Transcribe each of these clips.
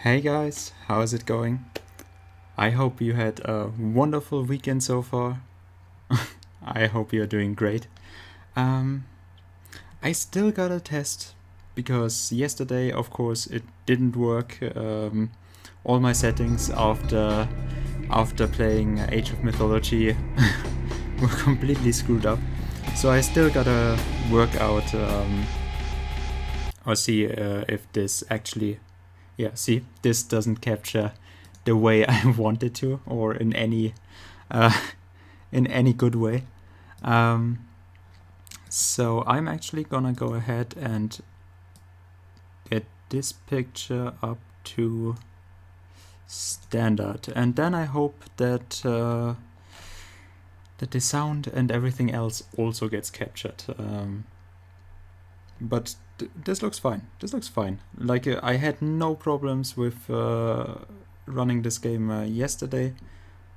Hey guys, how is it going? I hope you had a wonderful weekend so far. I hope you're doing great. I still got a test because yesterday, of course, it didn't work. All my settings after playing Age of Mythology were completely screwed up. So I still gotta work out or see if this actually, see, this doesn't capture the way I want it to, or in any good way. So I'm actually gonna go ahead and get this picture up to standard, and then I hope that that the sound and everything else also gets captured. But this looks fine. This looks fine. Like I had no problems with running this game yesterday,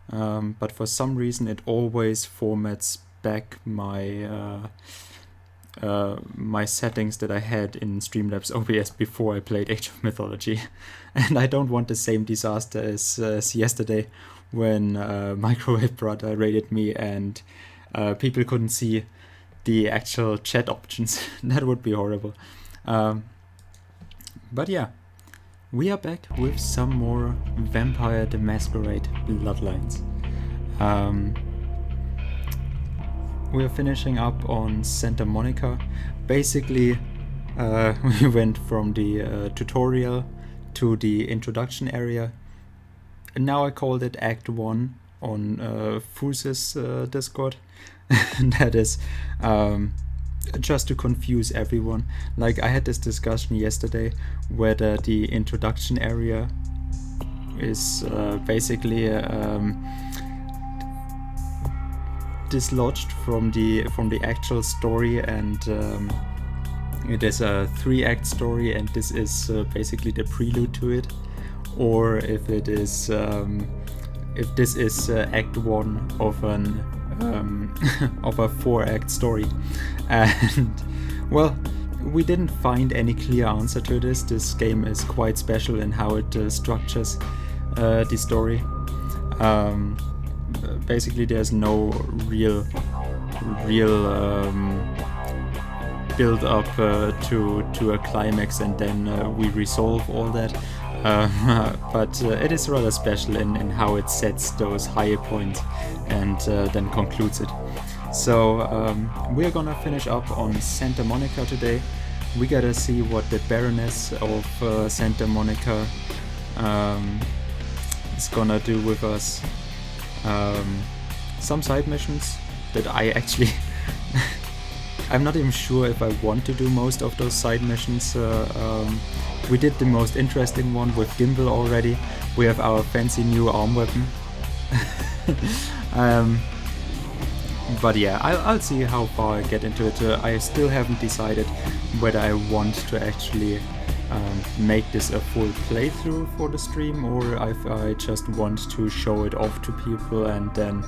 but for some reason it always formats back my my settings that I had in Streamlabs OBS before I played Age of Mythology. And I don't want the same disaster as yesterday when Microwave Brother raided me and people couldn't see the actual chat options. That would be horrible. But yeah, we are back with some more Vampire the Masquerade Bloodlines. We are finishing up on Santa Monica. Basically, we went from the tutorial to the introduction area. And now I called it Act 1 on Fuse's Discord. That is just to confuse everyone. Like, I had this discussion yesterday whether the introduction area is basically dislodged from the actual story, and it is a 3-act story, and this is basically the prelude to it, or if it is if this is act 1 of an of a 4-act story. And well, we didn't find any clear answer to this. This game is quite special in how it structures the story. Basically there's no real build up to a climax and then we resolve all that. But it is rather special in how it sets those higher points and then concludes it. So we're gonna finish up on Santa Monica today. We gotta see what the Baroness of Santa Monica is gonna do with us. Some side missions that I actually I'm not even sure if I want to do most of those side missions. We did the most interesting one with Gimbal already. We have our fancy new arm weapon. But yeah, I'll see how far I get into it. I still haven't decided whether I want to actually make this a full playthrough for the stream, or if I just want to show it off to people and then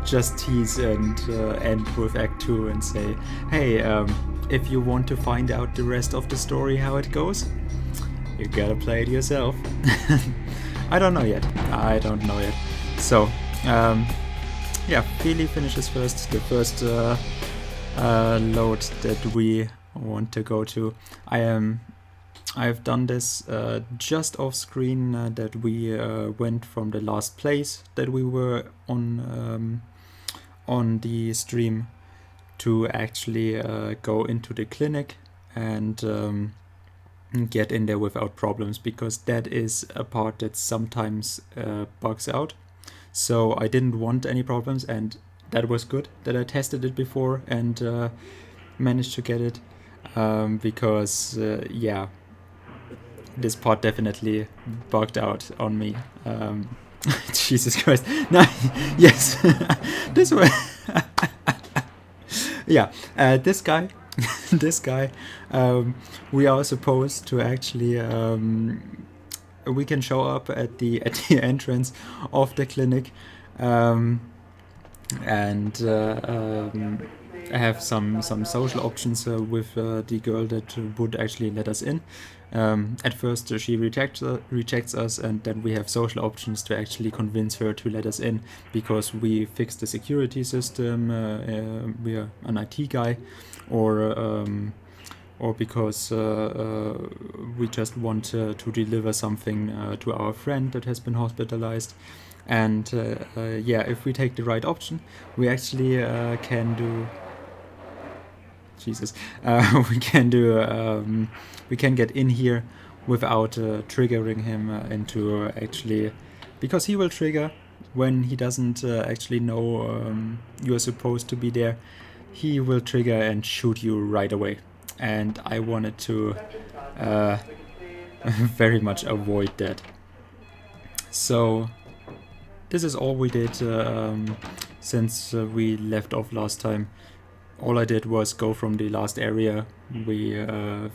just tease and end with Act 2 and say, hey, if you want to find out the rest of the story, how it goes, you gotta play it yourself. I don't know yet. So, yeah, Feely finishes first, the first load that we want to go to. I've done this just off screen, that we went from the last place that we were on the stream to actually go into the clinic and get in there without problems, because that is a part that sometimes bugs out. So I didn't want any problems, and that was good that I tested it before and managed to get it, because yeah, this part definitely bugged out on me. Jesus Christ. No, yes. This way. Yeah, this guy, we are supposed to actually, we can show up at the entrance of the clinic, and have some social options with the girl that would actually let us in. At first she rejects us, and then we have social options to actually convince her to let us in, because we fixed the security system, we are an IT guy, or because we just want to deliver something to our friend that has been hospitalized. And yeah, if we take the right option, we actually can do... Jesus, we can get in here without triggering him into actually, because he will trigger when he doesn't actually know you're supposed to be there. He will trigger and shoot you right away, and I wanted to very much avoid that. So this is all we did since we left off last time. All I did was go from the last area we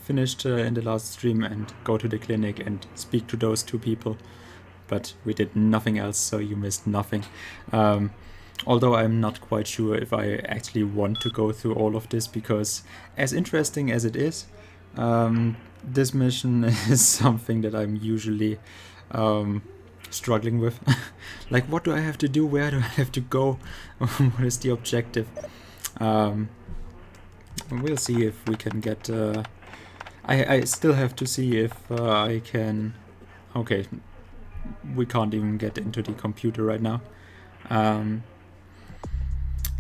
finished in the last stream and go to the clinic and speak to those two people. But we did nothing else, so you missed nothing. Although I'm not quite sure if I actually want to go through all of this, because as interesting as it is, this mission is something that I'm usually struggling with. Like, what do I have to do? Where do I have to go? What is the objective? We'll see if we can get... I still have to see if I can... Okay, we can't even get into the computer right now.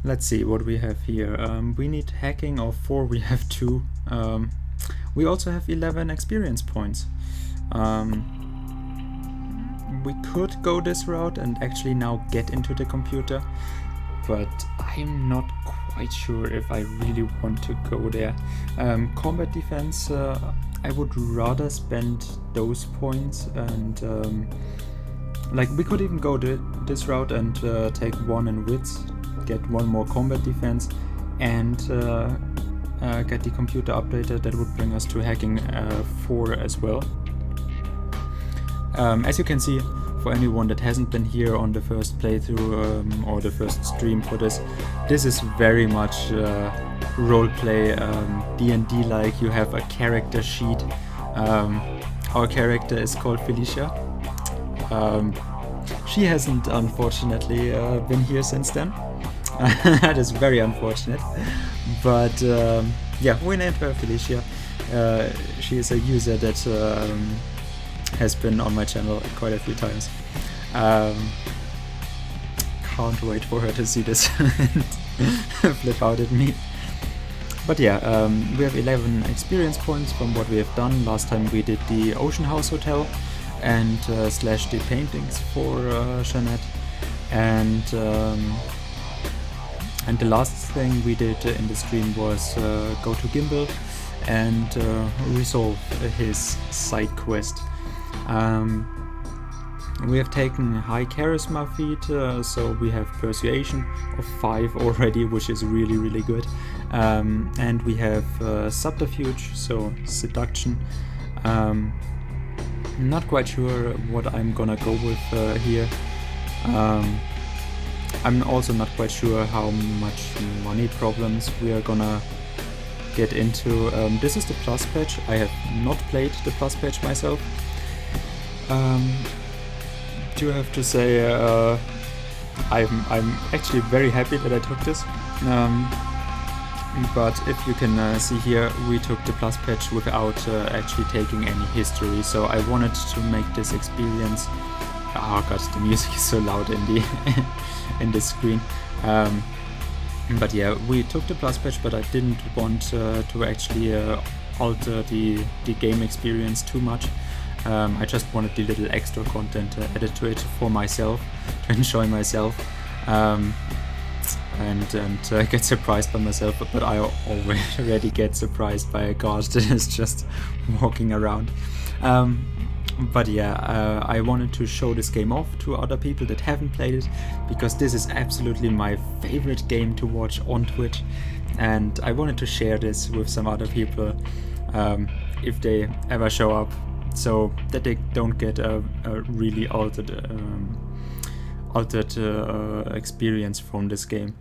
Let's see what we have here. We need hacking of 4, we have 2. We also have 11 experience points. We could go this route and actually now get into the computer, but I'm not quite sure if I really want to go there. Combat defense, I would rather spend those points, and like, we could even go this route and take 1 in wits, get 1 more combat defense, and get the computer updated. That would bring us to hacking 4 as well. As you can see, for anyone that hasn't been here on the first playthrough or the first stream for this, this is very much roleplay, D&D like. You have a character sheet. Our character is called Felicia. She hasn't unfortunately been here since then. That is very unfortunate. But yeah, we named her Felicia. She is a user that has been on my channel quite a few times. Can't wait for her to see this and flip out at me. But yeah, we have 11 experience points from what we have done. Last time we did the Ocean House Hotel and slashed the paintings for Jeanette. And the last thing we did in the stream was go to Gimbal and resolve his side quest. We have taken high charisma feat, so we have persuasion of 5 already, which is really, really good. And we have subterfuge, so seduction. Not quite sure what I'm gonna go with here. I'm also not quite sure how much money problems we are gonna get into. This is the plus patch. I have not played the plus patch myself. Do have to say I'm actually very happy that I took this. But if you can see here, we took the plus patch without actually taking any history. So I wanted to make this experience. Oh god, the music is so loud in the in the screen. But yeah, we took the plus patch, but I didn't want to actually alter the game experience too much. I just wanted the little extra content added to it for myself, to enjoy myself, and get surprised by myself. But I already get surprised by a guard that is just walking around. But yeah, I wanted to show this game off to other people that haven't played it, because this is absolutely my favorite game to watch on Twitch, and I wanted to share this with some other people if they ever show up, so that they don't get a really altered experience from this game.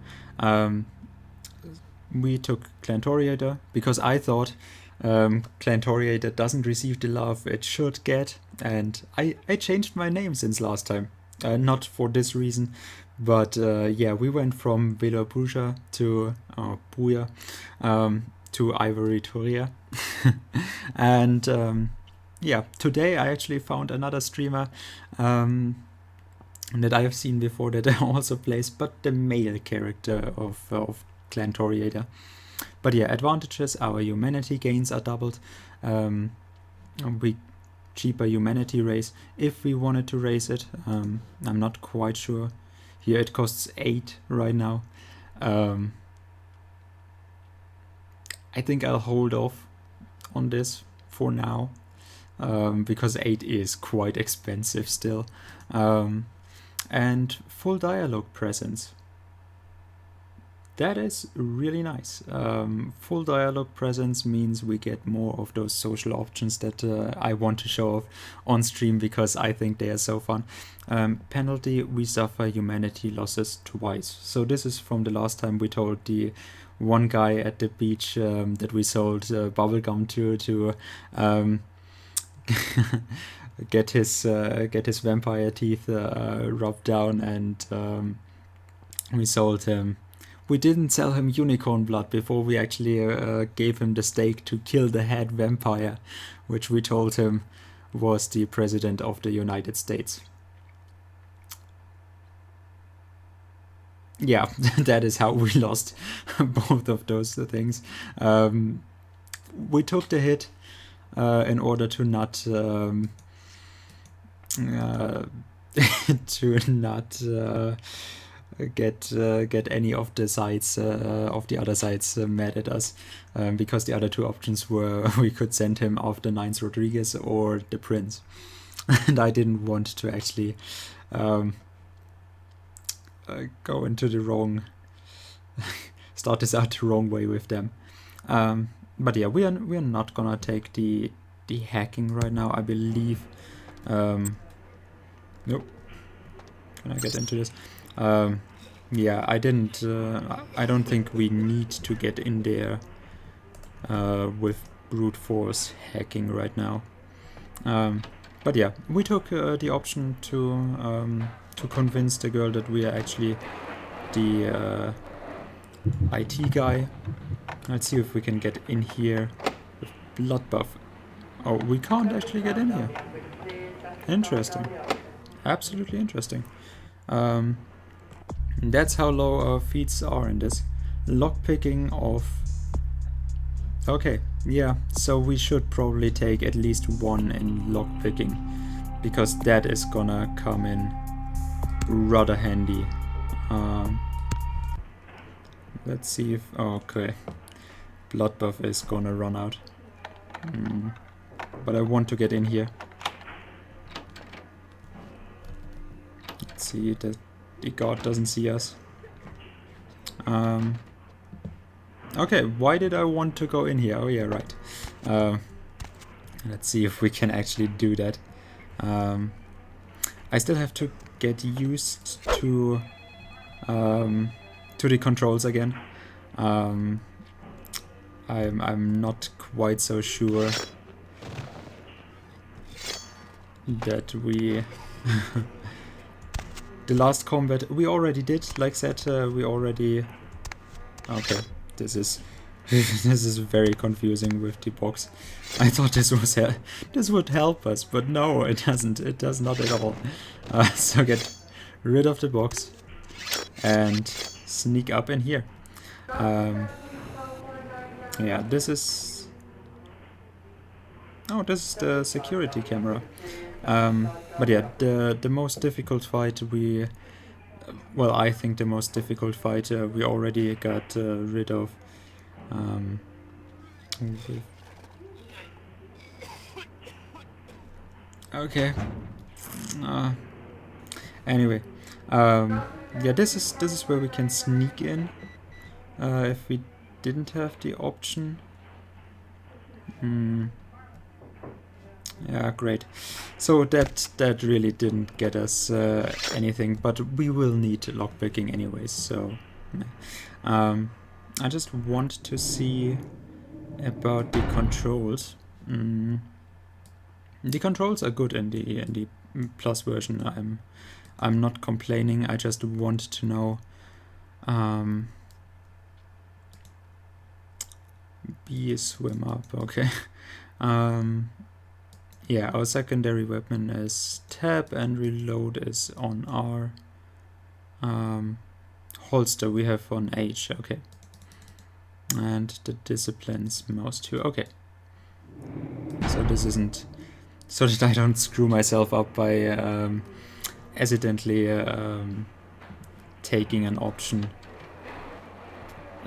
We took Clantoriator because I thought Clantoriator doesn't receive the love it should get, and I changed my name since last time. Not for this reason, but yeah, we went from Velo Bruja to Bruja to Ivory Toria. And yeah, today I actually found another streamer that I have seen before that also plays, but the male character of Clantoriator. But yeah, advantages: our humanity gains are doubled. We cheaper humanity raise if we wanted to raise it. I'm not quite sure. Here it costs 8 right now. I think I'll hold off on this for now, because 8 is quite expensive still. And full dialogue presence. That is really nice. Full dialogue presence means we get more of those social options that I want to show off on stream, because I think they are so fun. Penalty: we suffer humanity losses twice. So this is from the last time we told the one guy at the beach that we sold bubblegum to get his vampire teeth rubbed down, and we sold him. We didn't sell him unicorn blood before we actually gave him the stake to kill the head vampire, which we told him was the President of the United States. Yeah, that is how we lost both of those things. We took the hit in order to not get any of the sides of the other sides mad at us, because the other two options were we could send him after Nines Rodriguez or the Prince, and I didn't want to actually go into the wrong start this out the wrong way with them. But yeah, we are not gonna take the hacking right now. I believe Nope. Can I get into this? Yeah, I didn't. I don't think we need to get in there with brute force hacking right now. But yeah, we took the option to convince the girl that we are actually the IT guy. Let's see if we can get in here with blood buff. Oh, we can't actually get in here. Interesting. Absolutely interesting. That's how low our feats are in this. Lockpicking of... Okay, yeah, so we should probably take at least one in lockpicking, because that is gonna come in rather handy. Let's see if... Okay. Blood buff is gonna run out. But I want to get in here. Let's see that the god doesn't see us. Okay, why did I want to go in here? Oh yeah, right. Let's see if we can actually do that. I still have to get used to the controls again. I'm not quite so sure that we the last combat we already did, like said, we already... Okay, this is this is very confusing with the box. I thought this was this would help us, but no, it doesn't. It does not at all. So get rid of the box and sneak up in here. Yeah, this is... Oh, this is the security camera. But yeah, the most difficult fight we... Well, I think the most difficult fight we already got rid of. Okay. Anyway, yeah, this is where we can sneak in. If we didn't have the option. Yeah, great. So that really didn't get us anything, but we will need lockpicking anyways. So I just want to see about the controls. The controls are good in the plus version. I'm not complaining. I just want to know. B is swim up. Okay. Yeah, our secondary weapon is tab and reload is on R. Holster we have on H, okay. And the disciplines mouse 2, okay. So this isn't... So that I don't screw myself up by accidentally taking an option.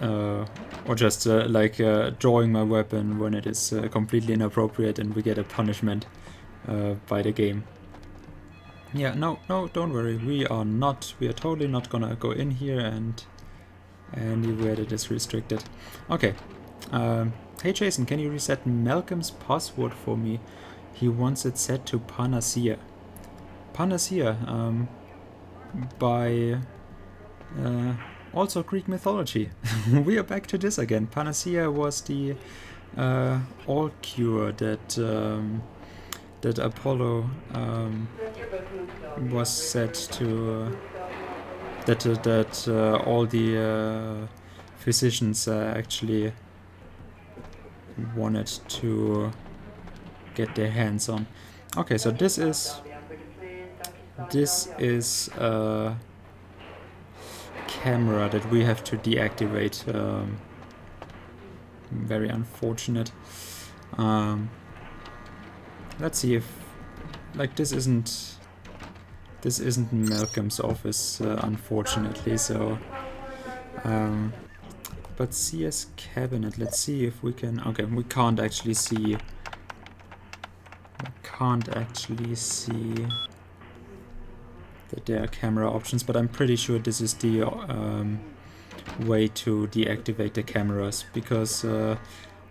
Or just like drawing my weapon when it is completely inappropriate and we get a punishment by the game. Yeah, no, don't worry. We are totally not gonna go in here and anywhere that is restricted. Okay. Hey Jason, can you reset Malcolm's password for me? He wants it set to Panacea. Panacea, by also Greek mythology. We are back to this again. Panacea was the all cure that that Apollo was said to that all the physicians actually wanted to get their hands on. Okay, so this is a camera that we have to deactivate. Very unfortunate. Let's see if, like, this isn't Malcolm's office, unfortunately. So, but CS cabinet. Let's see if we can. Okay, we can't actually see. That there are camera options, but I'm pretty sure this is the way to deactivate the cameras, because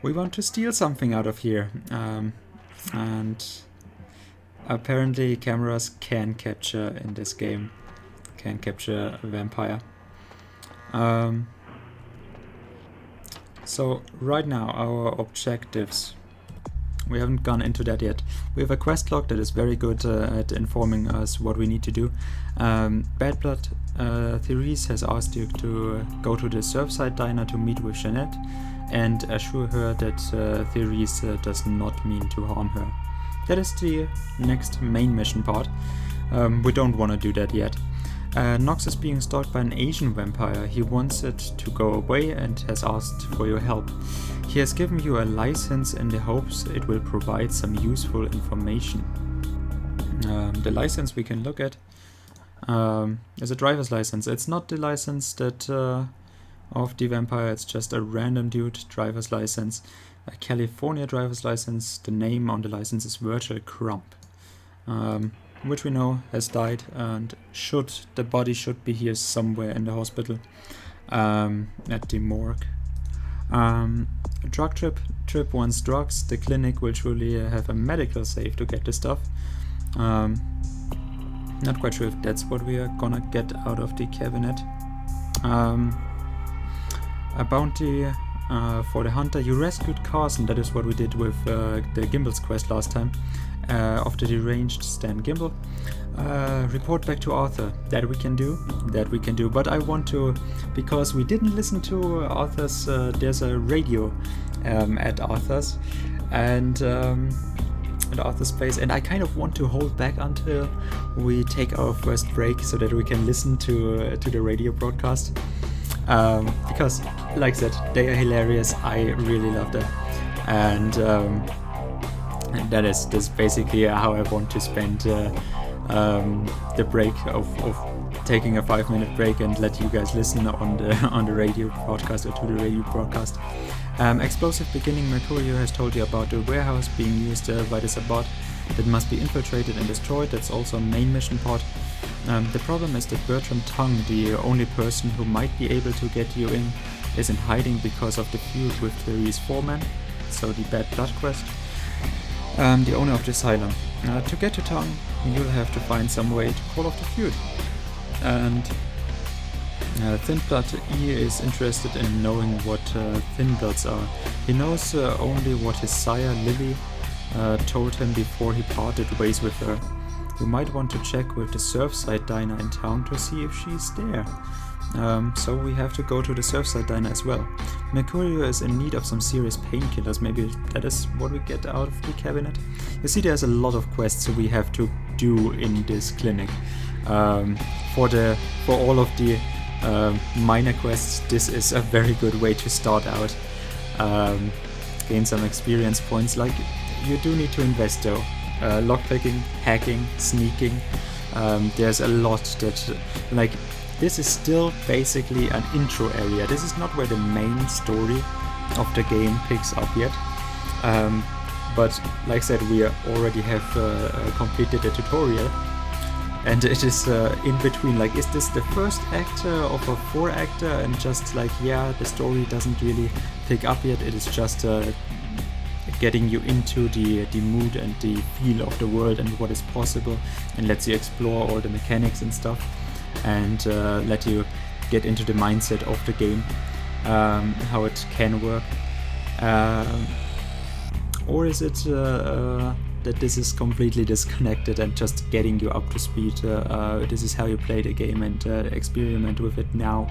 we want to steal something out of here, and apparently cameras can capture in this game, can capture a vampire. So right now our objectives, we haven't gone into that yet. We have a quest log that is very good at informing us what we need to do. Bad Blood Therese has asked you to go to the Surfside Diner to meet with Jeanette and assure her that Therese does not mean to harm her. That is the next main mission part. We don't want to do that yet. Nox is being stalked by an Asian vampire. He wants it to go away and has asked for your help. He has given you a license in the hopes it will provide some useful information. The license we can look at is a driver's license. It's not the license that of the vampire, it's just a random dude driver's license. A California driver's license. The name on the license is Virgil Crump. Which we know has died, and the body should be here somewhere in the hospital, at the morgue. Drug trip wants drugs. The clinic will surely have a medical safe to get the stuff. Not quite sure if that's what we are gonna get out of the cabinet. A bounty for the hunter. You rescued Carson. That is what we did with the Gimbals quest last time. Of the deranged Stan Gimble. Report back to Arthur. That we can do. But I want to, because we didn't listen to Arthur's, there's a radio at Arthur's, and at Arthur's place, and I kind of want to hold back until we take our first break so that we can listen to the radio broadcast. Because, like I said, they are hilarious. I really love them, and that is basically how I want to spend the break of taking a 5-minute break and let you guys listen on the radio broadcast or to the radio broadcast. Explosive Beginning Mercurio has told you about the warehouse being used by the Sabbat that must be infiltrated and destroyed. That's also a main mission part. The problem is that Bertram Tongue, the only person who might be able to get you in, is in hiding because of the feud with Therese Foreman, so the Bad Blood quest. The owner of the asylum. To get to Tongue, you'll have to find some way to call off the feud. And Thin Blood E is interested in knowing what Thin Bloods are. He knows only what his sire Lily told him before he parted ways with her. You might want to check with the Surfside Diner in town to see if she's there. So we have to go to the Surfside Diner as well. Mercurio is in need of some serious painkillers. Maybe that is what we get out of the cabinet. You see, there's a lot of quests we have to do in this clinic. For all of the minor quests, this is a very good way to start out. Gain some experience points. Like, you do need to invest though. Lockpicking, hacking, sneaking. There's a lot that, like, this is still basically an intro area. This is not where the main story of the game picks up yet. But like I said, we already have completed the tutorial, and it is in between. Like, is this the first act of a 4-acter? And just like, yeah, the story doesn't really pick up yet. It is just getting you into the mood and the feel of the world and what is possible, and lets you explore all the mechanics and stuff, and let you get into the mindset of the game, how it can work. Or is it that this is completely disconnected and just getting you up to speed? This is how you play the game and experiment with it now,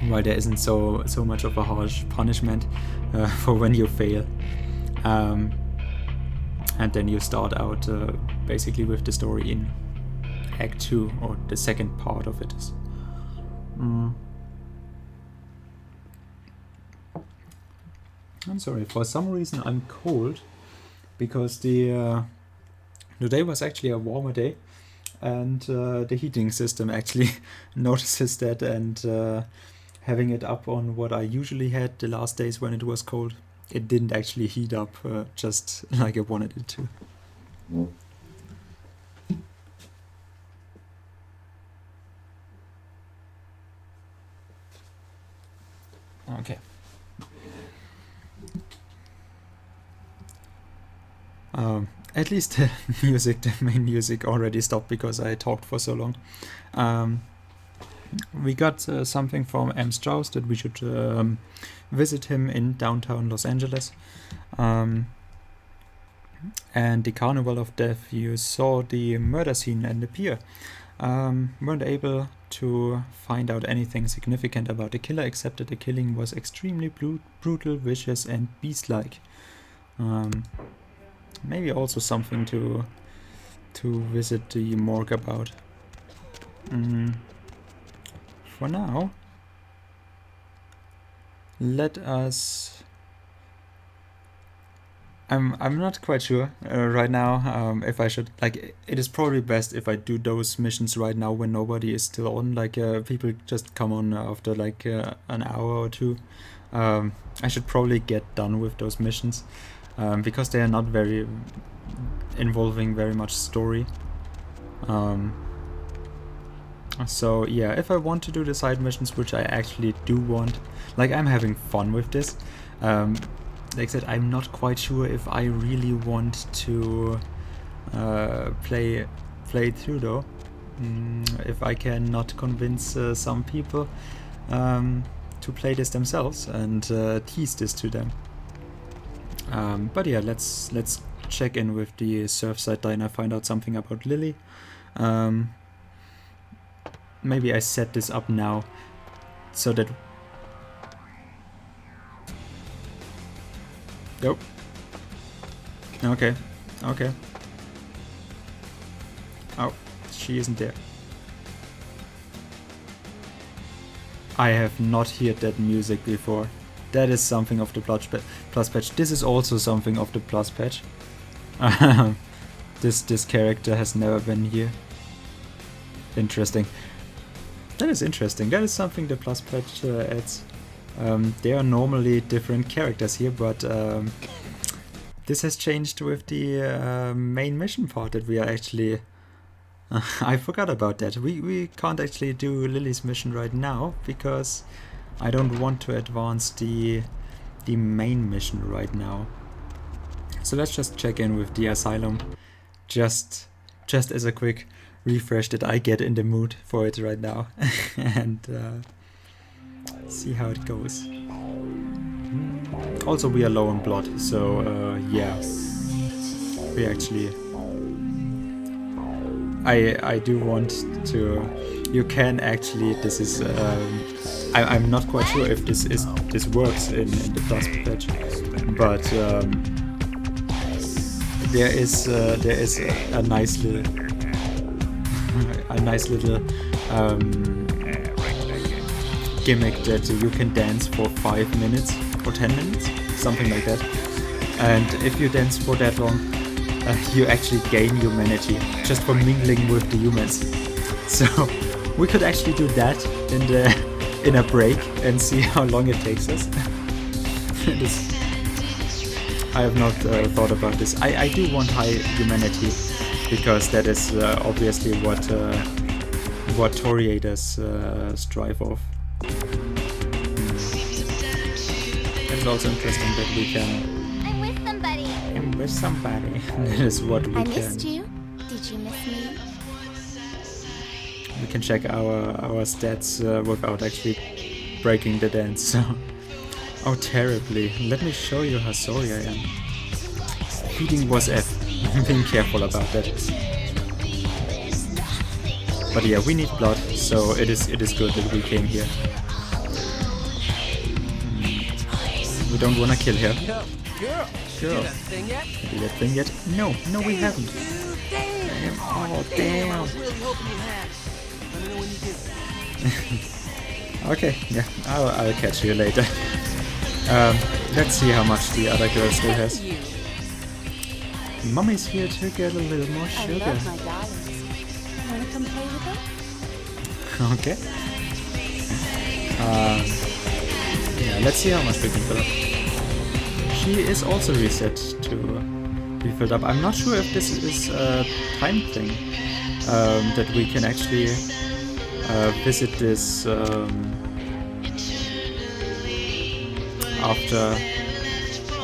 while there isn't so much of a harsh punishment for when you fail. And then you start out basically with the story in Act 2, or the second part of it is. I'm sorry, for some reason I'm cold, because the day was actually a warmer day, and the heating system actually notices that, and having it up on what I usually had the last days when it was cold, it didn't actually heat up just like I wanted it to. Okay. At least the music, the main music already stopped because I talked for so long. We got something from M. Strauss that we should visit him in downtown Los Angeles. And the Carnival of Death, you saw the murder scene and the pier. Weren't able to find out anything significant about the killer, except that the killing was extremely brutal, vicious, and beast-like. Maybe also something to visit the morgue about. For now, let us... I'm not quite sure right now if I should, like, it is probably best if I do those missions right now when nobody is still on, like people just come on after like an hour or two. I should probably get done with those missions because they are not very involving very much story. So yeah, if I want to do the side missions, which I actually do want, like I'm having fun with this. Like I said, I'm not quite sure if I really want to play through though. If I cannot convince some people to play this themselves and tease this to them. But yeah, let's check in with the Surfside Diner, find out something about Lily. Maybe I set this up now so that... Nope. Okay. Okay. Oh, she isn't there. I have not heard that music before. That is something of the plus patch. This is also something of the plus patch. This character has never been here. Interesting. That is interesting. That is something the plus patch adds. There are normally different characters here, but this has changed with the main mission part that we are actually... I forgot about that. We can't actually do Lily's mission right now because I don't want to advance the main mission right now. So let's just check in with the asylum, just as a quick refresh that I get in the mood for it right now, and see how it goes. Also, we are low on blood, so yeah, we actually... I do want to... You can actually... This is... I'm not quite sure if this works in the plus patch, but there is a nice little gimmick that you can dance for 5 minutes or 10 minutes, something like that. And if you dance for that long, you actually gain humanity just for mingling with the humans. So we could actually do that in a break and see how long it takes us. I have not thought about this. I do want high humanity because that is obviously what Toriators strive of. It's also interesting that we can... I'm with somebody. That is what we can... I missed you. Did you miss me? We can check our stats without actually breaking the dance. So. Oh, terribly. Let me show you how sorry I am. Feeding was F. I'm being careful about that. But yeah, we need blood, so it is good that we came here. We don't wanna kill her. Girl. Do that thing yet? No, we haven't. Damn. Oh, damn. Okay, yeah, I'll catch you later. Let's see how much the other girl still has. Mommy's here to get a little more sugar. I love my darlings. Wanna come play with them? Okay. Yeah, let's see how much we can fill up. She is also reset to be filled up. I'm not sure if this is a time thing, that we can actually visit this after...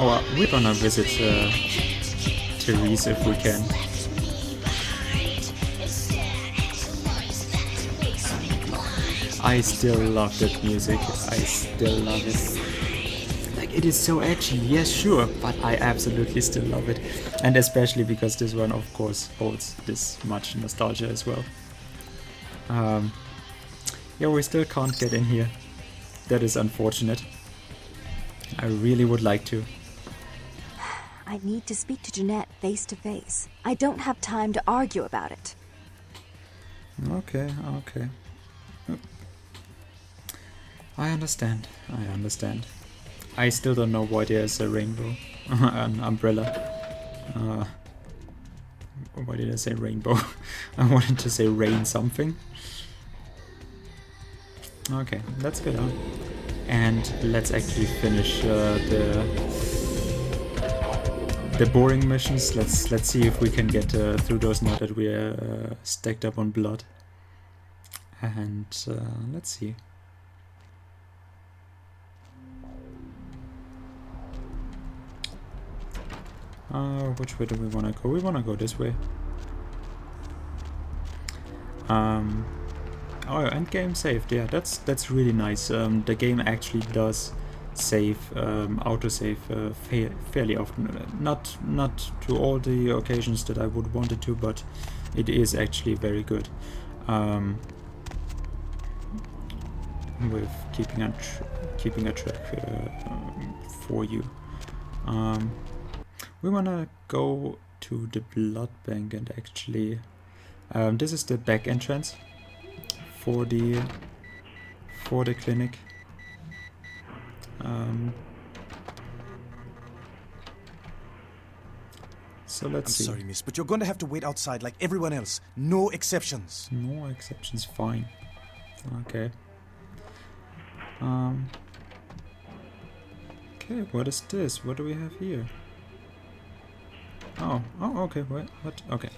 Oh, we're gonna visit Cherise if we can. I still love that music. I still love it. Like, it is so edgy, yes, sure, but I absolutely still love it. And especially because this one, of course, holds this much nostalgia as well. Yeah, we still can't get in here. That is unfortunate. I really would like to. I need to speak to Jeanette face to face. I don't have time to argue about it. Okay. I understand. I still don't know why there's a rainbow. An umbrella. Why did I say rainbow? I wanted to say rain something. Okay, let's get on. And let's actually finish the boring missions. Let's see if we can get through those now that we're stacked up on blood. And let's see. Which way do we want to go? We want to go this way. Oh, and game saved. Yeah, that's really nice. The game actually does save, autosave fairly often. Not to all the occasions that I would want it to, but it is actually very good. With keeping a track for you. We wanna go to the blood bank and actually this is the back entrance for the clinic. So let's see. I'm sorry, miss, but you're going to have to wait outside like everyone else. No exceptions. No exceptions, fine. Okay. Okay, what is this? What do we have here? Oh, okay, wait, what? Okay.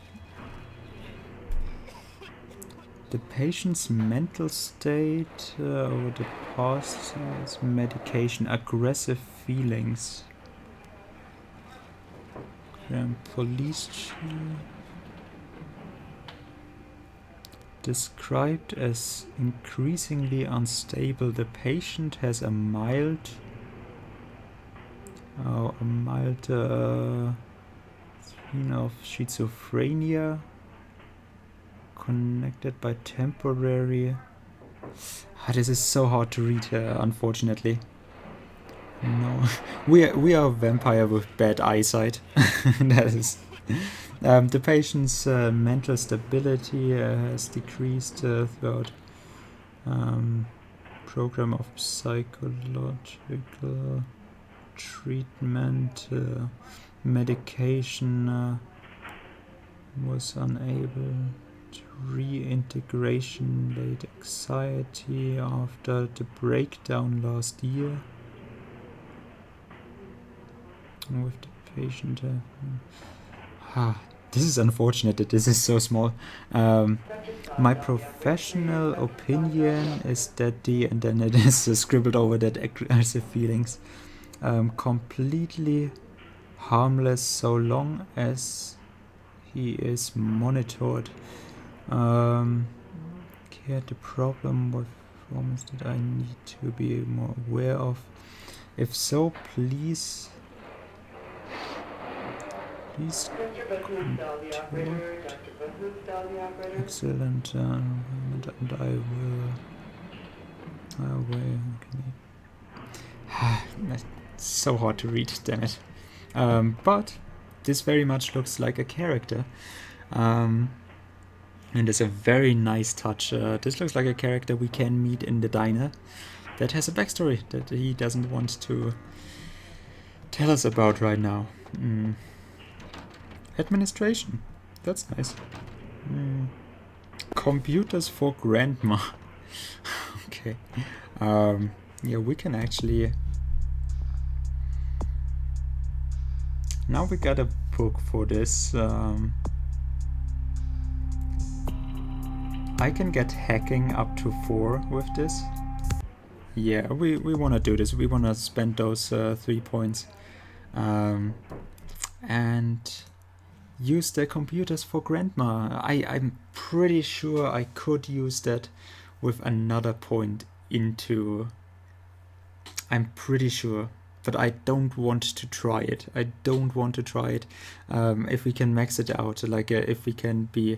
The patient's mental state over the past medication, aggressive feelings. Police chief. Described as increasingly unstable, the patient has a mild sign of schizophrenia connected by temporary. This is so hard to read, unfortunately. No, we are a vampire with bad eyesight. That is. The patient's mental stability has decreased throughout program of psychological treatment. Medication was unable to reintegration late anxiety after the breakdown last year. With the patient. This is unfortunate that this is so small. My professional opinion is that and then it is scribbled over that aggressive feelings. Completely harmless so long as he is monitored. Okay, the problem with performance that I need to be more aware of. If so, please excellent, and I will. That's so hard to read, damn it. But this very much looks like a character, and it's a very nice touch. This looks like a character we can meet in the diner that has a backstory that he doesn't want to tell us about right now. Administration, that's nice. Computers for grandma. Okay. Yeah, we can actually. Now we got a book for this. I can get hacking up to 4 with this. Yeah, we want to do this. We want to spend those 3 points. And use the computers for grandma. I'm pretty sure I could use that with another point into... I'm pretty sure, but I don't want to try it. I don't want to try it. If we can max it out, like if we can be...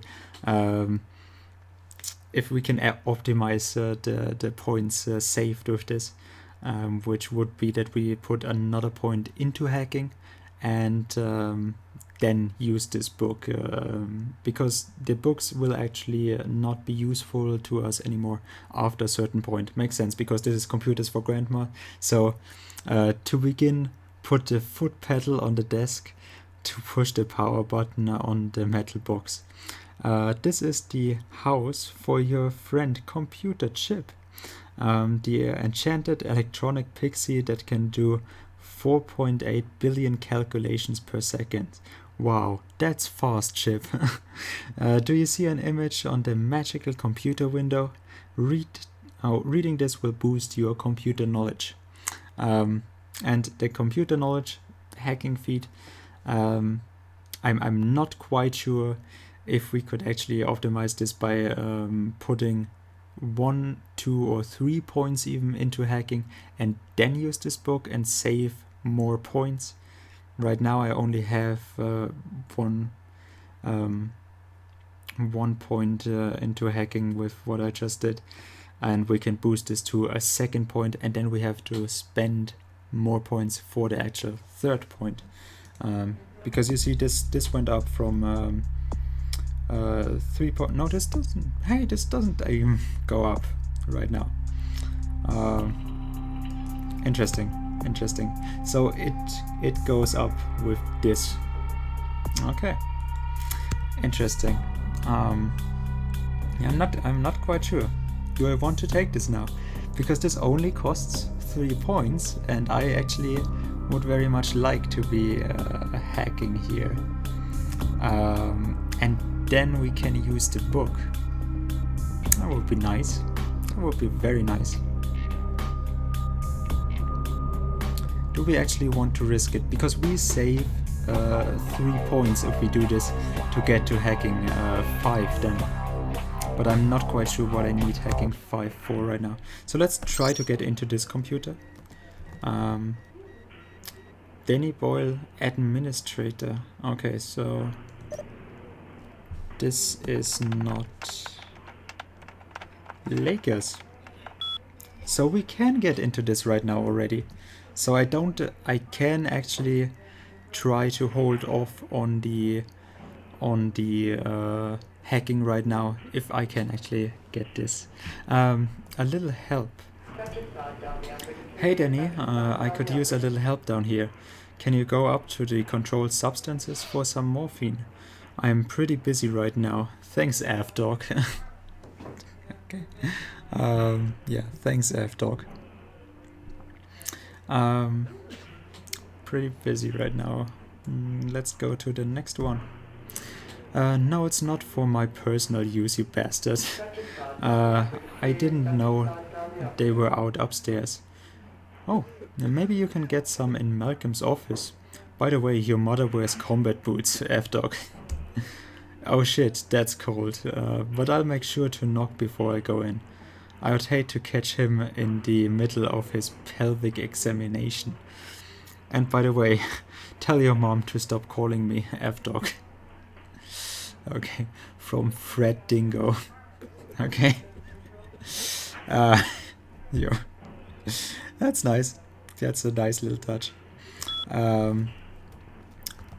if we can optimize the points saved with this, which would be that we put another point into hacking and then use this book, because the books will actually not be useful to us anymore after a certain point. Makes sense, because this is computers for grandma. So to begin, put the foot pedal on the desk to push the power button on the metal box. This is the house for your friend computer chip. The enchanted electronic pixie that can do 4.8 billion calculations per second. Wow, that's fast, chip. Do you see an image on the magical computer window? Reading this will boost your computer knowledge. And the computer knowledge hacking feed, I'm not quite sure if we could actually optimize this by putting 1, 2, or 3 points even into hacking and then use this book and save more points. Right now I only have one point into hacking with what I just did, and we can boost this to a second point, and then we have to spend more points for the actual third point, because you see this went up from 3 point. No, this doesn't. Hey, this doesn't even go up right now. Interesting. So it goes up with this. Okay. Interesting. Yeah, I'm not quite sure. Do I want to take this now? Because this only costs 3 points, and I actually would very much like to be hacking here. And then we can use the book. That would be nice. That would be very nice. Do we actually want to risk it? Because we save 3 points if we do this to get to hacking 5 then. But I'm not quite sure what I need hacking 5 for right now. So let's try to get into this computer. Danny Boyle, administrator. Okay, so this is not Lakers. So we can get into this right now already. So I can actually try to hold off on the hacking right now if I can actually get this. A little help. Hey Danny, I could use a little help down here. Can you go up to the controlled substances for some morphine? I'm pretty busy right now. Thanks, F-Dog. Okay. Yeah, thanks, F-Dog. Pretty busy right now. Let's go to the next one. No, it's not for my personal use, you bastard. I didn't know they were out upstairs. Oh, maybe you can get some in Malcolm's office. By the way, your mother wears combat boots, F-Dog. Oh shit, that's cold. But I'll make sure to knock before I go in. I would hate to catch him in the middle of his pelvic examination. And by the way, tell your mom to stop calling me F-Dog. Okay, from Fred Dingo. Okay. Yo. That's nice. That's a nice little touch.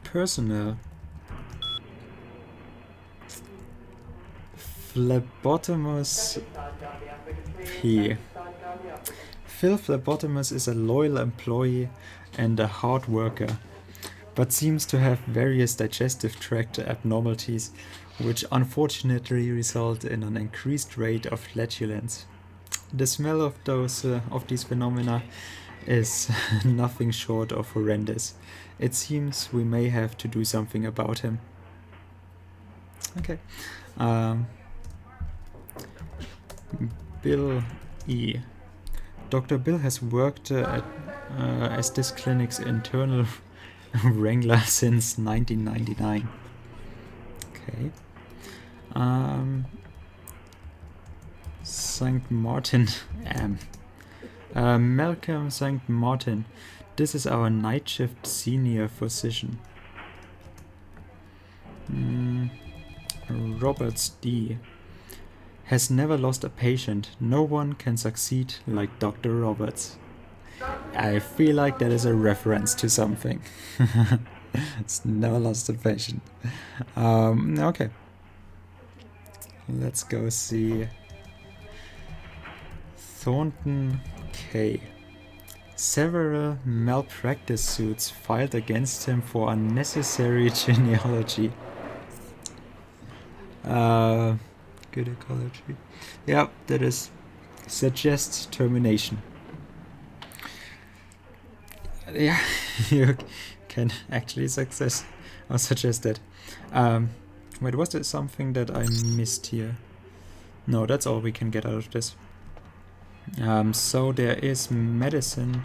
Personnel. Phlebotomist P. Phil Phlebotomist is a loyal employee and a hard worker, but seems to have various digestive tract abnormalities, which unfortunately result in an increased rate of flatulence. The smell of these phenomena is nothing short of horrendous. It seems we may have to do something about him. Okay. Bill E. Dr. Bill has worked as this clinic's internal wrangler since 1999. Okay. St. Martin. Malcolm St. Martin. This is our night shift senior physician. Roberts D. Has never lost a patient. No one can succeed like Dr. Roberts. I feel like that is a reference to something. It's never lost a patient. Okay. Let's go see Thornton K. Several malpractice suits filed against him for unnecessary genealogy. Good ecology. Yeah, that is suggests termination. Yeah, you can actually suggest that. Wait, was there something that I missed here? No, that's all we can get out of this. So there is medicine.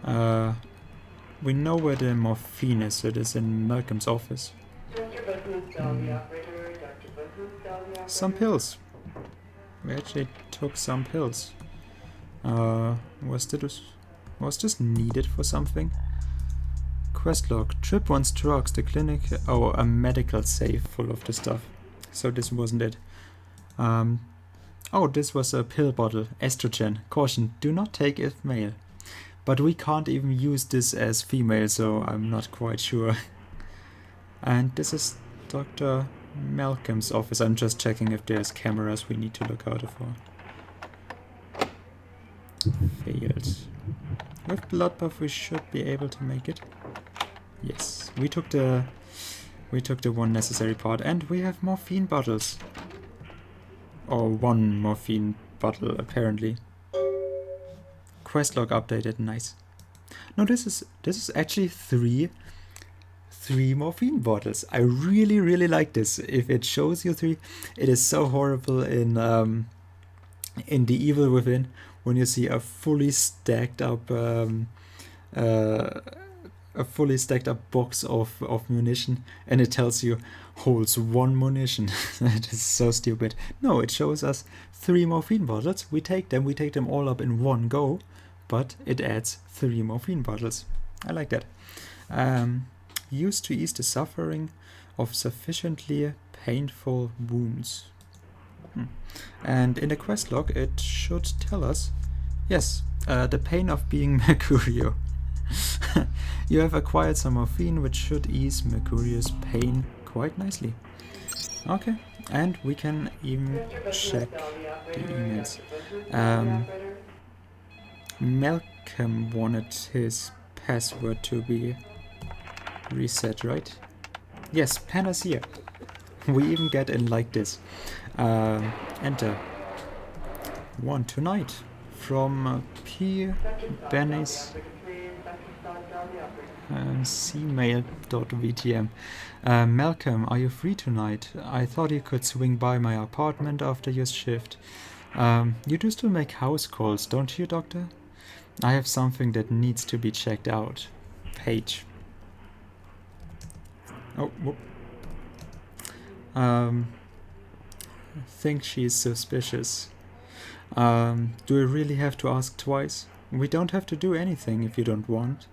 We know where the morphine is. It is in Malcolm's office. Some pills. We actually took some pills. Was this needed for something? Quest log. Trip wants drugs. The clinic. Oh, a medical safe full of the stuff. So this wasn't it. Oh, this was a pill bottle. Estrogen. Caution. Do not take if male. But we can't even use this as female, so I'm not quite sure. And this is Dr. Malcolm's office. I'm just checking if there's cameras we need to look out for. Failed. With blood buff we should be able to make it. Yes, we took the one necessary part, and we have morphine bottles. Or one morphine bottle apparently. Quest log updated, nice. No, this is actually three morphine bottles. I really like this. If it shows you three, it is so horrible in The Evil Within when you see a fully stacked up box of munition, and it tells you holds one munition. That is so stupid. No, it shows us 3 morphine bottles. We take them all up in one go, but it adds 3 morphine bottles. I like that. Used to ease the suffering of sufficiently painful wounds. And in the quest log it should tell us, yes, the pain of being Mercurio. You have acquired some morphine which should ease Mercurio's pain quite nicely. Okay, and we can even check the emails. Malcolm wanted his password to be reset, right? Yes, Panacea. We even get in like this. Enter. 1 tonight from P. Bennis. cmail.vtm. Malcolm, are you free tonight? I thought you could swing by my apartment after your shift. You do still make house calls, don't you, Doctor? I have something that needs to be checked out. Paige. Oh, whoop. Think she's suspicious. Do I really have to ask twice? We don't have to do anything if you don't want.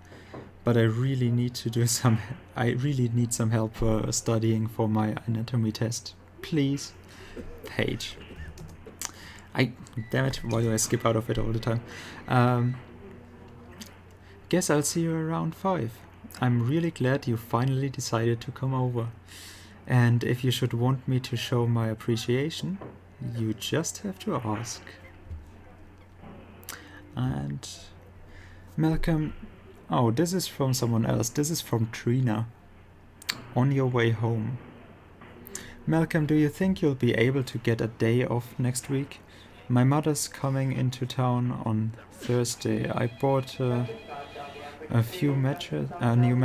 But I really need to do some. I really need some help studying for my anatomy test. Please, Paige. Damn it! Why do I skip out of it all the time? Guess I'll see you around 5. I'm really glad you finally decided to come over. And if you should want me to show my appreciation, you just have to ask. And Malcolm. Oh, this is from someone else. This is from Trina. On your way home. Malcolm, do you think you'll be able to get a day off next week? My mother's coming into town on Thursday. I bought a new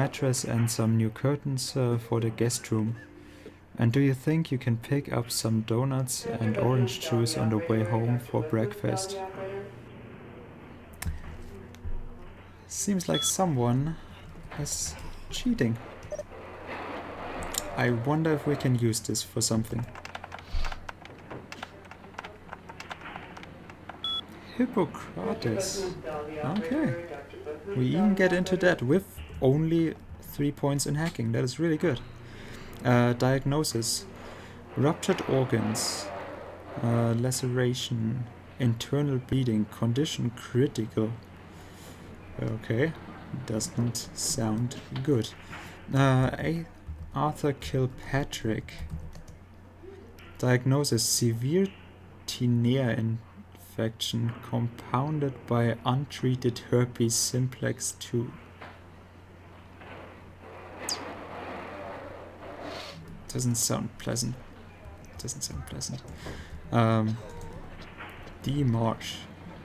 mattress and some new curtains for the guest room. And do you think you can pick up some donuts and orange juice on the way home for breakfast? Seems like someone is cheating. I wonder if we can use this for something. Hippocrates. Okay. We even get into that with only 3 points in hacking. That is really good. Diagnosis. Ruptured organs. Laceration. Internal bleeding. Condition critical. Okay. Doesn't sound good. Arthur Kilpatrick. Diagnosis. Severe tinea infection compounded by untreated herpes simplex 2. Doesn't sound pleasant. D. Marsh.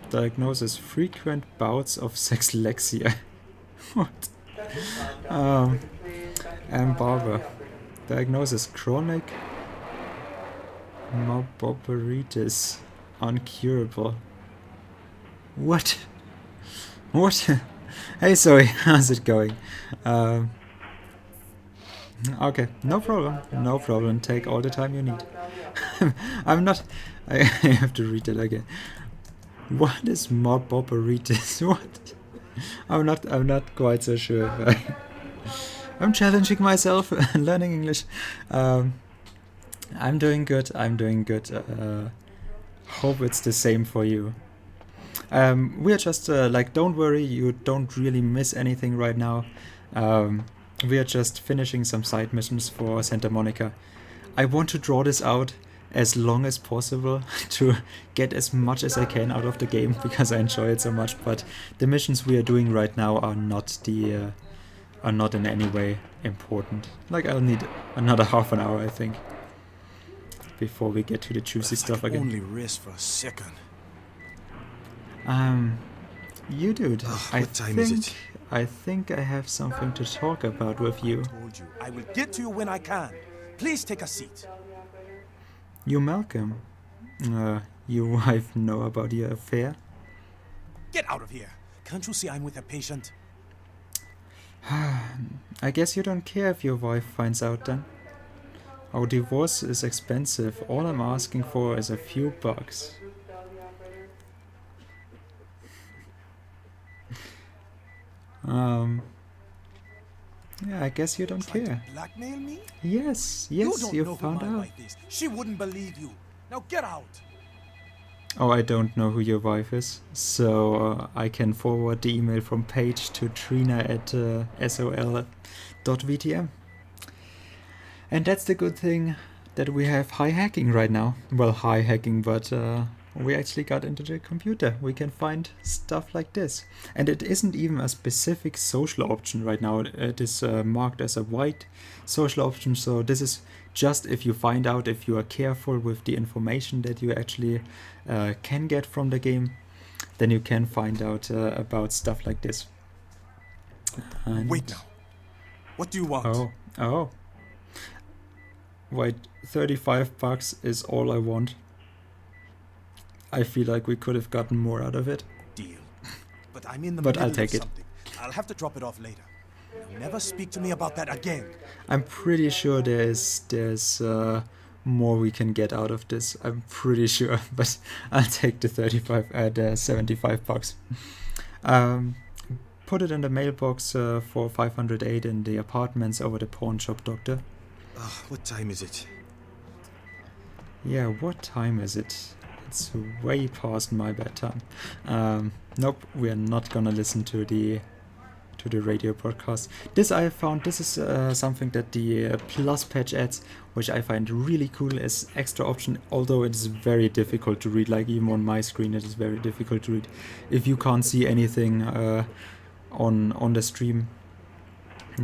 Diagnosis. Frequent bouts of sexlexia. What? M. Barber. Diagnosis. Chronic moboberitis. Uncurable. What? What? Hey Zoe, how's it going? Okay, no problem, take all the time you need. I have to read it again. What is moboberitis? What? I'm not quite so sure if I'm challenging myself learning English. I'm doing good. Hope it's the same for you. We are just like, don't worry, you don't really miss anything right now. We are just finishing some side missions for Santa Monica. I want to draw this out as long as possible to get as much as I can out of the game because I enjoy it so much. But the missions we are doing right now are not in any way important. Like, I'll need another half an hour, I think, before we get to the juicy stuff again. Only rest for a second. You dude, What time is it? I think I have something to talk about with you. I told you, I will get to you when I can. Please take a seat. You Malcolm. Your wife know about your affair? Get out of here. Can't you see I'm with a patient? I guess you don't care if your wife finds out then. Our divorce is expensive. All I'm asking for is a few bucks. Yeah, I guess you don't Trying care. to blackmail me? Yes, You don't you know who found my out. wife is. She wouldn't believe you. Now get out. Oh, I don't know who your wife is, so I can forward the email from Paige to Trina at sol.vtm. And that's the good thing, that we have high hacking right now. Well, high hacking, but we actually got into the computer. We can find stuff like this. And it isn't even a specific social option right now. It is marked as a white social option, so this is just if you find out, if you are careful with the information that you actually can get from the game, then you can find out about stuff like this. And Wait now. What do you want? Oh. Wait, 35 bucks is all I want. I feel like we could have gotten more out of it. Deal. But I'm in the But middle I'll take of it. something. I'll have to drop it off later. Never speak to me about that again. I'm pretty sure there's more we can get out of this. I'm pretty sure, but I'll take the 75 bucks. Put it in the mailbox for 508 in the apartments over the pawn shop, doctor. What time is it? Yeah, what time is it? It's way past my bedtime. Nope, we are not gonna listen to the radio broadcast. This I found, this is something that the Plus patch adds, which I find really cool as extra option, although it is very difficult to read. Like, even on my screen it is very difficult to read. If you can't see anything on the stream,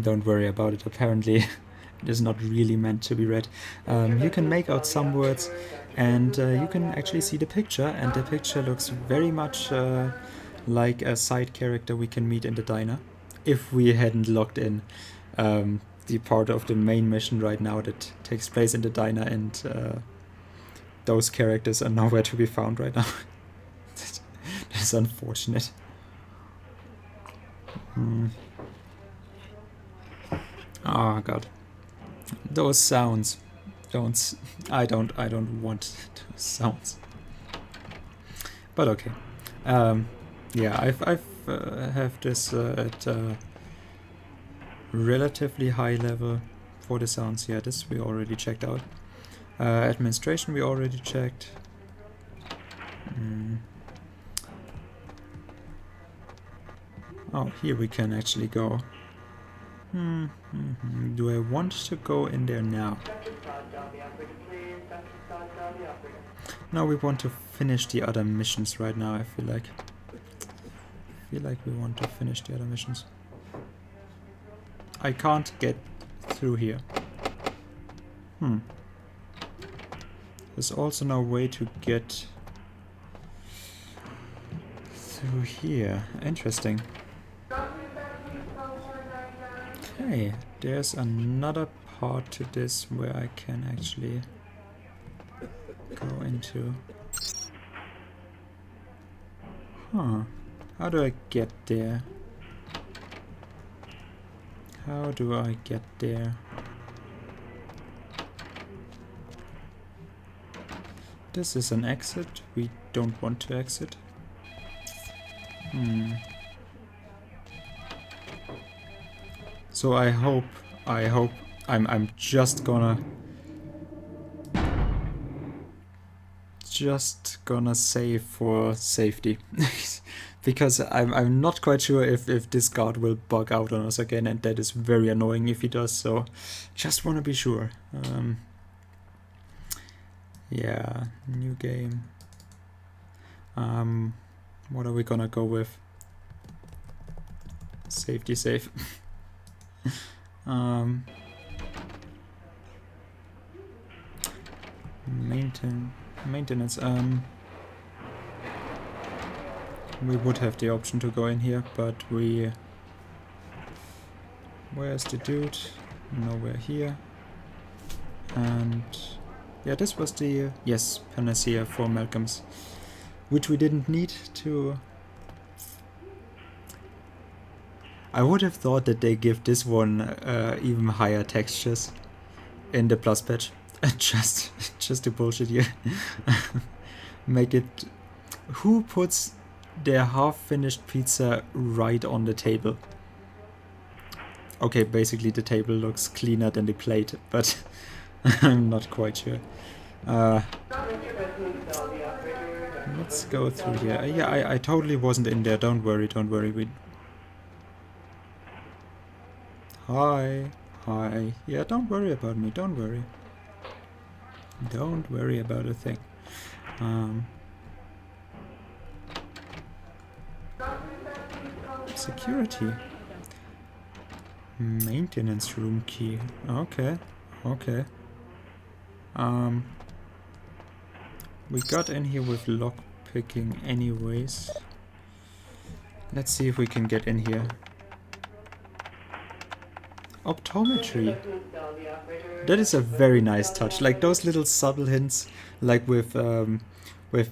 don't worry about it. Apparently it is not really meant to be read. You can make out some words, and you can actually see the picture, and the picture looks very much like a side character we can meet in the diner, if we hadn't logged in the part of the main mission right now that takes place in the diner, and those characters are nowhere to be found right now. That's unfortunate. Oh god. Those sounds. I don't want those sounds. But okay. Yeah, I've have this at relatively high level for the sounds. Yeah, this we already checked out. Administration we already checked. Oh, here we can actually go. Do I want to go in there now? No, we want to finish the other missions right now, I feel like. We want to finish the other missions. I can't get through here. There's also no way to get through here. Interesting. Okay, there's another part to this where I can actually go into. How do I get there? How do I get there? This is an exit. We don't want to exit. So I hope I'm just gonna save for safety. Because I'm not quite sure if this guard will bug out on us again, and that is very annoying if he does, so just wanna be sure. Yeah, new game. What are we gonna go with? Safety safe. Maintenance. We would have the option to go in here, but where's the dude? Nowhere here. And yeah, this was the panacea for Malcolm's, which we didn't need to. I would have thought that they give this one even higher textures in the plus patch. just to bullshit you. Make it. Who puts their half-finished pizza right on the table? Okay, basically the table looks cleaner than the plate, but I'm not quite sure. Let's go through here. Yeah, I totally wasn't in there. Don't worry. Hi. Yeah, don't worry about me. Don't worry about a thing. Security. Maintenance room key. Okay. We got in here with lock picking anyways. Let's see if we can get in here. Optometry. That is a very nice touch. Like those little subtle hints, like with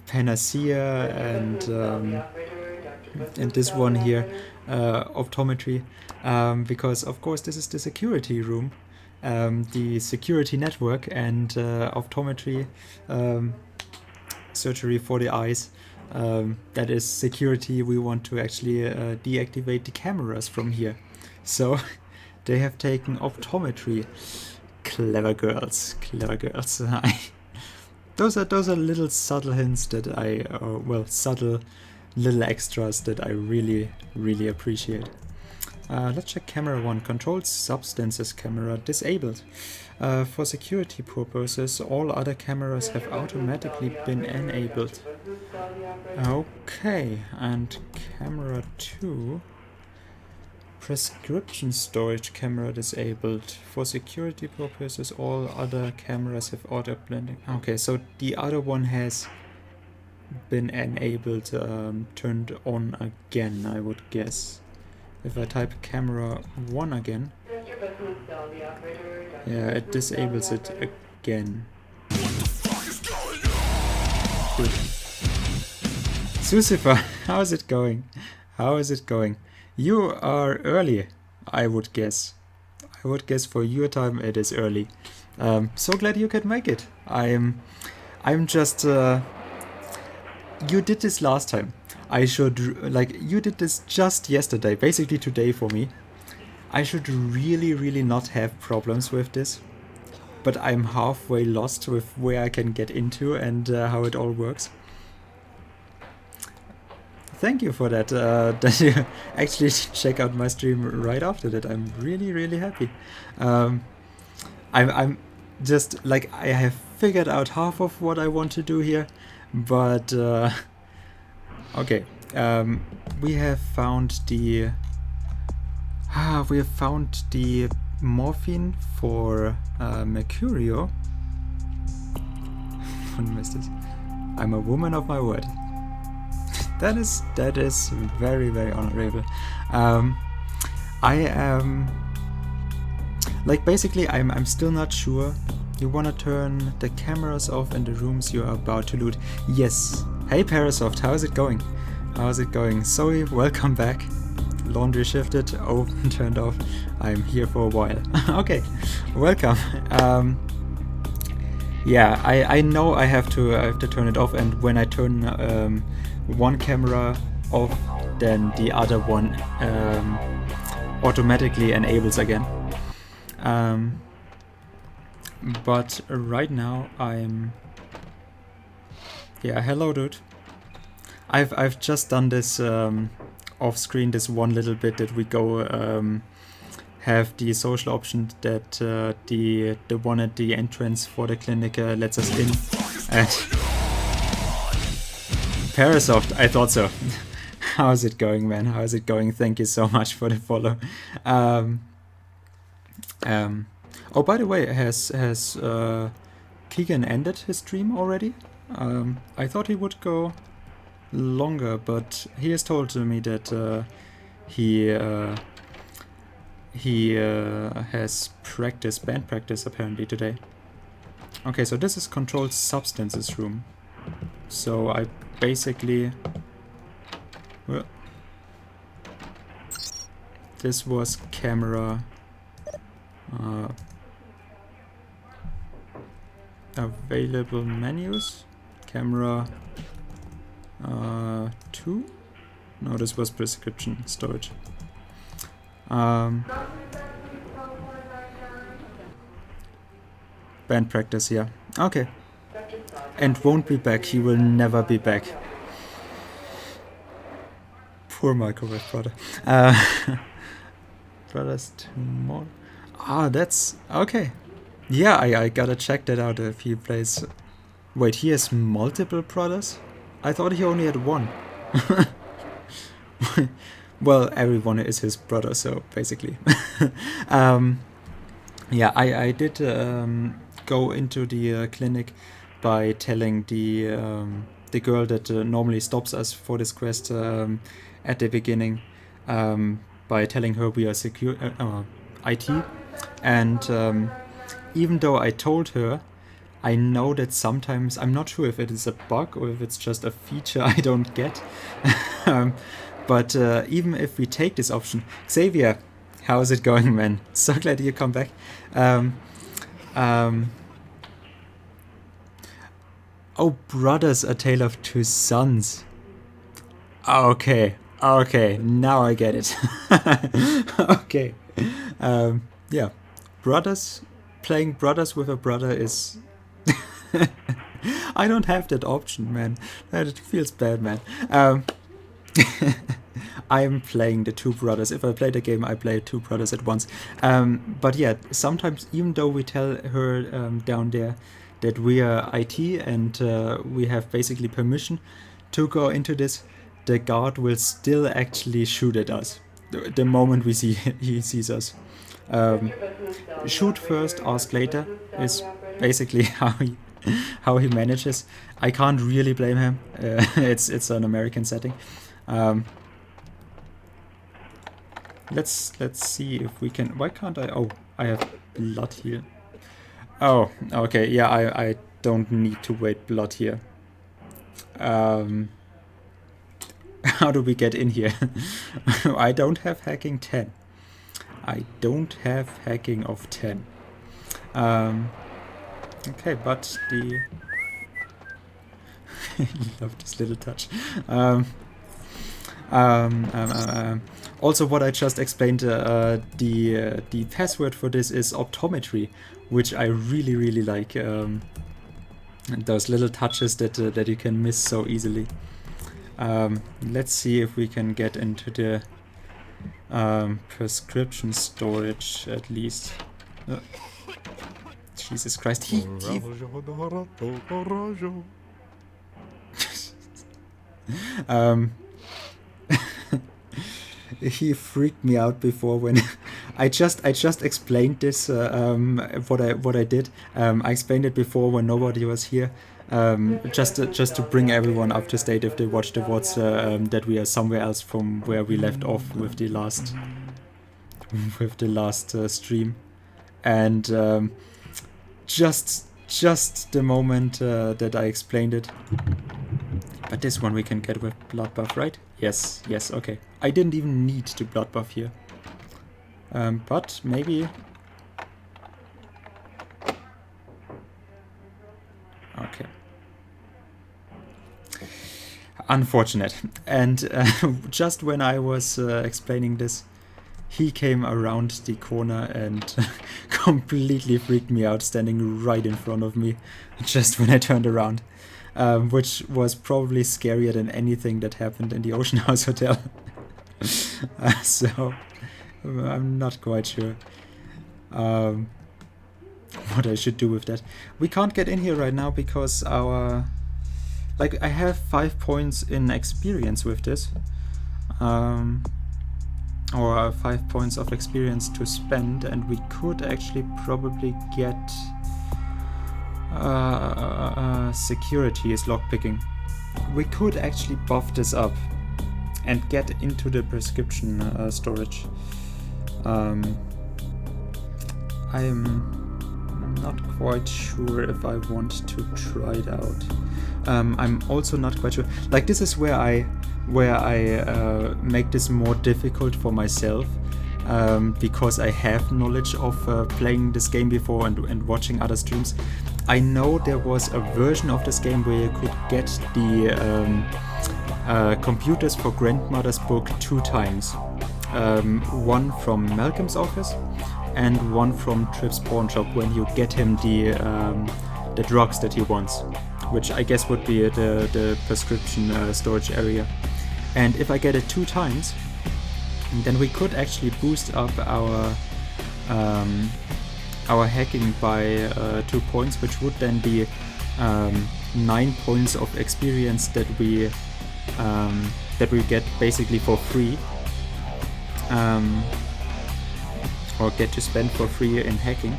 Panacea and this one here, optometry. Because of course this is the security room, the security network, and optometry, surgery for the eyes. That is security. We want to actually deactivate the cameras from here. So they have taken optometry. Clever girls. Those are little subtle hints that subtle little extras that I really appreciate. Let's check camera 1. Controlled substances camera disabled. For security purposes, all other cameras have automatically been enabled. Okay, and camera 2. Prescription storage camera disabled. For security purposes, all other cameras have auto blending. Okay, so the other one has been enabled, turned on again, I would guess. If I type camera 1 again, yeah, it disables it again. Good. Sucifer, how is it going? You are early, I would guess. would guess for your time it is early. So glad you could make it. I'm just you did this last time. I should you did this just yesterday, basically today for me. I should really not have problems with this, but I'm halfway lost with where I can get into and how it all works. Thank you for that, that you actually check out my stream right after that. I'm really happy. I'm just like, I have figured out half of what I want to do here, but okay. We have found the morphine for Mercurio. I'm a woman of my word. That is very honorable. I am basically I'm still not sure. You wanna turn the cameras off in the rooms you are about to loot? Yes. Hey Parasoft, how's it going? How's it going? Zoe, welcome back. Laundry shifted, oven turned off. I'm here for a while. Okay, welcome. Yeah, I know I have to turn it off, and when I turn one camera off, then the other one automatically enables again. But right now I'm... Yeah, hello dude. I've just done this off screen, this one little bit that we go have the social option that the one at the entrance for the clinic lets us in. And Parasoft, I thought so. How's it going, man? How's it going? Thank you so much for the follow. Oh, by the way, has Keegan ended his stream already? I thought he would go longer, but he has told me that he has band practice apparently today. Okay, so this is controlled substances room. So I basically... Well, this was camera... available menus. Camera 2? No, this was prescription storage. Band practice, yeah. Okay. And won't be back. He will never be back. Poor microwave brother. Brothers tomorrow. Ah, that's okay. Yeah, I gotta check that out if he plays. Wait, he has multiple brothers? I thought he only had one. Well, everyone is his brother, so basically. Yeah, I did go into the clinic by telling the girl that normally stops us for this quest at the beginning, by telling her we are secure IT, and even though I told her, I know that sometimes, I'm not sure if it is a bug or if it's just a feature I don't get, but even if we take this option, Xavier, how's it going, man? So glad you come back. Oh, Brothers, A Tale of Two Sons. Okay, now I get it. Okay, yeah, playing Brothers with a brother is... I don't have that option, man. That feels bad, man. I'm playing the two brothers. If I play the game, I play two brothers at once. But yeah, sometimes, even though we tell her down there that we are IT and we have basically permission to go into this, the guard will still actually shoot at us the moment he sees us. Shoot first, ask later is basically how he manages. I can't really blame him. It's an American setting. Let's see if we can. Why can't I? Oh, I have blood here. Oh, okay. Yeah, I don't need to wait blood here. How do we get in here? I don't have hacking 10. I don't have hacking of 10. Okay, but the... I love this little touch. Also, what I just explained, the password for this is optometry, which I really like. Those little touches that you can miss so easily. Let's see if we can get into the prescription storage at least. Jesus Christ, he freaked me out before when I just explained this what I did. I explained it before when nobody was here. Just to bring everyone up to date if they watched the VODs, that we are somewhere else from where we left off with the last stream, and just the moment that I explained it. But this one we can get with blood buff, right? Yes, okay. I didn't even need to blood buff here. But maybe... Okay. Unfortunate. And just when I was explaining this, he came around the corner and completely freaked me out, standing right in front of me, just when I turned around. Which was probably scarier than anything that happened in the Ocean House Hotel. So, I'm not quite sure what I should do with that. We can't get in here right now because our... Like, I have 5 points in experience with this. Or 5 points of experience to spend, and we could actually probably get... security is lockpicking. We could actually buff this up and get into the prescription storage. I'm not quite sure if I want to try it out. I'm also not quite sure. Like, this is where I make this more difficult for myself. Because I have knowledge of playing this game before and watching other streams. I know there was a version of this game where you could get the Computers for Grandmother's book 2 times. One from Malcolm's office and one from Tripp's pawn shop when you get him the drugs that he wants, which I guess would be the prescription storage area. And if I get it 2 times, then we could actually boost up our hacking by 2 points, which would then be 9 points of experience that we get basically for free, or get to spend for free in hacking.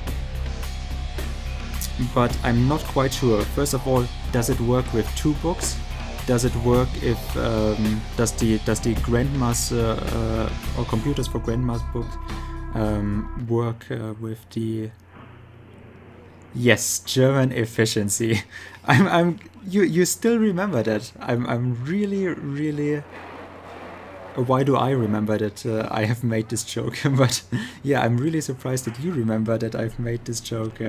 But I'm not quite sure. First of all, does it work with 2 books? Does it work if does the Grandma's or Computers for Grandma's book work with the... Yes, German efficiency. You still remember that? I'm really. Why do I remember that I have made this joke? But yeah, I'm really surprised that you remember that I've made this joke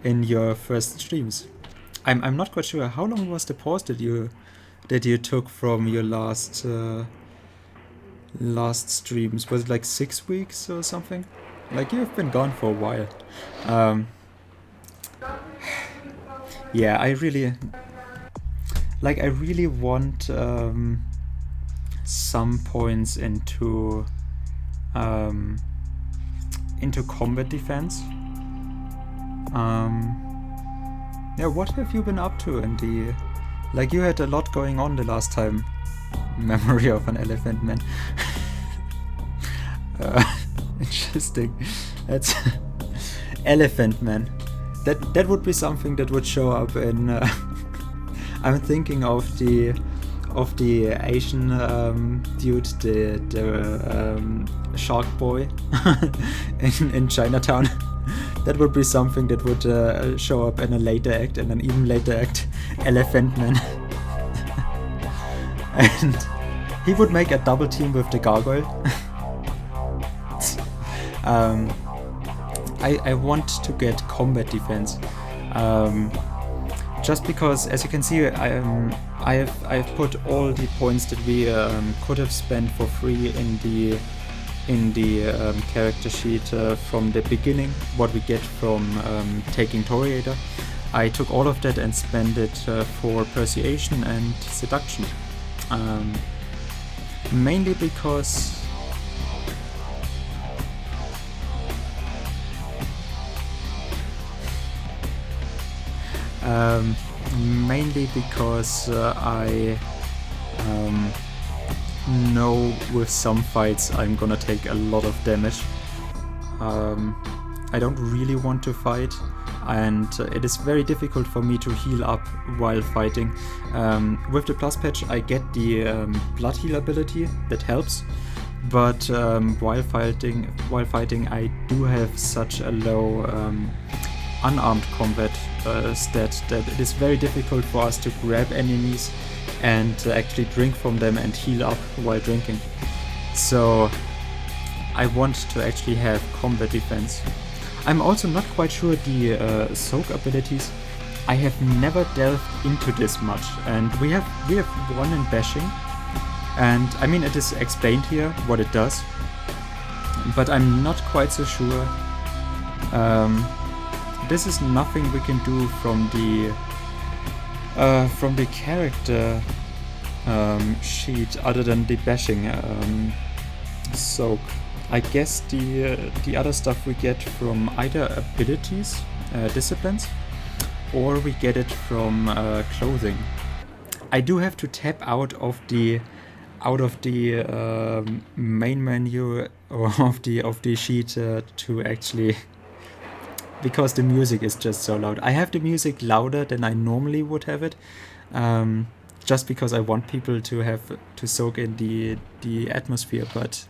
in your first streams. I'm not quite sure. How long was the pause that you took from your last streams? Was it like 6 weeks or something? Like, you've been gone for a while. Yeah, I really want some points into combat defense. Yeah, what have you been up to in the... Like, you had a lot going on the last time. Memory of an Elephant Man. Interesting. That's... Elephant Man. That would be something that would show up in... I'm thinking of the Asian dude, the shark boy in Chinatown. That would be something that would show up in a later act, and an even later act, Elephant Man. And he would make a double team with the gargoyle. I want to get combat defense. Just because, as you can see, I've put all the points that we could have spent for free in the character sheet from the beginning, what we get from taking Toriator. I took all of that and spent it for persuasion and seduction. Mainly because I know with some fights I'm gonna take a lot of damage. I don't really want to fight, and it is very difficult for me to heal up while fighting. With the plus patch I get the blood heal ability, that helps, but while fighting I do have such a low unarmed combat stat that it is very difficult for us to grab enemies and actually drink from them and heal up while drinking. So I want to actually have combat defense. I'm also not quite sure the soak abilities. I have never delved into this much, and we have one in bashing, and I mean it is explained here what it does, but I'm not quite so sure. This is nothing we can do from the character sheet other than the bashing soak. I guess the other stuff we get from either abilities, disciplines, or we get it from clothing. I do have to tap out of the main menu or of the sheet to actually, because the music is just so loud. I have the music louder than I normally would have it, just because I want people to soak in the atmosphere. But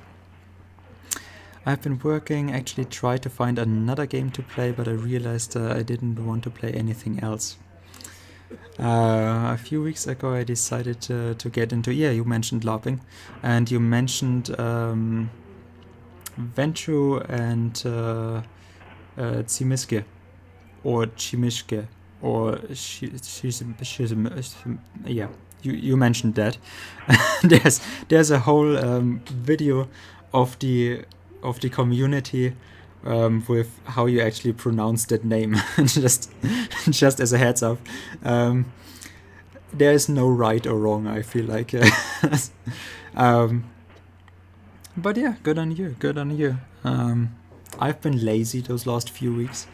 I've been working, actually tried to find another game to play, but I realized I didn't want to play anything else. A few weeks ago I decided to get into, you mentioned LARPing, and you mentioned Ventru and Tsimiske, or Chimishke, or you mentioned that. there's a whole video of the community with how you actually pronounce that name. just as a heads up, there is no right or wrong, I feel like. But yeah, good on you. I've been lazy those last few weeks,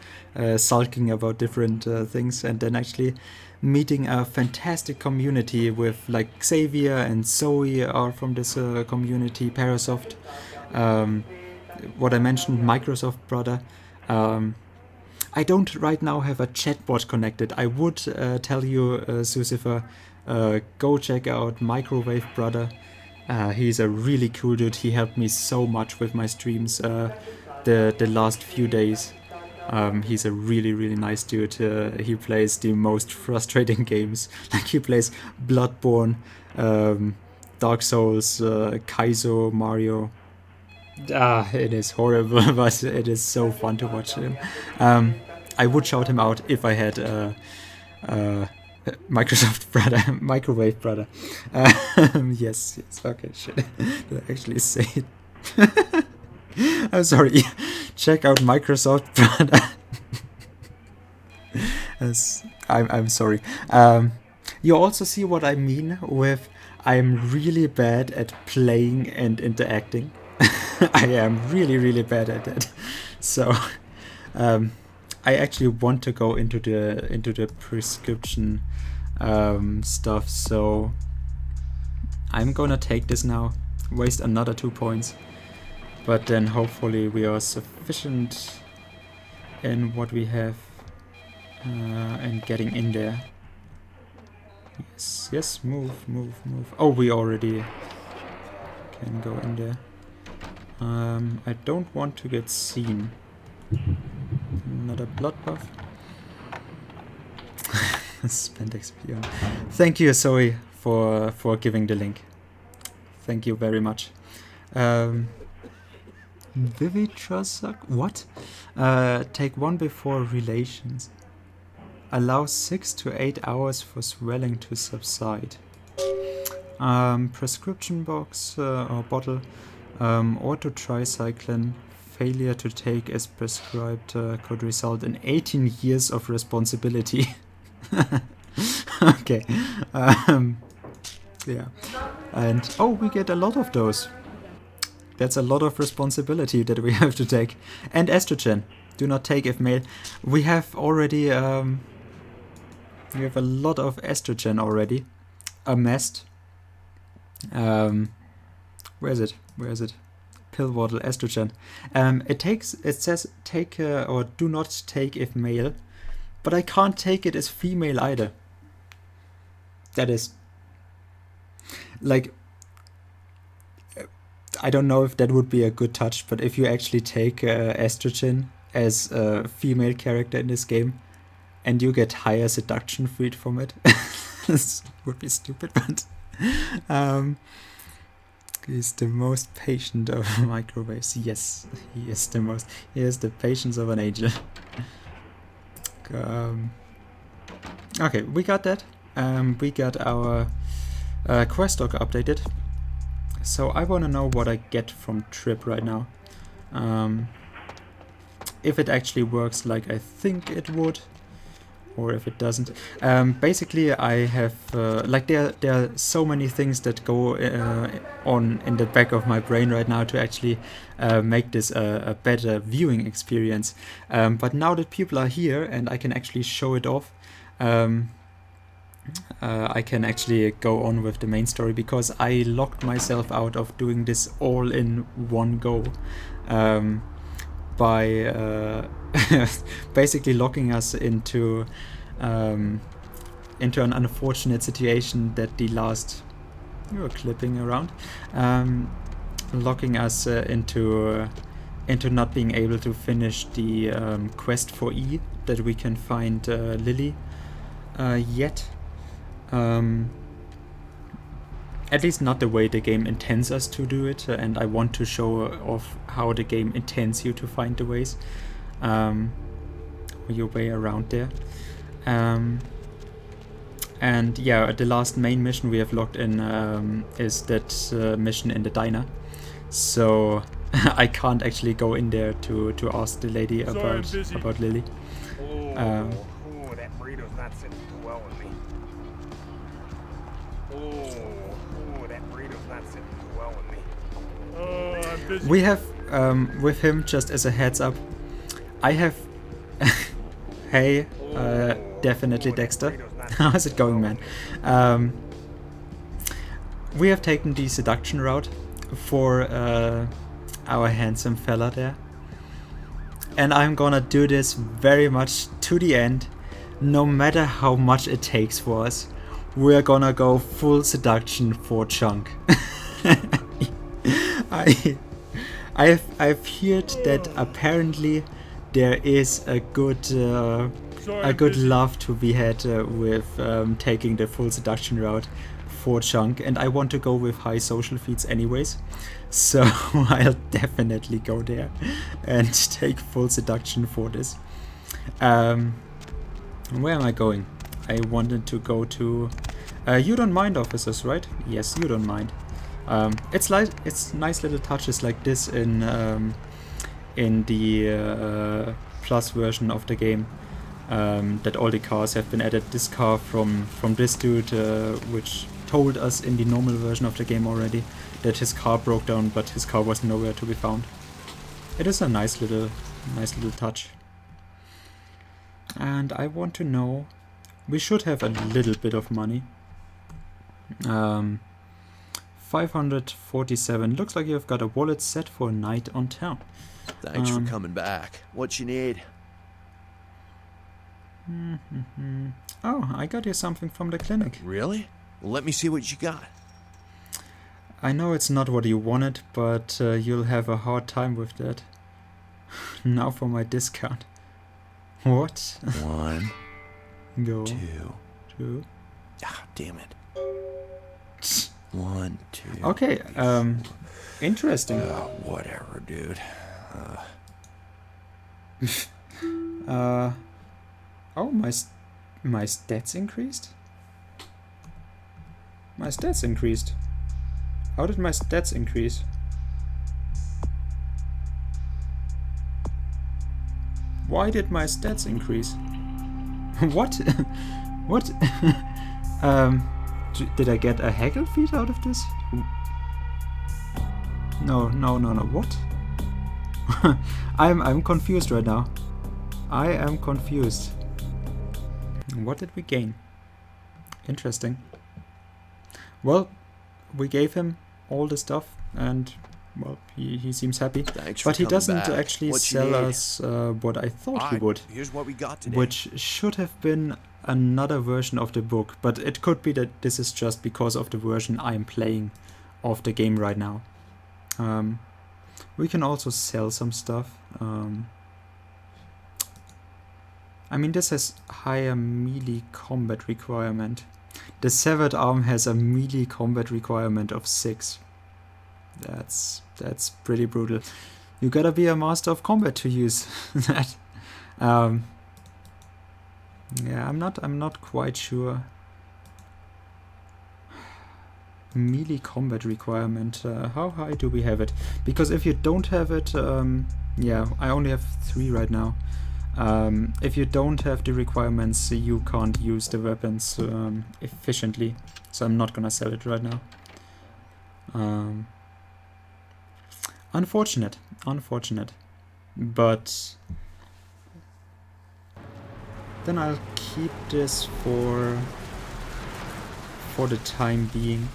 sulking about different things, and then actually meeting a fantastic community with like Xavier and Zoe are from this community, Parasoft, what I mentioned, Microsoft brother. I don't right now have a chatbot connected. I would tell you, Sucifer, go check out Microwave brother. He's a really cool dude. He helped me so much with my streams the last few days. He's a really nice dude. He plays the most frustrating games. Like he plays Bloodborne, Dark Souls, Kaizo, Mario. It is horrible, but it is so fun to watch him. I would shout him out if I had Microsoft brother, Microwave brother. Yes, okay, shit. Did I actually say it? I'm sorry. Check out Microsoft brother. Yes, I'm sorry. You also see what I mean with I'm really bad at playing and interacting. I am really bad at that. So I actually want to go into the prescription stuff. So I'm gonna take this now, waste another 2 points, but then hopefully we are sufficient in what we have and getting in there. Yes, move. Oh, we already can go in there. I don't want to get seen. Another blood buff. Spend XP on. Thank you, Zoe, for giving the link. Thank you very much. Vivitrusak? What? Take 1 before relations. Allow 6 to 8 hours for swelling to subside. Prescription box or bottle. Orthotricycline. Failure to take as prescribed could result in 18 years of responsibility. Okay. Yeah. And oh, we get a lot of those. That's a lot of responsibility that we have to take. And estrogen. Do not take if male. We have already we have a lot of estrogen already amassed. Where is it? Where is it? Pill bottle estrogen. It says take or do not take if male, but I can't take it as female either. That is like, I don't know if that would be a good touch, but if you actually take estrogen as a female character in this game and you get higher seduction feed from it, this would be stupid, but he's the most patient of microwaves. Yes, he is the most. He has the patience of an angel. Okay, we got that. We got our quest log updated. So I want to know what I get from Trip right now. If it actually works like I think it would, or if it doesn't. Basically, I have like there are so many things that go on in the back of my brain right now to actually make this a better viewing experience. But now that people are here and I can actually show it off, I can actually go on with the main story, because I locked myself out of doing this all in one go by basically locking us into an unfortunate situation that the last, you were clipping around, locking us into not being able to finish the quest for E, that we can find Lily yet. At least not the way the game intends us to do it, and I want to show off how the game intends you to find the ways, your way around there. And yeah, the last main mission we have locked in is that mission in the diner. So I can't actually go in there to ask the lady about Lily. That burrito's not sitting too well with me. That burrito's not sitting too well with me. I'm busy. We have with him, just as a heads up, I have hey, definitely Dexter. How's it going, man? We have taken the seduction route for our handsome fella there, and I'm gonna do this very much to the end, no matter how much it takes for us. We're gonna go full seduction for Chunk. I've heard that apparently there is a good love to be had with taking the full seduction route for Chunk, and I want to go with high social feeds anyways, so I'll definitely go there and take full seduction for this. Where am I going? I wanted to go to you don't mind officers, right? Yes, you don't mind. It's nice little touches like this in the plus version of the game, that all the cars have been added. This car from this dude, which told us in the normal version of the game already that his car broke down, but his car was nowhere to be found. It is a nice little touch. And I want to know, we should have a little bit of money. 547. Looks like you've got a wallet set for a night on town. Thanks for coming back. What you need? Oh, I got you something from the clinic. Really? Well, let me see what you got. I know it's not what you wanted, but you'll have a hard time with that. Now for my discount. What? 1, Go. 2. Ah, damn it. 1, 2. Okay, interesting. Whatever, dude. Oh, my stats increased? My stats increased. How did my stats increase? Why did my stats increase? What? What? Did I get a haggle feed out of this? No. What? I'm confused right now. I am confused. What did we gain? Interesting. Well, we gave him all the stuff, and well, he seems happy. Thanks for But he coming doesn't back. actually What you sell need? us what I thought he Alright, would, here's what we got today. which should have been another version of the book. But it could be that this is just because of the version I'm playing of the game right now. We can also sell some stuff. I mean, this has higher melee combat requirement. The severed arm has a melee combat requirement of 6. That's pretty brutal. You gotta be a master of combat to use that. Yeah, I'm not quite sure. Melee combat requirement. How high do we have it? Because if you don't have it, yeah, I only have 3 right now. If you don't have the requirements, you can't use the weapons efficiently. So I'm not gonna sell it right now. Unfortunate. But then I'll keep this for the time being.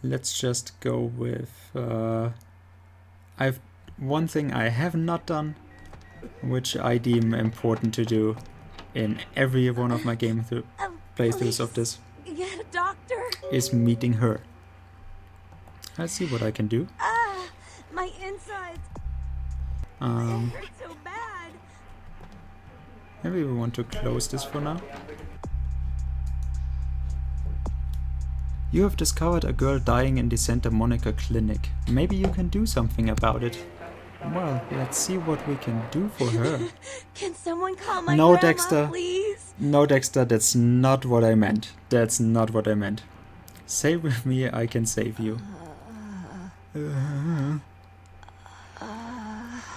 Let's just go with I've one thing I have not done, which I deem important to do in every one of my playthroughs of this, Get a doctor. is meeting her. Let's see what I can do. My insides. Um, Hurt so bad. Maybe we want to close this for now. You have discovered a girl dying in the Santa Monica clinic. Maybe you can do something about it. Well, let's see what we can do for her. Can someone call my No, grandma, Dexter. please? No, Dexter, that's not what I meant. That's not what I meant. Say with me, I can save you.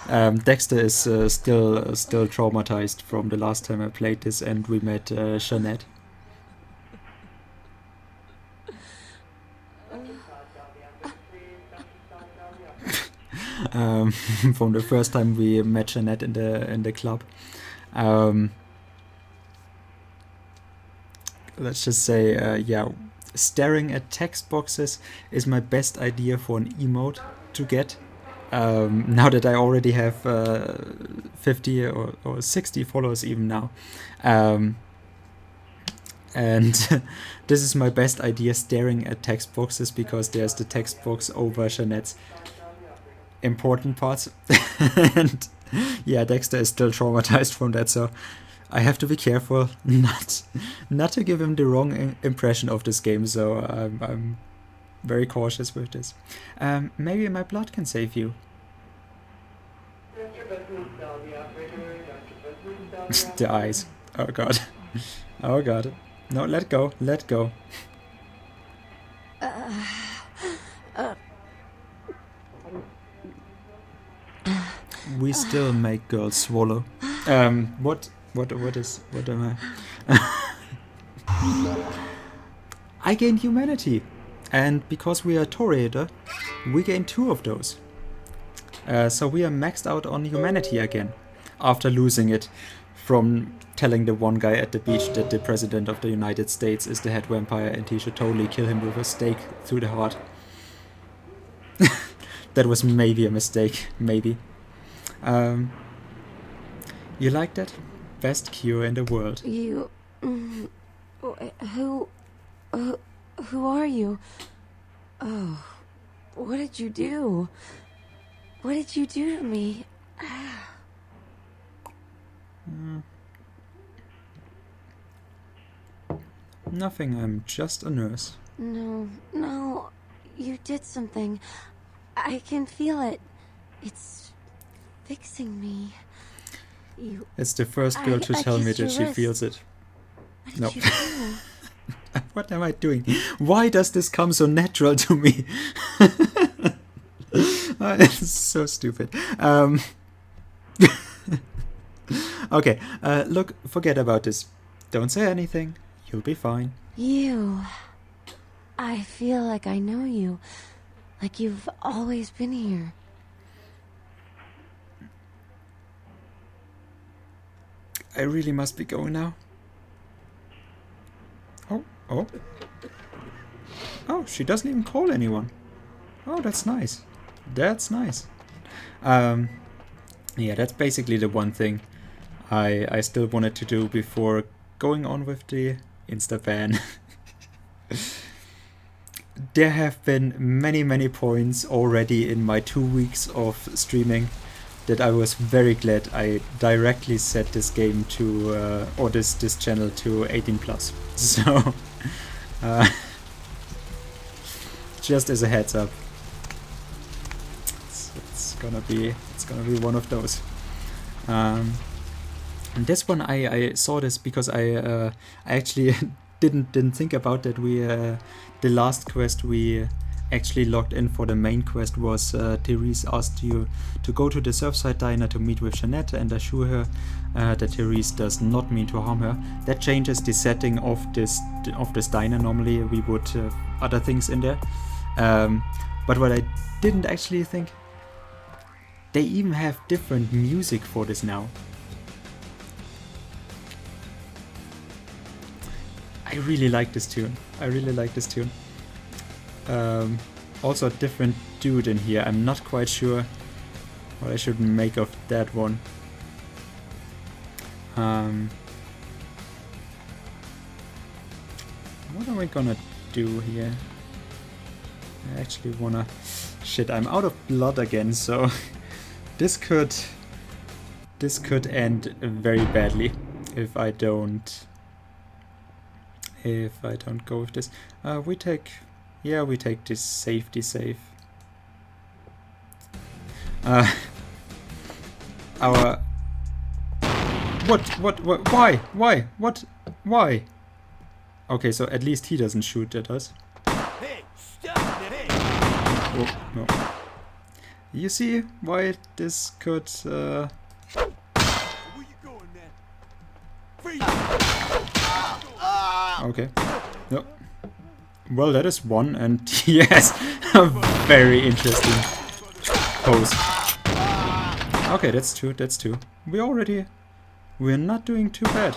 Dexter is still traumatized from the last time I played this and we met Jeanette. From the first time we met Jeanette in the club. Let's just say, yeah, staring at text boxes is my best idea for an emote to get. Now that I already have 50 or 60 followers even now. And this is my best idea, staring at text boxes, because there's the text box over Jeanette's important parts. And yeah, Dexter is still traumatized from that, so I have to be careful not to give him the wrong impression of this game, so I'm very cautious with this. Maybe my blood can save you. The eyes. Oh god. Oh god. No, let go. Let go. We still make girls swallow. What am I? I gain humanity. And because we are a Toreator, we gain 2 of those. So we are maxed out on humanity again. After losing it from telling the one guy at the beach that the President of the United States is the head vampire and he should totally kill him with a stake through the heart. That was maybe a mistake. Maybe. You like that? Best cure in the world. You... Who are you? Oh, what did you do? What did you do to me? Nothing, I'm just a nurse. No, You did something. I can feel it. It's fixing me. You... It's the first girl to tell me kissed that your she wrist. feels it. What did No. you do? What am I doing? Why does this come so natural to me? It's so stupid. Okay, look, forget about this. Don't say anything. You'll be fine. You... I feel like I know you. Like you've always been here. I really must be going now. Oh. Oh, she doesn't even call anyone. Oh, that's nice. That's nice. Yeah, that's basically the one thing I still wanted to do before going on with the Insta ban. There have been many points already in my 2 weeks of streaming that I was very glad I directly set this game to, or this channel to 18+. So, just as a heads up, it's gonna be one of those. And this one I saw this because I actually didn't think about that. We the last quest we actually logged in for the main quest was Therese asked you to go to the Surfside Diner to meet with Jeanette and assure her that Therese does not mean to harm her. That changes the setting of this diner. Normally we would have other things in there, but what I didn't actually think, they even have different music for this now. I really like this tune. Also a different dude in here. I'm not quite sure what I should make of that one. What are we gonna do here? I actually wanna... Shit, I'm out of blood again, so this could end very badly if I don't go with this. We take this safety save. Our... Why? Okay, so at least he doesn't shoot at us. Hey, stop it! Hey. Oh, no. You see why this could... Where you going, man? Freeze! Okay. No. Well, that is one, and he has a very interesting pose. Okay, that's two. We're not doing too bad.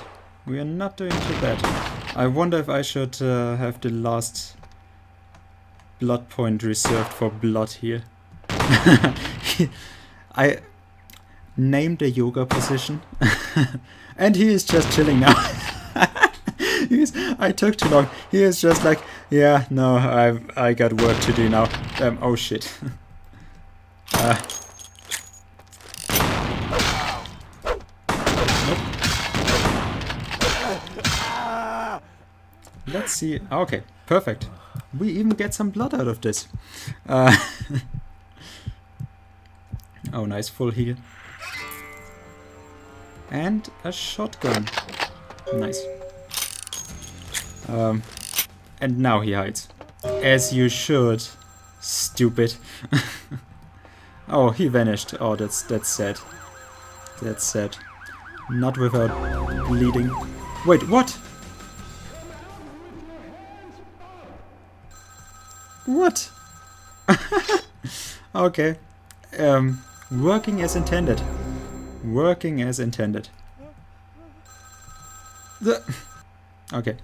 I wonder if I should have the last blood point reserved for blood here. I named a yoga position, and he is just chilling now. I took too long. He is just like, yeah, no, I got work to do now. Oh shit. Nope. Let's see. Okay, perfect. We even get some blood out of this. Oh, nice full heal. And a shotgun. Nice. And now he hides. As you should. Stupid. Oh, he vanished. Oh, that's sad. That's sad. Not without bleeding. Wait, what? What? Okay. Working as intended. Okay.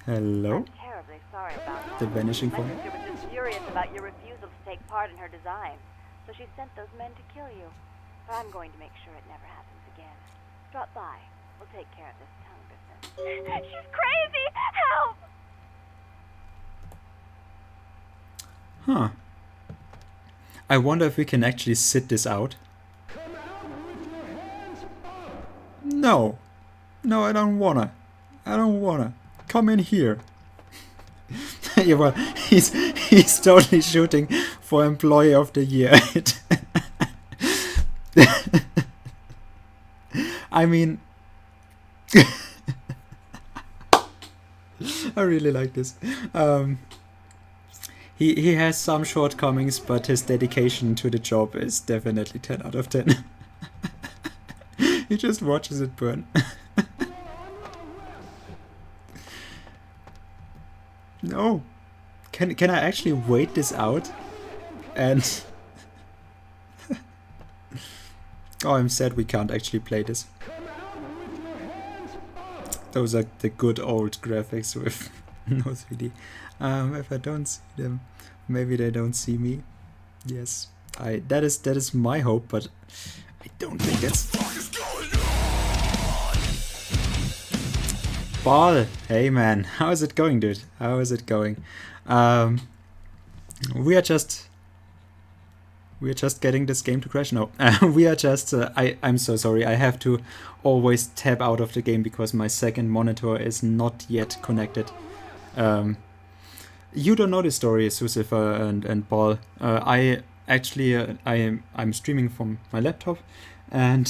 Hello? I'm terribly sorry about it. The vanishing My form. sister was just furious about your refusal to take part in her design, so she sent those men to kill you. But I'm going to make sure it never happens again. Drop by. We'll take care of this tongue business. She's crazy! Help! Huh. I wonder if we can actually sit this out. No. No, I don't wanna. Come in here. Yeah, well, he's totally shooting for Employee of the Year. I mean, I really like this. He has some shortcomings, but his dedication to the job is definitely 10 out of 10. He just watches it burn. No. Can I actually wait this out? And oh, I'm sad we can't actually play this. Those are the good old graphics with no 3D. If I don't see them, maybe they don't see me. Yes, that is my hope, but I don't think it's. Ball, hey man, how is it going, dude? How is it going? We are just getting this game to crash. No, we are just. I'm so sorry. I have to always tab out of the game because my second monitor is not yet connected. You don't know the story, Susifer and Ball. I actually I'm streaming from my laptop, and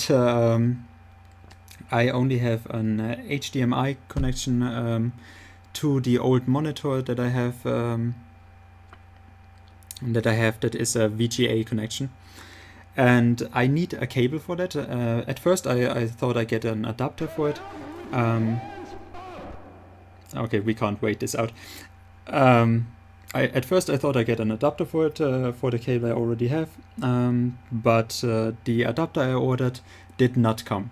I only have an HDMI connection to the old monitor that I have. That is a VGA connection, and I need a cable for that. At first I thought I get an adapter for it. Okay, we can't wait this out. At first I thought I get an adapter for it, for the cable I already have, but the adapter I ordered did not come.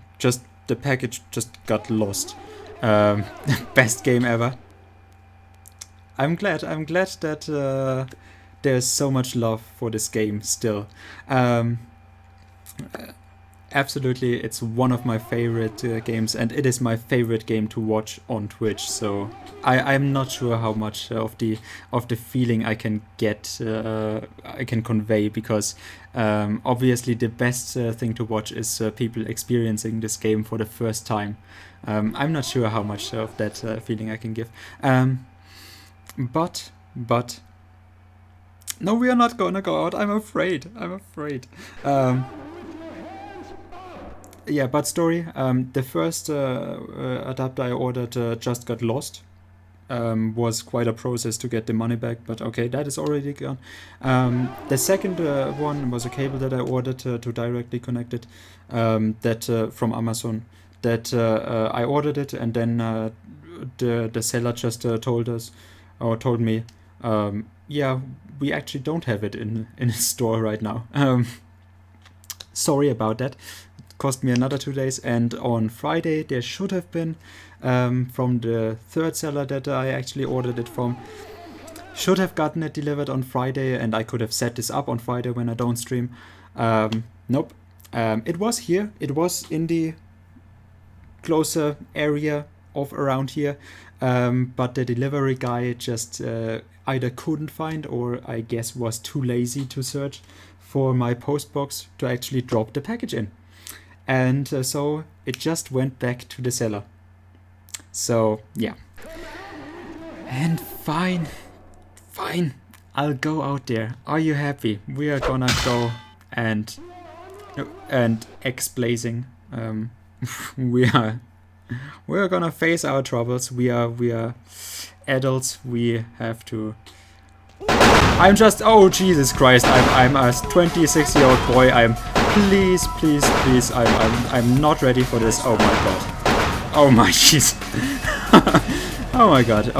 The package just got lost. Best game ever. I'm glad that there's so much love for this game still. Absolutely, it's one of my favorite games, and it is my favorite game to watch on Twitch. So I'm not sure how much of the feeling I can get, I can convey, because obviously the best thing to watch is people experiencing this game for the first time. I'm not sure how much of that feeling I can give. But no, we are not gonna go out. I'm afraid. Yeah, but story. The first adapter I ordered just got lost. Was quite a process to get the money back, but okay, that is already gone. The second one was a cable that I ordered to directly connect it, that from Amazon. That I ordered it, and then the seller just told me, yeah, we actually don't have it in a store right now. Sorry about that. Cost me another 2 days, and on Friday there should have been, from the third seller that I actually ordered it from, should have gotten it delivered on Friday, and I could have set this up on Friday when I don't stream. Nope. It was here. It was in the closer area of around here, but the delivery guy just either couldn't find, or I guess was too lazy to search for my post box to actually drop the package in. And so it just went back to the seller. So yeah. And fine, I'll go out there. Are you happy? We are gonna go and X-blazing. We're gonna face our troubles. We are adults. We have to. I'm just, oh Jesus Christ! I'm a 26-year-old boy. Please, I'm not ready for this. Oh my god. Oh my jeez. Oh my god.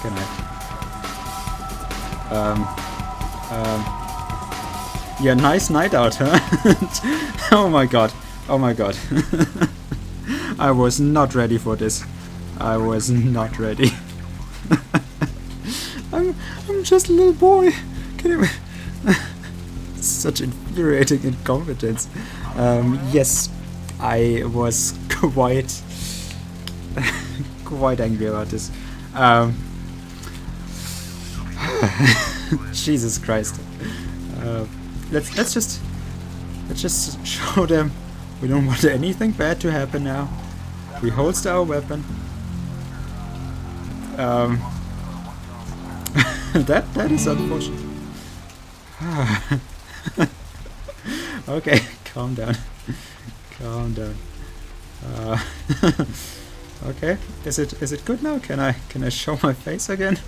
Can I? Yeah, nice night out, huh? Oh my god. I was not ready for this. I was not ready. I'm just a little boy. Can you? Such infuriating incompetence. Yes, I was quite angry about this. Jesus Christ. Let's just show them we don't want anything bad to happen now. We holster our weapon. That is unfortunate. Okay, calm down. Calm down. Okay, is it good now? Can I show my face again?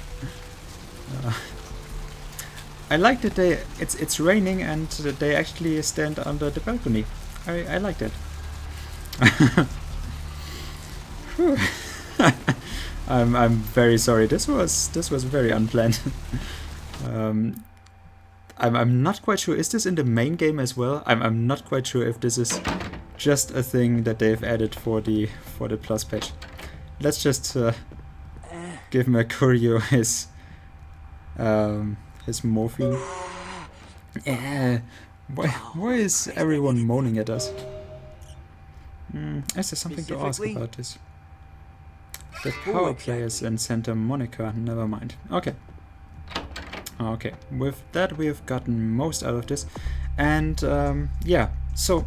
I like that it's raining and that they actually stand under the balcony. I like that. Whew. I'm very sorry. This was very unplanned. I'm not quite sure. Is this in the main game as well? I'm not quite sure if this is just a thing that they've added for the plus patch. Let's just give Mercurio his morphine. Yeah. Why is everyone moaning at us? Is there something to ask about this? The power players in Santa Monica. Never mind. Okay. Okay. With that, we have gotten most out of this, and yeah. So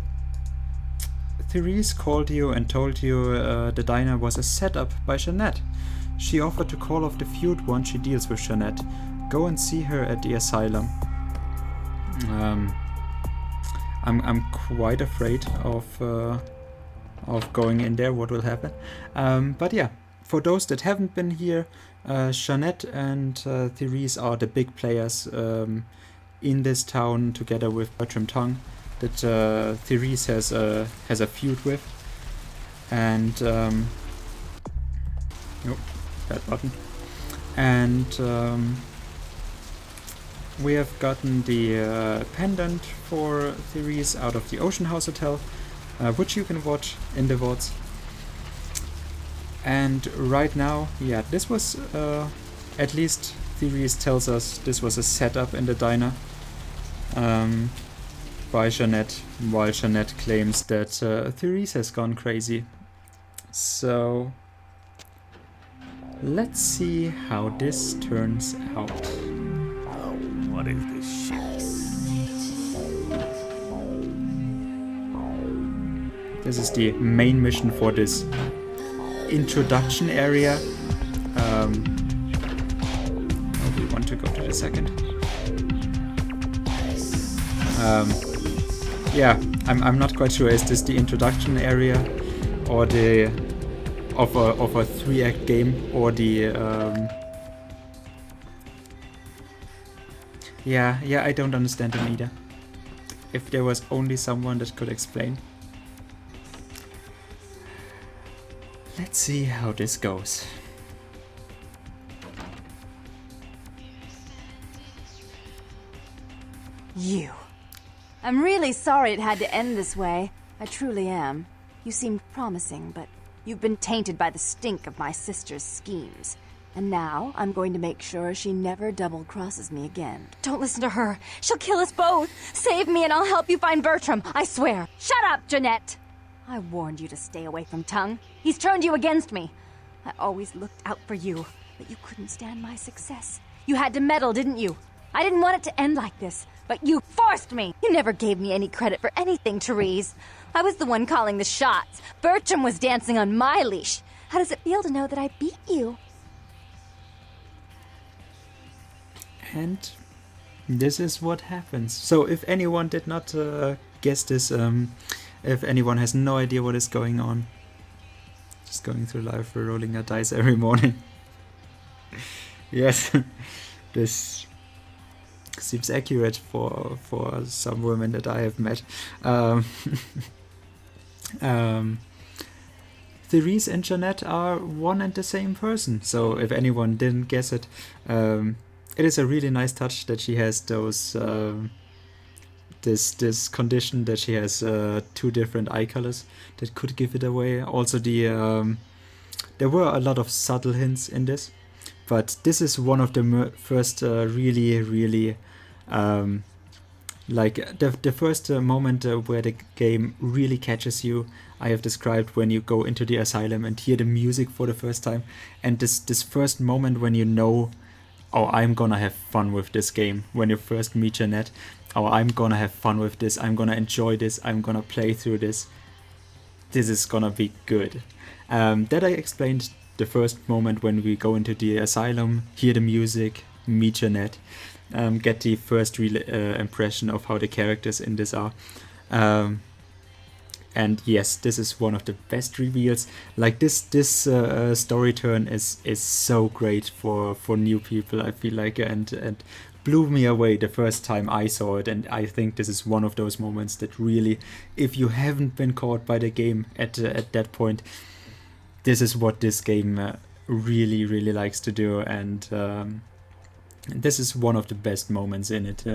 Therese called you and told you the diner was a setup by Jeanette. She offered to call off the feud once she deals with Jeanette. Go and see her at the asylum. I'm quite afraid of going in there. What will happen? But yeah, for those that haven't been here, Jeanette and Therese are the big players in this town, together with Bertram Tongue, that Therese has a feud with, and oh, that button, and we have gotten the pendant for Therese out of the Ocean House Hotel, which you can watch in the VODs. And right now, yeah, this was, at least Therese tells us this was a setup in the diner by Jeanette, while Jeanette claims that Therese has gone crazy. So let's see how this turns out. Oh, what is this shit? This is the main mission for this introduction area. Oh, we want to go to the second. Yeah, I'm not quite sure. Is this the introduction area, or the of a 3-act game, or the yeah, I don't understand them either. If there was only someone that could explain. Let's see how this goes. You. I'm really sorry it had to end this way. I truly am. You seemed promising, but you've been tainted by the stink of my sister's schemes. And now I'm going to make sure she never double-crosses me again. Don't listen to her. She'll kill us both. Save me and I'll help you find Bertram. I swear. Shut up, Jeanette! I warned you to stay away from Tongue. He's turned you against me. I always looked out for you, but you couldn't stand my success. You had to meddle, didn't you? I didn't want it to end like this, but you forced me. You never gave me any credit for anything, Therese. I was the one calling the shots. Bertram was dancing on my leash. How does it feel to know that I beat you? And this is what happens. So if anyone did not guess this, if anyone has no idea what is going on, just going through life, we're rolling a dice every morning. Yes, this seems accurate for some women that I have met. Therese and Jeanette are one and the same person. So if anyone didn't guess it, it is a really nice touch that she has those this condition that she has 2 different eye colors that could give it away. Also, there were a lot of subtle hints in this, but this is one of the first really like the first moment where the game really catches you. I have described when you go into the asylum and hear the music for the first time, and this first moment when you know, oh, I'm gonna have fun with this game. When you first meet Jeanette, oh, I'm gonna have fun with this, I'm gonna enjoy this, I'm gonna play through this. This is gonna be good. That I explained the first moment when we go into the asylum, hear the music, meet Jeanette, get the first real impression of how the characters in this are. And yes, this is one of the best reveals. Like this story turn is so great for new people, I feel like, and blew me away the first time I saw it. And I think this is one of those moments that really, if you haven't been caught by the game at that point, this is what this game really, really likes to do. And this is one of the best moments in it,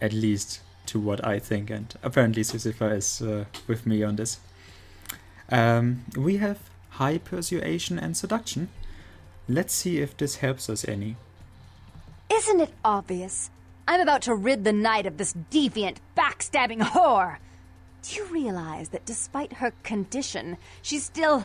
at least to what I think, and apparently Sisypha is with me on this. We have high persuasion and seduction. Let's see if this helps us any. Isn't it obvious? I'm about to rid the night of this deviant, backstabbing whore. Do you realize that despite her condition, she still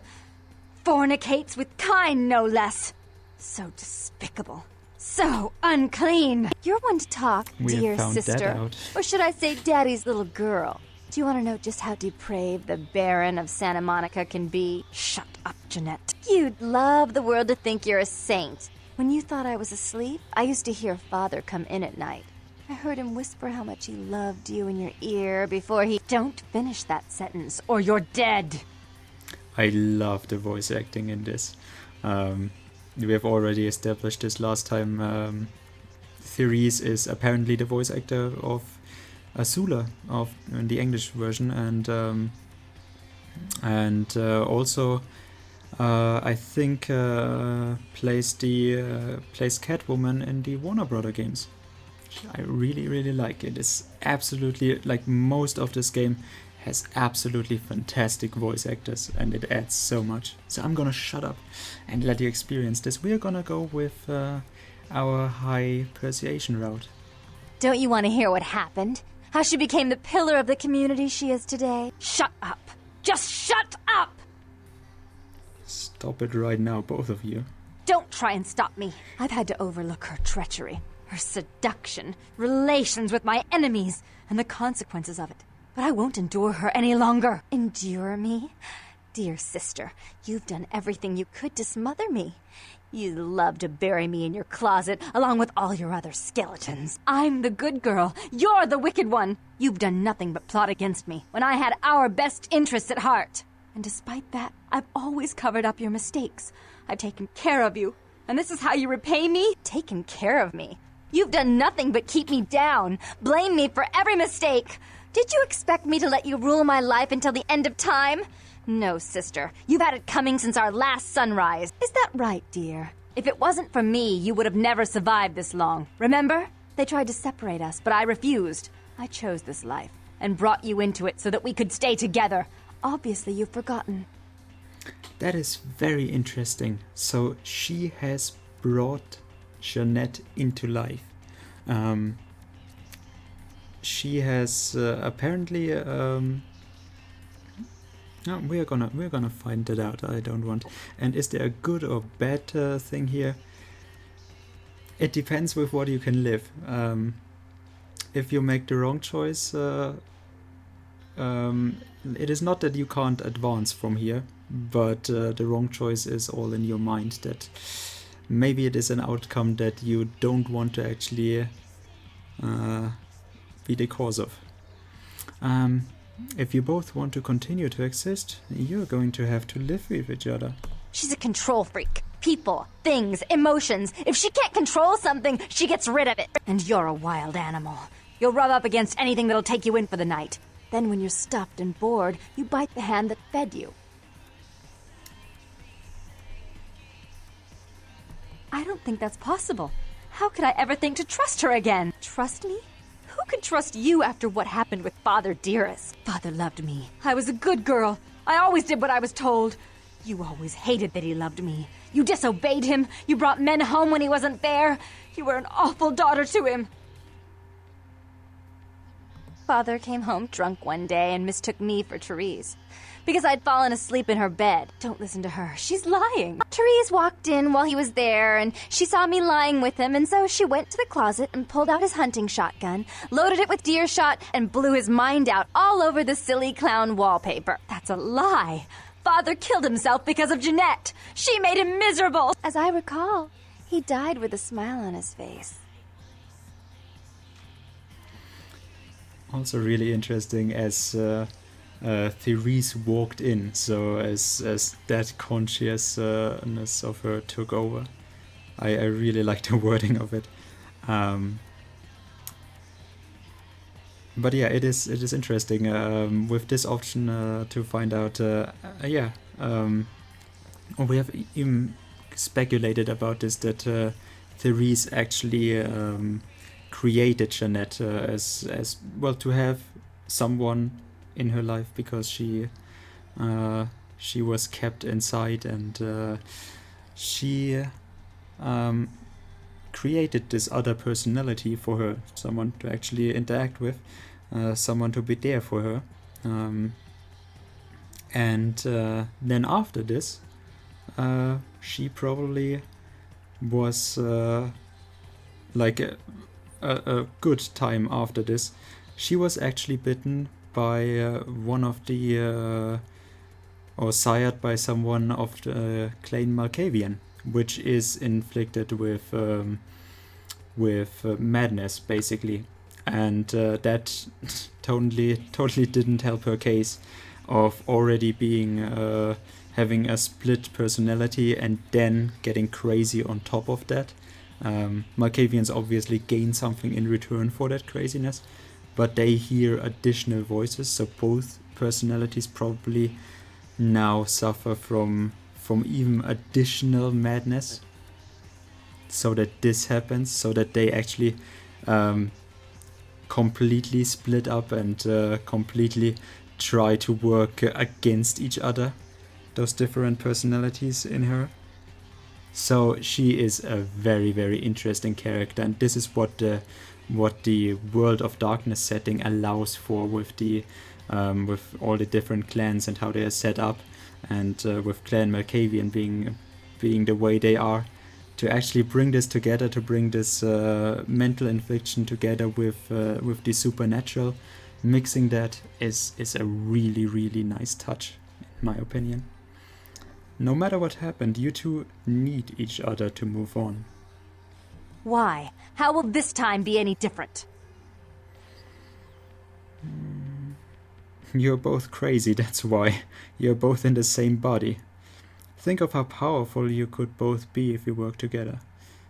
fornicates with kind, no less? So despicable. So unclean. You're one to talk, We have dear found that sister. out. Or should I say daddy's little girl? Do you want to know just how depraved the Baron of Santa Monica can be? Shut up, Jeanette. You'd love the world to think you're a saint. When you thought I was asleep, I used to hear Father come in at night. I heard him whisper how much he loved you in your ear before he... Don't finish that sentence, or you're dead. I love the voice acting in this. We have already established this last time. Therese is apparently the voice actor of Azula in the English version, and also I think plays Catwoman in the Warner Brother games. I really, really like it. It's absolutely, like, most of this game has absolutely fantastic voice actors, and it adds so much. So I'm gonna shut up and let you experience this. We're gonna go with our high persuasion route. Don't you want to hear what happened? How she became the pillar of the community she is today? Shut up. Just shut up! Stop it right now, both of you. Don't try and stop me. I've had to overlook her treachery, her seduction, relations with my enemies, and the consequences of it. But I won't endure her any longer. Endure me? Dear sister, you've done everything you could to smother me. You love to bury me in your closet, along with all your other skeletons. I'm the good girl. You're the wicked one. You've done nothing but plot against me, when I had our best interests at heart. And despite that, I've always covered up your mistakes. I've taken care of you. And this is how you repay me? Taken care of me. You've done nothing but keep me down, blame me for every mistake. Did you expect me to let you rule my life until the end of time? No, sister. You've had it coming since our last sunrise. Is that right, dear? If it wasn't for me, you would have never survived this long. Remember? They tried to separate us, but I refused. I chose this life and brought you into it so that we could stay together. Obviously, you've forgotten. That is very interesting. So she has brought Jeanette into life. She has apparently. No, we're gonna find that out. I don't want. And is there a good or bad thing here? It depends with what you can live. If you make the wrong choice, it is not that you can't advance from here, but the wrong choice is all in your mind. That maybe it is an outcome that you don't want to actually be the cause of. If you both want to continue to exist, you're going to have to live with each other. She's a control freak. People, things, emotions. If she can't control something, she gets rid of it. And you're a wild animal. You'll rub up against anything that'll take you in for the night. Then when you're stuffed and bored, you bite the hand that fed you. I don't think that's possible. How could I ever think to trust her again? Trust me? Who could trust you after what happened with Father Dearest? Father loved me. I was a good girl. I always did what I was told. You always hated that he loved me. You disobeyed him. You brought men home when he wasn't there. You were an awful daughter to him. Father came home drunk one day and mistook me for Therese. Because I'd fallen asleep in her bed. Don't listen to her. She's lying. Therese walked in while he was there, and she saw me lying with him, and so she went to the closet and pulled out his hunting shotgun, loaded it with deer shot, and blew his mind out all over the silly clown wallpaper. That's a lie. father killed himself because of Jeanette. She made him miserable. As I recall, he died with a smile on his face. Also really interesting as Therese walked in, so as that consciousness of her took over. I really like the wording of it. But yeah, it is interesting with this option to find out. We have even speculated about this, that Therese actually created Jeanette as well, to have someone in her life, because she was kept inside, and she created this other personality for her, someone to actually interact with, someone to be there for her, and then after this, she probably was like a good time after this. She was actually bitten by one of the or sired by someone of the clan Malkavian, which is inflicted with madness, basically, and that totally didn't help her case of already being having a split personality and then getting crazy on top of that. Malkavians obviously gain something in return for that craziness, but they hear additional voices, so both personalities probably now suffer from even additional madness, so that this happens, so that they actually completely split up and completely try to work against each other, those different personalities in her. So she is a very, very interesting character, and this is what the World of Darkness setting allows for, with the with all the different clans and how they are set up, and with Clan Malkavian being the way they are, to actually bring this together, to bring this mental infliction together with the supernatural, mixing that is a really, really nice touch, in my opinion. No matter what happened, you two need each other to move on. Why? How will this time be any different? You're both crazy, that's why. You're both in the same body. Think of how powerful you could both be if you work together.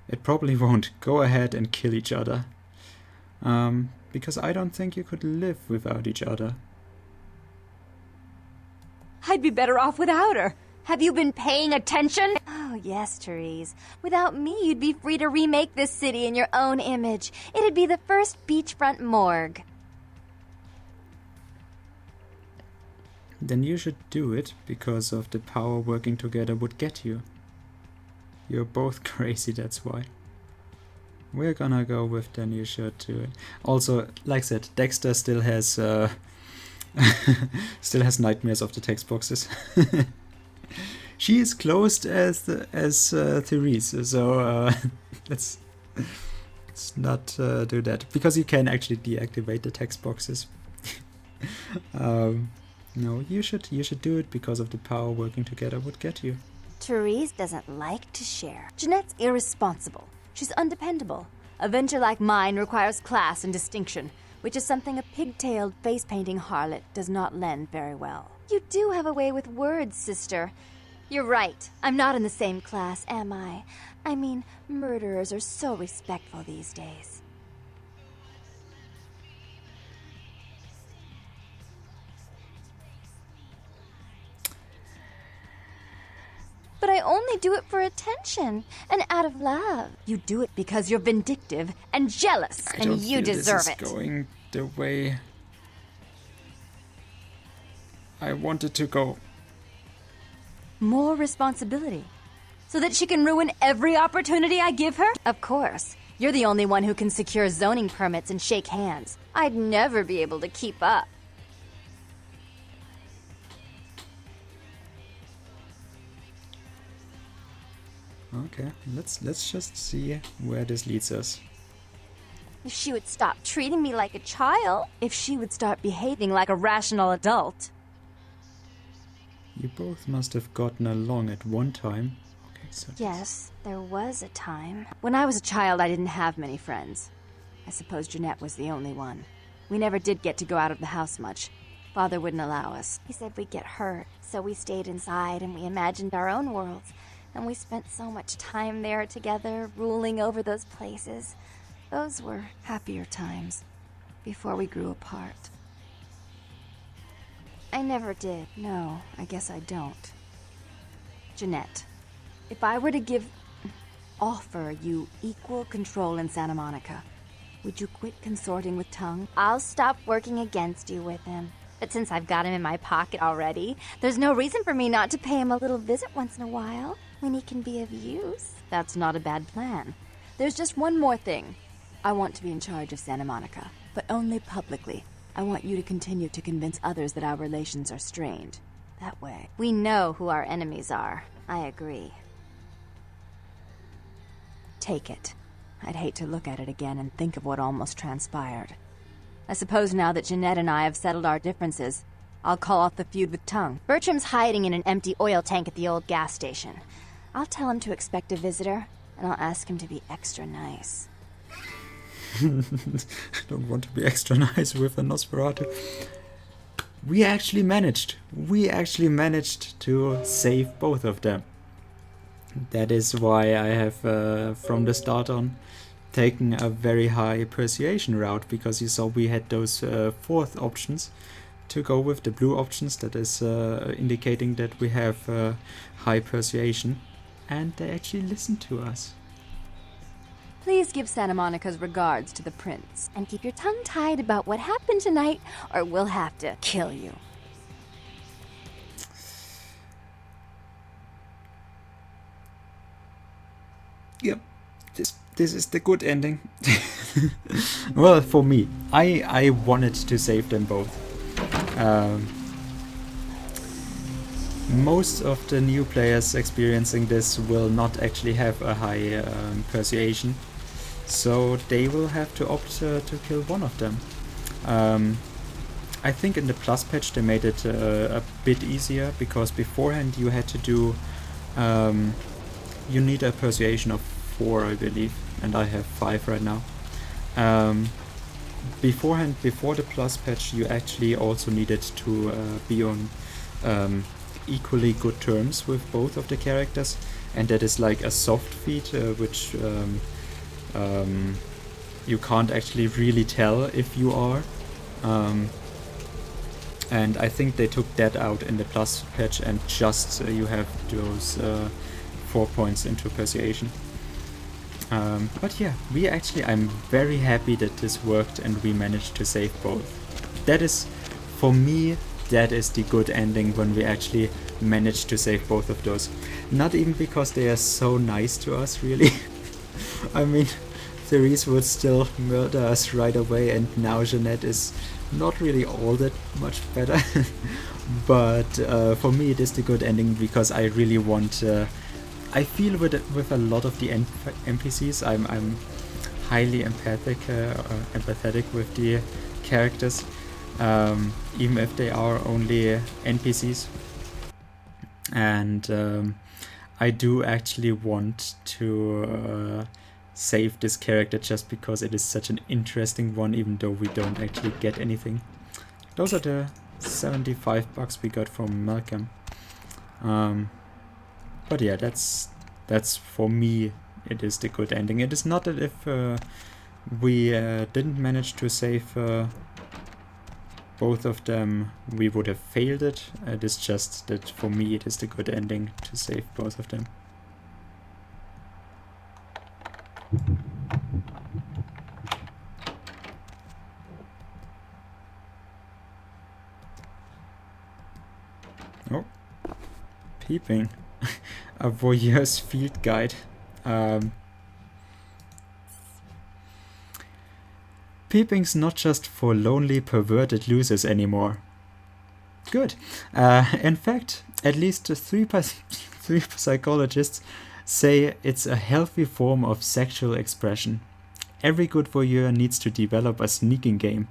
It probably won't. Go ahead and kill each other. Because I don't think you could live without each other. I'd be better off without her. Have you been paying attention? Oh, yes, Therese. Without me, you'd be free to remake this city in your own image. It'd be the first beachfront morgue. Then you should do it, because of the power working together would get you. You're both crazy, that's why. We're gonna go with then you should do it. Also, like I said, Dexter still has still has nightmares of the text boxes. She is closed as Therese, so let's not do that, because you can actually deactivate the text boxes. No, you should do it, because of the power working together would get you. Therese doesn't like to share. Jeanette's irresponsible. She's undependable. A venture like mine requires class and distinction, which is something a pigtailed, face-painting harlot does not lend very well. You do have a way with words, sister. You're right. I'm not in the same class, am I? I mean, murderers are so respectful these days. But I only do it for attention and out of love. You do it because you're vindictive and jealous, and you deserve it. This is going the way I wanted to go. More responsibility. So that she can ruin every opportunity I give her? Of course. You're the only one who can secure zoning permits and shake hands. I'd never be able to keep up. Okay, let's just see where this leads us. If she would stop treating me like a child. If she would start behaving like a rational adult. You both must have gotten along at one time. Okay, so Yes, there was a time. When I was a child, I didn't have many friends. I suppose Jeanette was the only one. We never did get to go out of the house much. Father wouldn't allow us. He said we'd get hurt, so we stayed inside and we imagined our own worlds. And we spent so much time there together, ruling over those places. Those were Happier times. Before we grew apart. I never did. No, I guess I don't. Jeanette, if I were to offer you equal control in Santa Monica, would you quit consorting with Tongue? I'll stop working against you with him. But since I've got him in my pocket already, there's no reason for me not to pay him a little visit once in a while, when he can be of use. That's not a bad plan. There's just one more thing. I want to be in charge of Santa Monica, but only publicly. I want you to continue to convince others that our relations are strained. That way. We know who our enemies are. I agree. Take it. I'd hate to look at it again and think of what almost transpired. I suppose now that Jeanette and I have settled our differences, I'll call off the feud with Tongue. Bertram's hiding in an empty oil tank at the old gas station. I'll tell him to expect a visitor, and I'll ask him to be extra nice. I don't want to be extra nice with the Nosferatu. We actually managed. We actually managed to save both of them. That is why I have, from the start on, taken a very high persuasion route, because you saw we had those fourth options to go with, the blue options, that is indicating that we have high persuasion, and they actually listened to us. Please give Santa Monica's regards to the prince. And keep your tongue tied about what happened tonight, or we'll have to kill you. Yep, this is the good ending. Well, for me, I wanted to save them both. Most of the new players experiencing this will not actually have a high persuasion, so they will have to opt to kill one of them. I think in the plus patch they made it a bit easier, because beforehand you had to do you need a persuasion of 4, I believe, and I have 5 right now. Beforehand, before the plus patch, you actually also needed to be on equally good terms with both of the characters, and that is like a soft feat, which you can't actually really tell if you are. And I think they took that out in the plus patch, and just you have those 4 points into persuasion. But yeah, I'm very happy that this worked and we managed to save both. That is, for me, that is the good ending, when we actually managed to save both of those. Not even because they are so nice to us, really. I mean, Therese would still murder us right away, and now Jeanette is not really all that much better. But for me it is the good ending, because I really want... I feel with a lot of the NPCs, I'm highly empathetic with the characters, even if they are only NPCs. And I do actually want to save this character, just because it is such an interesting one, even though we don't actually get anything. Those are the $75 we got from Malcolm. But yeah, that's for me, it is the good ending. It is not that if we didn't manage to save both of them, we would have failed it. It is just that for me it is the good ending to save both of them. Oh, peeping. A voyeur's field guide. Peeping's not just for lonely, perverted losers anymore. Good. In fact, at least three psychologists say it's a healthy form of sexual expression. Every good voyeur needs to develop a sneaking game.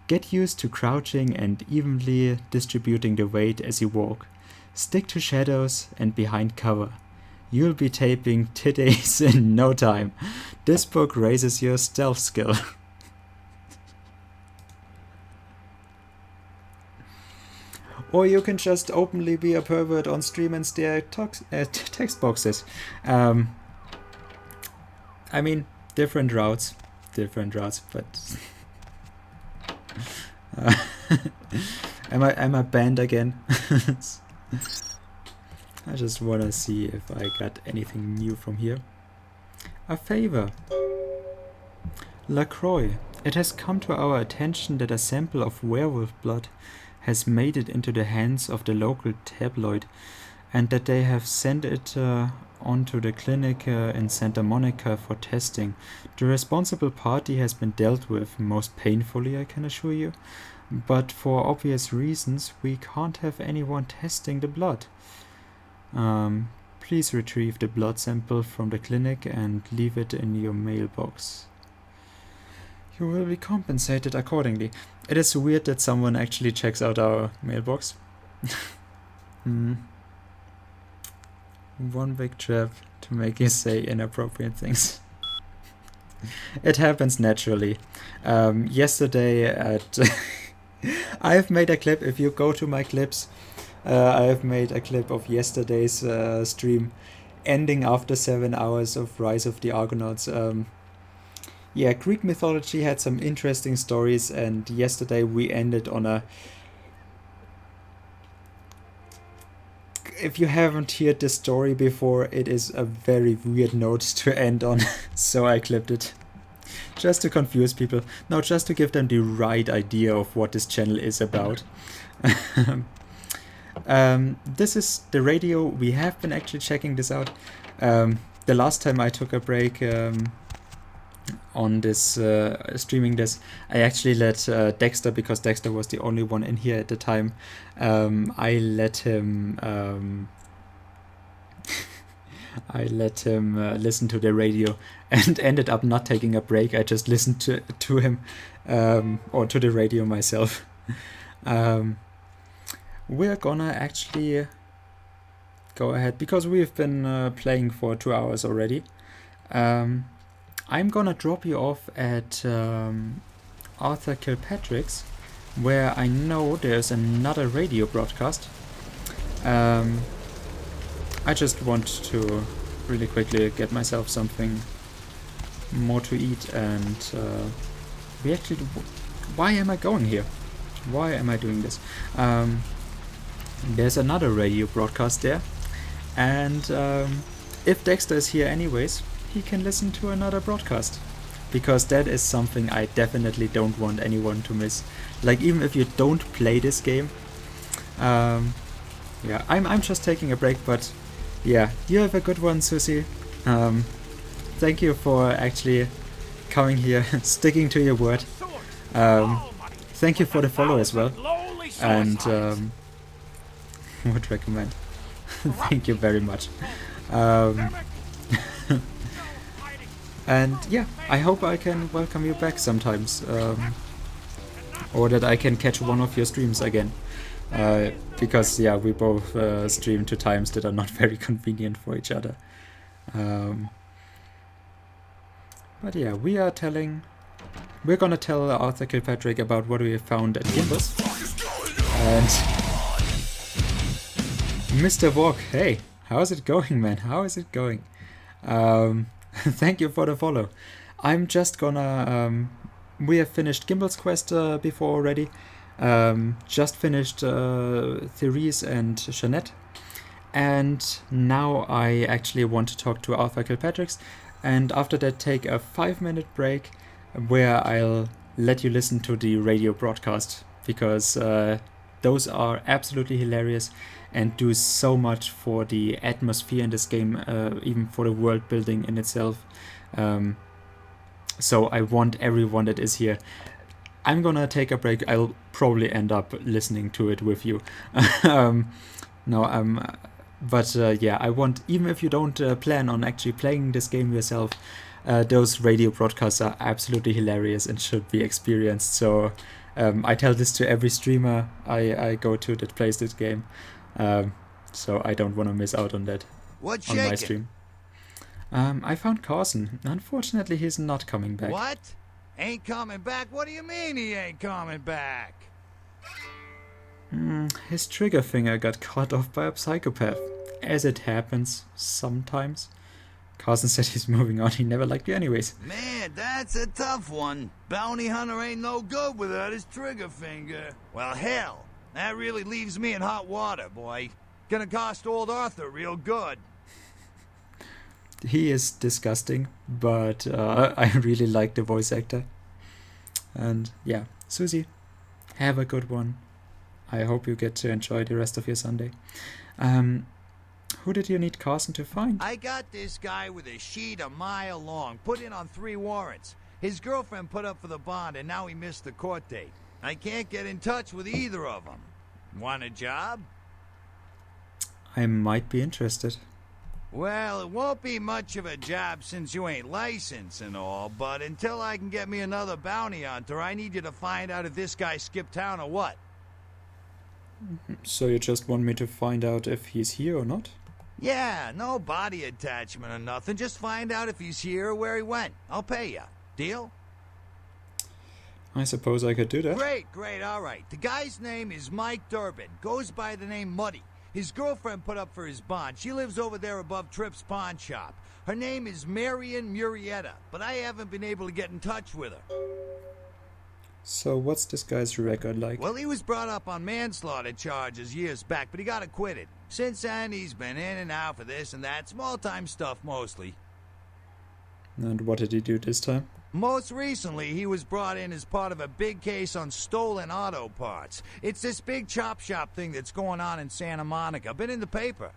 Get used to crouching and evenly distributing the weight as you walk. Stick to shadows and behind cover. You'll be taping titties in no time. This book raises your stealth skill. Or you can just openly be a pervert on stream and stare at text boxes. I mean, different routes, but am I banned again? I just wanna see if I got anything new from here. A favor. LaCroix, it has come to our attention that a sample of werewolf blood has made it into the hands of the local tabloid, and that they have sent it on to the clinic in Santa Monica for testing. The responsible party has been dealt with, most painfully, I can assure you, but for obvious reasons we can't have anyone testing the blood. Please retrieve the blood sample from the clinic and leave it in your mailbox. You will be compensated accordingly. It is weird that someone actually checks out our mailbox. One big trap to make you say inappropriate things. It happens naturally. Yesterday at... I've made a clip, if you go to my clips, I've made a clip of yesterday's stream ending after 7 hours of Rise of the Argonauts. Yeah, Greek mythology had some interesting stories, and yesterday we ended on a... If you haven't heard this story before, it is a very weird note to end on, so I clipped it. Just to confuse people. No, just to give them the right idea of what this channel is about. This is the radio. We have been actually checking this out. The last time I took a break on this streaming this, I actually let Dexter, because Dexter was the only one in here at the time, I let him listen to the radio, and ended up not taking a break. I just listened to him or to the radio myself. We're gonna actually go ahead, because we've been playing for 2 hours already. I'm gonna drop you off at Arthur Kilpatrick's, where I know there's another radio broadcast. I just want to really quickly get myself something more to eat, and we actually... Why am I going here? Why am I doing this? There's another radio broadcast there, and if Dexter is here anyways, he can listen to another broadcast, because that is something I definitely don't want anyone to miss. Like, even if you don't play this game, yeah, I'm just taking a break, but yeah, you have a good one, Susie. Thank you for actually coming here, sticking to your word. Thank you for the follow as well, and would recommend. Thank you very much. And yeah, I hope I can welcome you back sometimes, or that I can catch one of your streams again, because yeah, we both stream to times that are not very convenient for each other. But yeah, we're gonna tell Arthur Kilpatrick about what we have found at Gimbals. And Mr. Walk, hey, how's it going, man? How is it going? Thank you for the follow. I'm just gonna... we have finished Gimbal's quest before already. Just finished Therese and Jeanette. And now I actually want to talk to Arthur Kilpatrick's. And after that, take a 5-minute break where I'll let you listen to the radio broadcast, because those are absolutely hilarious and do so much for the atmosphere in this game, even for the world building in itself. So I want everyone that is here. I'm gonna take a break. I'll probably end up listening to it with you. But yeah, I want, even if you don't plan on actually playing this game yourself, those radio broadcasts are absolutely hilarious and should be experienced. So I tell this to every streamer I go to that plays this game. so I don't want to miss out on that What's on my shaking? stream. I found Carson. Unfortunately, he's not coming back. What? Ain't coming back? What do you mean he ain't coming back? His trigger finger got cut off by a psychopath. As it happens, sometimes. Carson said he's moving on. He never liked you anyways. Man, that's a tough one. Bounty hunter ain't no good without his trigger finger. Well, hell, that really leaves me in hot water, boy. Gonna cost old Arthur real good. He is disgusting, but I really like the voice actor. And yeah, Susie, have a good one. I hope you get to enjoy the rest of your Sunday. Who did you need Carson to find? I got this guy with a sheet a mile long, put in on 3 warrants. His girlfriend put up for the bond, and now he missed the court date. I can't get in touch with either of them. Want a job? I might be interested. Well, it won't be much of a job since you ain't licensed and all, but until I can get me another bounty hunter, I need you to find out if this guy skipped town or what. So you just want me to find out if he's here or not? Yeah, no body attachment or nothing. Just find out if he's here or where he went. I'll pay you. Deal? I suppose I could do that. Great, all right. The guy's name is Mike Durbin. Goes by the name Muddy. His girlfriend put up for his bond. She lives over there above Tripp's pawn shop. Her name is Marion Murrieta, but I haven't been able to get in touch with her. So what's this guy's record like? Well, he was brought up on manslaughter charges years back, but he got acquitted. Since then, he's been in and out for this and that, small-time stuff mostly. And what did he do this time? Most recently, he was brought in as part of a big case on stolen auto parts. It's this big chop shop thing that's going on in Santa Monica. Been in the paper.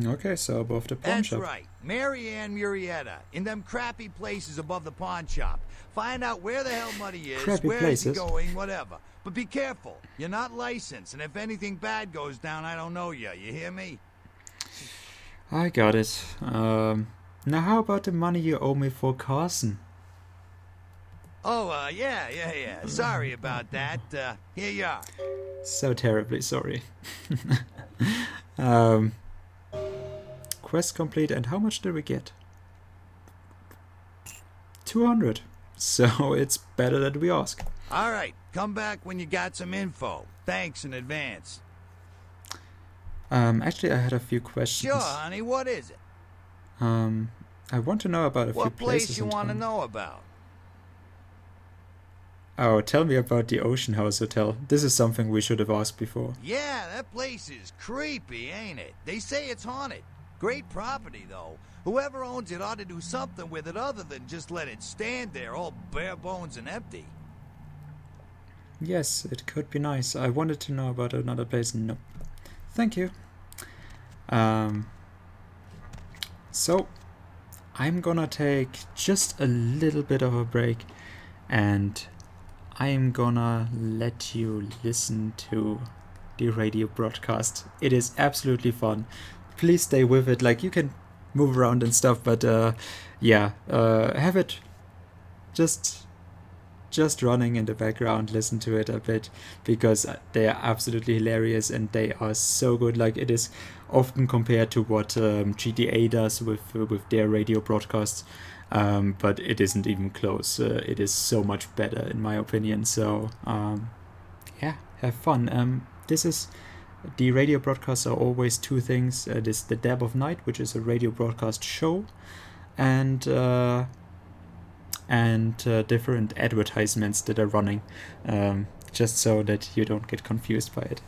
Okay, so above the pawn shop. That's right. Marianne Murrieta. In them crappy places above the pawn shop. Find out where the hell Muddy is, Crappy where places? is he going, whatever. But be careful. You're not licensed, and if anything bad goes down, I don't know you. You hear me? I got it. Now how about the money you owe me for Carson? Oh, yeah. Sorry about that. Here you are. So terribly sorry. Quest complete, and how much did we get? 200. So it's better that we ask. All right. Come back when you got some info. Thanks in advance. Actually, I had a few questions. Sure, honey. What is it? I want to know about a few What places. place you want to know about? Oh, tell me about the Ocean House Hotel. This is something we should have asked before. Yeah, that place is creepy, ain't it? They say it's haunted. Great property, though. Whoever owns it ought to do something with it other than just let it stand there all bare bones and empty. Yes, it could be nice. I wanted to know about another place. Nope. Thank you. So, I'm gonna take just a little bit of a break, and I'm gonna let you listen to the radio broadcast. It is absolutely fun. Please stay with it. Like, you can move around and stuff, but have it just running in the background. Listen to it a bit, because they are absolutely hilarious and they are so good. Like, it is often compared to what GTA does with their radio broadcasts, but it isn't even close. It is so much better in my opinion. So have fun. This is the radio broadcasts are always two things. This the Dab of Night, which is a radio broadcast show, and different advertisements that are running, just so that you don't get confused by it.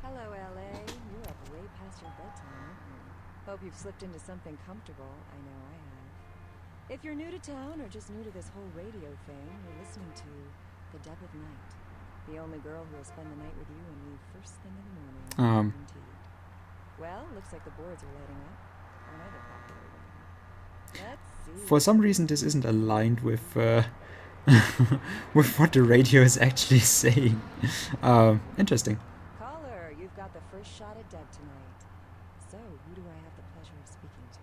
Hello, LA. You are way past your bedtime. Hope you've slipped into something comfortable. I know I have. If you're new to town or just new to this whole radio thing, you're listening to The Dab of Night. The only girl who will spend the night with you and leave first thing in the morning. Guaranteed. Well, looks like the boards are lighting up. Another popular one. Let's see. For some reason, this isn't aligned with with what the radio is actually saying. Interesting. Caller, you've got the first shot at Deb tonight. So, who do I have the pleasure of speaking to?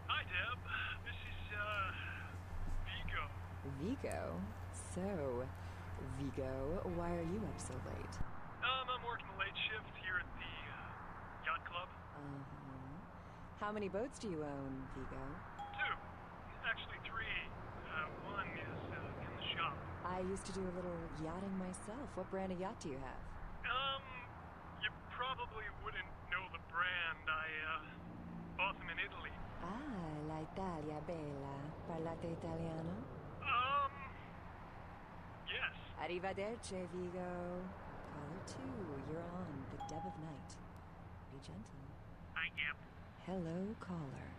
Hi, Deb. This is, Vigo. Vigo? So, Vigo, why are you up so late? I'm working the late shift here at the yacht club. How many boats do you own, Vigo? 2. Actually 3. One is in the shop. I used to do a little yachting myself. What brand of yacht do you have? You probably wouldn't know the brand. I bought them in Italy. Ah, la Italia bella. Parlate italiano? Yes. Arrivederci, Vigo. Caller 2, you're on the dead of night. Be gentle. I am. Hello, caller.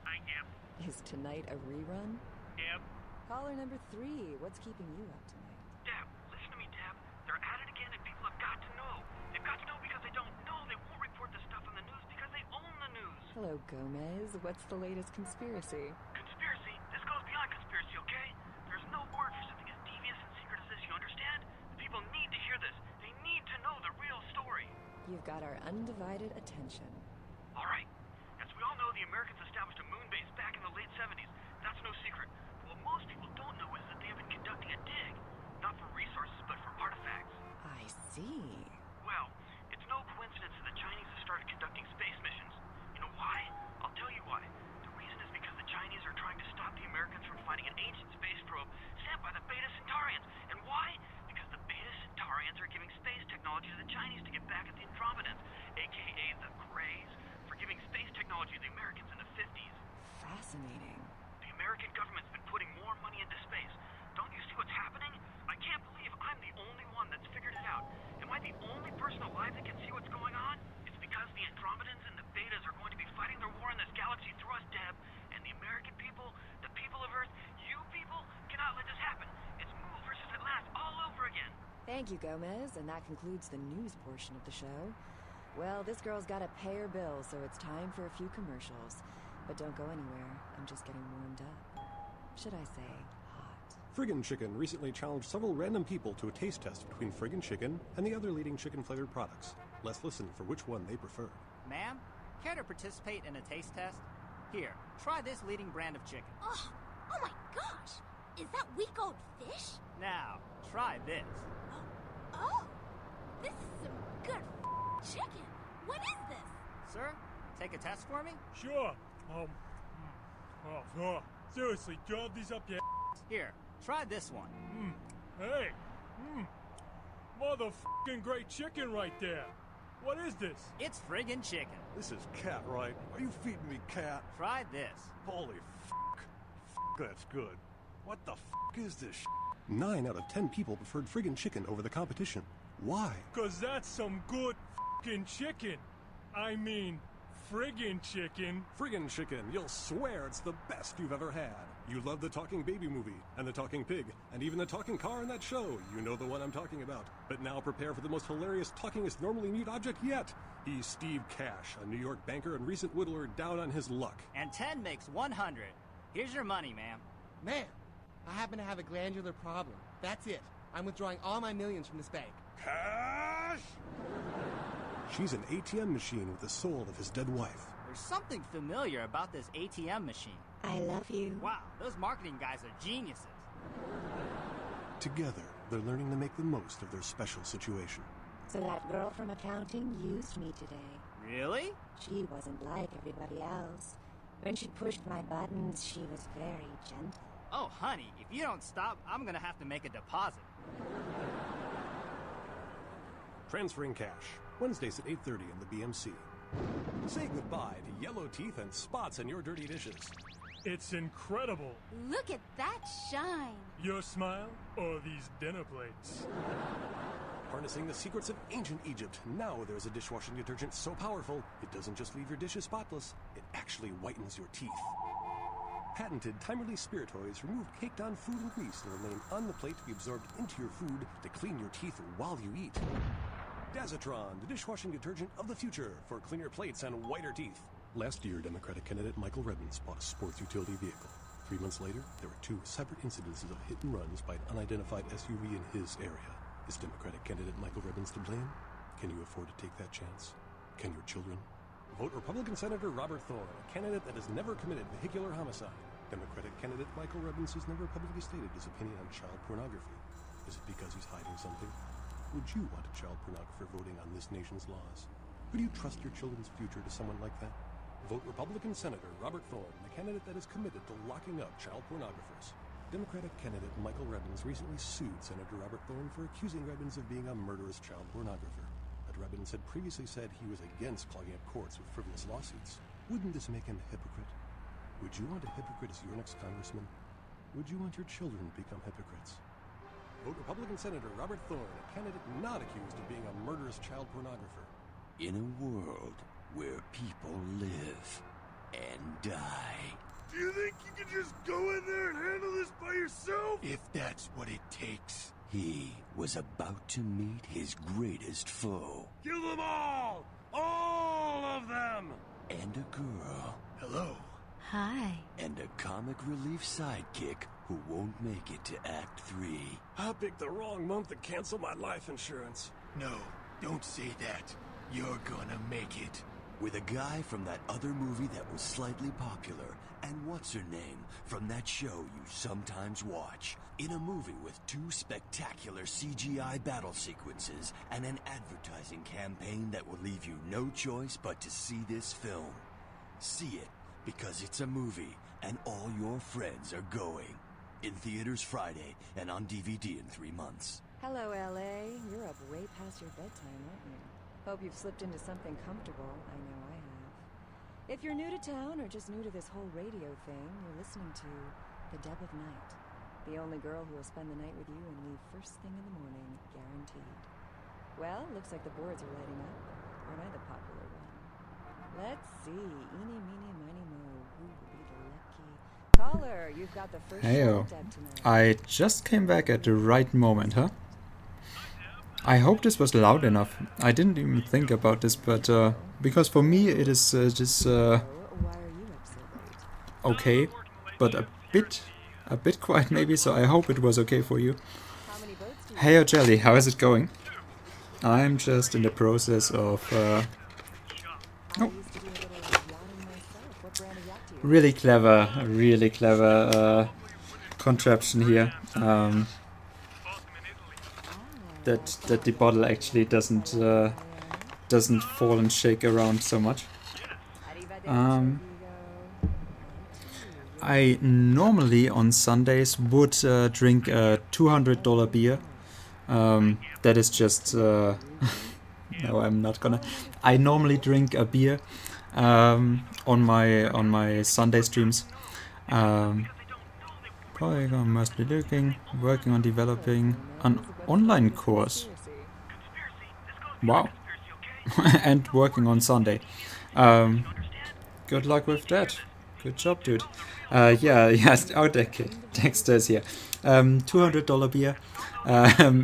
I am. Is tonight a rerun? Deb. Caller number 3, what's keeping you up tonight? Deb, listen to me, Deb. They're at it again and people have got to know. They've got to know because they don't know. They won't report the stuff on the news because they own the news. Hello, Gomez. What's the latest conspiracy? Conspiracy? This goes beyond conspiracy, okay? There's no word for something as devious and secret as this, you understand? The people need to hear this. They need to know the real story. You've got our undivided attention. All right. As we all know, the Americans established a moon base back in the late 70s. That's no secret. But what most people don't know is that they have been conducting a dig. Not for resources, but for artifacts. I see. Well, it's no coincidence that the Chinese have started conducting space missions. You know why? I'll tell you why. The reason is because the Chinese are trying to stop the Americans from finding an ancient space probe sent by the Beta Centaurians. And why? Because the Beta Centaurians are giving space technology to the Chinese to get back at the Andromedans, aka the Greys, for giving space technology to the Americans in the 50s. Fascinating. The American government's been putting more money into space. Don't you see what's happening? I can't believe I'm the only one that's figured it out. Am I the only person alive that can see what's going on? It's because the Andromedans and the Betas are going to be fighting their war in this galaxy through us, Deb. And the American people, the people of Earth, you people, cannot let this happen. It's Move versus Atlantis all over again. Thank you, Gomez, and that concludes the news portion of the show. Well, this girl's gotta pay her bills, so it's time for a few commercials. But don't go anywhere. I'm just getting warmed up. Should I say hot? Friggin' Chicken recently challenged several random people to a taste test between Friggin' Chicken and the other leading chicken-flavored products. Let's listen for which one they prefer. Ma'am, care to participate in a taste test? Here, try this leading brand of chicken. Oh my gosh! Is that week-old fish? Now, try this. Oh, this is some good chicken. What is this? Sir, take a test for me? Sure. Seriously, drop these up your Here, try this one. Hey. Motherfucking great chicken right there. What is this? It's friggin' chicken. This is cat, right? Are you feeding me cat? Try this. Holy that's good. What the is this 9 out of 10 people preferred Friggin' Chicken over the competition. Why? 'Cause that's some good fucking chicken. I mean, friggin' chicken. Friggin' Chicken, you'll swear it's the best you've ever had. You love the talking baby movie, and the talking pig, and even the talking car in that show. You know the one I'm talking about. But now prepare for the most hilarious talkingest normally mute object yet. He's Steve Cash, a New York banker and recent whittler down on his luck. And 10 makes 100. Here's your money, ma'am. Ma'am, I happen to have a glandular problem. That's it. I'm withdrawing all my millions from this bank. Cash! She's an ATM machine with the soul of his dead wife. There's something familiar about this ATM machine. I love you. Wow, those marketing guys are geniuses. Together, they're learning to make the most of their special situation. So that girl from accounting used me today. Really? She wasn't like everybody else. When she pushed my buttons, she was very gentle. Oh, honey, if you don't stop, I'm gonna have to make a deposit. Transferring cash. Wednesdays at 8:30 in the BMC. Say goodbye to yellow teeth and spots in your dirty dishes. It's incredible. Look at that shine. Your smile or these dinner plates? Harnessing the secrets of ancient Egypt, now there's a dishwashing detergent so powerful, it doesn't just leave your dishes spotless, it actually whitens your teeth. Patented time-release spiritoids remove caked-on food and grease that remain on the plate to be absorbed into your food to clean your teeth while you eat. Dazatron, the dishwashing detergent of the future for cleaner plates and whiter teeth. Last year, Democratic candidate Michael Rebbins bought a sports utility vehicle. 3 months later, there were 2 separate incidences of hit and runs by an unidentified SUV in his area. Is Democratic candidate Michael Rebbins to blame? Can you afford to take that chance? Can your children? Vote Republican Senator Robert Thorne, a candidate that has never committed vehicular homicide. Democratic candidate Michael Rebbins has never publicly stated his opinion on child pornography. Is it because he's hiding something? Would you want a child pornographer voting on this nation's laws? Would you trust your children's future to someone like that? Vote Republican Senator Robert Thorne, the candidate that is committed to locking up child pornographers. Democratic candidate Michael Rebbins recently sued Senator Robert Thorne for accusing Rebbins of being a murderous child pornographer. But Rebbins had previously said he was against clogging up courts with frivolous lawsuits. Wouldn't this make him a hypocrite? Would you want a hypocrite as your next congressman? Would you want your children to become hypocrites? Vote Republican Senator Robert Thorne, a candidate not accused of being a murderous child pornographer. In a world where people live and die. Do you think you can just go in there and handle this by yourself? If that's what it takes. He was about to meet his greatest foe. Kill them all! All of them! And a girl. Hello. Hi. And a comic relief sidekick who won't make it to Act 3. I picked the wrong month to cancel my life insurance. No, don't say that. You're gonna make it. With a guy from that other movie that was slightly popular, and what's her name from that show you sometimes watch. In a movie with 2 spectacular CGI battle sequences and an advertising campaign that will leave you no choice but to see this film. See it, because it's a movie, and all your friends are going. In theaters Friday, and on DVD in 3 months. Hello, LA. You're up way past your bedtime, aren't you? Hope you've slipped into something comfortable. I know I have. If you're new to town or just new to this whole radio thing, you're listening to The Deb of Night. The only girl who will spend the night with you and leave first thing in the morning, guaranteed. Well, looks like the boards are lighting up. Aren't I the popular one? Let's see. Eeny, meeny, miny, mo. Who will be the lucky caller? You've got the first Heyo. shot, Deb, tonight. I just came back at the right moment, huh? I hope this was loud enough. I didn't even think about this, but because for me it is just okay, but a bit quiet maybe. So I hope it was okay for you. Hey, Jelly, how is it going? I'm just in the process of really clever contraption here. That the bottle actually doesn't fall and shake around so much. I normally on Sundays would drink a $200 beer. That is just no, I'm not gonna. I normally drink a beer on my Sunday streams. Polygon must be working on developing an online course. Wow. And working on Sunday. Good luck with that. Good job, dude. Yes, oh, Dexter's here. $200 beer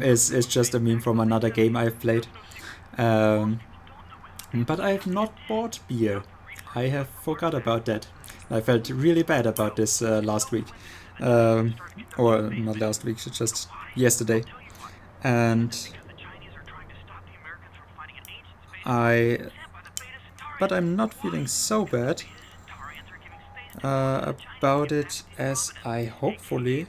is just a meme from another game I've played. But I have not bought beer. I have forgot about that. I felt really bad about this last week. Or not last week, just yesterday. And but I'm not feeling so bad about it, as I hopefully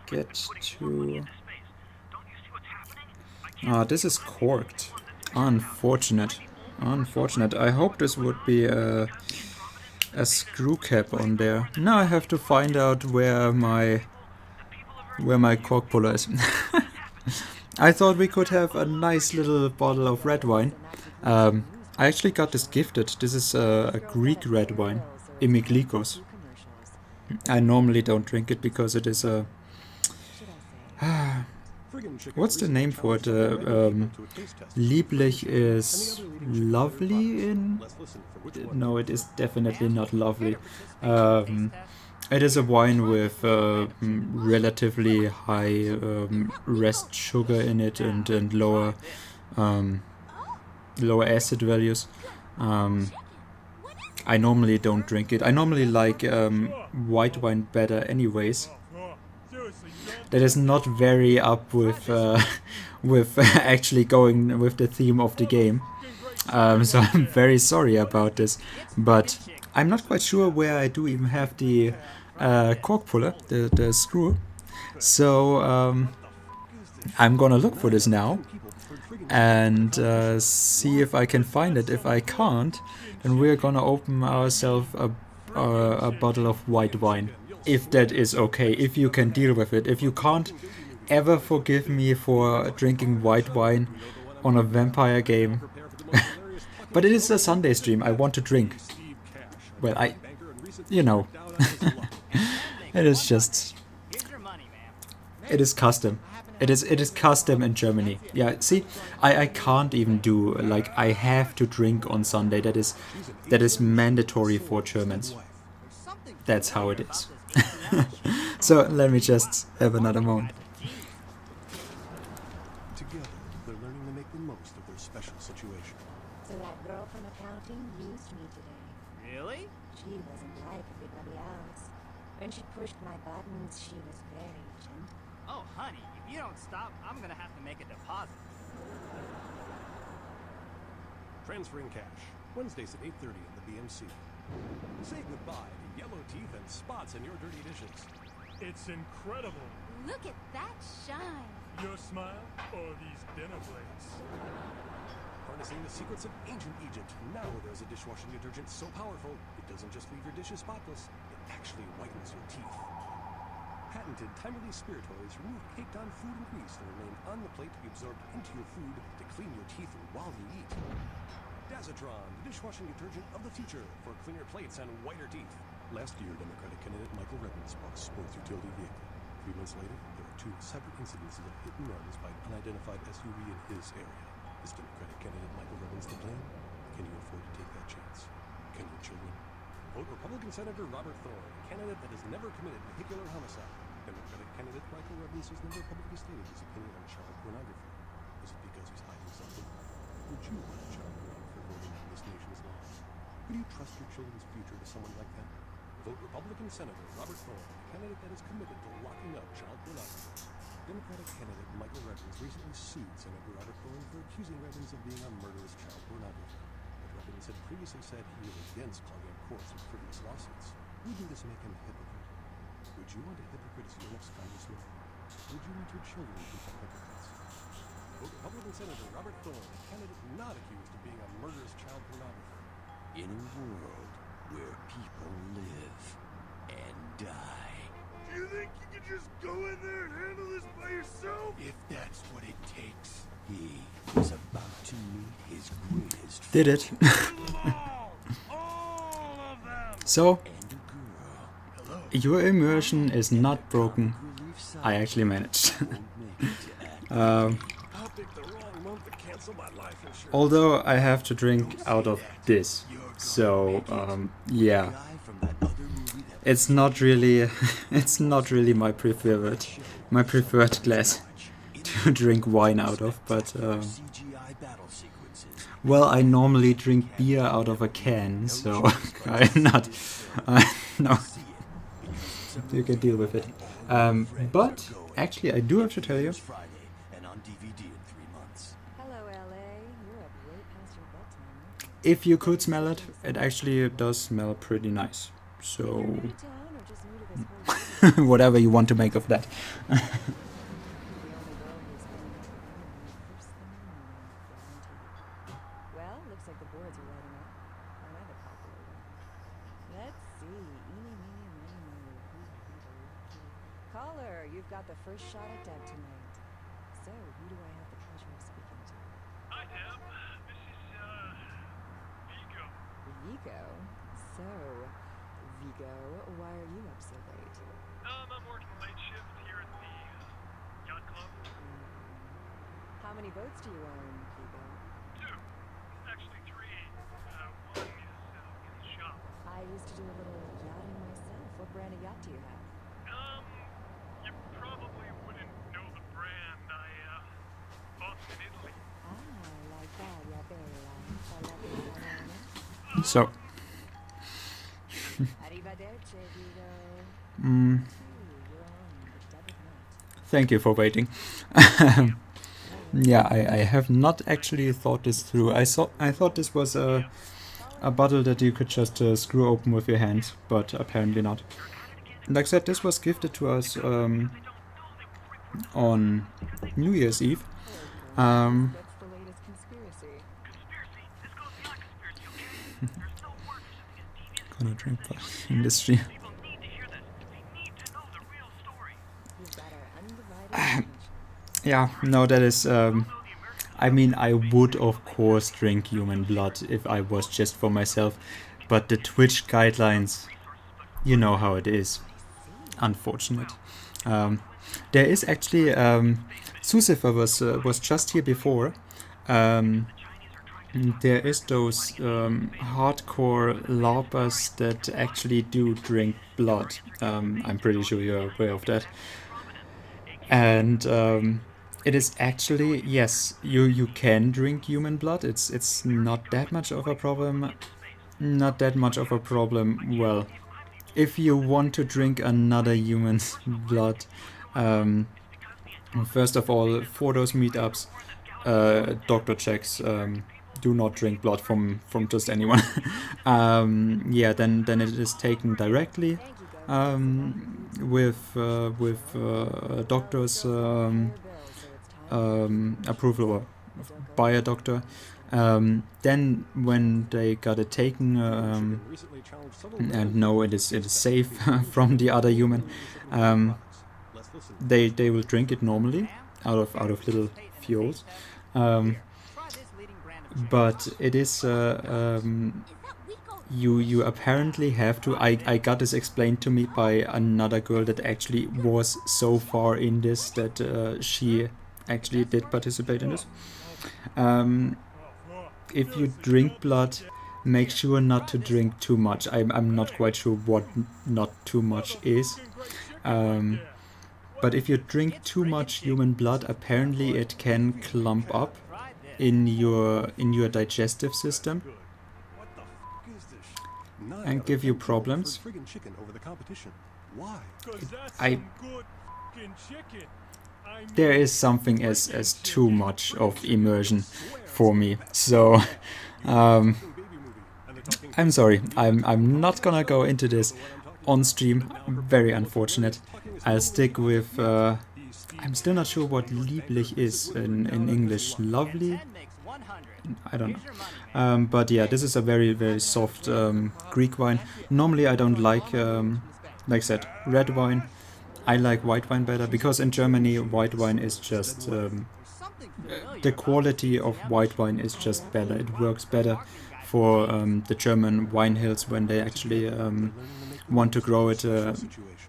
get to... this is corked. Unfortunate. I hope this would be a screw cap on there. Now I have to find out where my cork puller is. I thought we could have a nice little bottle of red wine. I actually got this gifted. This is a Greek red wine, Imiglikos. I normally don't drink it because it is a... what's the name for it? Lieblich is lovely in... No, it is definitely not lovely. It is a wine with relatively high rest sugar in it and lower acid values. I normally don't drink it. I normally like white wine better anyways. That is not very up with with actually going with the theme of the game. So I'm very sorry about this, but I'm not quite sure where I do even have the cork puller, the screw. So I'm gonna look for this now, and see if I can find it. If I can't, then we're gonna open ourselves a bottle of white wine. If that is okay, if you can deal with it. If you can't ever forgive me for drinking white wine on a vampire game. But it is a Sunday stream, I want to drink. Well, you know. It is just... It is custom. It is custom in Germany. Yeah, see, I can't even do, like, I have to drink on Sunday. That is mandatory for Germans. That's how it is. So let me just have another moment. Together, they're learning to make the most of their special situation. So that girl from accounting used me today. Really? She wasn't like everybody else. When she pushed my buttons, she was very gentle. Oh, honey, if you don't stop, I'm gonna have to make a deposit. Transferring cash. Wednesdays at 8:30 in the BMC. Say goodbye to yellow teeth and spots in your dirty dishes. It's incredible. Look at that shine. Your smile or these dinner plates? Harnessing the secrets of ancient Egypt. Now there's a dishwashing detergent so powerful, it doesn't just leave your dishes spotless, it actually whitens your teeth. Patented time-release spiritoids remove caked-on food and grease that remain on the plate to be absorbed into your food to clean your teeth while you eat. Dazatron, the dishwashing detergent of the future for cleaner plates and whiter teeth. Last year, Democratic candidate Michael Reddens bought a sports utility vehicle. 3 months later, there were 2 separate incidences of hit and runs by an unidentified SUV in his area. Is Democratic candidate Michael Reddens the plan? Can you afford to take that chance? Can your children? Vote Republican Senator Robert Thorne, a candidate that has never committed vehicular homicide. Democratic candidate Michael Reddens has never publicly stated his opinion on child pornography. Is it because he's hiding something? Would you want a child pornographer voting on this nation's laws? Would you trust your children's future to someone like that? Vote Republican Senator Robert Thorne, a candidate that is committed to locking up child pornography. Democratic candidate Michael Reddens recently sued Senator Robert Thorne for accusing Reddens of being a murderous child pornographer. But Reddens had previously said he was against clogging up courts with frivolous lawsuits. Wouldn't this make him a hypocrite? Would you want a hypocrite as your next congressman? Would you want your children to become hypocrites? Vote Republican Senator Robert Thorne, a candidate not accused of being a murderous child pornographer. In a world where people live and die. Do you think you could just go in there and handle this by yourself? If that's what it takes, he is about to meet his greatest. Did it. So, your immersion is not broken. I actually managed. Although I have to drink out of this. So, yeah. It's not really my preferred glass to drink wine out of, but well, I normally drink beer out of a can, so I'm not no, you can deal with it. But actually I do have to tell you, if you could smell it, it actually does smell pretty nice. So, whatever you want to make of that. Well, looks like the boards are lighting up. Another popular one. Let's see. Eeny, meeny, miny, moe. Caller, you've got the first shot at Deb tonight. So, who do I have the pleasure of speaking to? Hi, Deb. This is, Vigo. Vigo? So, Vigo, why are you up so late? I'm working late shift here at the, yacht club. How many boats do you own, Vigo? 2. Actually 3. One is, in the shop. I used to do a little yachting myself. What brand of yacht do you have? You probably wouldn't know the brand. I, bought it in Italy. La Italia bella. So. Arrivederci, Vigo. Thank you for waiting. Yeah, I have not actually thought this through. I thought this was a bottle that you could just screw open with your hands, but apparently not. Like I said, this was gifted to us on New Year's Eve. Gonna drink blood in the stream. Yeah, no, that is. I mean, I would of course drink human blood if I was just for myself, but the Twitch guidelines, you know how it is. Unfortunate. There is actually Susifer was just here before. There is those hardcore LARPers that actually do drink blood. I'm pretty sure you're aware of that. And it is actually, yes, you can drink human blood. It's not that much of a problem. Not that much of a problem. Well, if you want to drink another human's blood, first of all, for those meetups, doctor checks. Do not drink blood from just anyone. Yeah, then it is taken directly with doctor's approval or by a doctor. Then when they got it taken and know it is safe from the other human, they will drink it normally out of little fuels. But it is you apparently have to. I got this explained to me by another girl that actually was so far in this that she actually did participate in this. If you drink blood, make sure not to drink too much. I'm not quite sure what not too much is. But if you drink too much human blood, apparently it can clump up in your digestive system and give you problems. There is something as too much of immersion for me, so I'm sorry. I'm not gonna go into this on stream. Very unfortunate. I'll stick with. I'm still not sure what lieblich is in English. Lovely? I don't know. But yeah, this is a very, very soft Greek wine. Normally I don't like I said, red wine. I like white wine better because in Germany white wine is just... the quality of white wine is just better. It works better for the German wine hills when they actually want to grow it.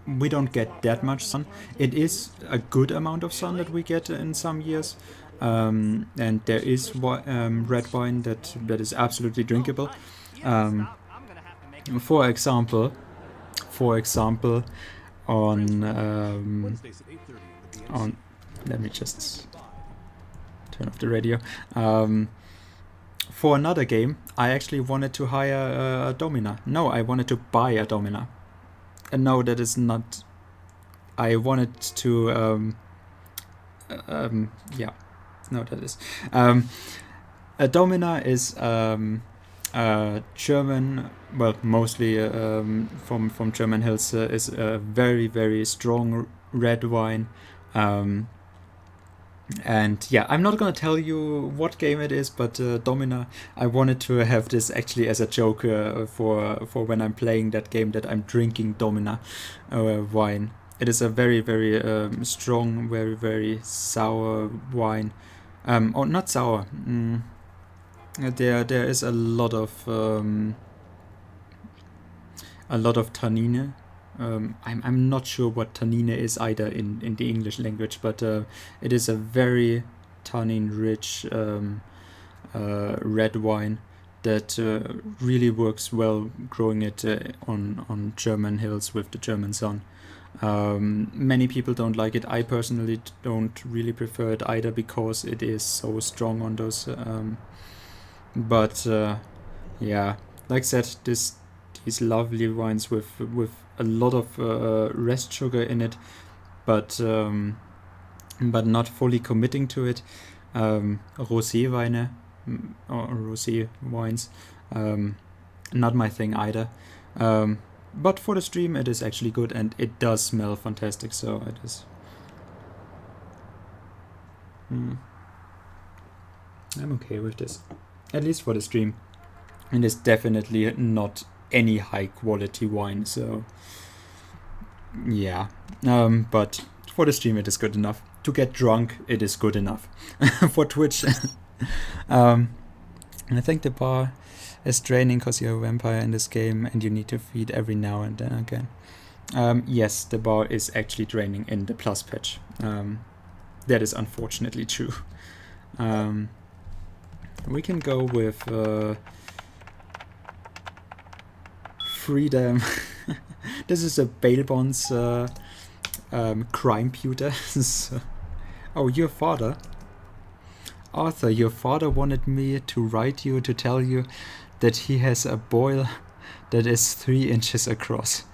We don't get that much sun. It is a good amount of sun that we get in some years. And there is red wine that is absolutely drinkable. For example, on let me just turn off the radio. For another game, I actually wanted to hire a Domina. No, I wanted to buy a Domina. And no, that is not. I wanted to. Yeah. No, that is. A Domina is German, well, mostly from German hills, is a very, very strong red wine. And yeah, I'm not gonna tell you what game it is, but Domina, I wanted to have this actually as a joke for when I'm playing that game, that I'm drinking Domina wine. It is a very, very strong, very, very sour wine. Oh, not sour. There is a lot of tannine. I'm not sure what tannine is either in the English language, but it is a very tannin-rich red wine that really works well growing it on German hills with the German sun. Many people don't like it. I personally don't really prefer it either because it is so strong on those. But yeah, like I said, these lovely wines with a lot of rest sugar in it, but not fully committing to it. Rosé Weine or rosé wines, not my thing either. But for the stream, it is actually good, and it does smell fantastic. So it is. I'm okay with this. At least for the stream. And it's definitely not any high quality wine, so yeah. But for the stream it is good enough. To get drunk, it is good enough. For Twitch. And I think the bar is draining because you're a vampire in this game and you need to feed every now and then again. Yes, the bar is actually draining in the plus patch. That is unfortunately true. We can go with freedom. This is a bail bonds crime pewter. So, oh, your father? Arthur, your father wanted me to write you to tell you that he has a boil that is 3 inches across.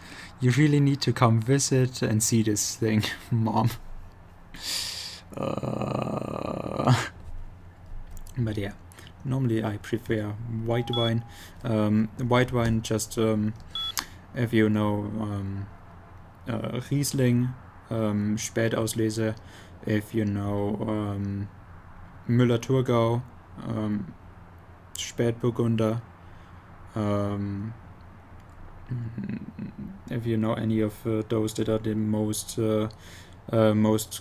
You really need to come visit and see this thing, Mom. But yeah, normally I prefer white wine. White wine just, if you know, Riesling, Spätauslese, if you know Müller-Thurgau, Spätburgunder, if you know any of those that are the most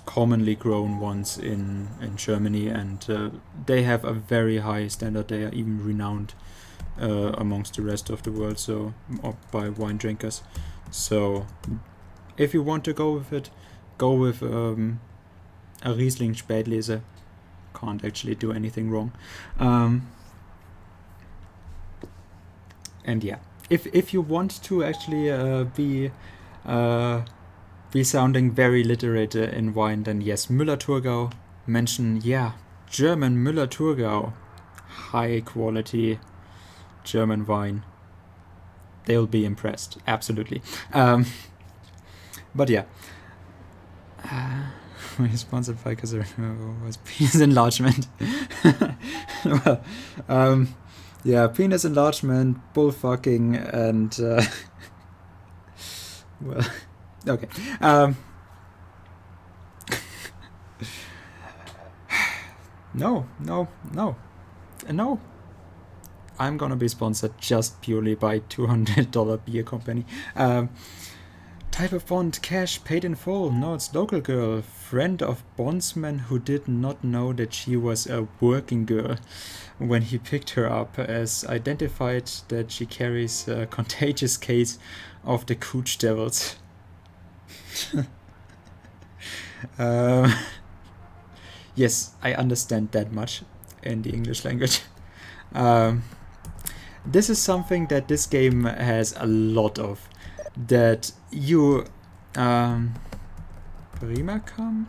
commonly grown ones in Germany, and they have a very high standard. They are even renowned amongst the rest of the world, so by wine drinkers. So if you want to go with it, go with a Riesling Spätlese. Can't actually do anything wrong. And yeah, if you want to actually be sounding very literate in wine, then yes, Müller-Thurgau. Mention, yeah, German Müller-Thurgau, high quality German wine. They'll be impressed, absolutely. But yeah, we're sponsored by because was penis enlargement. Well, yeah, penis enlargement, bullfucking, and well, okay. No. I'm gonna be sponsored just purely by $200 beer company. Type of bond, cash, paid in full. No, it's local girl, friend of bondsman who did not know that she was a working girl when he picked her up, as identified that she carries a contagious case of the cooch devils. Yes, I understand that much in the English language. This is something that this game has a lot of. That you Bremerkamp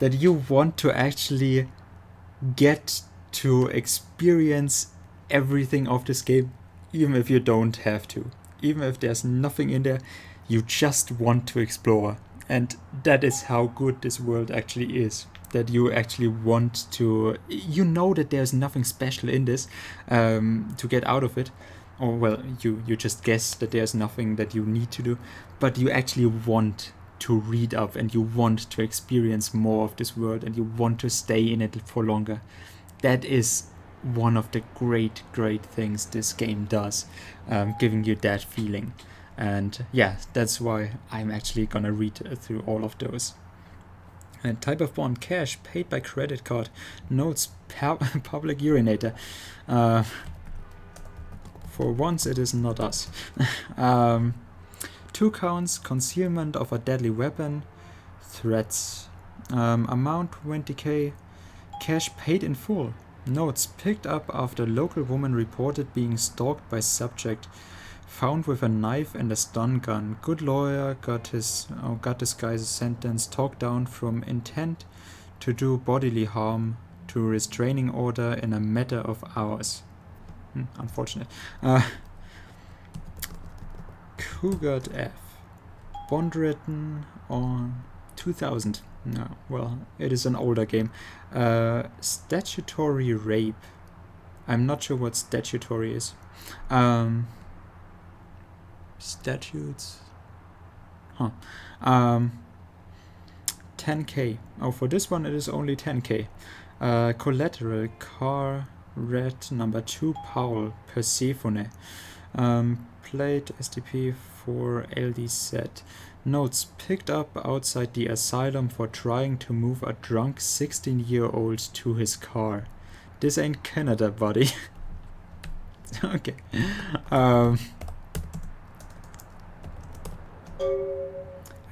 that you want to actually get to experience everything of this game, even if you don't have to, even if there's nothing in there, you just want to explore. And that is how good this world actually is. That you actually want to, you know that there's nothing special in this to get out of it. Or well, you just guess that there's nothing that you need to do, but you actually want to read up and you want to experience more of this world and you want to stay in it for longer. That is one of the great things this game does, giving you that feeling. And yeah, that's why I'm actually gonna read through all of those. And type of bond, cash, paid by credit card, notes, public urinator. For once it is not us. 2 counts, concealment of a deadly weapon, threats, amount 20k, cash paid in full, notes picked up after local woman reported being stalked by subject, found with a knife and a stun gun, good lawyer got this guy's sentence talked down from intent to do bodily harm to restraining order in a matter of hours. Unfortunate. Cougar F. Bond written on 2000. No, well, it is an older game. Statutory rape. I'm not sure what statutory is. Statutes. Huh. 10k. Oh, for this one it is only 10k. Collateral, car, red, number 2, Paul, Persephone. Plate SDP for LDZ. Notes picked up outside the asylum for trying to move a drunk 16-year-old to his car. This ain't Canada, buddy. Okay.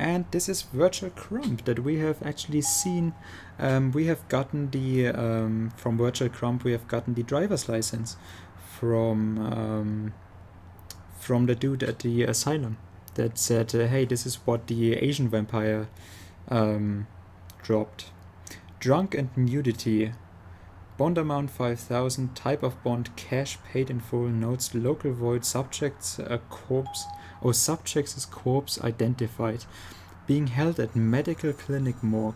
And this is Virtual Crump that we have actually seen. We have gotten the from Virtual Crump we have gotten the driver's license from the dude at the asylum that said, hey, this is what the Asian vampire dropped. Drunk and nudity. Bond amount 5,000. Type of bond cash paid in full. Notes local void. Subjects a corpse. Oh, subjects is corpse identified. Being held at medical clinic morgue.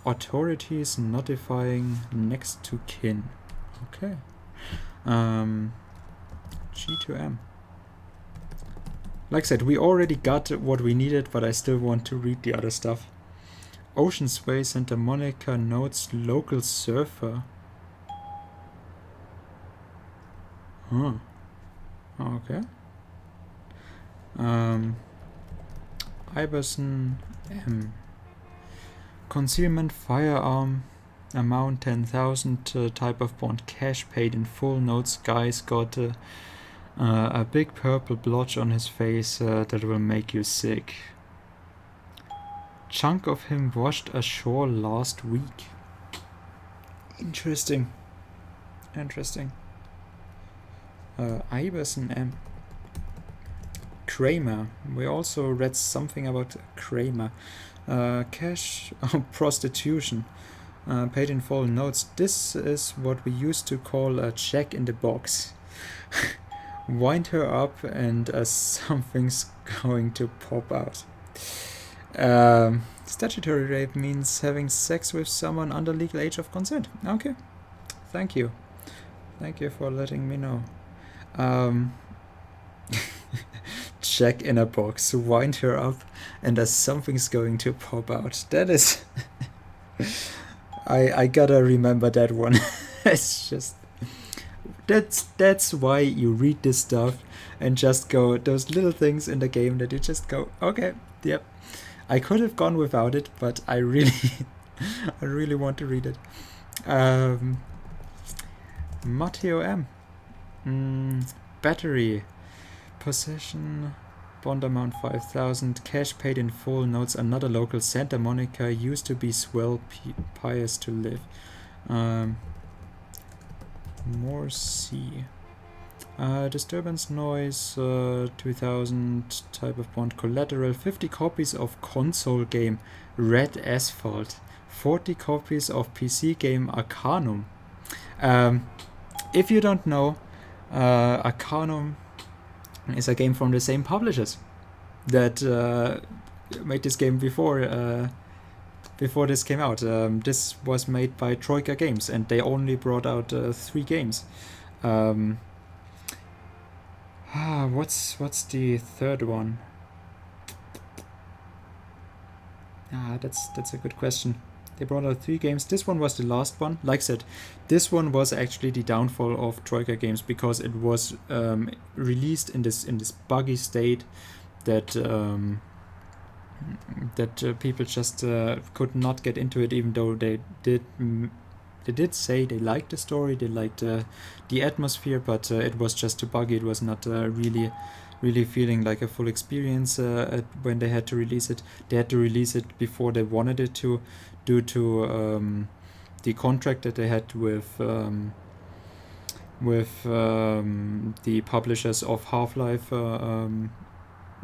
Authorities notifying next to kin. Okay. G2M. Like I said, we already got what we needed, but I still want to read the other stuff. Ocean's Way, Santa Monica, notes, local surfer. Huh. Okay. Iverson M. Concealment firearm. Amount 10,000. Type of bond cash paid in full. Notes, guys got a big purple blotch on his face that will make you sick. Chunk of him washed ashore last week. Interesting. Interesting. Iverson M. Kramer. We also read something about Kramer. Cash prostitution. Paid in full. Notes. This is what we used to call a check in the box. Wind her up and something's going to pop out. Statutory rape means having sex with someone under legal age of consent. Okay. Thank you. Thank you for letting me know. Check in a box. Wind her up and something's going to pop out. That is... I gotta remember that one. It's just... That's why you read this stuff and just go, those little things in the game that you just go, okay, yep. I could have gone without it, but I really want to read it. Matteo M. Battery. Possession. Bond amount 5,000. Cash paid in full. Notes another local. Santa Monica. Used to be swell. Pious to live. More C. Disturbance noise, 2000. Type of bond collateral. 50 copies of console game Red Asphalt. 40 copies of PC game Arcanum. If you don't know, Arcanum is a game from the same publishers that made this game before this came out. This was made by Troika Games, and they only brought out 3 games. What's the third one? That's a good question. They brought out 3 games. This one was the last one. Like I said, this one was actually the downfall of Troika Games because it was released in this buggy state that people just could not get into it, even though they did say they liked the story, they liked the atmosphere, but it was just too buggy. It was not really feeling like a full experience when they had to release it. They had to release it before they wanted it to, due to the contract that they had with the publishers of Half-Life.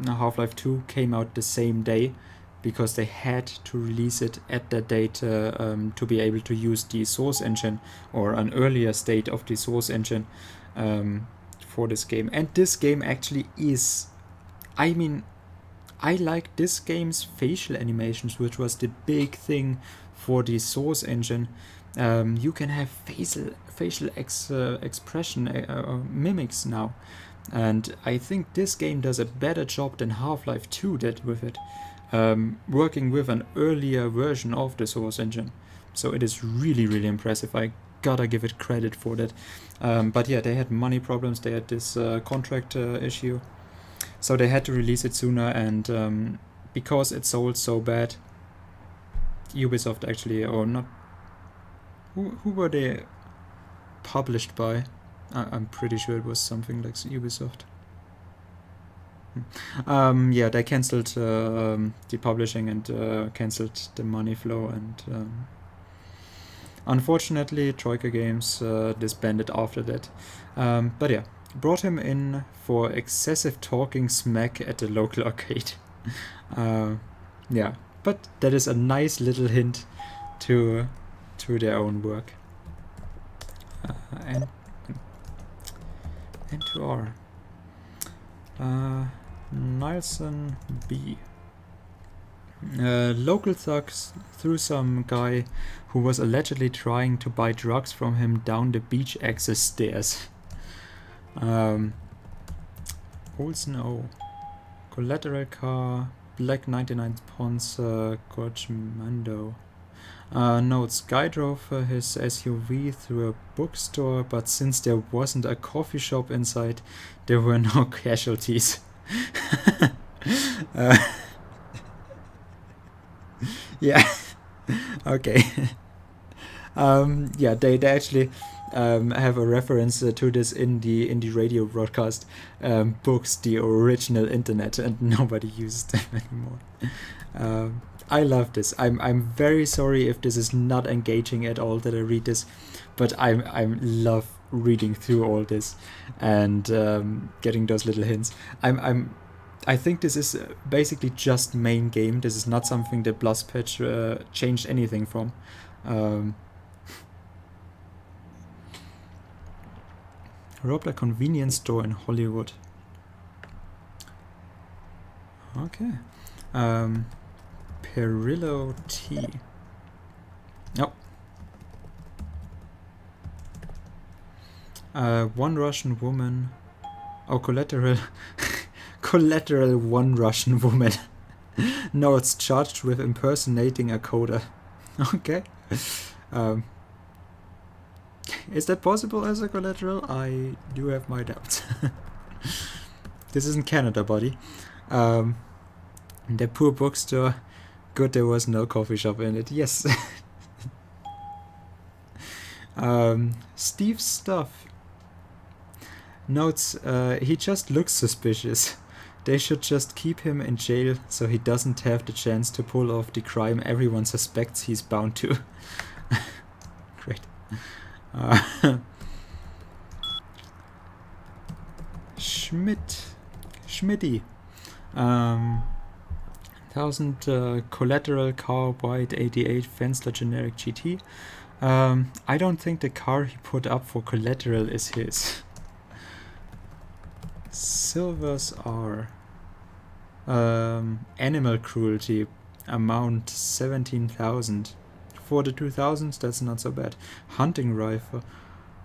Half-Life 2 came out the same day because they had to release it at that date to be able to use the source engine or an earlier state of the source engine for this game. And this game actually is, I mean, I like this game's facial animations, which was the big thing for the source engine. You can have facial expression mimics now. And I think this game does a better job than Half-Life 2 did with it. working with an earlier version of the Source engine. So it is really, really impressive. I gotta give it credit for that. But yeah, they had money problems. They had this contract issue. So they had to release it sooner, and because it sold so bad, Ubisoft actually, or not, who were they published by? I'm pretty sure it was something like Ubisoft. Yeah, they cancelled the publishing and cancelled the money flow, and unfortunately Troika Games disbanded after that. But yeah, brought him in for excessive talking smack at the local arcade. Yeah, but that is a nice little hint to their own work. And to our Nielsen B. Local thugs threw some guy who was allegedly trying to buy drugs from him down the beach access stairs. Olsen O. Collateral car, black 99 sponsor, Gorgmando. Notes, guy drove his SUV through a bookstore, but since there wasn't a coffee shop inside, there were no casualties. Yeah. Okay. Yeah, they actually have a reference to this in the radio broadcast. Books, the original internet, and nobody uses them anymore. I love this. I'm very sorry if this is not engaging at all that I read this, but I love reading through all this and getting those little hints. I think this is basically just main game. This is not something that Plus Patch changed anything from. Robbed a convenience store in Hollywood. Okay. Perillo T. Nope. One Russian woman. Oh, collateral. Collateral one Russian woman. No, it's charged with impersonating a coder. Okay. Is that possible as a collateral? I do have my doubts. This isn't Canada, buddy. The poor bookstore. Good, there was no coffee shop in it. Yes. Steve's stuff. Notes, he just looks suspicious. They should just keep him in jail so he doesn't have the chance to pull off the crime everyone suspects he's bound to. Great. Schmitty. 1000 collateral car white 88 Fensler generic GT. I don't think the car he put up for collateral is his. Silvers are animal cruelty amount 17,000. For the 2000s, that's not so bad. Hunting rifle.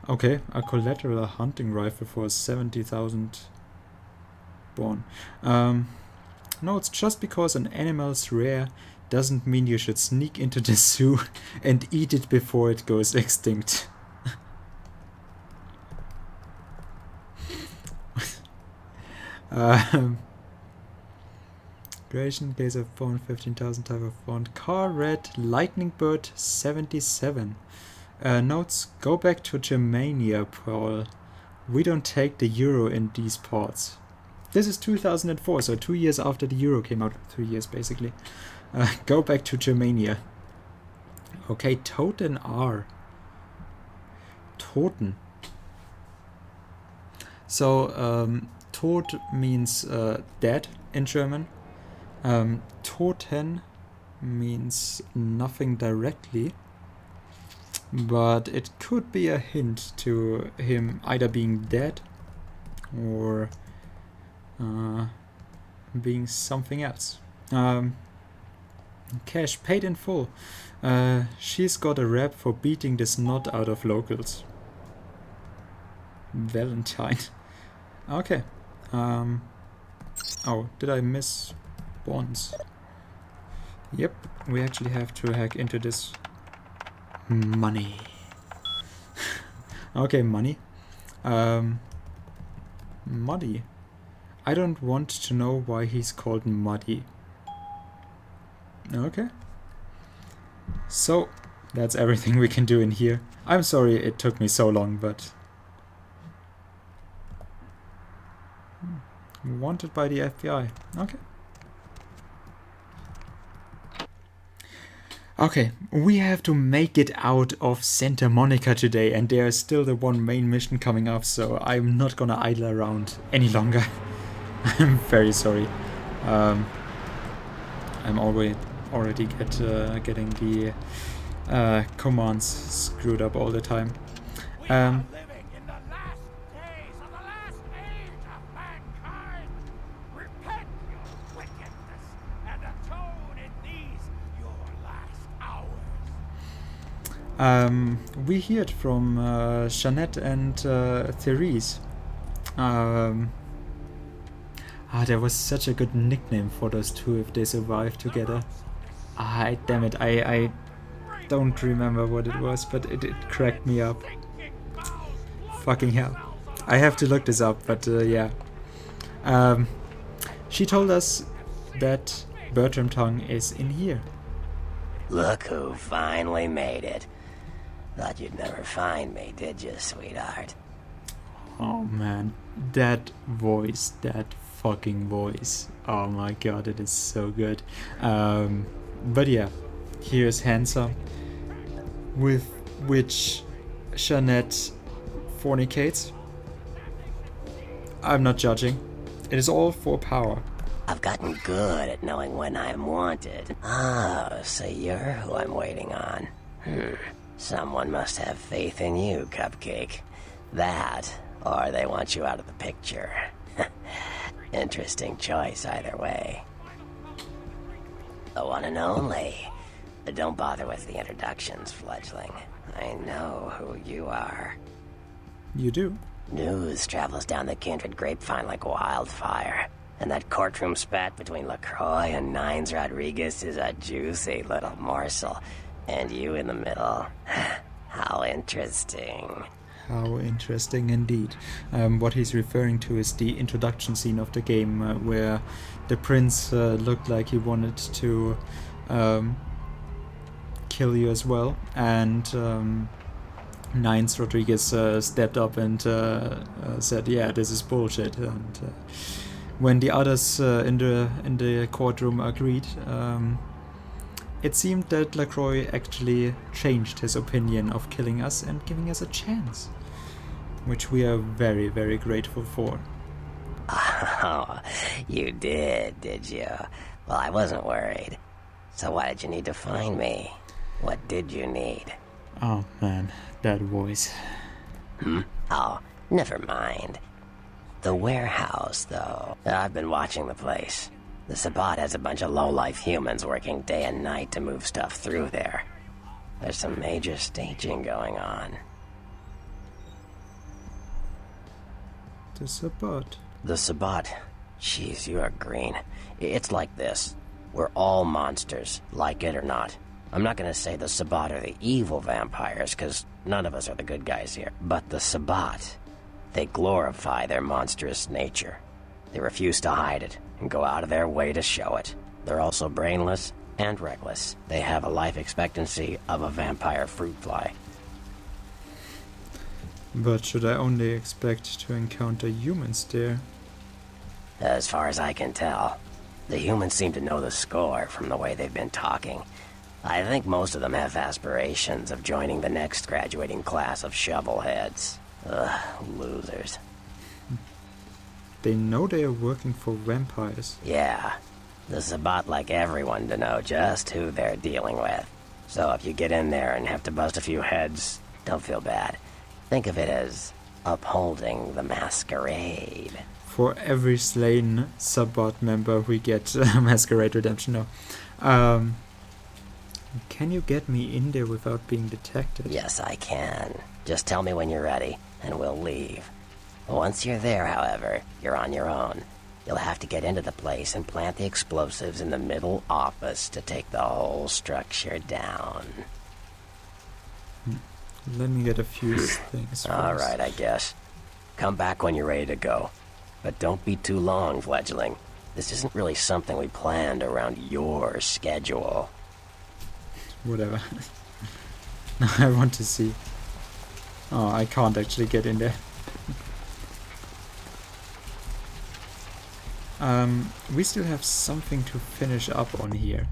Okay, a collateral hunting rifle for 70,000 born. No, it's just because an animal's rare doesn't mean you should sneak into the zoo and eat it before it goes extinct. Creation case of phone 15,000 type of phone. Car red lightning bird 77. Notes, go back to Germania, Paul. We don't take the euro in these parts. This is 2004, so 2 years after the euro came out. 3 years basically. Go back to Germania. Okay, Toten R. Toten. So, Tod means dead in German. Toten means nothing directly, but it could be a hint to him either being dead or being something else. Cash paid in full. She's got a rap for beating the snot out of locals. Valentine. Okay. Oh, did I miss bonds? Yep, we actually have to hack into this money. Okay, money. Muddy. I don't want to know why he's called Muddy. Okay. So, that's everything we can do in here. I'm sorry it took me so long, but... Wanted by the FBI. Okay. Okay, we have to make it out of Santa Monica today, and there's still the one main mission coming up, so I'm not gonna idle around any longer. I'm very sorry. I'm already getting the commands screwed up all the time. We heard from Jeanette and Therese. There was such a good nickname for those two if they survived together. Damn it, I don't remember what it was, but it cracked me up. Fucking hell. I have to look this up, but yeah. She told us that Vtmb is in here. Look who finally made it. Thought you'd never find me, did you, sweetheart? Oh man, that voice, that fucking voice. Oh my god, it is so good. But yeah, here's Handsome, with which Jeanette fornicates. I'm not judging. It is all for power. I've gotten good at knowing when I'm wanted. Oh, so you're who I'm waiting on. Someone must have faith in you, Cupcake. That, or they want you out of the picture. Interesting choice either way. The one and only. But don't bother with the introductions, fledgling. I know who you are. You do? News travels down the kindred grapevine like wildfire. And that courtroom spat between LaCroix and Nines Rodriguez is a juicy little morsel. And you in the middle. How interesting. How interesting indeed. What he's referring to is the introduction scene of the game where the prince looked like he wanted to kill you as well, and Nines Rodriguez stepped up and said, yeah, this is bullshit. And when the others in the courtroom agreed, it seemed that LaCroix actually changed his opinion of killing us and giving us a chance, which we are very, very grateful for. Oh, you did you? Well, I wasn't worried. So why did you need to find me? What did you need? Oh man, that voice. Oh, never mind. The warehouse, though. I've been watching the place. The Sabbat has a bunch of low-life humans working day and night to move stuff through there. There's some major staging going on. The Sabbat. The Sabbat. Jeez, you are green. It's like this. We're all monsters, like it or not. I'm not gonna say the Sabbat are the evil vampires, because none of us are the good guys here. But the Sabbat, they glorify their monstrous nature. They refuse to hide it, and go out of their way to show it. They're also brainless and reckless. They have a life expectancy of a vampire fruit fly. But should I only expect to encounter humans there? As far as I can tell, the humans seem to know the score from the way they've been talking. I think most of them have aspirations of joining the next graduating class of shovelheads. Ugh, losers. They know they are working for vampires. Yeah. The Sabbat like everyone to know just who they're dealing with. So if you get in there and have to bust a few heads, don't feel bad. Think of it as upholding the masquerade. For every slain Sabbat member we get Masquerade Redemption. No. Can you get me in there without being detected? Yes, I can. Just tell me when you're ready, and we'll leave. Once you're there, however, you're on your own. You'll have to get into the place and plant the explosives in the middle office to take the whole structure down. Let me get a few things. Alright, I guess. Come back when you're ready to go. But don't be too long, fledgling. This isn't really something we planned around your schedule. Whatever. Now I want to see. Oh, I can't actually get in there. We still have something to finish up on here.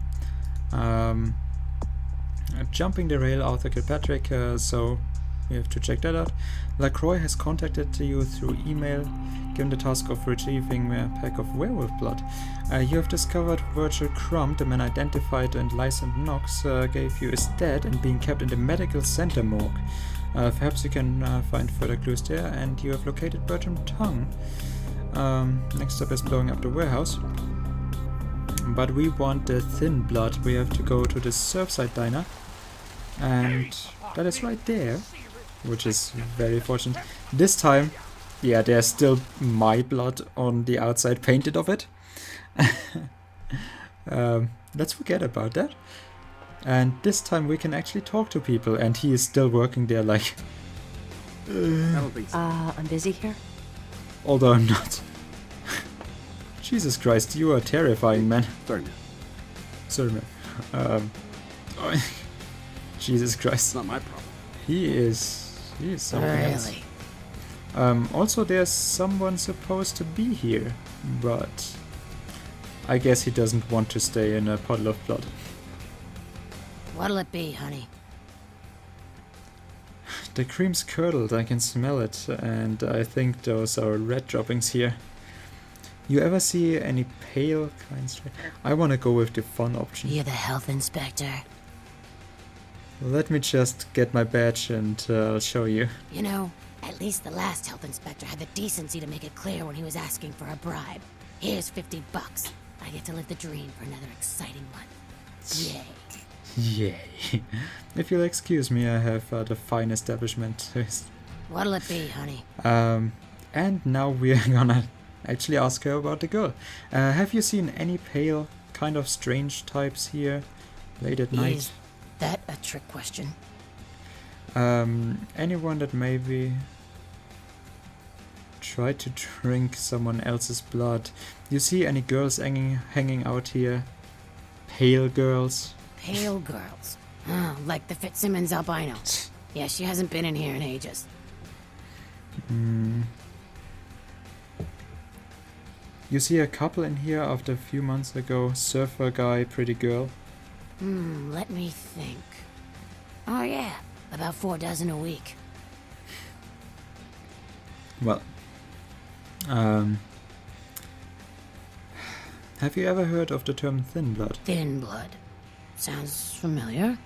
Jumping the rail, Arthur Kilpatrick, so we have to check that out. LaCroix has contacted you through email, given the task of retrieving a pack of werewolf blood. You have discovered Virgil Crumb, the man identified and Lysander Knox gave you is dead and being kept in the medical center morgue. Perhaps you can find further clues there, and you have located Bertram Tongue. Next up is blowing up the warehouse. But we want the thin blood. We have to go to the Surfside Diner. And that is right there, which is very fortunate. This time, yeah, there's still my blood on the outside painted of it. Let's forget about that. And this time we can actually talk to people, and he is still working there like... I'm busy here? Although I'm not. Jesus Christ, you are terrifying, man. Sorry, man. Jesus Christ. It's not my problem. He is something else. Also, there's someone supposed to be here, but I guess he doesn't want to stay in a puddle of blood. What'll it be, honey? The cream's curdled, I can smell it, and I think those are red droppings here. You ever see any pale kinds? I want to go with the fun option. You're the health inspector. Let me just get my badge and I'll show you. You know, at least the last health inspector had the decency to make it clear when he was asking for a bribe. Here's $50. I get to live the dream for another exciting month. Yay. Yay. If you'll excuse me, I have the fine establishment. What'll it be, honey? And now we're gonna actually ask her about the girl. Have you seen any pale, kind of strange types here late at night? Is that a trick question? Anyone that maybe tried to drink someone else's blood? You see any girls hanging out here? Pale girls? Pale girls? Oh, like the Fitzsimmons albino. Yeah, she hasn't been in here in ages. You see a couple in here after a few months ago. Surfer guy, pretty girl. Let me think. Oh yeah, about 4 dozen a week. Well, have you ever heard of the term thin blood? Thin blood. Sounds familiar.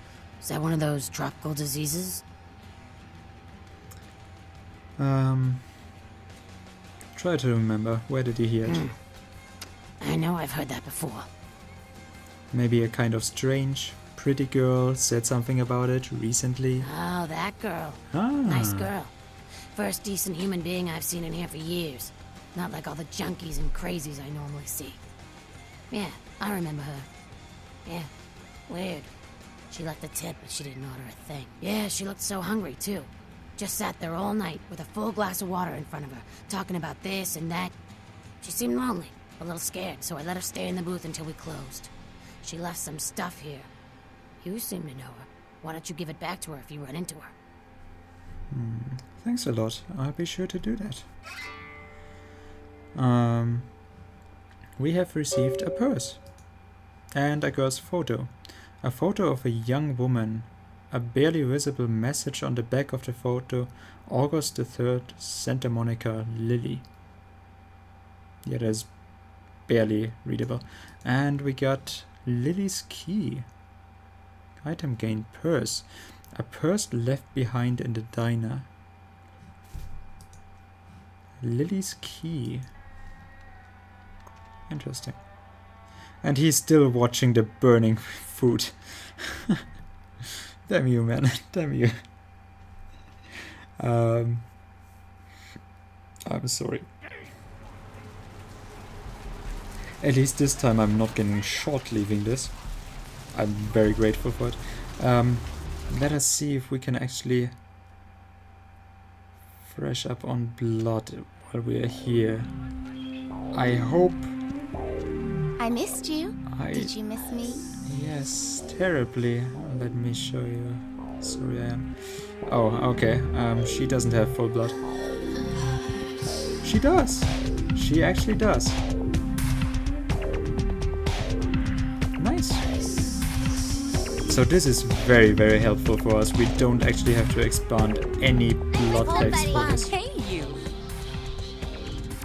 Is that one of those tropical diseases? Try to remember. Where did you hear it? I know I've heard that before. Maybe a kind of strange, pretty girl said something about it recently. Oh, that girl. Ah. Nice girl. First decent human being I've seen in here for years. Not like all the junkies and crazies I normally see. Yeah, I remember her. Yeah, weird. She left a tip, but she didn't order a thing. Yeah, she looked so hungry, too. Just sat there all night with a full glass of water in front of her, talking about this and that. She seemed lonely, a little scared, so I let her stay in the booth until we closed. She left some stuff here. You seem to know her. Why don't you give it back to her if you run into her? Thanks a lot. I'll be sure to do that. We have received a purse. And a girl's photo. A photo of a young woman. A barely visible message on the back of the photo. August the 3rd, Santa Monica, Lily. Yeah, that's barely readable. And we got Lily's key. Item gained purse. A purse left behind in the diner. Lily's key. Interesting. And he's still watching the burning food. Damn you, man. Damn you. I'm sorry. At least this time I'm not getting shot leaving this. I'm very grateful for it. Let us see if we can actually fresh up on blood while we are here. I hope... I missed you. Did you miss me? Yes, terribly. Let me show you. Sorry, I am. Oh, okay. She doesn't have full blood. She does. She actually does. Nice. So this is very, very helpful for us. We don't actually have to expand any blood packs for this.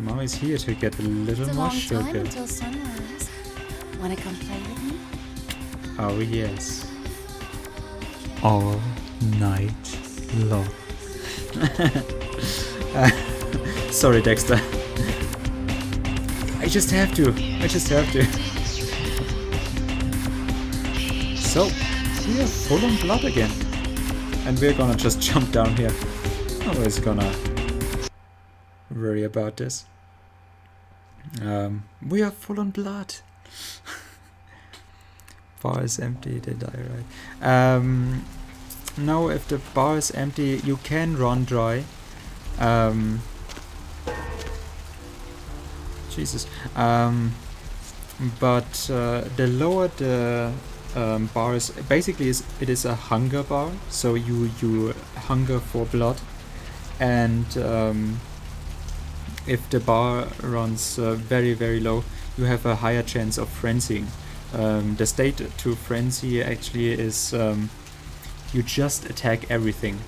Mom is here to get a little It's a more long time sugar. until sunrise. Wanna come play with me? Oh yes. All night long. Sorry, Dexter. I just have to. So, we are full on blood again. And we're gonna just jump down here. Nobody's gonna worry about this. We are full on blood. Bar is empty, they die, right? Now if the bar is empty, you can run dry. Jesus. But the lower the bar is, basically it is a hunger bar, so you hunger for blood, and if the bar runs very, very low, you have a higher chance of frenzying. The state to frenzy actually is you just attack everything.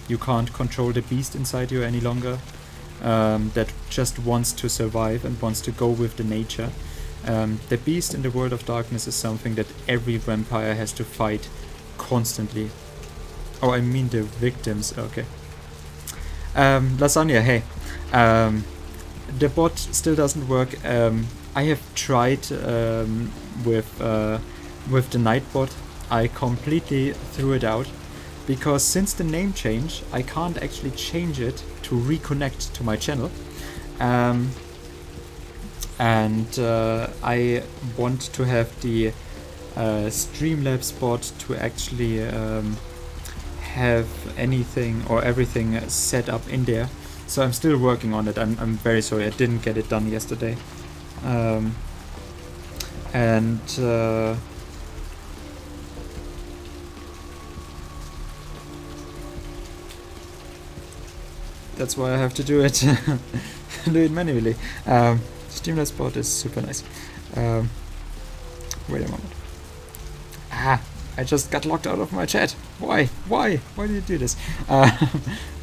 You can't control the beast inside you any longer, that just wants to survive and wants to go with the nature. The beast in the world of darkness is something that every vampire has to fight constantly. Oh, I mean the victims, okay. Lasagna, hey. The bot still doesn't work. I have tried with the Nightbot. I completely threw it out because since the name change, I can't actually change it to reconnect to my channel. And I want to have the Streamlabs bot to actually have anything or everything set up in there. So I'm still working on it. I'm very sorry I didn't get it done yesterday. That's why I have to do it. Do it manually. Streamlabs bot is super nice. Wait a moment. I just got locked out of my chat. Why? Why did you do this?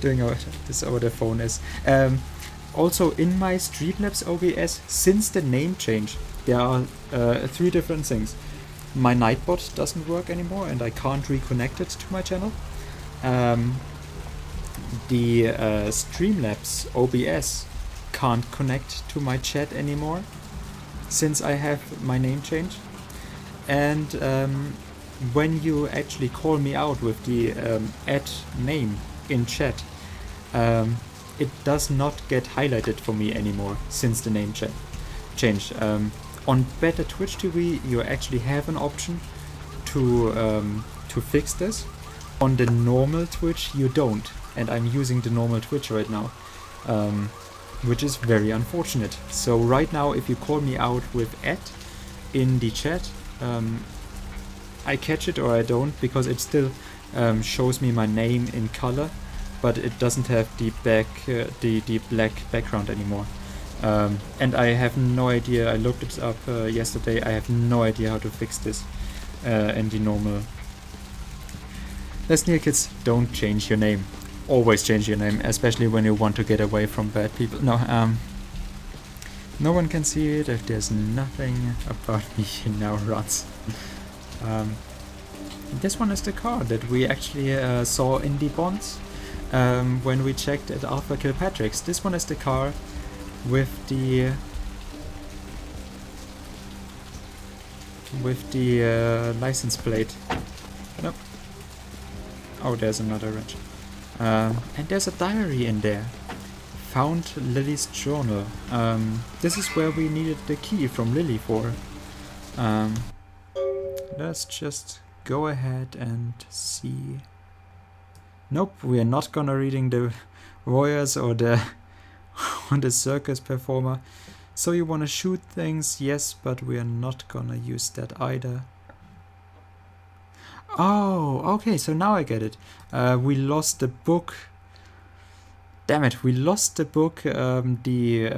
Doing this over the phone is. Also in my Streamlabs OBS, since the name change, there are 3 different things. My Nightbot doesn't work anymore and I can't reconnect it to my channel. The Streamlabs OBS can't connect to my chat anymore since I have my name changed. And when you actually call me out with the @name in chat, it does not get highlighted for me anymore since the name changed. On better Twitch TV, you actually have an option to fix this. On the normal Twitch, you don't, and I'm using the normal Twitch right now, which is very unfortunate. So right now, if you call me out with in the chat, I catch it or I don't, because it still shows me my name in color, but it doesn't have the black background anymore. And I have no idea. I looked it up yesterday. I have no idea how to fix this in the normal. Let's kids, don't change your name. Always change your name, especially when you want to get away from bad people. No, no one can see it if there's nothing about me now runs. This one is the car that we actually saw in the bonds when we checked at Alpha Kilpatrick's. This one is the car with the license plate. Nope. Oh, there's another wrench. And there's a diary in there. found Lily's journal. This is where we needed the key from Lily for. Let's just go ahead and see. Nope, we are not gonna reading the warriors or the or the circus performer. So you wanna shoot things, yes, but we are not gonna use that either. Oh, okay, so now I get it. We lost the book. Damn it, we lost the book, the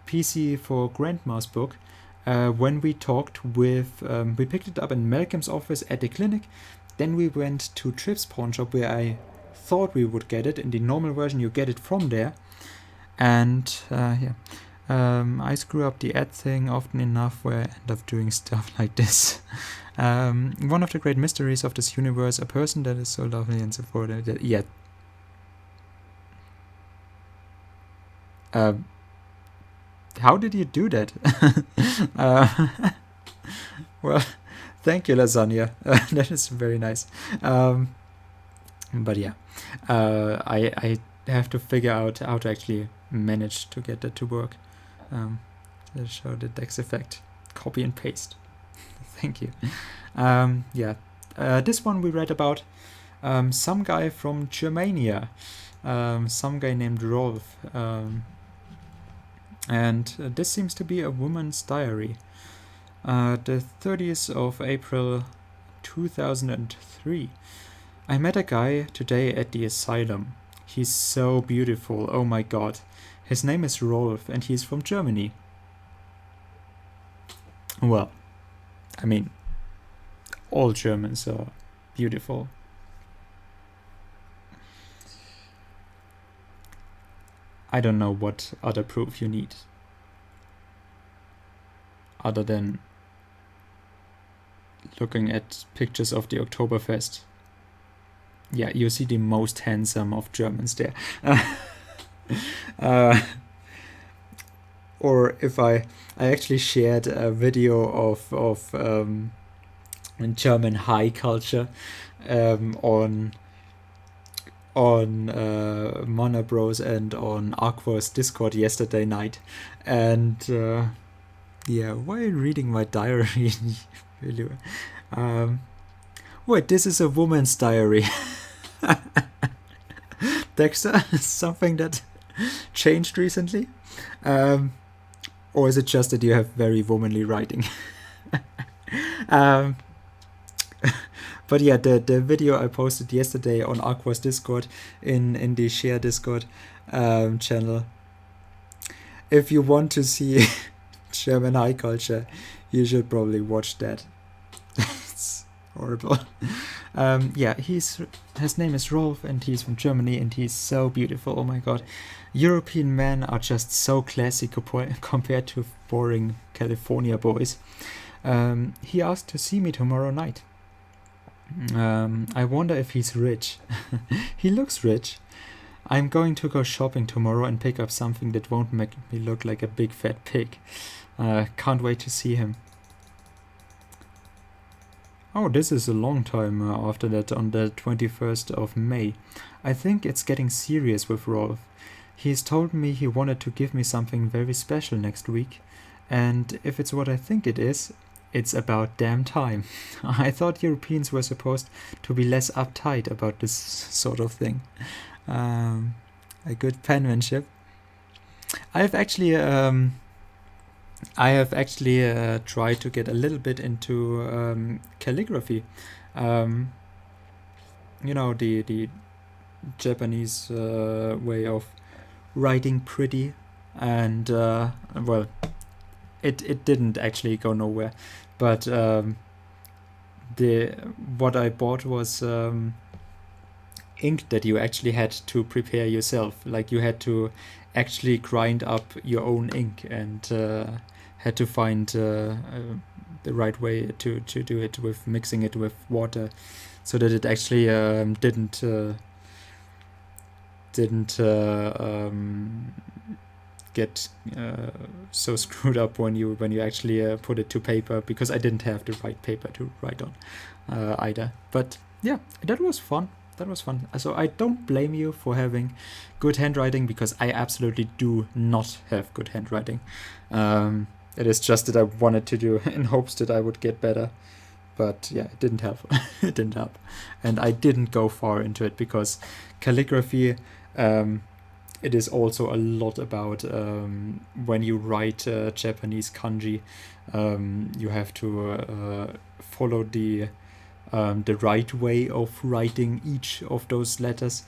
PC for Grandma's book, when we talked with, we picked it up in Malcolm's office at the clinic, then we went to Trip's pawn shop where I thought we would get it. In the normal version you get it from there, and yeah, I screw up the ad thing often enough where I end up doing stuff like this. One of the great mysteries of this universe, a person that is so lovely and supportive that, yeah. How did you do that? Well, thank you, Lasagna. That is very nice. But yeah, I have to figure out how to actually manage to get that to work. Let's show the Dex effect. Copy and paste. Thank you. Yeah, this one we read about some guy from Germania, some guy named Rolf. And this seems to be a woman's diary. The 30th of April 2003. I met a guy today at the asylum. He's so beautiful, oh my god. His name is Rolf and he's from Germany. Well, I mean, all Germans are beautiful. I don't know what other proof you need. Other than looking at pictures of the Oktoberfest. Yeah, you see the most handsome of Germans there. Or if I actually shared a video of German high culture on Mana Bros and on Aqua's Discord yesterday night, and yeah, why are you reading my diary? Really? Wait, this is a woman's diary. Dexter, something that changed recently, or is it just that you have very womanly writing? But yeah, the video I posted yesterday on Aqua's Discord in the share Discord channel. If you want to see German high culture, you should probably watch that. It's horrible. Yeah, his name is Rolf and he's from Germany and he's so beautiful. Oh my god. European men are just so classy compared to boring California boys. He asked to see me tomorrow night. I wonder if he's rich. He looks rich. I'm going to go shopping tomorrow and pick up something that won't make me look like a big fat pig. Can't wait to see him. Oh, this is a long time after that, on the 21st of May. I think it's getting serious with Rolf. He's told me he wanted to give me something very special next week, and if it's what I think it is, it's about damn time. I thought Europeans were supposed to be less uptight about this sort of thing. A good penmanship. I have actually tried to get a little bit into calligraphy. You know, the Japanese way of writing pretty, and well, it didn't actually go nowhere, but what I bought was ink that you actually had to prepare yourself. Like, you had to actually grind up your own ink and had to find the right way to do it, with mixing it with water, so that it actually didn't get so screwed up when you actually put it to paper, because I didn't have the right paper to write on either. But yeah, that was fun. that was fun. So I don't blame you for having good handwriting, because I absolutely do not have good handwriting. It is just that I wanted to do in hopes that I would get better. But yeah, it didn't help. It didn't help. And I didn't go far into it, because calligraphy, it is also a lot about when you write Japanese kanji, you have to follow the right way of writing each of those letters.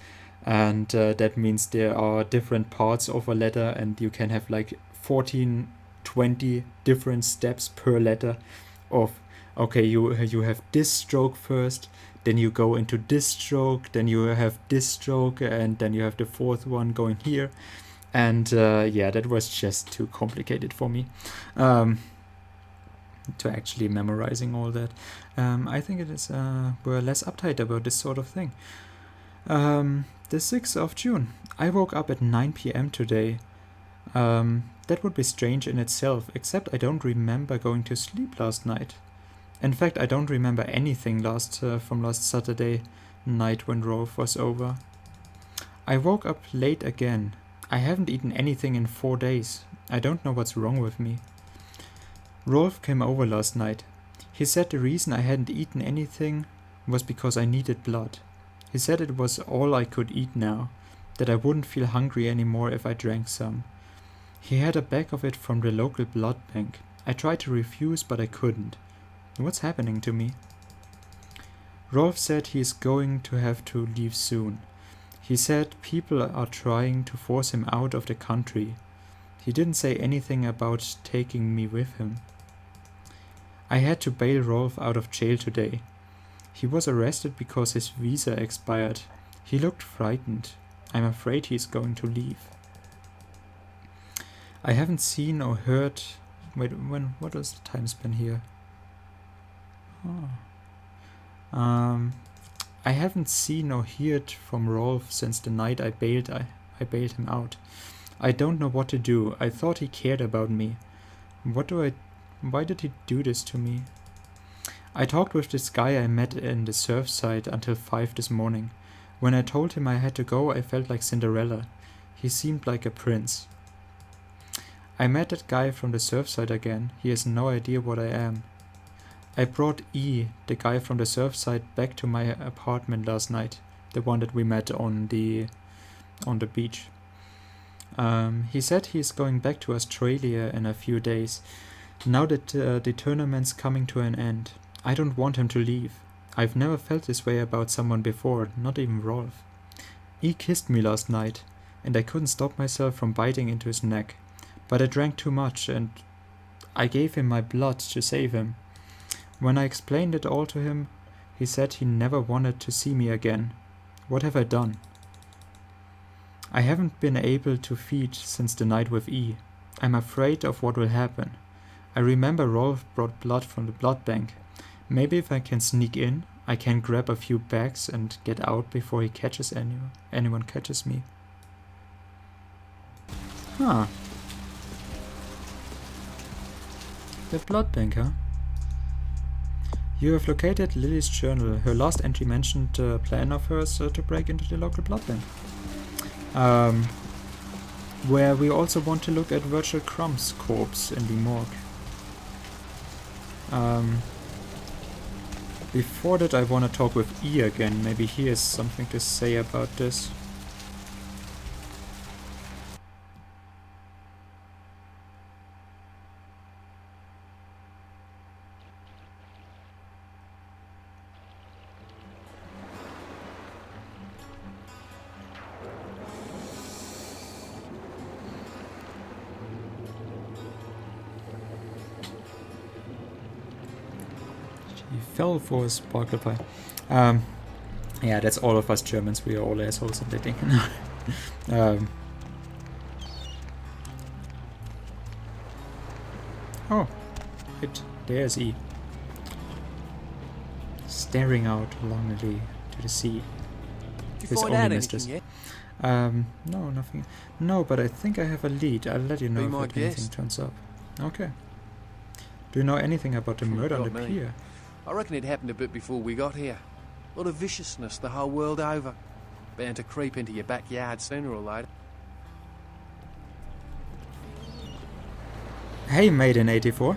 And that means there are different parts of a letter, and you can have like 14, 20 different steps per letter of, okay, you have this stroke first, then you go into this stroke, then you have this stroke, and then you have the fourth one going here. And yeah, that was just too complicated for me to actually memorizing all that. I think it is we're less uptight about this sort of thing. The 6th of June. I woke up at 9 p.m. today. That would be strange in itself, except I don't remember going to sleep last night. In fact, I don't remember anything from last Saturday night when Rolf was over. I woke up late again. I haven't eaten anything in 4 days. I don't know what's wrong with me. Rolf came over last night. He said the reason I hadn't eaten anything was because I needed blood. He said it was all I could eat now, that I wouldn't feel hungry anymore if I drank some. He had a bag of it from the local blood bank. I tried to refuse, but I couldn't. What's happening to me? Rolf said he is going to have to leave soon. He said people are trying to force him out of the country. He didn't say anything about taking me with him. I had to bail Rolf out of jail today. He was arrested because his visa expired. He looked frightened. I'm afraid he's going to leave. I haven't seen or heard... Wait, what was the time span here? I haven't seen or heard from Rolf since the night I bailed him out. I don't know what to do. I thought he cared about me. Why did he do this to me? I talked with this guy I met in the surf site until 5 this morning. When I told him I had to go, I felt like Cinderella. He seemed like a prince. I met that guy from the surf site again. He has no idea what I am. I brought E, the guy from the surf site, back to my apartment last night. The one that we met on the beach. He said he's going back to Australia in a few days. Now that the tournament's coming to an end. I don't want him to leave. I've never felt this way about someone before, not even Rolf. E kissed me last night, and I couldn't stop myself from biting into his neck. But I drank too much, and I gave him my blood to save him. When I explained it all to him, he said he never wanted to see me again. What have I done? I haven't been able to feed since the night with E. I'm afraid of what will happen. I remember Rolf brought blood from the blood bank. Maybe if I can sneak in, I can grab a few bags and get out before he catches anyone catches me. Huh. The blood bank, huh? You have located Lily's journal. Her last entry mentioned a plan of hers to break into the local blood bank. Where we also want to look at Virgil Crumb's corpse in the morgue. Before that, I want to talk with E again. Maybe he has something to say about this. Fell for a sparkle pie. Yeah, that's all of us Germans. We are all assholes, I think. Oh, there's E. Staring out longingly to the sea. Did you find out anything yet? No, nothing. No, but I think I have a lead. I'll let you know if anything turns up. Okay. Do you know anything about the murder on the pier? I reckon it happened a bit before we got here. A lot of viciousness the whole world over. Bound to creep into your backyard sooner or later. Hey, Maiden84.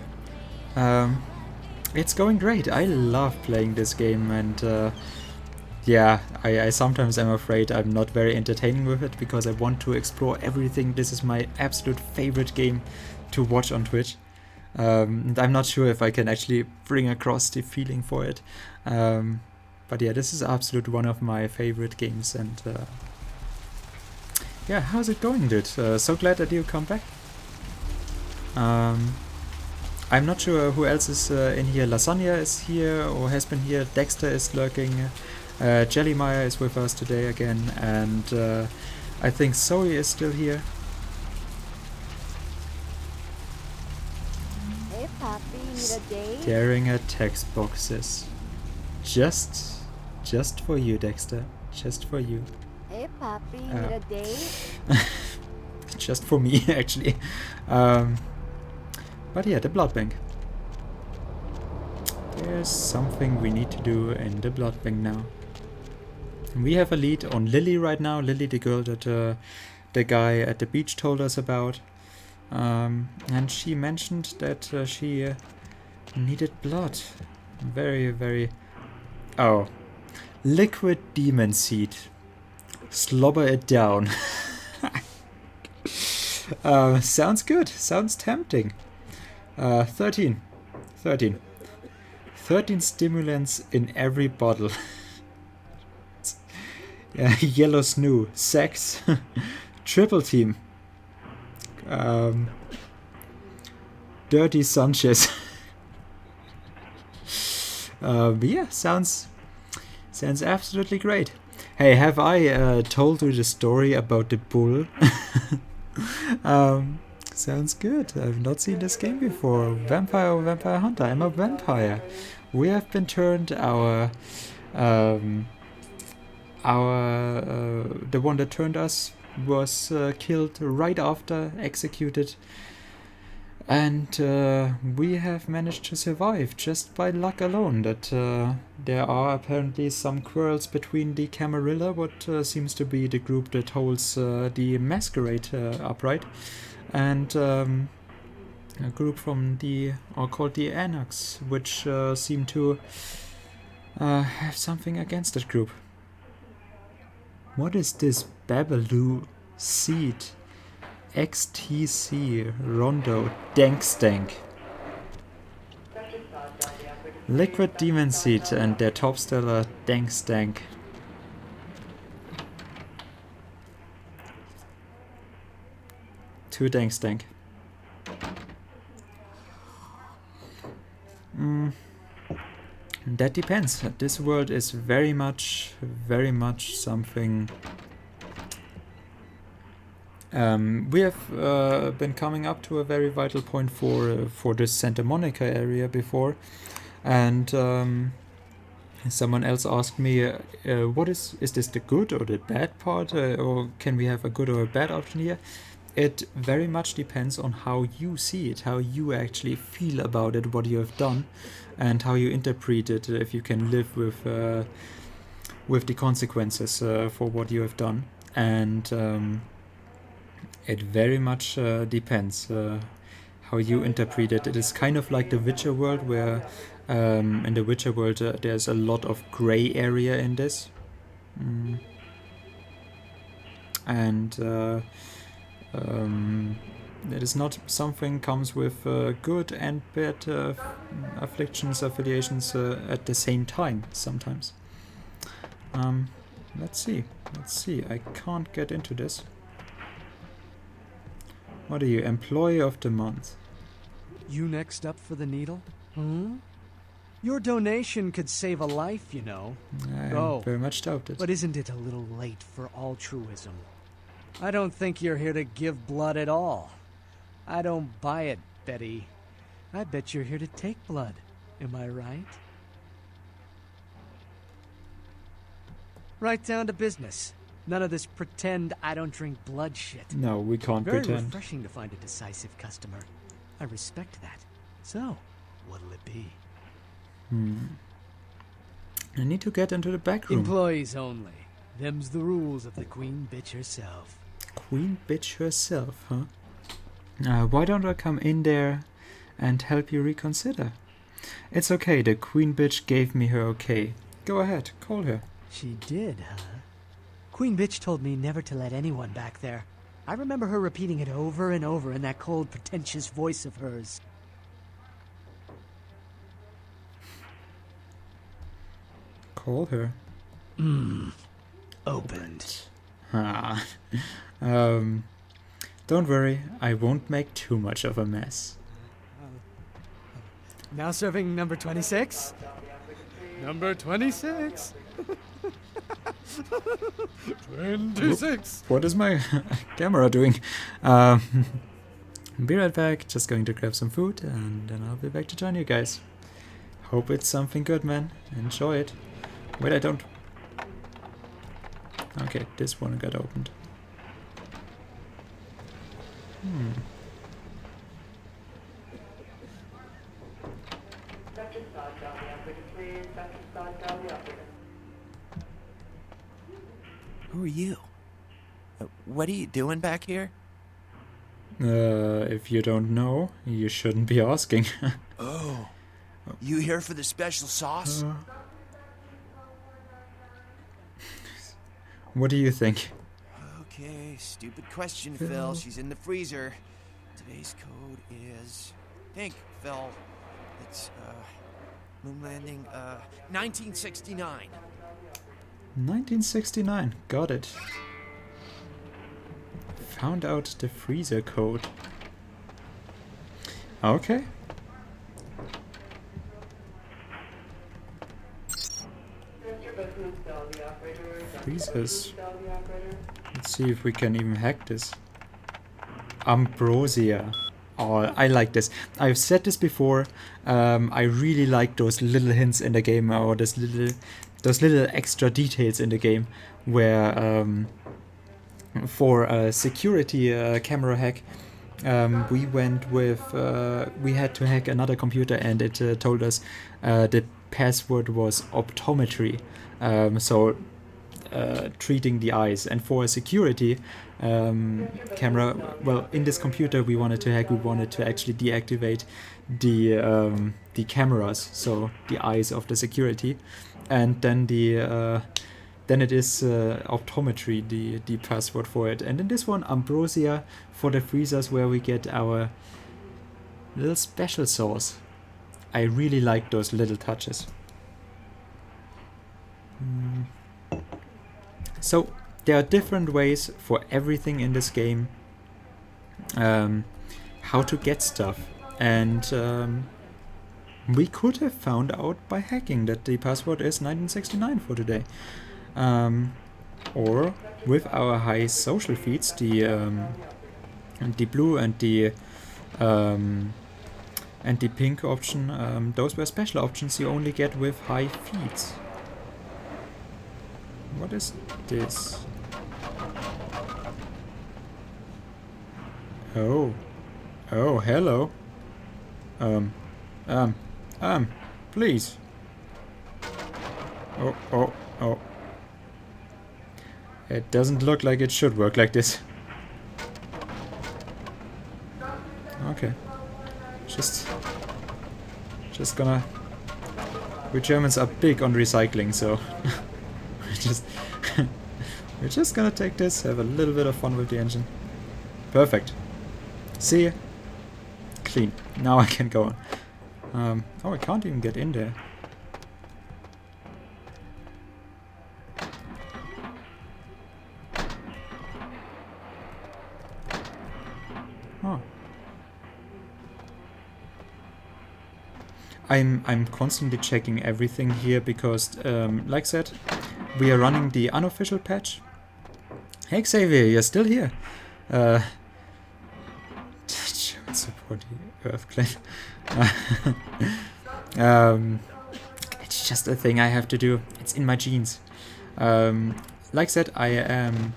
It's going great. I love playing this game, and yeah, I sometimes am afraid I'm not very entertaining with it because I want to explore everything. This is my absolute favorite game to watch on Twitch. And I'm not sure if I can actually bring across the feeling for it. But yeah, this is absolute one of my favorite games, and yeah, how's it going, dude? So glad that you come back. I'm not sure who else is in here. Lasagna is here or has been here. Dexter is lurking. Jellymeyer is with us today again, and I think Zoe is still here. Hey, Papi, need a date? Staring at text boxes. Just for you, Dexter. Just for you. Hey, Papi, need a date? Just for me, actually. But yeah, the blood bank. There's something we need to do in the blood bank now. We have a lead on Lily right now. Lily, the girl that the guy at the beach told us about. And she mentioned that she needed blood. Very, very... Oh. Liquid demon seed. Slobber it down. Sounds good. Sounds tempting. 13 stimulants in every bottle. Yellow snoo, sex, triple team, dirty Sanchez. Yeah, sounds absolutely great. Hey, have I told you the story about the bull? Sounds good. I've not seen this game before. Vampire or Vampire Hunter. I'm a vampire. We have been turned. The one that turned us was killed right after, executed, and we have managed to survive just by luck alone. That there are apparently some quarrels between the Camarilla, what seems to be the group that holds the Masquerade upright, and a group from called the Anarchs, which seem to have something against that group. What is this Babaloo seed? XTC Rondo Dankstank. Liquid Demon Seed and their top stellar Dankstank. Two Dankstank. That depends. This world is very much something. We have been coming up to a very vital point for this Santa Monica area before, and someone else asked me, "What is this the good or the bad part, or can we have a good or a bad option here?" It very much depends on how you see it, how you actually feel about it, what you have done, and how you interpret it. If you can live with the consequences for what you have done, and it very much depends how you interpret it. It is kind of like the Witcher world, where in the Witcher world there's a lot of gray area in this, and it is not something comes with good and bad afflictions, affiliations at the same time sometimes. Let's see. I can't get into this. What are you? Employee of the month. You next up for the needle? Your donation could save a life, you know. I very much doubt it. But isn't it a little late for altruism? I don't think you're here to give blood at all. I don't buy it, Betty. I bet you're here to take blood. Am I right? Right down to business. None of this pretend I don't drink blood shit. No, we can't Very pretend. refreshing to find a decisive customer. I respect that. So, what'll it be? I need to get into the back room. Employees only. Them's the rules of the queen bitch herself. Queen bitch herself, huh? Why don't I come in there and help you reconsider? It's okay, the queen bitch gave me her okay. Go ahead, call her. She did, huh? Queen bitch told me never to let anyone back there. I remember her repeating it over and over in that cold, pretentious voice of hers. Call her. Opened. Ah. Don't worry, I won't make too much of a mess. Now serving number 26? Number 26. 26. What is my camera doing? Be right back, just going to grab some food and then I'll be back to join you guys. Hope it's something good, man. Enjoy it. Wait, I don't... Okay, this one got opened. Who are you? What are you doing back here? If you don't know, you shouldn't be asking. Oh, you here for the special sauce? What do you think? Okay, stupid question, Phil. She's in the freezer. Today's code is... Think, Phil. It's, moon landing, 1969. 1969, got it. Found out the freezer code. Okay. Freezers. Let's see if we can even hack this. Ambrosia. Oh, I like this. I've said this before. I really like those little hints in the game, or those little extra details in the game, where for a security camera hack, we went with we had to hack another computer, and it told us the password was optometry, so treating the eyes. And for a security camera, well, in this computer we wanted to hack, we wanted to actually deactivate the cameras, so the eyes of the security, and then then it is optometry, the password for it. And in this one, Ambrosia for the freezers, where we get our little special sauce. I really like those little touches. So there are different ways for everything in this game how to get stuff, and we could have found out by hacking that the password is 1969 for today, or with our high social feeds, the blue and the pink option. Those were special options you only get with high feeds. What is this? Oh, hello. Please. Oh. It doesn't look like it should work like this. Okay. Just gonna... We Germans are big on recycling, so... We're just gonna take this, have a little bit of fun with the engine. Perfect. See? Clean. Now I can go on. Oh, I can't even get in there. Oh. I'm constantly checking everything here because, like I said, we are running the unofficial patch. Hey Xavier, you're still here. German support the Earthclan. It's just a thing I have to do. It's in my genes. Like I said, I am...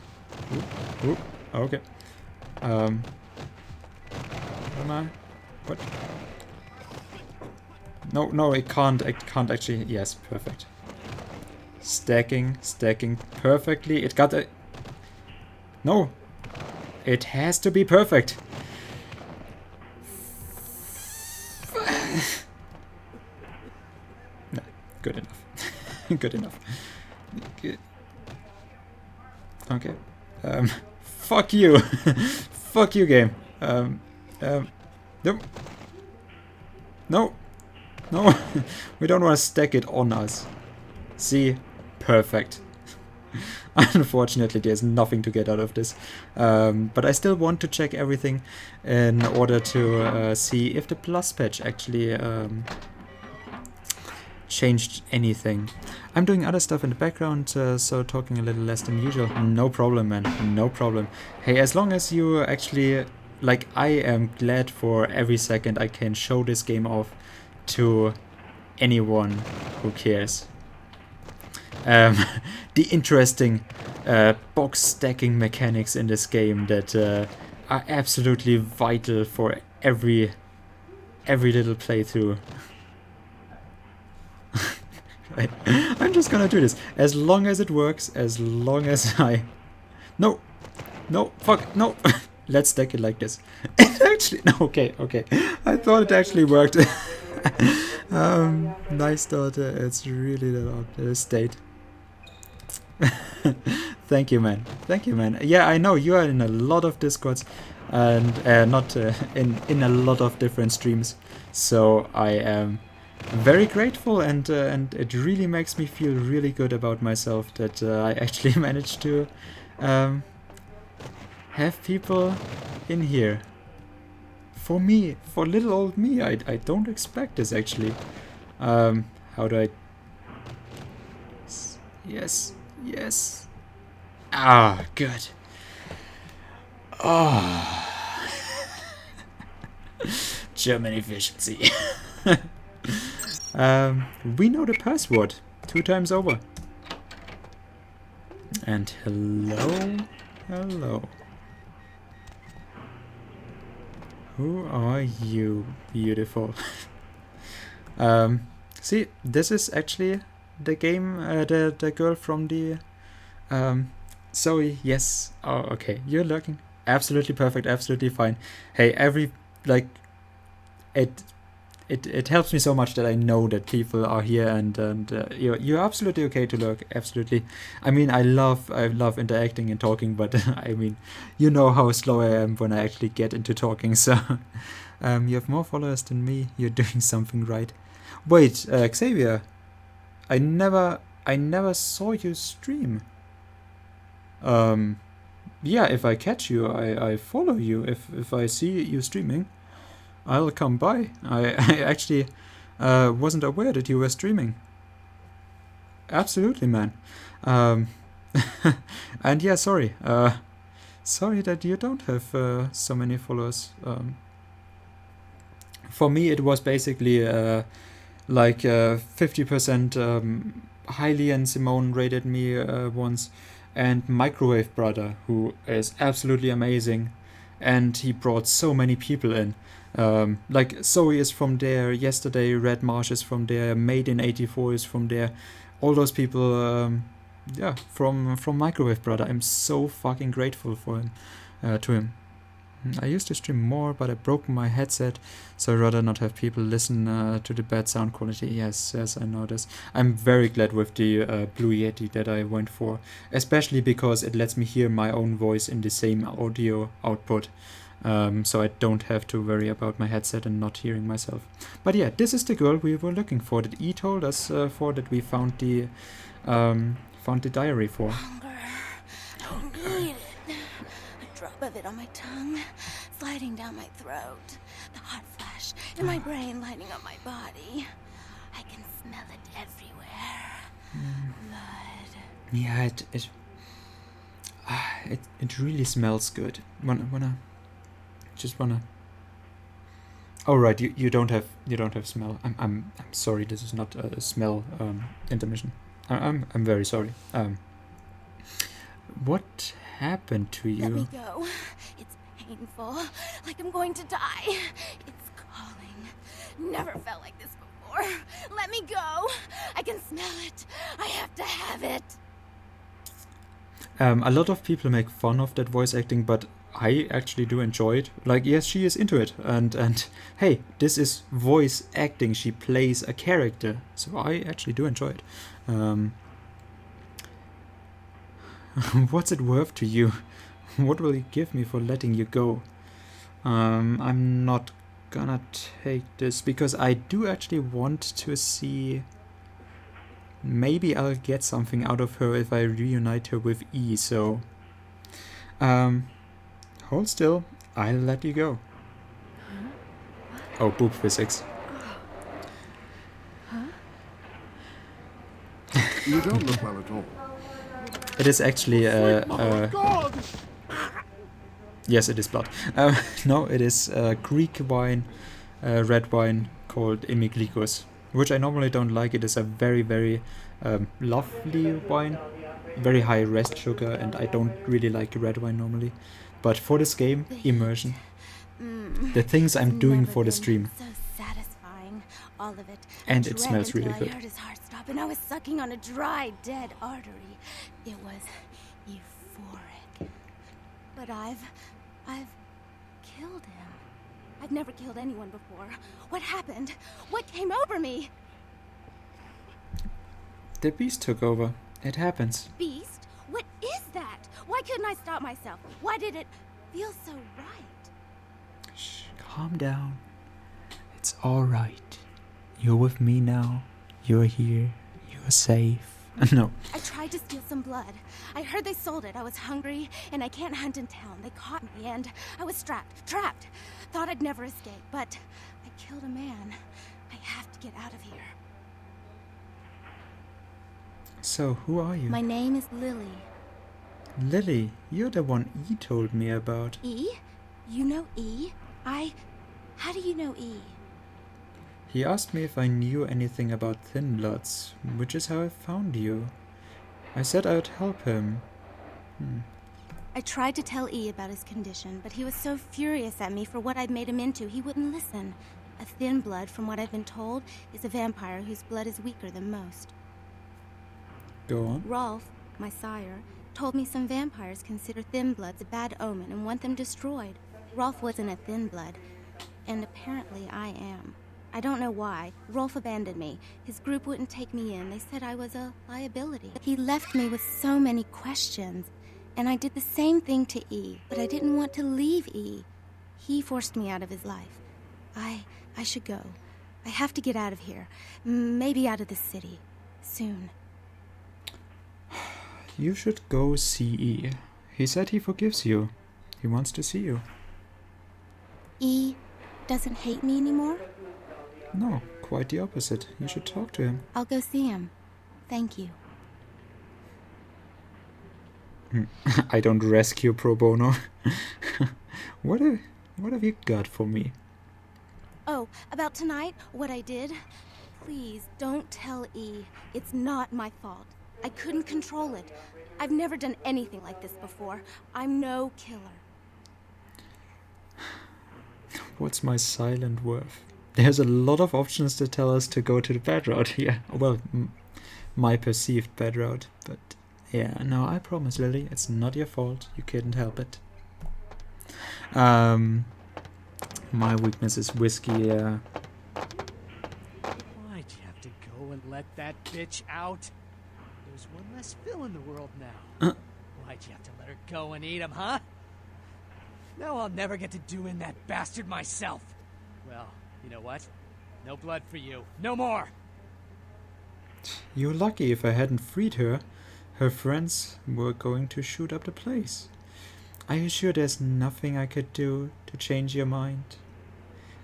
okay. Am I? What? No, it can't actually... Yes, perfect. Stacking perfectly. It got a... No. It has to be perfect. No, good enough. Good enough. Good. Okay. Fuck you. Fuck you, game. No. No. No. We don't want to stack it on us. See? Perfect. Unfortunately, there's nothing to get out of this. But I still want to check everything in order to see if the plus patch actually changed anything. I'm doing other stuff in the background, so talking a little less than usual. No problem, man. No problem. Hey, as long as you actually... Like, I am glad for every second I can show this game off to anyone who cares. The interesting box stacking mechanics in this game that are absolutely vital for every little playthrough. Right. I'm just gonna do this as long as it works, as long as I... No! No! Fuck! No! Let's stack it like this. It actually... No, okay. I thought it actually worked. Nice daughter. It's really the state. Thank you, man. Thank you, man. Yeah, I know you are in a lot of Discords and not in a lot of different streams. So I am very grateful, and it really makes me feel really good about myself that I actually managed to have people in here. For me, for little old me, I don't expect this actually. How do I... Yes. Ah, good. Oh. German efficiency. We know the password 2 times over. And hello. Who are you, beautiful? See, this is actually the game, the girl from the... Zoe, yes. Oh, okay. You're lurking. Absolutely perfect, absolutely fine. Hey, it helps me so much that I know that people are here, and you're absolutely okay to lurk. Absolutely. I mean, I love interacting and talking, but I mean, you know how slow I am when I actually get into talking. So, you have more followers than me. You're doing something right. Wait, Xavier, I never saw you stream. Yeah, if I catch you, I follow you. If I see you streaming, I'll come by. I actually wasn't aware that you were streaming. Absolutely, man. And yeah, sorry. Sorry that you don't have so many followers. For me, it was basically like 50% Hailey and Simone rated me once, and Microwave Brother, who is absolutely amazing, and he brought so many people in. Like Zoe is from there, yesterday Red Marsh is from there, Made in 84 is from there. All those people, yeah, from Microwave Brother. I'm so fucking grateful for him, to him. I used to stream more, but I broke my headset, so I'd rather not have people listen to the bad sound quality. Yes, I know this. I'm very glad with the Blue Yeti that I went for, especially because it lets me hear my own voice in the same audio output, so I don't have to worry about my headset and not hearing myself. But yeah, this is the girl we were looking for, that E told us for, that we found the diary for. Drop of it on my tongue, sliding down my throat, the hot flash in my brain lighting up my body. I can smell it everywhere. Blood. Yeah, it really smells good. Just wanna. Oh right, you don't have smell. I'm sorry. This is not a smell intermission. I'm very sorry. What happened to you? Let me go. It's painful, like I'm going to die. It's calling. Never felt like this for. Let me go. I can smell it. I have to have it. A lot of people make fun of that voice acting, but I actually do enjoy it. Like, yes, she is into it, and hey, this is voice acting. She plays a character, so I actually do enjoy it. What's it worth to you? What will you give me for letting you go? I'm not gonna take this because I do actually want to see. Maybe I'll get something out of her if I reunite her with E, so hold still, I'll let you go. Oh, boob physics. You don't look well at all. It is actually yes, it is blood. No, it is Greek wine, red wine called Imiglikos, which I normally don't like. It is a very, very lovely wine, very high rest sugar, and I don't really like red wine normally. But for this game, immersion, the things I'm doing for the stream, So satisfying, all of it. and it smells really I good. heard his heart stop, and I was sucking on a dry, dead artery. It was euphoric. But I've killed him. I've never killed anyone before. What happened? What came over me? The beast took over. It happens. Beast? What is that? Why couldn't I stop myself? Why did it feel so right? Shh, calm down. It's alright. You're with me now. You're here. You're safe. No. I tried to steal some blood. I heard they sold it. I was hungry, and I can't hunt in town. They caught me, and I was trapped. Thought I'd never escape, but I killed a man. I have to get out of here. So, who are you? My name is Lily. Lily, you're the one E told me about. E? You know E? How do you know E? He asked me if I knew anything about Thin Bloods, which is how I found you. I said I would help him. I tried to tell E about his condition, but he was so furious at me for what I'd made him into, he wouldn't listen. A Thin Blood, from what I've been told, is a vampire whose blood is weaker than most. Go on. Rolf, my sire, told me some vampires consider Thin Bloods a bad omen and want them destroyed. Rolf wasn't a Thin Blood, and apparently I am. I don't know why. Rolf abandoned me. His group wouldn't take me in. They said I was a liability. He left me with so many questions, and I did the same thing to E, but I didn't want to leave E. He forced me out of his life. I should go. I have to get out of here. Maybe out of the city. Soon. You should go see E. He said he forgives you. He wants to see you. E doesn't hate me anymore? No, quite the opposite. You should talk to him. I'll go see him. Thank you. I don't rescue pro bono. What have you got for me? Oh, about tonight, what I did? Please, don't tell E. It's not my fault. I couldn't control it. I've never done anything like this before. I'm no killer. What's my silent worth? There's a lot of options to tell us to go to the bad route here. Well, my perceived bad route. But yeah, no, I promise, Lily, it's not your fault. You couldn't help it. My weakness is whiskey, yeah. Why'd you have to go and let that bitch out? There's one less Phil in the world now. Why'd you have to let her go and eat him, huh? Now I'll never get to do in that bastard myself. Well, you know what? No blood for you. No more! You're lucky. If I hadn't freed her, her friends were going to shoot up the place. Are you sure there's nothing I could do to change your mind?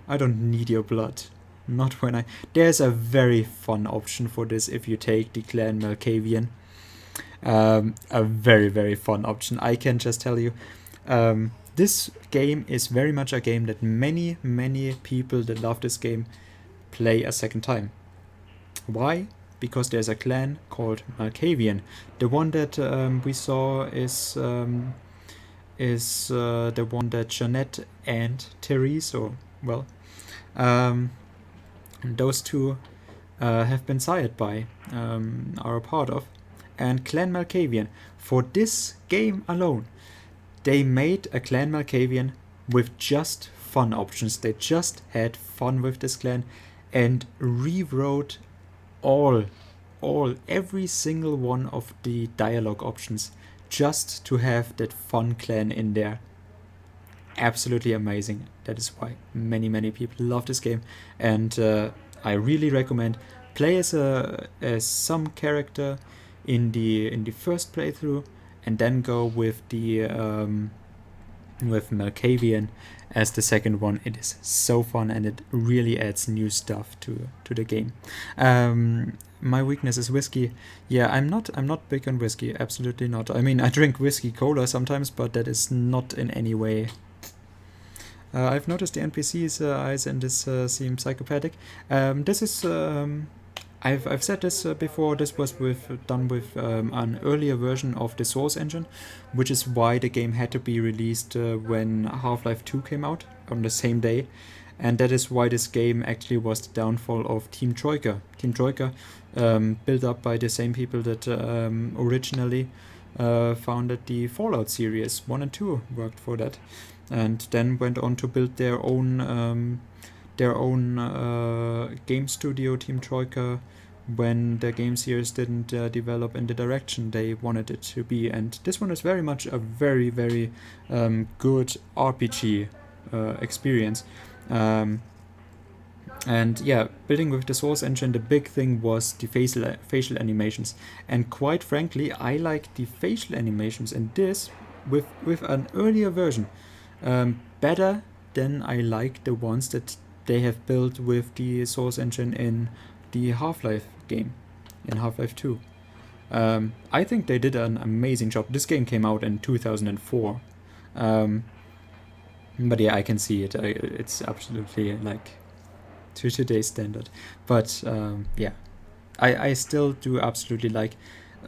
I don't need your blood. Not when I... There's a very fun option for this if you take the clan Malkavian. A very, very fun option. I can just tell you. This game is very much a game that many, many people that love this game play a second time. Why? Because there's a clan called Malkavian. The one that we saw is the one that Jeanette and Therese, or well, those two have been sired by, are a part of, and Clan Malkavian. For this game alone, they made a Clan Malkavian with just fun options. They just had fun with this clan and rewrote every single one of the dialogue options just to have that fun clan in there. Absolutely amazing. That is why many people love this game, and I really recommend play as some character in the first playthrough, and then go with the with Malkavian as the second one. It is so fun, and it really adds new stuff to the game. My weakness is whiskey. Yeah, I'm not big on whiskey. Absolutely not. I mean, I drink whiskey cola sometimes, but that is not in any way. I've noticed the NPC's eyes in this seem psychopathic. This is I've said this before. This was done with an earlier version of the Source engine, which is why the game had to be released when Half-Life 2 came out on the same day, and that is why this game actually was the downfall of Team Troika. Team Troika, built up by the same people that originally founded the Fallout series 1 and 2, worked for that, and then went on to build their own game studio, Team Troika, when the game series didn't develop in the direction they wanted it to be. And this one is very much a very good RPG experience. And yeah, building with the Source engine, the big thing was the facial animations. And quite frankly, I like the facial animations in this with an earlier version better than I like the ones that they have built with the Source engine in the Half-Life game, in Half-Life 2. I think they did an amazing job. This game came out in 2004. But yeah, I can see it. It's absolutely like to today's standard. But yeah, I still do absolutely like.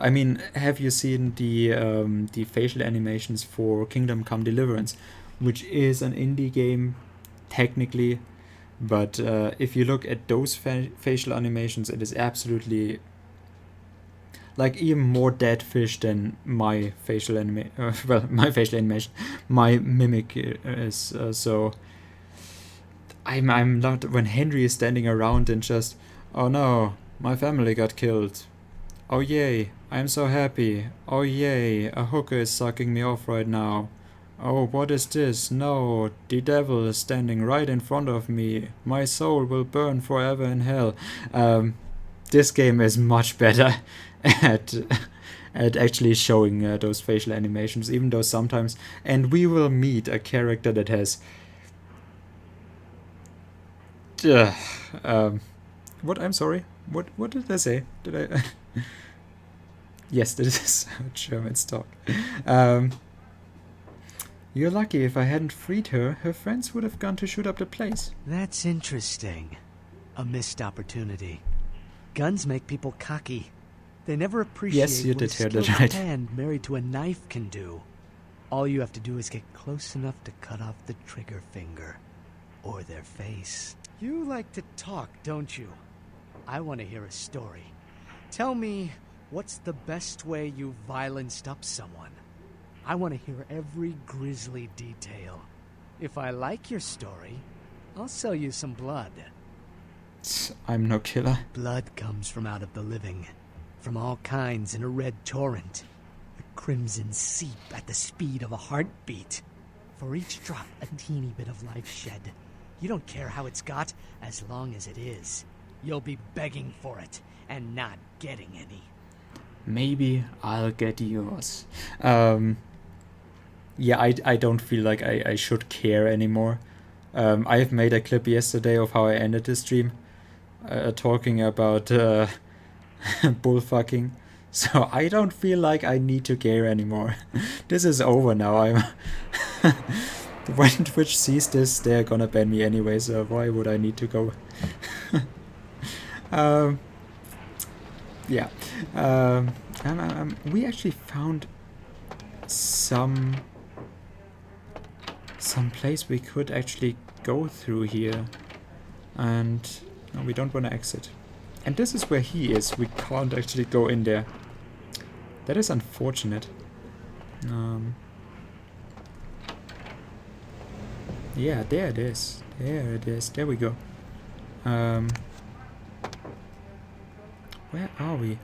I mean, have you seen the facial animations for Kingdom Come Deliverance, which is an indie game technically, but if you look at those facial animations, it is absolutely like even more dead fish than my facial animation. My facial animation, my mimic is. So I'm not, when Henry is standing around and just, oh no, my family got killed. Oh yay, I'm so happy. Oh yay, a hooker is sucking me off right now. Oh, what is this? No, the devil is standing right in front of me. My soul will burn forever in hell. This game is much better at actually showing those facial animations, even though sometimes, and we will meet a character that has what? I'm sorry. What did I say? Did I? Yes, this is German stock. You're lucky. If I hadn't freed her, her friends would have gone to shoot up the place. That's interesting. A missed opportunity. Guns make people cocky. They never appreciate yes, you what did a hear that skilled right. hand married to a knife can do. All you have to do is get close enough to cut off the trigger finger. Or their face. You like to talk, don't you? I want to hear a story. Tell me, what's the best way you violenced up someone? I want to hear every grisly detail. If I like your story, I'll sell you some blood. I'm no killer. Blood comes from out of the living. From all kinds in a red torrent. The crimson seep at the speed of a heartbeat. For each drop, a teeny bit of life shed. You don't care how it's got, as long as it is. You'll be begging for it, and not getting any. Maybe I'll get yours. Yeah, I don't feel like I should care anymore. I've made a clip yesterday of how I ended the stream, talking about bullfucking. So I don't feel like I need to care anymore. This is over now. I'm when Twitch sees this, they're gonna ban me anyway, so why would I need to go? Yeah. We actually found some place we could actually go through here, and no, we don't want to exit. And this is where he is. We can't actually go in there. That is unfortunate. Yeah, there it is. There it is. There we go. Where are we?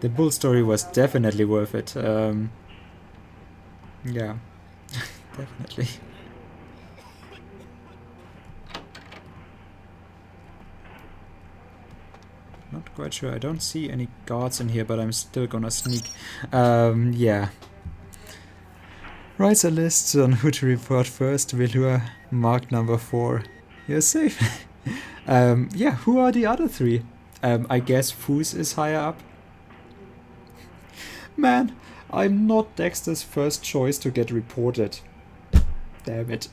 The bull story was definitely worth it. Yeah, definitely. Not quite sure. I don't see any guards in here, but I'm still gonna sneak. Yeah. Writes a list on who to report first. Velour, mark number 4. You're safe. Yeah, who are the other 3? I guess Foos is higher up. Man, I'm not Dexter's first choice to get reported. Damn it.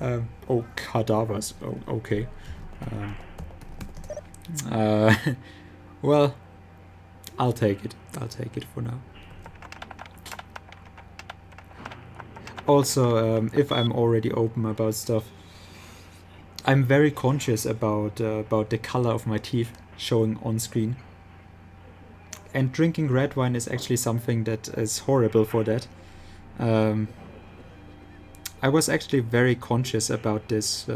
Oh, cadavers. Oh, okay. Well, I'll take it. I'll take it for now. Also, if I'm already open about stuff, I'm very conscious about the color of my teeth showing on screen. And drinking red wine is actually something that is horrible for that. I was actually very conscious about this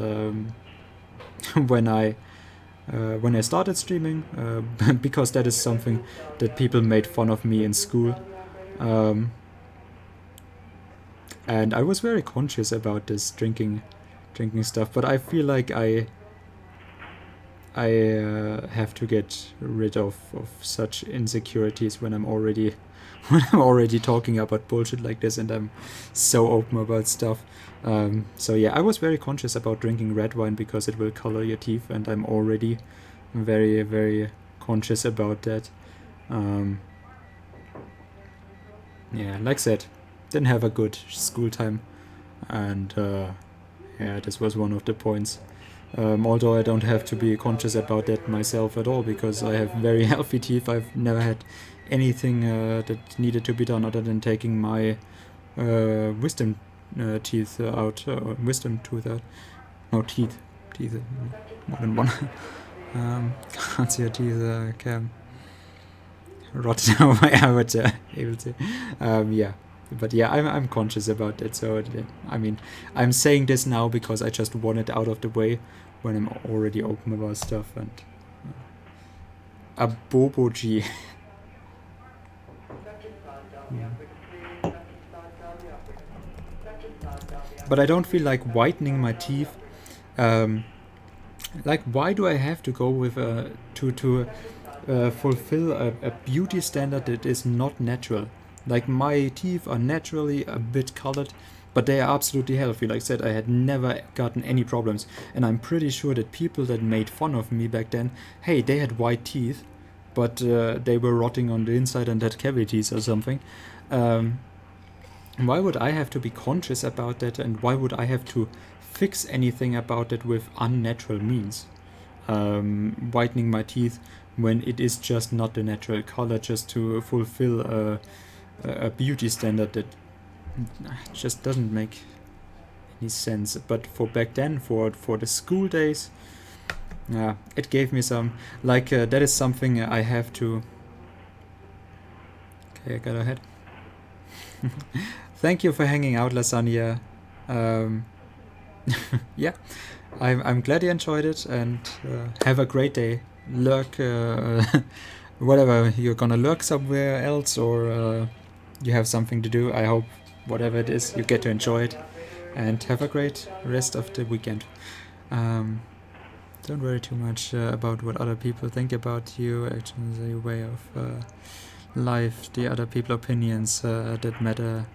when I started streaming, because that is something that people made fun of me in school. And I was very conscious about this drinking stuff, but I feel like I have to get rid of such insecurities when I'm already talking about bullshit like this, and I'm so open about stuff. So yeah, I was very conscious about drinking red wine because it will color your teeth, and I'm already very, very conscious about that. Yeah, like I said, didn't have a good school time, and yeah, this was one of the points. Although I don't have to be conscious about that myself at all, because I have very healthy teeth. I've never had anything that needed to be done other than taking my wisdom teeth out, or wisdom tooth out. No, teeth, more than one. Can't see a teeth, can rotted away, I would able to. Yeah. But yeah, I'm conscious about that, so I mean, I'm saying this now because I just want it out of the way when I'm already open about stuff. And a Bobo G. But I don't feel like whitening my teeth. Like, why do I have to go with to fulfill a beauty standard that is not natural? Like, my teeth are naturally a bit colored, but they are absolutely healthy. Like I said, I had never gotten any problems. And I'm pretty sure that people that made fun of me back then, hey, they had white teeth, but they were rotting on the inside and had cavities or something. Why would I have to be conscious about that, and why would I have to fix anything about it with unnatural means? Whitening my teeth when it is just not the natural color, just to fulfill a beauty standard that just doesn't make any sense. But for back then, for the school days, yeah, it gave me some, like, that is something I have to. Okay, I got ahead. Thank you for hanging out, Lasagna. Yeah, I'm glad you enjoyed it, and have a great day. Lurk, whatever, you're gonna lurk somewhere else, or you have something to do. I hope whatever it is, you get to enjoy it, and have a great rest of the weekend. Don't worry too much about what other people think about you. Actions are your way of life. The other people opinions that matter.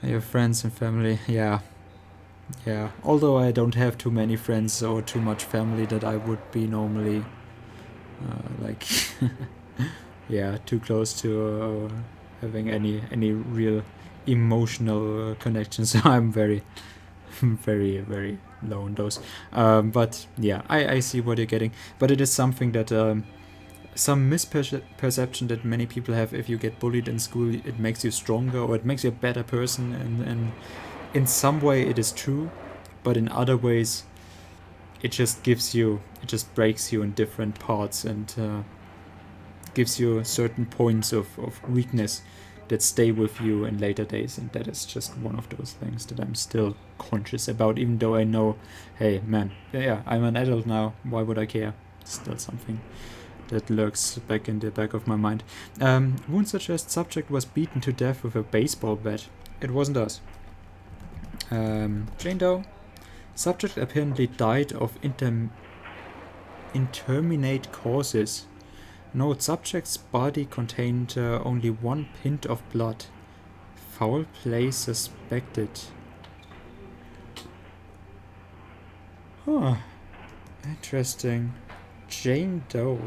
Your friends and family. Yeah. Although I don't have too many friends or too much family that I would be normally like yeah, too close to having any real emotional connection. So I'm very very, very low on those. But yeah, I see what you're getting. But it is something that some misperception that many people have. If you get bullied in school, it makes you stronger, or it makes you a better person, and in some way it is true, but in other ways it just gives you, it just breaks you in different parts and gives you certain points of weakness that stay with you in later days, and that is just one of those things that I'm still conscious about, even though I know, hey man, yeah, I'm an adult now, why would I care? It's still something that lurks back in the back of my mind. Wound suggests subject was beaten to death with a baseball bat. It wasn't us. Jane Doe. Subject apparently died of interminate causes. Note, subject's body contained only 1 pint of blood. Foul play suspected. Huh. Interesting. Jane Doe.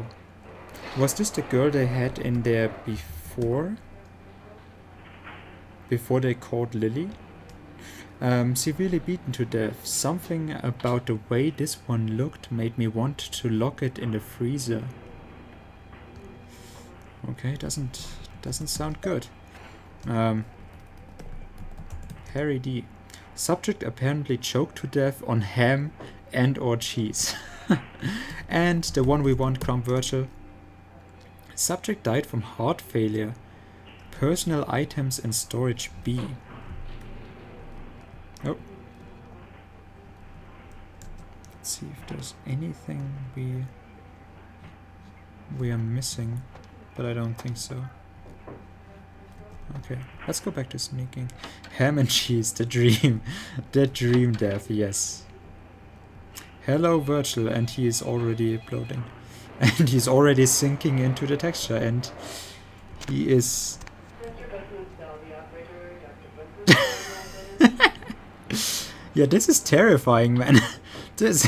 Was this the girl they had in there before? Before they caught Lily? Severely beaten to death. Something about the way this one looked made me want to lock it in the freezer. Okay, doesn't sound good. Harry D. Subject apparently choked to death on ham and or cheese. And the one we want, Crown Virtual. Subject died from heart failure. Personal items in storage B. Oh. Let's see if there's anything we are missing, but I don't think so. Okay, let's go back to sneaking. Ham and cheese, the dream. The dream death, yes. Hello, Virtual, and he is already uploading. And he's already sinking into the texture, and he is... Yeah, this is terrifying, man. This...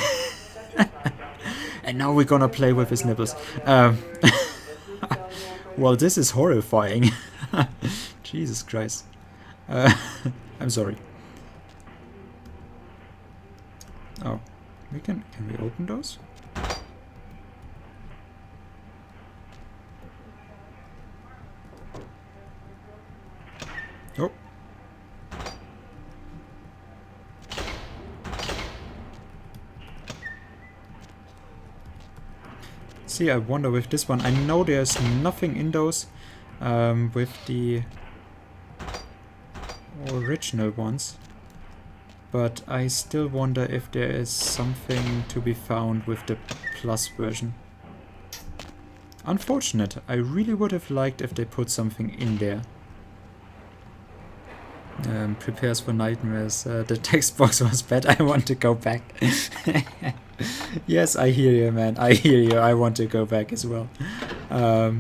And now we're gonna play with his nipples. Well, this is horrifying. Jesus Christ. I'm sorry. Oh, can we open those? Oh. See, I wonder with this one. I know there's nothing in those with the original ones, but I still wonder if there is something to be found with the plus version. Unfortunate. I really would have liked if they put something in there. Prepares for nightmares. The text box was bad. I want to go back. Yes, I hear you, man. I hear you. I want to go back as well. A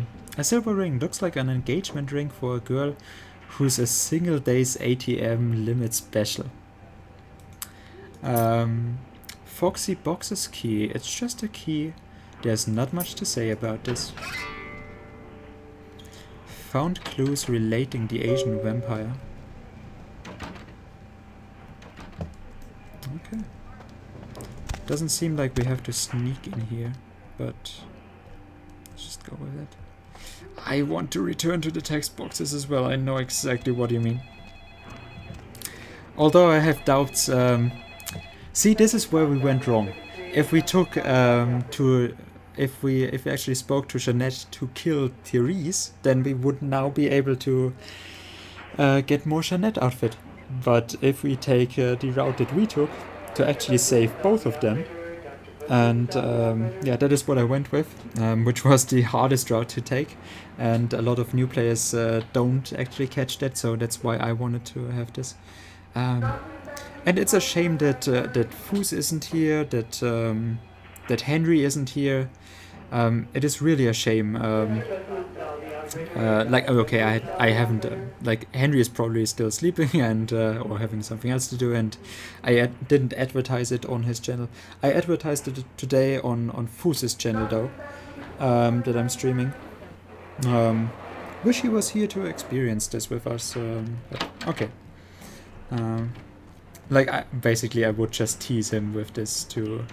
silver ring. Looks like an engagement ring for a girl who's a single day's ATM limit special. Foxy Box's key. It's just a key. There's not much to say about this. Found clues relating the Asian vampire. Okay. Doesn't seem like we have to sneak in here, but let's just go with it. I want to return to the text boxes as well. I know exactly what you mean. Although I have doubts. See, this is where we went wrong. If we took if we actually spoke to Jeanette to kill Therese, then we would now be able to get more Jeanette outfit. But if we take the route that we took to actually save both of them, and yeah, that is what I went with, which was the hardest route to take, and a lot of new players don't actually catch that, so that's why I wanted to have this. And it's a shame that that Foos isn't here, that Henry isn't here. It is really a shame. Like, okay, I haven't, like, Henry is probably still sleeping and or having something else to do, and I didn't advertise it on his channel. I advertised it today on Foos's channel though, that I'm streaming. Wish he was here to experience this with us, but okay. Like, basically I would just tease him with this to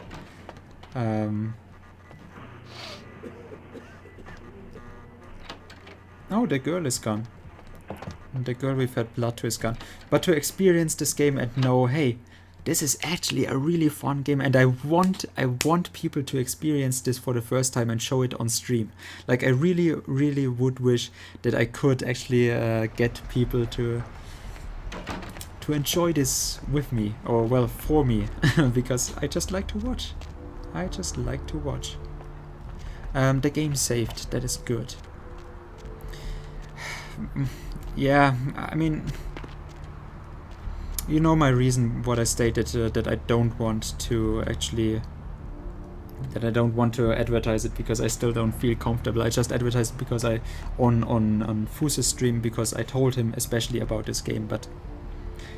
oh, the girl is gone. The girl we've had blood to is gone. But to experience this game and know, hey, this is actually a really fun game, and I want people to experience this for the first time and show it on stream. Like, I really would wish that I could actually get people to enjoy this with me, or well, for me, because I just like to watch. I just like to watch. The game saved, that is good. Yeah, I mean, you know my reason, what I stated, that I don't want to advertise it because I still don't feel comfortable. I just advertise it because on Fuse's stream, because I told him especially about this game, but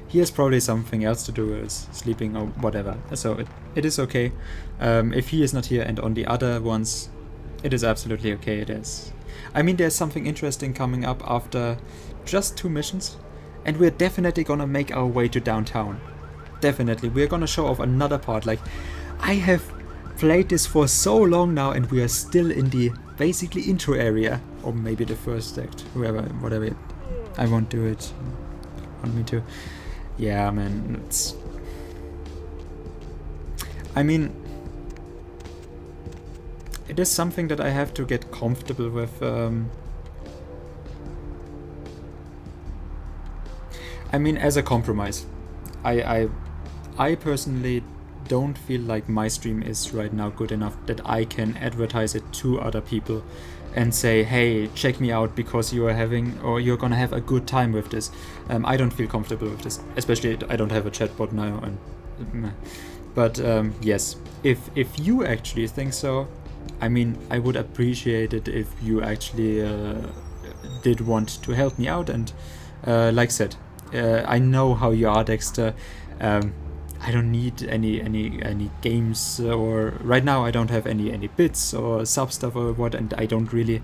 he has probably something else to do, is sleeping or whatever, so it is okay. If he is not here, and on the other ones, it is absolutely okay. It is. I mean, there's something interesting coming up after just 2 missions, and we're definitely gonna make our way to downtown. Definitely. We're gonna show off another part. Like, I have played this for so long now, and we are still in the basically intro area, or maybe the first act, whatever. I won't do it. Want me to? Yeah, man. I mean, it is something that I have to get comfortable with. I mean, as a compromise, I personally don't feel like my stream is right now good enough that I can advertise it to other people and say, hey, check me out because you are having, or you're gonna have a good time with this. I don't feel comfortable with this, especially I don't have a chatbot now. But yes, if you actually think so, I mean, I would appreciate it if you actually did want to help me out. And like I said, I know how you are, Dexter. I don't need any games, or right now I don't have any bits or sub stuff or what, and I don't really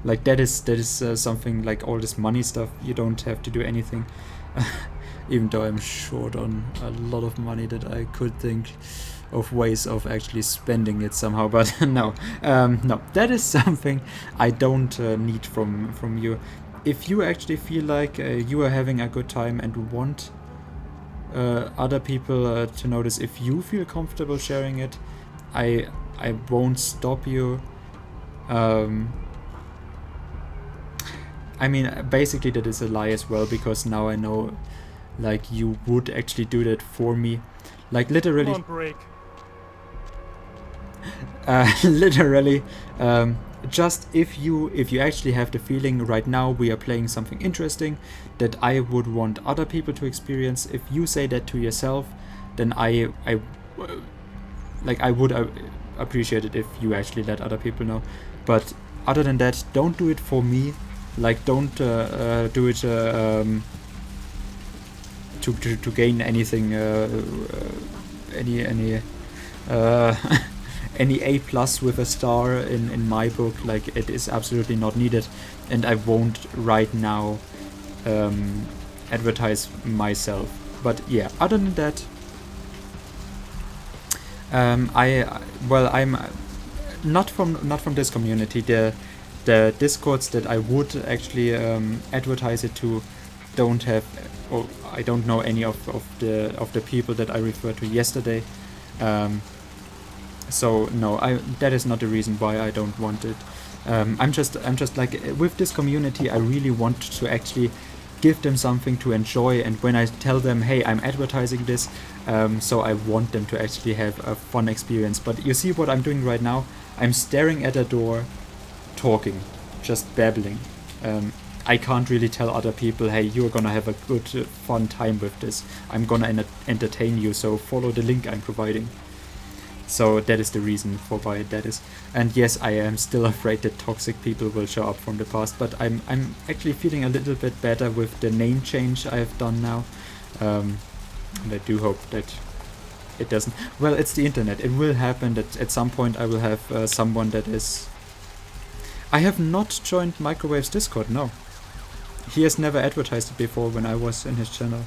like that is something like all this money stuff. You don't have to do anything, even though I'm short on a lot of money that I could think of ways of actually spending it somehow. But no, that is something I don't need from you. If you actually feel like you are having a good time and want other people to notice, if you feel comfortable sharing it, I won't stop you. I mean, basically that is a lie as well, because now I know, like, you would actually do that for me, like literally. Come on, break. Literally, just if you actually have the feeling right now we are playing something interesting that I would want other people to experience, if you say that to yourself, then I would appreciate it if you actually let other people know. But other than that, don't do it for me. Like, don't do it to gain anything, any A+ with a star in my book. Like, it is absolutely not needed, and I won't right now advertise myself. But yeah, other than that, I'm not from this community. The discords that I would actually advertise it to don't have, or I don't know any of the people that I referred to yesterday. So no, that is not the reason why I don't want it. I'm just like, with this community, I really want to actually give them something to enjoy, and when I tell them, hey, I'm advertising this, so I want them to actually have a fun experience. But you see what I'm doing right now? I'm staring at a door, talking, just babbling. I can't really tell other people, hey, you're gonna have a good, fun time with this. I'm gonna entertain you, so follow the link I'm providing. So that is the reason for why that is. And yes, I am still afraid that toxic people will show up from the past, but I'm actually feeling a little bit better with the name change I have done now. And I do hope that it doesn't. Well, it's the internet. It will happen that at some point I will have someone that is... I have not joined Microwave's Discord, no. He has never advertised it before when I was in his channel.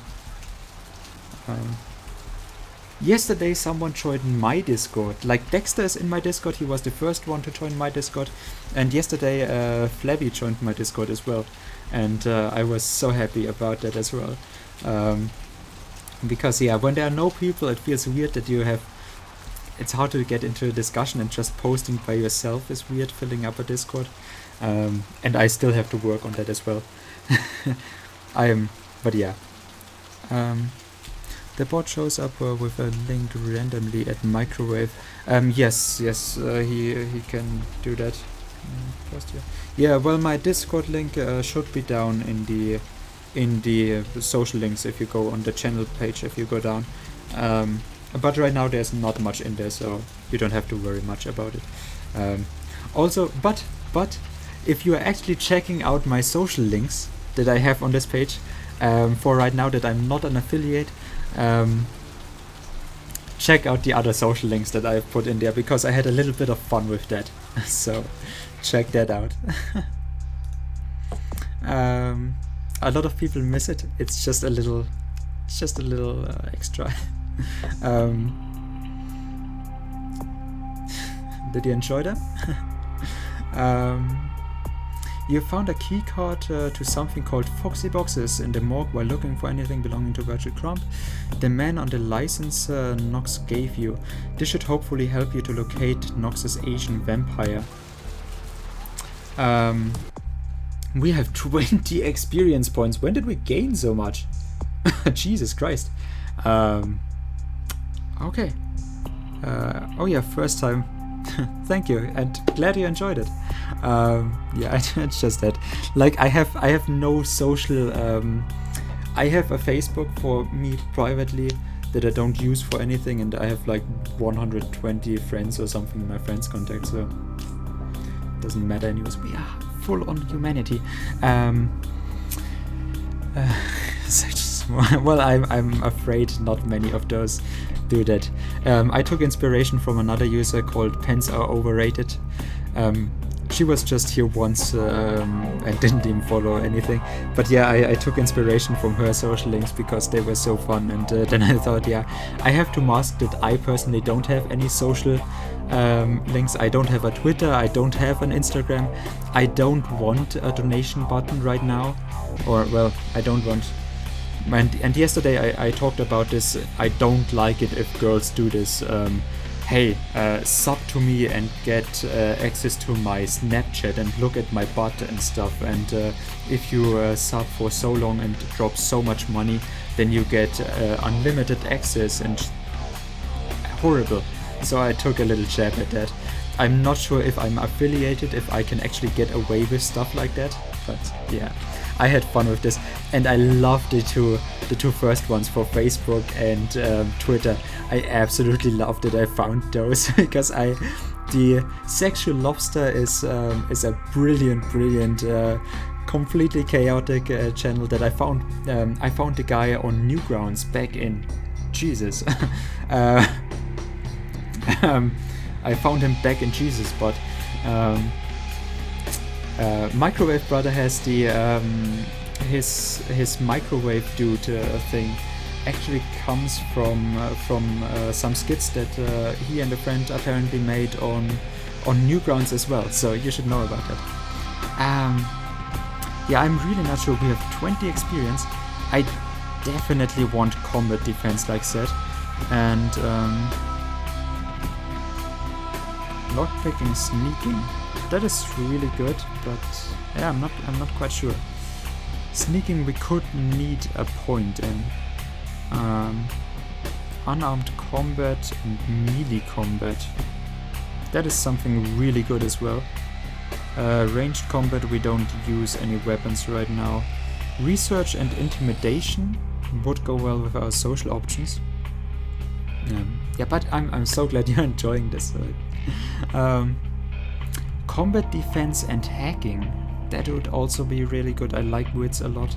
Yesterday someone joined my Discord. Like, Dexter is in my Discord, he was the first one to join my Discord. And yesterday Flabby joined my Discord as well. And I was so happy about that as well. Because yeah, when there are no people, it feels weird that you have. It's hard to get into a discussion, and just posting by yourself is weird, filling up a Discord. And I still have to work on that as well. But yeah. The bot shows up with a link randomly at microwave. Yes, he can do that. First, yeah. Well, my Discord link should be down in the social links if you go on the channel page. If you go down, but right now there's not much in there, so you don't have to worry much about it. Also, but if you are actually checking out my social links that I have on this page, for right now that I'm not an affiliate, check out the other social links that I've put in there, because I had a little bit of fun with that. So check that out. A lot of people miss it. It's just a little extra. Did you enjoy them? You found a keycard to something called Foxy Boxes in the morgue while looking for anything belonging to Virgil Crump. The man on the license Nox gave you. This should hopefully help you to locate Nox's Asian vampire. We have 20 experience points. When did we gain so much? Jesus Christ. Okay. Oh yeah, first time. Thank you, and glad you enjoyed it. Yeah, it's just that. Like, I have no social. I have a Facebook for me privately that I don't use for anything, and I have like 120 friends or something in my friends contact, so it doesn't matter anyways. We are full on humanity. Well, I'm afraid not many of those do that. I took inspiration from another user called Pens Are Overrated. She was just here once and didn't even follow anything. But yeah, I took inspiration from her social links because they were so fun. And then I thought, yeah, I have to mask that I personally don't have any social links. I don't have a Twitter. I don't have an Instagram. I don't want a donation button right now. Or, well, I don't want... And yesterday I talked about this. I don't like it if girls do this. Hey, sub to me and get access to my Snapchat and look at my butt and stuff. And if you sub for so long and drop so much money, then you get unlimited access, and horrible. So I took a little jab at that. I'm not sure if I'm affiliated, if I can actually get away with stuff like that. But yeah, I had fun with this, and I loved the two first ones for Facebook and Twitter. I absolutely loved it. I found those because the Sexual Lobster is a brilliant, completely chaotic channel that I found. I found the guy on Newgrounds back in Jesus. I found him back in Jesus, but Microwave Brother has the his microwave dude thing actually comes from some skits that he and a friend apparently made on Newgrounds as well. So you should know about that. Yeah, I'm really not sure. We have 20 experience. I definitely want combat defense like that, and lockpicking, sneaking. That is really good, but yeah, I'm not quite sure. Sneaking we could need a point in. Unarmed combat and melee combat. That is something really good as well. Ranged combat, we don't use any weapons right now. Research and intimidation would go well with our social options. Yeah, but I'm so glad you're enjoying this. Combat defense and hacking, that would also be really good. I like wits a lot.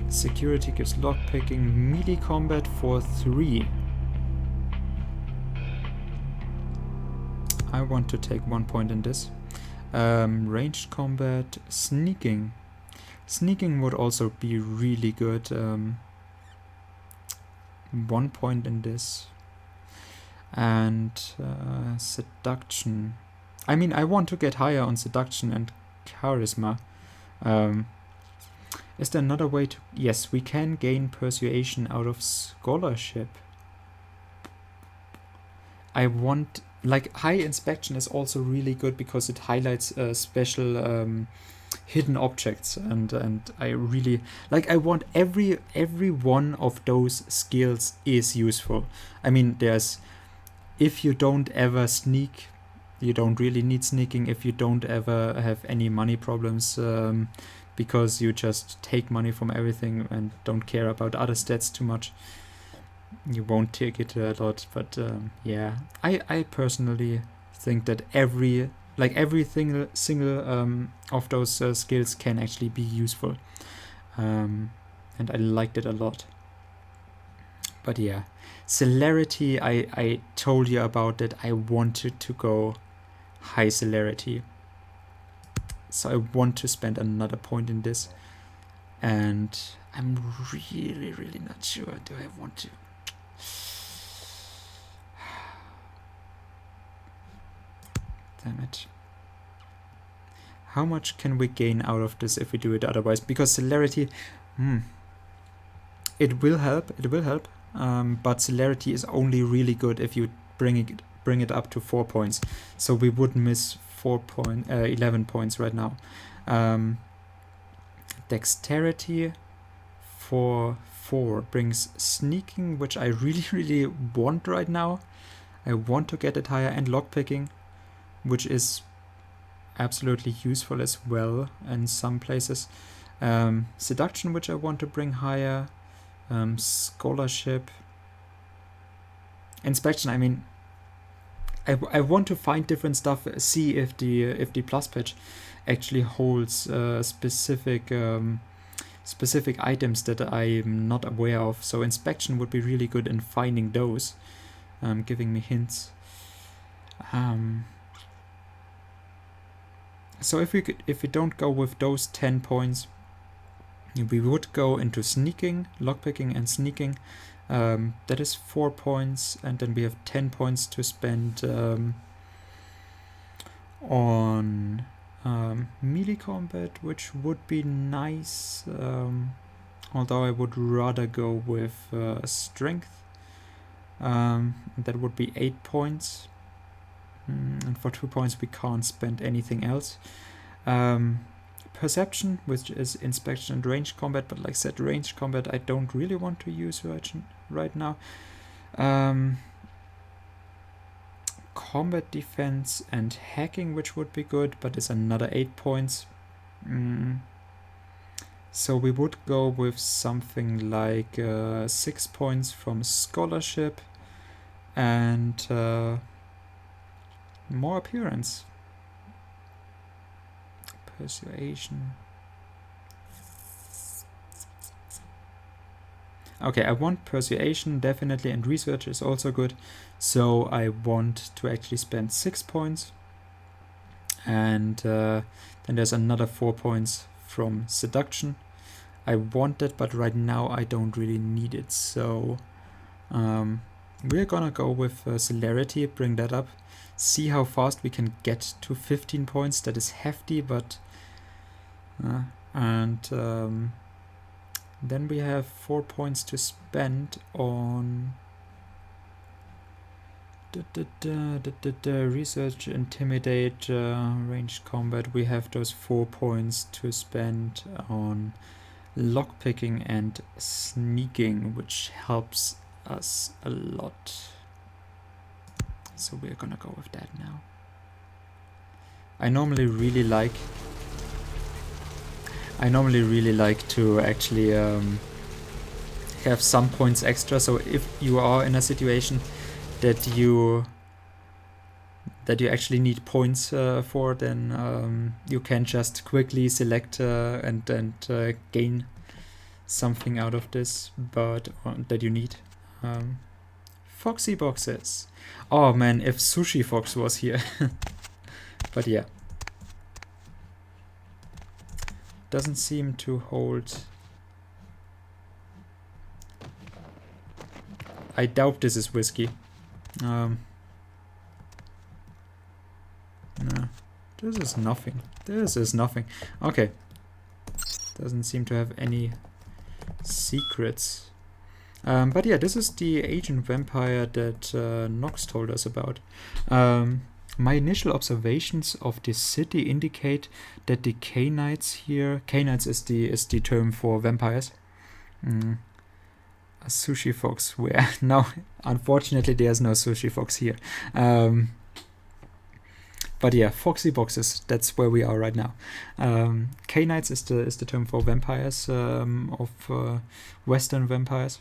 Security gives lockpicking, melee combat for 3. I want to take 1 point in this. Ranged combat, sneaking. Sneaking would also be really good. 1 point in this. And seduction. I mean, I want to get higher on seduction and charisma. Is there another way to... Yes, we can gain persuasion out of scholarship. I want... Like, high inspection is also really good because it highlights special hidden objects. And I really... Like, I want every one of those skills is useful. I mean, there's... If you don't ever sneak, you don't really need sneaking. If you don't ever have any money problems... because you just take money from everything and don't care about other stats too much, you won't take it a lot. But yeah, I personally think that every single of those skills can actually be useful, and I liked it a lot. But yeah, celerity, I told you about that. I wanted to go high celerity. So I want to spend another point in this. And I'm really not sure. Do I want to? Damn it. How much can we gain out of this if we do it otherwise? Because celerity, it will help. But celerity is only really good if you bring it up to 4 points. So we would miss 11 points right now. Dexterity for 4 brings sneaking, which I really want right now. I want to get it higher, and lockpicking, which is absolutely useful as well in some places. Seduction, which I want to bring higher. Scholarship. Inspection, I mean, I want to find different stuff, see if the plus patch actually holds specific items that I'm not aware of. So inspection would be really good in finding those, giving me hints. So if we don't go with those 10 points, we would go into sneaking, lockpicking, and sneaking. That is 4 points, and then we have 10 points to spend on melee combat, which would be nice, although I would rather go with strength. That would be 8 points, and for 2 points we can't spend anything else. Perception, which is inspection and range combat, but like I said, range combat I don't really want to use right now. Combat defense and hacking, which would be good, but it's another 8 points. So we would go with something like 6 points from scholarship and more appearance. Persuasion. Okay, I want persuasion definitely, and research is also good. So I want to actually spend 6 points. And then there's another 4 points from seduction. I want that, but right now I don't really need it. So we're gonna go with celerity, bring that up. See how fast we can get to 15 points. That is hefty, but... then we have 4 points to spend on research, intimidate, range combat. We have those 4 points to spend on lockpicking and sneaking, which helps us a lot. So we're gonna go with that now. I normally really like to actually have some points extra. So if you are in a situation that you actually need points for, then you can just quickly select and gain something out of this, but that you need. Foxy boxes. Oh man, if Sushi Fox was here. But yeah. Doesn't seem to hold. I doubt this is whiskey. No, this is nothing. Okay. Doesn't seem to have any secrets. But yeah, this is the agent vampire that Nox told us about. My initial observations of this city indicate that the Canites here... Canites is the term for vampires. A sushi fox where? No, unfortunately there's no sushi fox here. But yeah, foxy boxes, that's where we are right now. Canites is the term for vampires, of Western vampires.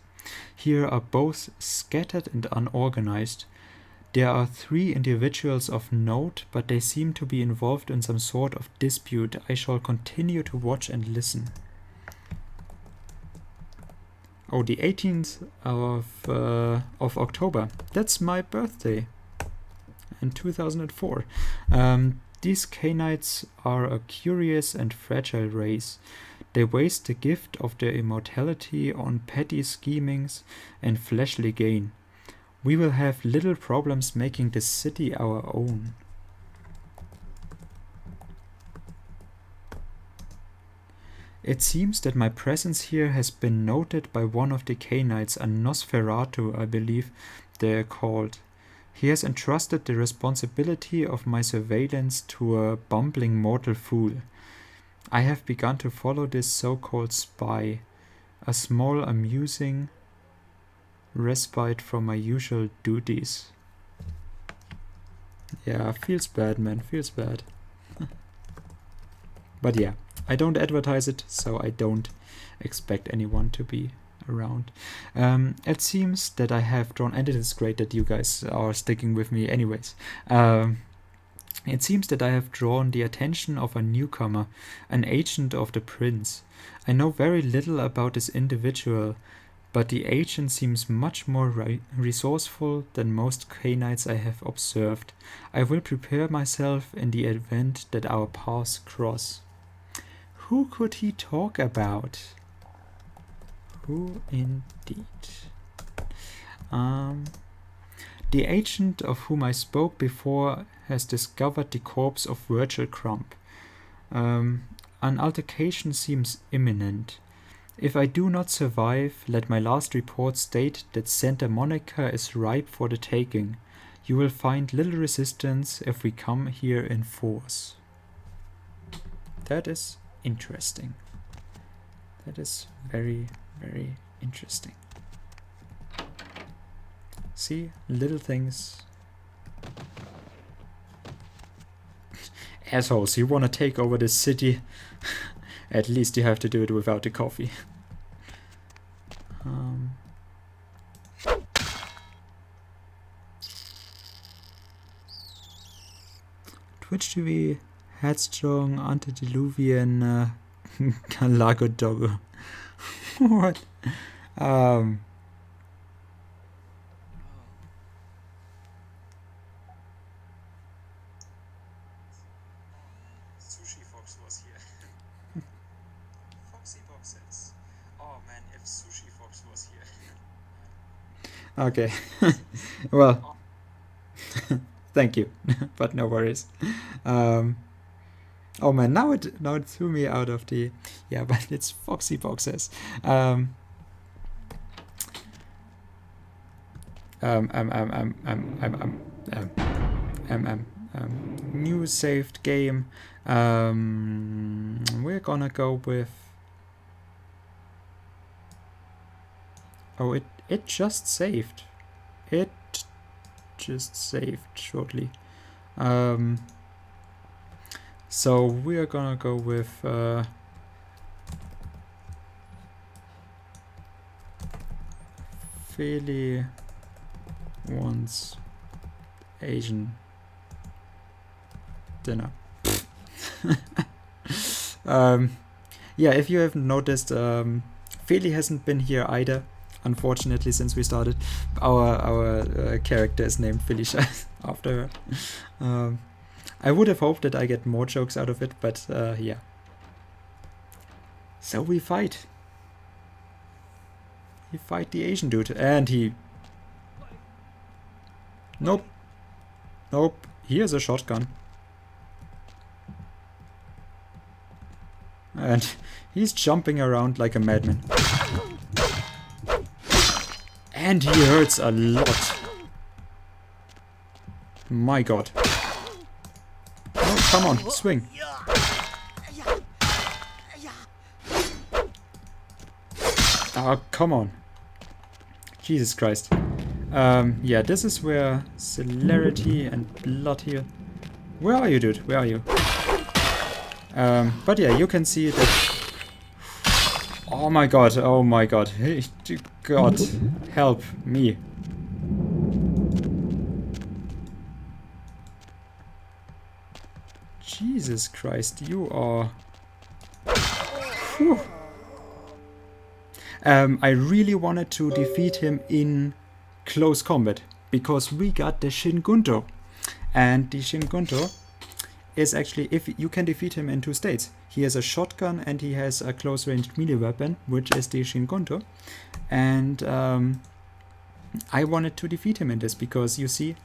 Here are both scattered and unorganized. There are 3 individuals of note, but they seem to be involved in some sort of dispute. I shall continue to watch and listen. Oh, the 18th of October. That's my birthday. In 2004. These Canites are a curious and fragile race. They waste the gift of their immortality on petty schemings and fleshly gain. We will have little problems making this city our own. It seems that my presence here has been noted by one of the Canites, a Nosferatu, I believe they are called. He has entrusted the responsibility of my surveillance to a bumbling mortal fool. I have begun to follow this so-called spy, a small amusing respite from my usual duties. Yeah, feels bad, man, feels bad. But yeah, I don't advertise it, so I don't expect anyone to be around. It seems that I have drawn, and it is great that you guys are sticking with me anyways. It seems that I have drawn the attention of a newcomer, an agent of the prince. I know very little about this individual, but the agent seems much more resourceful than most Canites I have observed. I will prepare myself in the event that our paths cross. Who could he talk about? Who indeed? The agent of whom I spoke before has discovered the corpse of Virgil Crump. An altercation seems imminent. If I do not survive, let my last report state that Santa Monica is ripe for the taking. You will find little resistance if we come here in force. That is interesting. That is very, very interesting. See, little things. Assholes, you want to take over this city? At least you have to do it without the coffee. Twitch TV, headstrong, antediluvian, Lago Doggo. What? Sushi Fox was here. Foxy boxes. Oh man, if Sushi Fox was here. Okay. Well, thank you, but no worries. Oh man, now it threw me out of the... Yeah, but it's Foxy Boxes. New saved game. We're gonna go with... Oh, it just saved. It just saved shortly. So we're gonna go with Feli wants Asian dinner. Yeah, if you haven't noticed, Feli hasn't been here either, unfortunately, since we started. Our character is named Felicia after her. I would have hoped that I get more jokes out of it, but yeah. So we fight. We fight the Asian dude, and he... Nope. Nope. Here's a shotgun. And He's jumping around like a madman. And he hurts a lot. My god. Oh, come on, swing. Oh, come on. Jesus Christ. Yeah, this is where celerity and blood here. Where are you, dude? Where are you? But yeah, you can see that. Oh my god, oh my god. Hey, God, help me. Jesus Christ, you are... Whew. I really wanted to defeat him in close combat, because we got the Shingunto. And the Shingunto is actually, if you can defeat him in 2 states. He has a shotgun and he has a close ranged melee weapon, which is the Shingunto. And I wanted to defeat him in this because you see,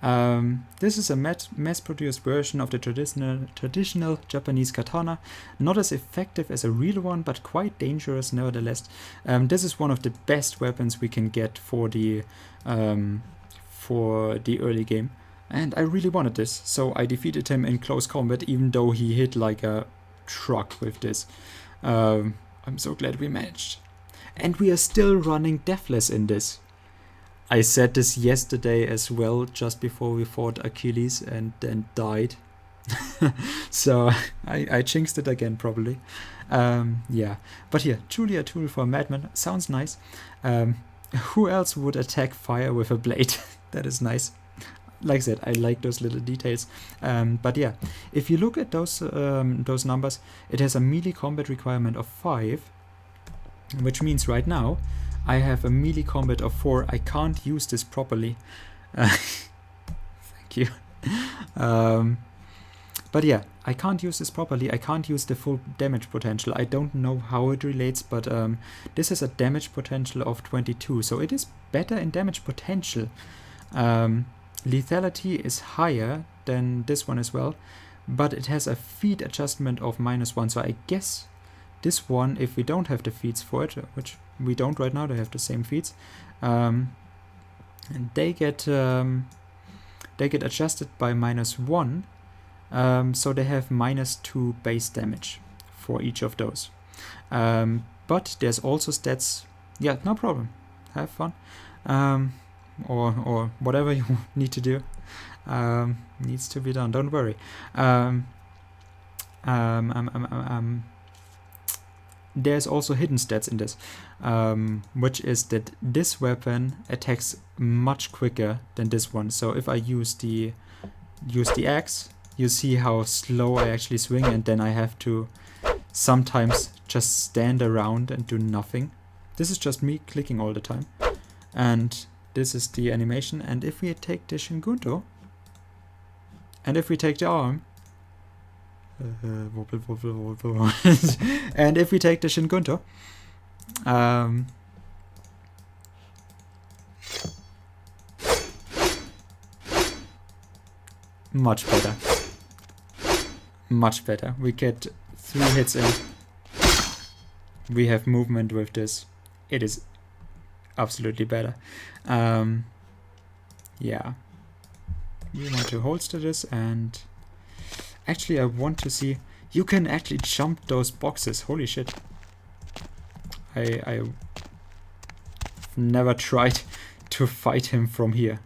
this is a mass-produced version of the traditional Japanese katana, not as effective as a real one, but quite dangerous nevertheless. This is one of the best weapons we can get for the early game, and I really wanted this, so I defeated him in close combat, even though he hit like a truck with this. I'm so glad we managed, and we are still running deathless in this. I said this yesterday as well, just before we fought Achilles and then died. So I jinxed it again, probably. Yeah, but here, truly a tool for a madman. Sounds nice. Who else would attack fire with a blade? That is nice. Like I said, I like those little details. But yeah, if you look at those numbers, it has a melee combat requirement of 5, which means right now I have a melee combat of 4. I can't use this properly. Thank you. But yeah, I can't use this properly. I can't use the full damage potential. I don't know how it relates, but this has a damage potential of 22, so it is better in damage potential. Lethality is higher than this one as well, but it has a feat adjustment of -1, so I guess this one, if we don't have the feats for it, which we don't right now, they have the same feats, and they get adjusted by -1, so they have -2 base damage for each of those. But there's also stats. Yeah, no problem. Have fun, or whatever you need to do needs to be done. Don't worry. There's also hidden stats in this, which is that this weapon attacks much quicker than this one. So if I use the axe, you see how slow I actually swing, and then I have to sometimes just stand around and do nothing. This is just me clicking all the time. And this is the animation. And if we take the Shingunto, and if we take the arm, wobble, wobble, wobble. And if we take the Shingunto, much better. Much better. We get 3 hits in. We have movement with this. It is absolutely better. Yeah. We want to holster this, and actually I want to see, you can actually jump those boxes. Holy shit. I've never tried to fight him from here.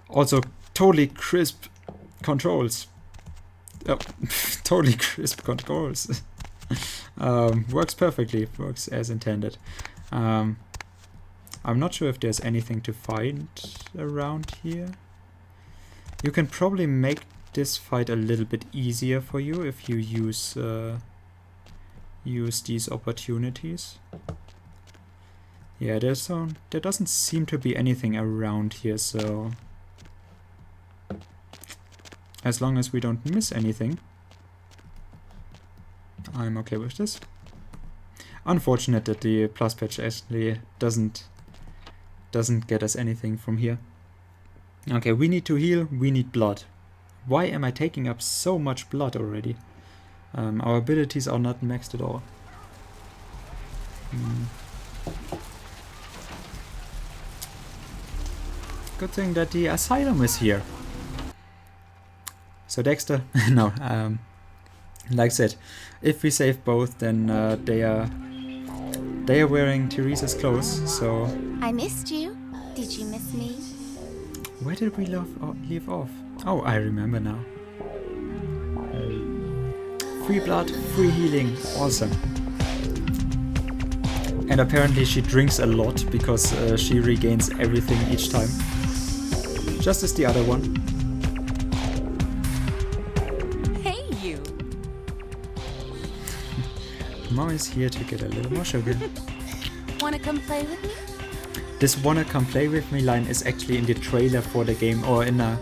Also, totally crisp controls. Oh, totally crisp controls. Works perfectly. Works as intended. I'm not sure if there's anything to find around here. You can probably make this fight a little bit easier for you if you use these opportunities. Yeah, there doesn't seem to be anything around here, so as long as we don't miss anything, I'm okay with this. Unfortunate that the plus patch actually doesn't get us anything from here. Okay, we need to heal, we need blood. Why am I taking up so much blood already? Our abilities are not maxed at all. Good thing that the asylum is here. So Dexter, no, like I said, if we save both, then they are wearing Teresa's clothes. So I missed you. Did you miss me? where did we leave off? Oh, I remember now. Free blood, free healing, awesome. And apparently she drinks a lot because she regains everything each time. Just as the other one. Hey, you! Mom is here to get a little more sugar. Wanna come play with me? This "wanna come play with me" line is actually in the trailer for the game, or in a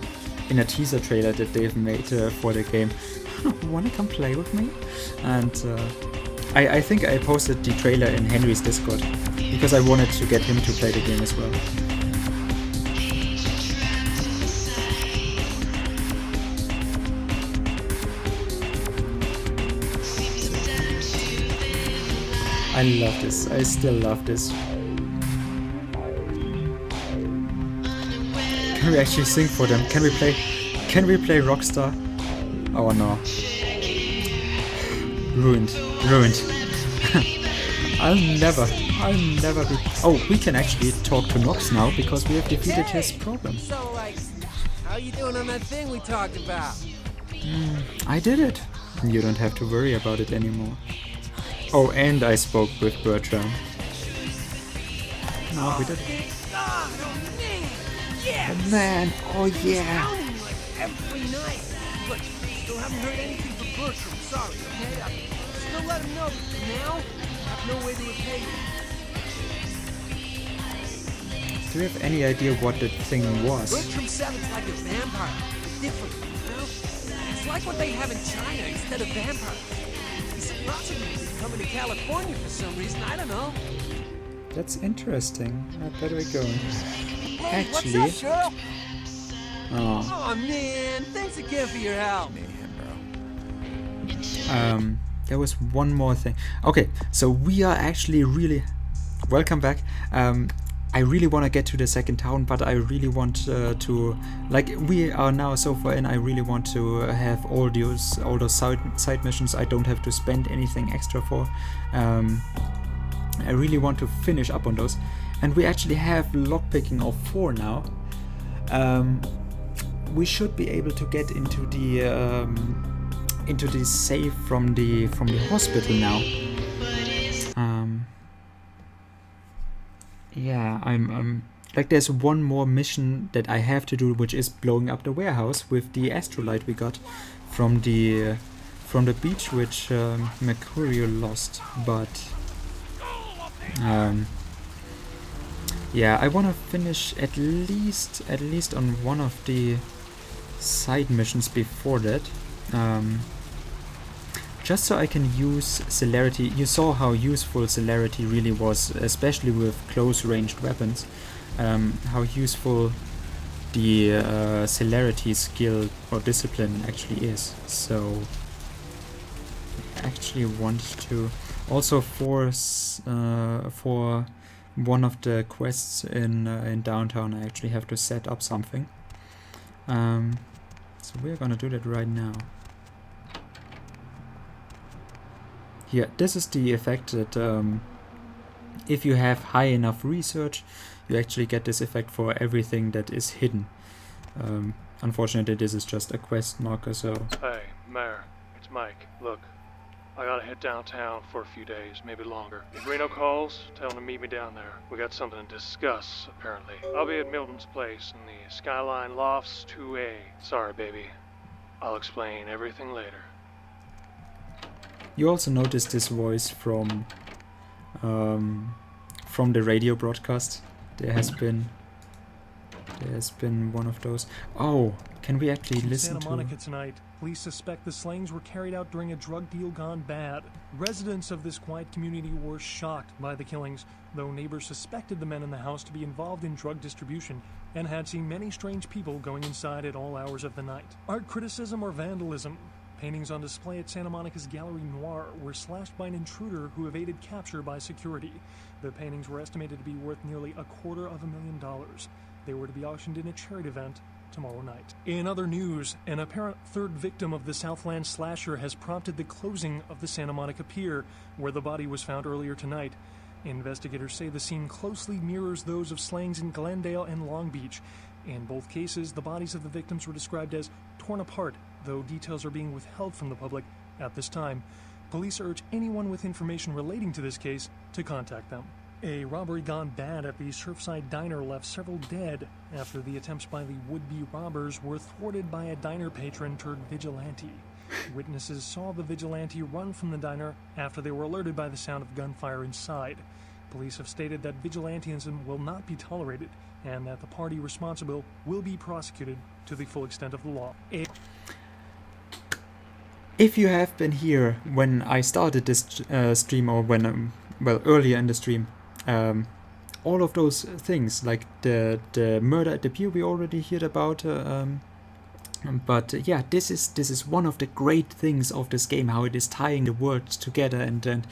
teaser trailer that they've made for the game. Wanna come play with me? And I think I posted the trailer in Henry's Discord because I wanted to get him to play the game as well. I love this. I still love this. Can we actually sing for them? Can we play Rockstar? Oh no. Ruined. I'll never be... Oh, we can actually talk to Nox now because we have defeated his problem. So, like, how you doing on that thing we talked about? I did it. You don't have to worry about it anymore. Oh, and I spoke with Bertram. No, we did it. Yes! Man, oh yeah. Like every night. Look, still haven't heard anything from Bertram. Sorry, okay? Still let him know. Now, I have no way to repay you. Do you have any idea what the thing was? Bertram said it's like a vampire. It's different, you know? It's like what they have in China instead of vampires. He said possibly he's coming to California for some reason. I don't know. That's interesting. Where do we go? Hey, Actually, what's up, girl? Oh. Oh man, thanks again for your help. There was one more thing. Okay, so we are actually really... Welcome back. I really want to get to the second town, but I really want to... Like, we are now so far in, I really want to have all those side missions I don't have to spend anything extra for. I really want to finish up on those. And we actually have lockpicking of 4 now. We should be able to get into the safe from the hospital now. Yeah, I'm like, there's one more mission that I have to do, which is blowing up the warehouse with the astrolite we got from the beach, which Mercurio lost. But yeah, I want to finish at least on one of the side missions before that, just so I can use celerity. You saw how useful celerity really was, especially with close-ranged weapons, how useful the celerity skill or discipline actually is. So I actually want to also for one of the quests in downtown, I actually have to set up something. So we're gonna do that right now. Here, this is the effect that if you have high enough research, you actually get this effect for everything that is hidden. Unfortunately, this is just a quest marker, so... Hey, Mayor, it's Mike. Look, I gotta head downtown for a few days, maybe longer. If Reno calls, tell him to meet me down there. We got something to discuss, apparently. I'll be at Milton's place in the Skyline Lofts 2A. Sorry, baby. I'll explain everything later. You also noticed this voice from the radio broadcast. There has been one of those. Oh, can we actually listen Santa Monica tonight. Police suspect the slayings were carried out during a drug deal gone bad. Residents of this quiet community were shocked by the killings, though neighbors suspected the men in the house to be involved in drug distribution and had seen many strange people going inside at all hours of the night. Art criticism or vandalism? Paintings on display at Santa Monica's Gallery Noir were slashed by an intruder who evaded capture by security. The paintings were estimated to be worth nearly $250,000. They were to be auctioned in a charity event tomorrow night. In other news, an apparent third victim of the Southland slasher has prompted the closing of the Santa Monica Pier, where the body was found earlier tonight. Investigators say the scene closely mirrors those of slayings in Glendale and Long Beach. In both cases, the bodies of the victims were described as torn apart, though details are being withheld from the public at this time. Police urge anyone with information relating to this case to contact them. A robbery gone bad at the Surfside Diner left several dead after the attempts by the would-be robbers were thwarted by a diner patron turned vigilante. Witnesses saw the vigilante run from the diner after they were alerted by the sound of gunfire inside. Police have stated that vigilantism will not be tolerated and that the party responsible will be prosecuted to the full extent of the law. If you have been here when I started this stream, or when, well, earlier in the stream, all of those things, like the murder at the pier we already heard about, but yeah, this is one of the great things of this game, how it is tying the worlds together and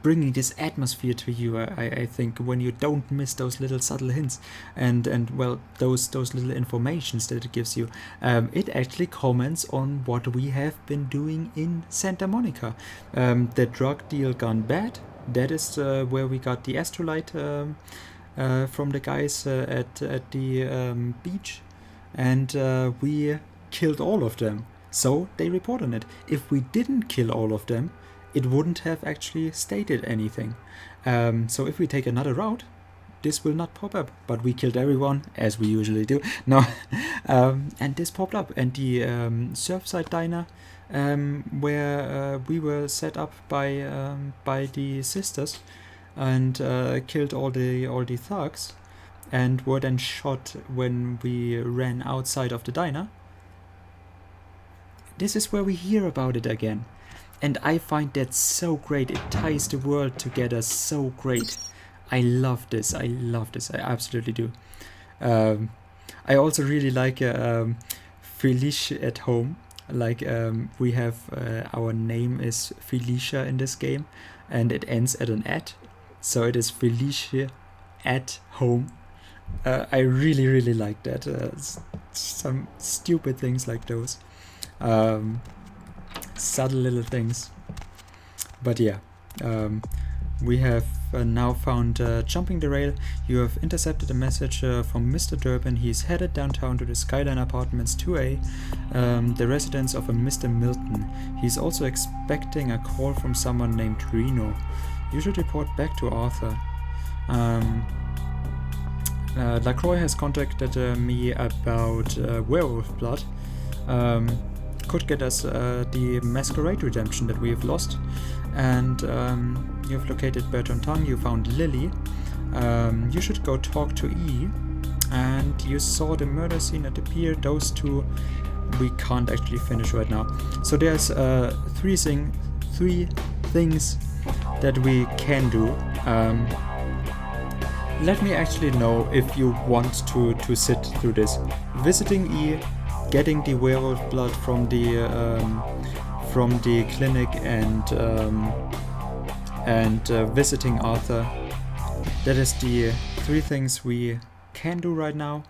bringing this atmosphere to you. I think when you don't miss those little subtle hints and well, those little informations that it gives you, it actually comments on what we have been doing in Santa Monica. The drug deal gone bad. That is where we got the astrolite from the guys at the beach, and we killed all of them. So they report on it. If we didn't kill all of them, it wouldn't have actually stated anything. So if we take another route, this will not pop up. But we killed everyone, as we usually do. No, and this popped up. And the Surfside Diner, where we were set up by the sisters, and killed all the thugs, and were then shot when we ran outside of the diner. This is where we hear about it again. And I find that so great. It ties the world together so great. I love this. I absolutely do. I also really like Felicia at home. Like we have our name is Felicia in this game, and it ends at an at. So it is Felicia at home. I really like that. Some stupid things like those. Subtle little things, but yeah, we have now found jumping the rail. You have intercepted a message from Mr. Durbin. He's headed downtown to the Skyline Apartments 2A, the residence of a Mr. Milton. He's also expecting a call from someone named Reno. You should report back to Arthur. LaCroix has contacted me about werewolf blood. Could get us the Masquerade Redemption that we have lost, and you have located Bertrand Tang. You found Lily. You should go talk to E, and you saw the murder scene at the pier. Those two we can't actually finish right now. So there's three things that we can do. Let me actually know if you want to sit through this. Visiting E, getting the werewolf blood from the clinic, and visiting Arthur. That is the three things we can do right now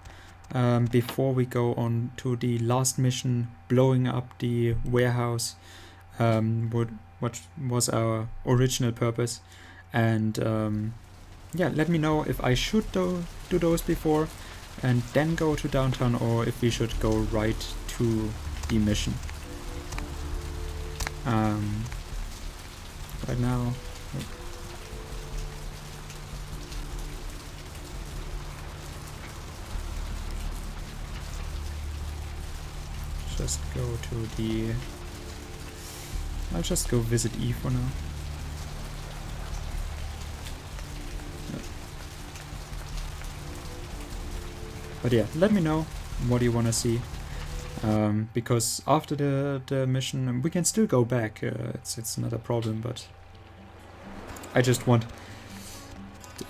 before we go on to the last mission, blowing up the warehouse, what was our original purpose. And yeah, let me know if I should do those before and then go to downtown, or if we should go right to the mission. Right now, just go to the... I'll just go visit E for now. But yeah, let me know what you want to see, because after the mission we can still go back. It's not a problem, but I just want...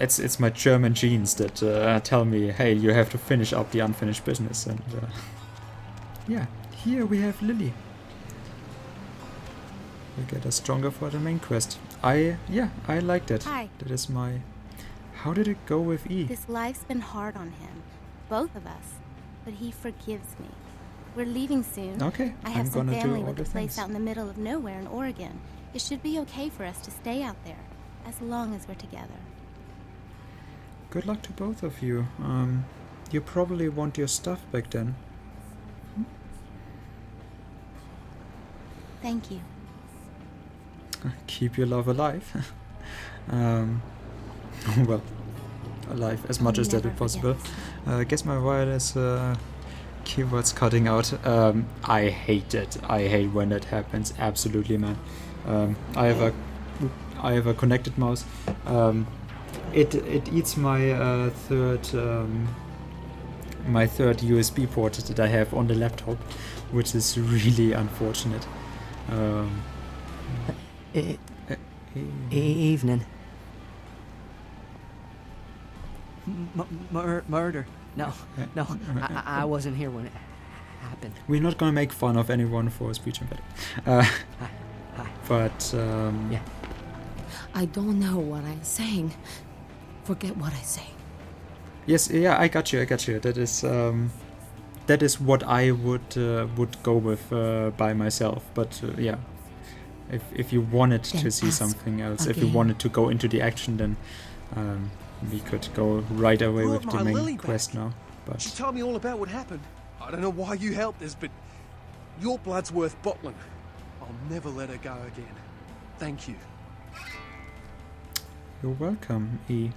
It's my German genes that tell me, hey, you have to finish up the unfinished business. And yeah, here we have Lily. will get us stronger for the main quest. I liked it. Hi. That is my... How did it go with E? This life's been hard on him. Both of us. But he forgives me. We're leaving soon. Okay, I have I'm some gonna do family all with the a place things. out in the middle of nowhere in Oregon. It should be okay for us to stay out there. As long as we're together. Good luck to both of you. You probably want your stuff back then. Thank you. Keep your love alive. Well, alive as much as that is possible. I guess my wireless keyboard's cutting out. I hate it. I hate when that happens. Absolutely, man. I have a connected mouse. It eats my third USB port that I have on the laptop, which is really unfortunate. Evening. Murder. No, I wasn't here when it happened. We're not gonna make fun of anyone for speech impediment. But yeah. I don't know what I'm saying. Forget what I say. Yes, yeah, I got you. That is what I would go with by myself. But yeah, if you wanted to see something else, if you wanted to go into the action, then we could go right away with the main quest now. But She told me all about what happened. I don't know why you helped us, but your blood's worth bottling. I'll never let her go again. Thank you. You're welcome, E.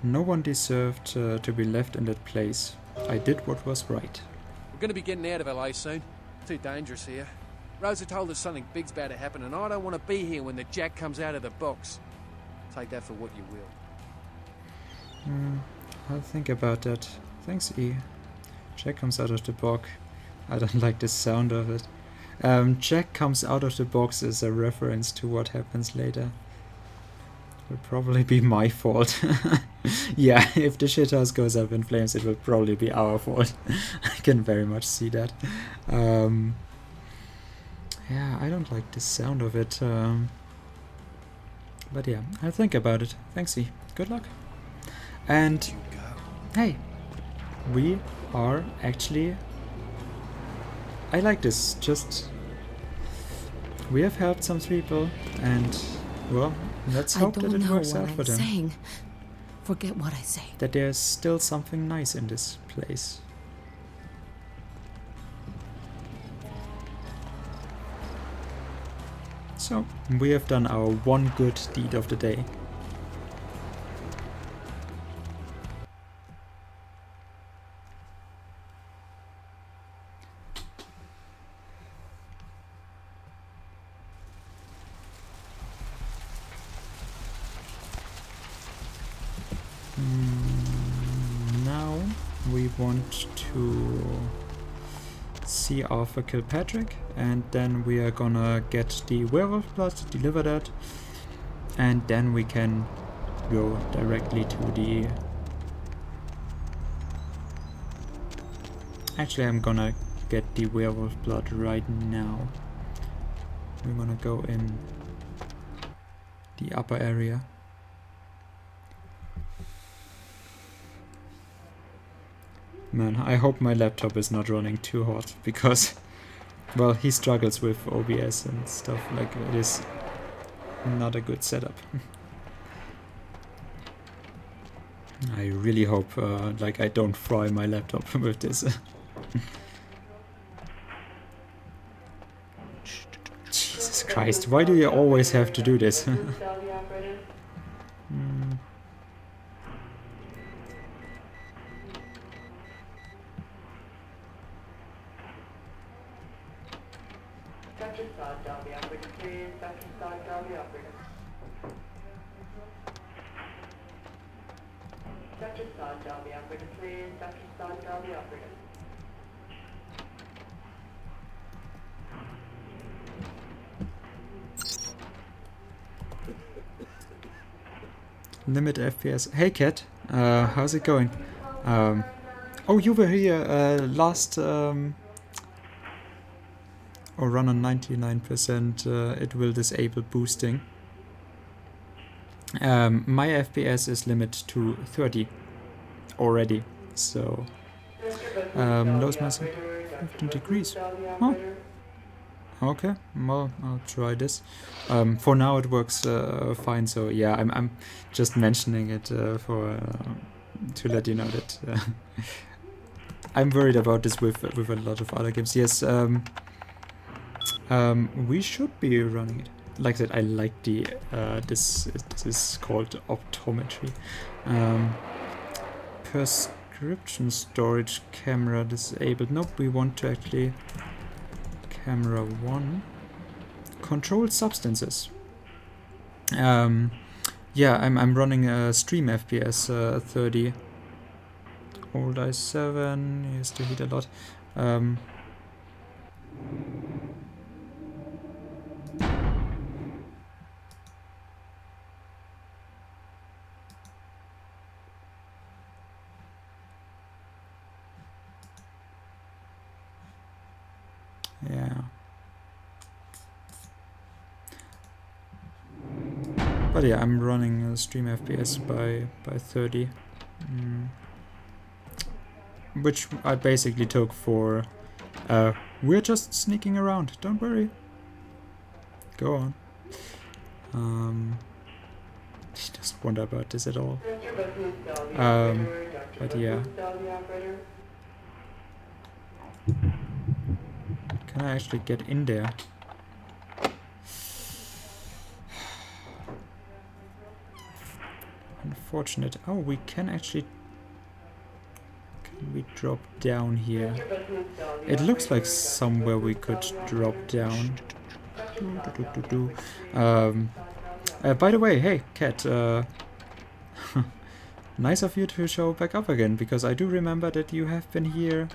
No one deserved to be left in that place. I did what was right. We're gonna be getting out of LA soon. Too dangerous here. Rosa told us something big's about to happen, and I don't want to be here when the jack comes out of the box. Take that for what you will. I'll think about that. Thanks, E. Jack comes out of the box. I don't like the sound of it. Jack comes out of the box is a reference to what happens later. Will probably be my fault. Yeah, if the shithouse goes up in flames, it will probably be our fault. I can very much see that. Yeah, I don't like the sound of it. But yeah, I'll think about it. Thanks, E. Good luck. And hey, we are actually... I like this. Just... We have helped some people, and well, let's hope that it works out for them. Saying. Forget what I say. That there's still something nice in this place. So, we have done our one good deed of the day. Now we want to see Arthur kill Patrick, and then we are gonna get the werewolf blood, deliver that, and then we can go directly to the... Actually, I'm gonna get the werewolf blood right now. We're gonna go in the upper area. Man, I hope my laptop is not running too hot, because, well, he struggles with OBS and stuff, like, it is not a good setup. I really hope, like, I don't fry my laptop with this. Jesus Christ, why do you always have to do this? Limit FPS. Hey Cat, how's it going? Oh, you were here last... Oh or run on 99%, it will disable boosting. My FPS is limited to 30 already, so lowest my 15 degrees. Huh? Okay, well, I'll try this. For now it works fine, so yeah, I'm just mentioning it to let you know that I'm worried about this with a lot of other games. Yes, we should be running it. Like that, I like the this is called optometry. Prescription storage camera disabled. Nope, we want to actually camera 1. Controlled substances. Yeah, I'm running a stream FPS 30. Old i7 used to heat a lot. Yeah. But yeah, I'm running a stream FPS by 30. Which I basically took for we're just sneaking around, don't worry. Go on. I just wonder about this at all. But yeah. Can I actually get in there? Unfortunate. Oh, we can actually... Can we drop down here? It looks like somewhere we could drop down. By the way, hey, Cat. Nice of you to show back up again, because I do remember that you have been here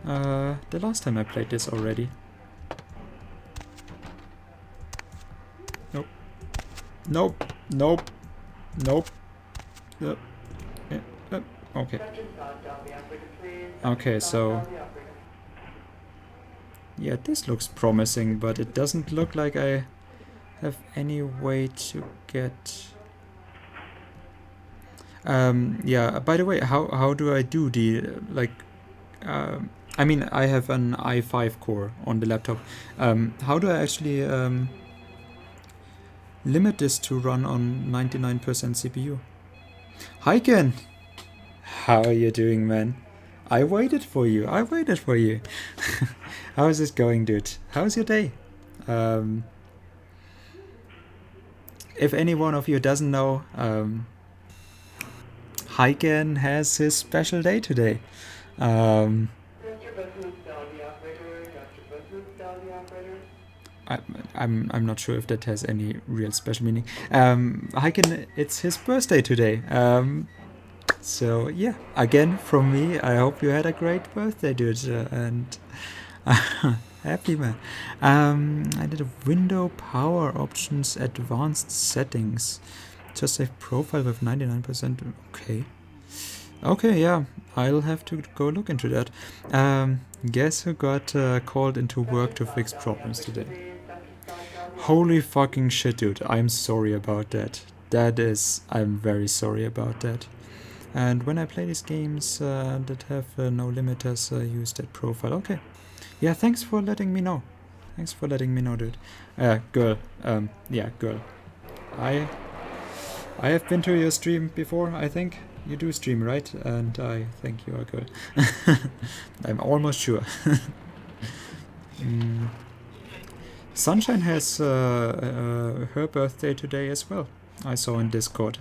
the last time I played this already. Nope. Nope. Nope. Nope. Okay. Okay, so... Yeah, this looks promising, but it doesn't look like I have any way to get... yeah, by the way, how do I do the, like... I mean, I have an i5 core on the laptop. How do I actually limit this to run on 99% CPU? Hi Ken! How are you doing, man? I waited for you. I waited for you. How is it going, dude? How's your day? If any one of you doesn't know, Hyken has his special day today. I'm not sure if that has any real special meaning. Hyken, it's his birthday today. So yeah, again from me, I hope you had a great birthday, dude, and happy man. I did a window power options advanced settings. Just save profile with 99%. Okay, yeah, I'll have to go look into that. Guess who got called into work to fix problems today? Holy fucking shit, dude. I'm sorry about that. I'm very sorry about that. And when I play these games that have no limiters, use that profile. Okay. Yeah, thanks for letting me know. Thanks for letting me know, dude. Girl. Yeah, girl. I have been to your stream before, I think. You do stream, right? And I think you are a girl. I'm almost sure. Sunshine has her birthday today as well. I saw in Discord.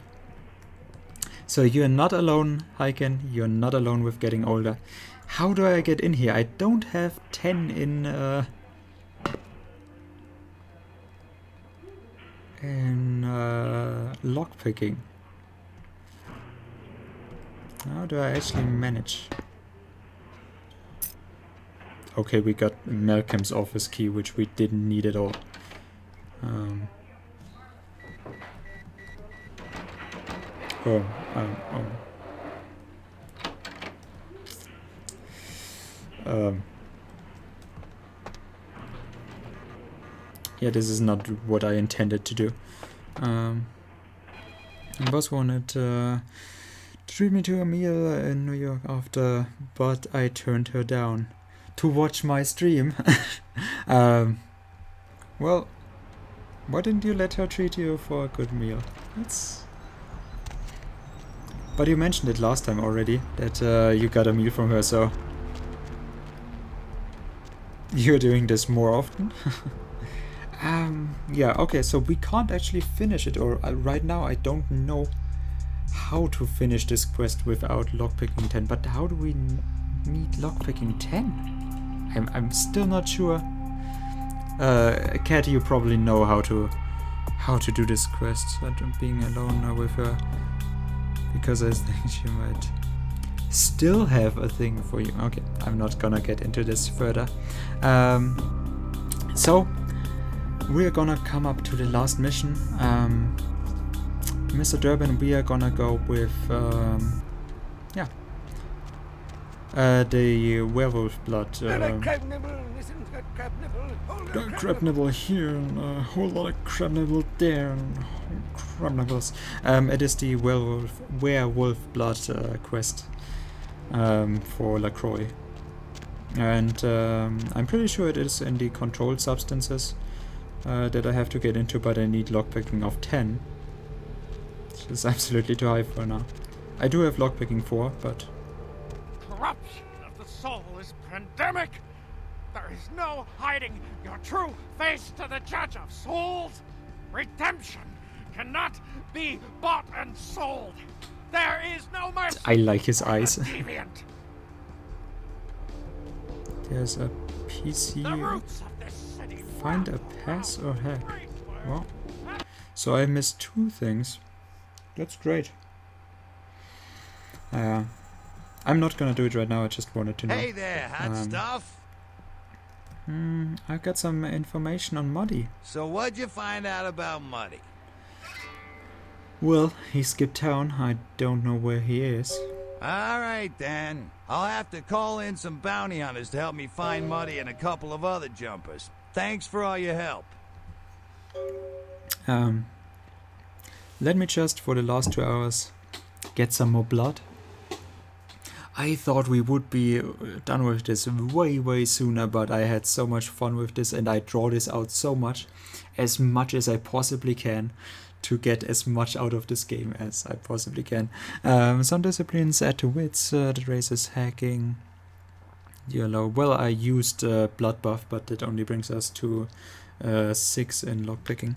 So you're not alone, Hyken. You're not alone with getting older. How do I get in here? I don't have 10 in lockpicking. How do I actually manage? Okay, we got Malcolm's office key, which we didn't need at all. yeah, this is not what I intended to do. My boss wanted to treat me to a meal in New York after, but I turned her down to watch my stream. Well, why didn't you let her treat you for a good meal? But you mentioned it last time already, that you got a meal from her, so you're doing this more often? Yeah, okay, so we can't actually finish it, or right now I don't know how to finish this quest without lockpicking 10, but how do we meet lockpicking 10? I'm still not sure. Kat, you probably know how to do this quest, being alone with her, because I think she might still have a thing for you. Okay, I'm not gonna get into this further. So we're gonna come up to the last mission. Mr. Durbin, we are gonna go with the werewolf blood. Crab nibble here, and a whole lot of crab nibble there, and crab nibbles. It is the werewolf blood quest for LaCroix, and I'm pretty sure it is in the controlled substances that I have to get into, but I need lockpicking of 10. Which is absolutely too high for now. I do have lockpicking 4, but Corruption of the soul is pandemic. There is no hiding your true face to the judge of souls. Redemption cannot be bought and sold. There is no mercy. I like his eyes. Deviant. There's a PC. Find a pass or hack. Well, so I missed 2 things. That's great. I'm not gonna do it right now, I just wanted to know. Hey there, hot stuff. I've got some information on Muddy. So what'd you find out about Muddy? Well, he skipped town. I don't know where he is. Alright then. I'll have to call in some bounty hunters to help me find Muddy and a couple of other jumpers. Thanks for all your help. Let me just, for the last 2 hours, get some more blood. I thought we would be done with this way sooner, but I had so much fun with this, and I draw this out so much as I possibly can, to get as much out of this game as I possibly can. Some disciplines add to wits, that raises hacking. Yellow. Well, I used blood buff, but it only brings us to 6 in lockpicking.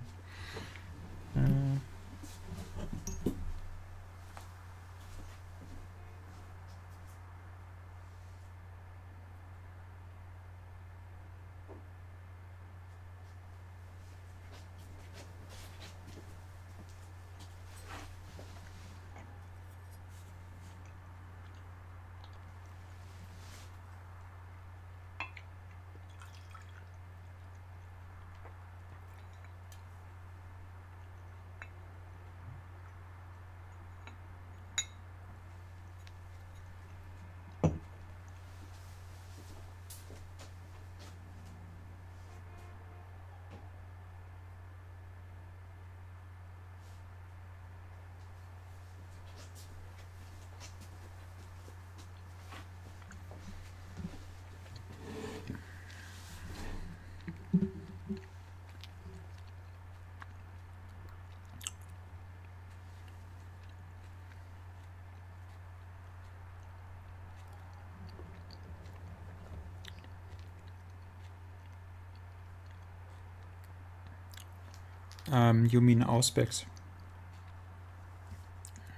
You mean Auspex?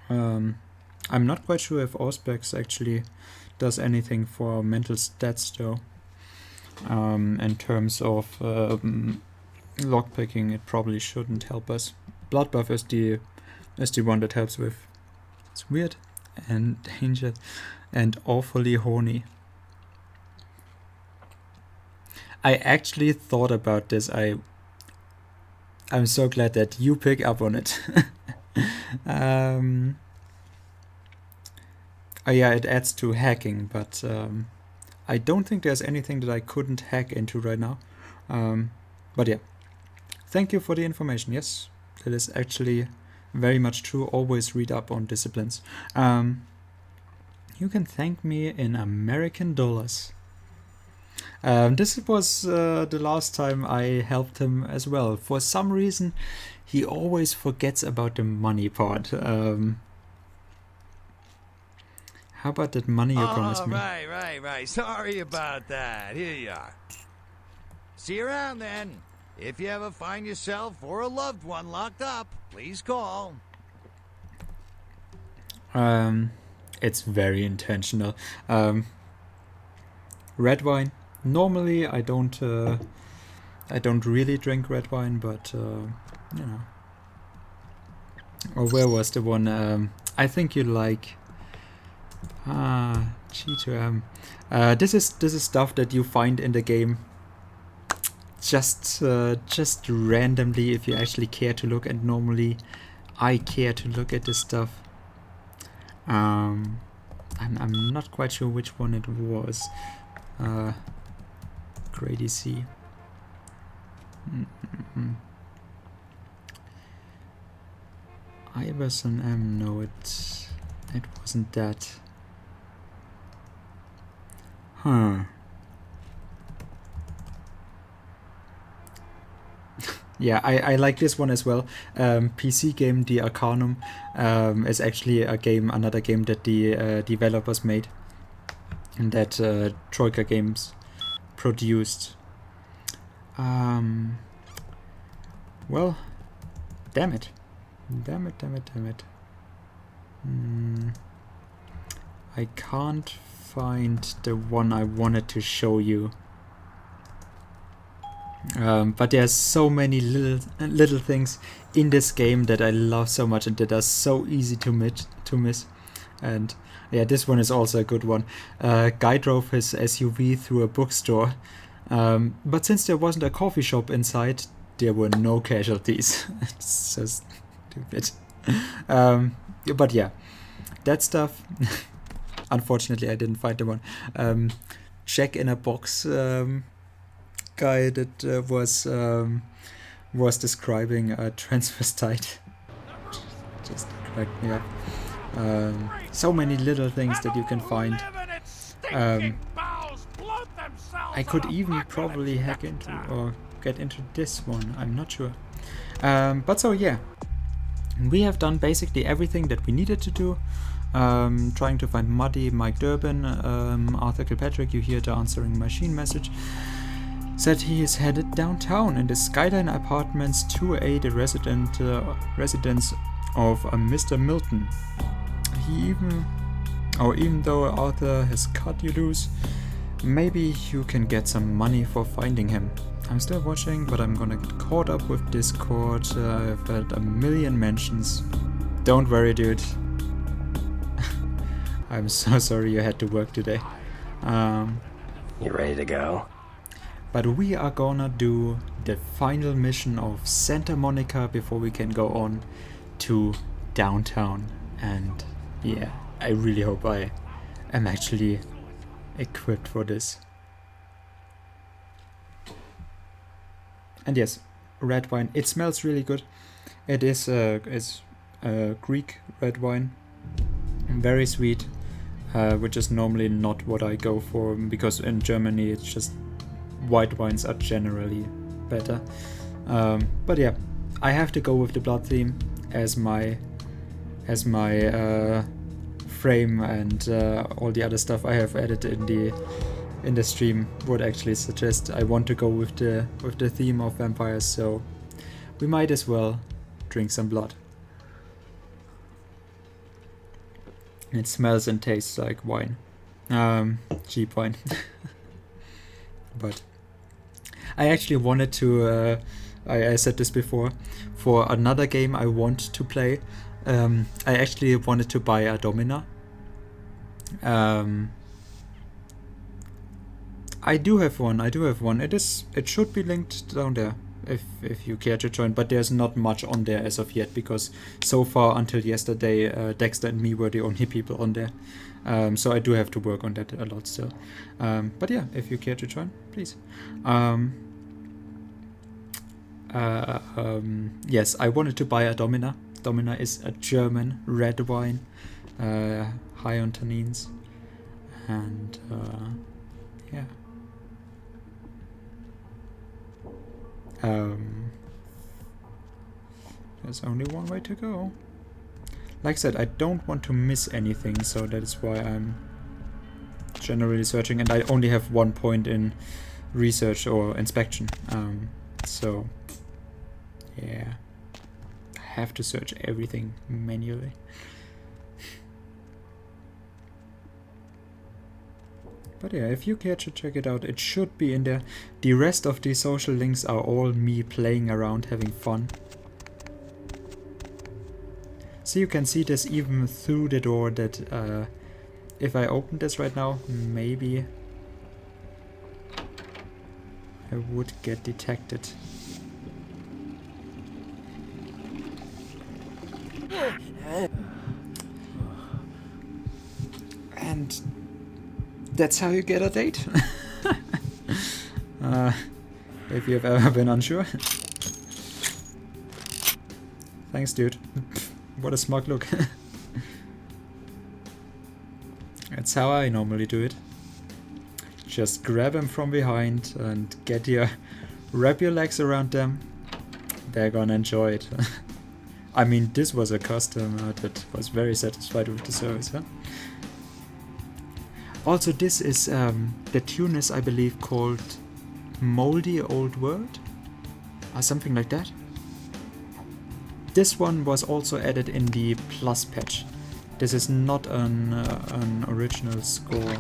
I'm not quite sure if Auspex actually does anything for mental stats though. In terms of lockpicking, it probably shouldn't help us. Blood buff is the one that helps with. It's weird and dangerous and awfully horny. I actually thought about this. I'm so glad that you pick up on it. Oh yeah, it adds to hacking, but I don't think there's anything that I couldn't hack into right now. But yeah, thank you for the information. Yes, it is actually very much true. Always read up on disciplines. You can thank me in American dollars. This was the last time I helped him as well. For some reason, he always forgets about the money part. How about that money you promised me? Right. Sorry about that. Here you are. See you around then. If you ever find yourself or a loved one locked up, please call. It's very intentional. Red wine. Normally, I don't really drink red wine, but you know. Or where was the one? I think you like. G2M. This is stuff that you find in the game. Just randomly, if you actually care to look, and normally, I care to look at this stuff. I'm not quite sure which one it was. Grady C. Iverson M. No, it wasn't that. Huh. Yeah, I like this one as well. PC game The Arcanum is actually another game that the developers made and that Troika Games produced. Well, damn it. I can't find the one I wanted to show you. But there's so many little things in this game that I love so much and that are so easy to miss. And yeah, this one is also a good one. Guy drove his SUV through a bookstore, but since there wasn't a coffee shop inside, there were no casualties. It's so stupid. But yeah, that stuff. Unfortunately, I didn't find the one. Check in a box. Guy that was describing a transvestite. Just cracked me up. So many little things that you can find. I could even probably hack into or get into this one. I'm not sure. But so yeah, we have done basically everything that we needed to do. Trying to find Muddy, Mike Durbin, Arthur Kilpatrick. You hear the answering machine message. Said he is headed downtown in the Skyline Apartments 2A, the residence of Mr. Milton. Even though Arthur has cut you loose, maybe you can get some money for finding him. I'm still watching, but I'm gonna get caught up with Discord. I've had a million mentions. Don't worry, dude. I'm so sorry you had to work today. You ready to go? But we are gonna do the final mission of Santa Monica before we can go on to downtown. And yeah, I really hope I am actually equipped for this. And yes, red wine. It smells really good. It is a Greek red wine. Very sweet, which is normally not what I go for, because in Germany it's just white wines are generally better. But yeah, I have to go with the blood theme as my frame, and all the other stuff I have added in the stream would actually suggest I want to go with the theme of vampires, so we might as well drink some blood. It smells and tastes like wine. Cheap wine. But I actually wanted to, I said this before, for another game I want to play, I actually wanted to buy a Domina. I do have one. It should be linked down there if you care to join, but there's not much on there as of yet, because so far until yesterday Dexter and me were the only people on there. So I do have to work on that a lot still. But yeah, if you care to join, please. Yes, I wanted to buy a Domina. Domina is a German red wine, high on tannins, and yeah. There's only one way to go. Like I said, I don't want to miss anything, so that is why I'm generally searching, and I only have 1 point in research or inspection. So yeah, I have to search everything manually. But yeah, if you care to check it out, it should be in there. The rest of the social links are all me playing around, having fun. So you can see this even through the door that if I open this right now, maybe I would get detected. And that's how you get a date. If you've ever been unsure. Thanks, dude. What a smug look. That's how I normally do it. Just grab them from behind and wrap your legs around them. They're gonna enjoy it. I mean, this was a customer that was very satisfied with the service, huh? Also, this is, the tune is, I believe, called Moldy Old World? Or something like that. This one was also added in the Plus patch. This is not an original score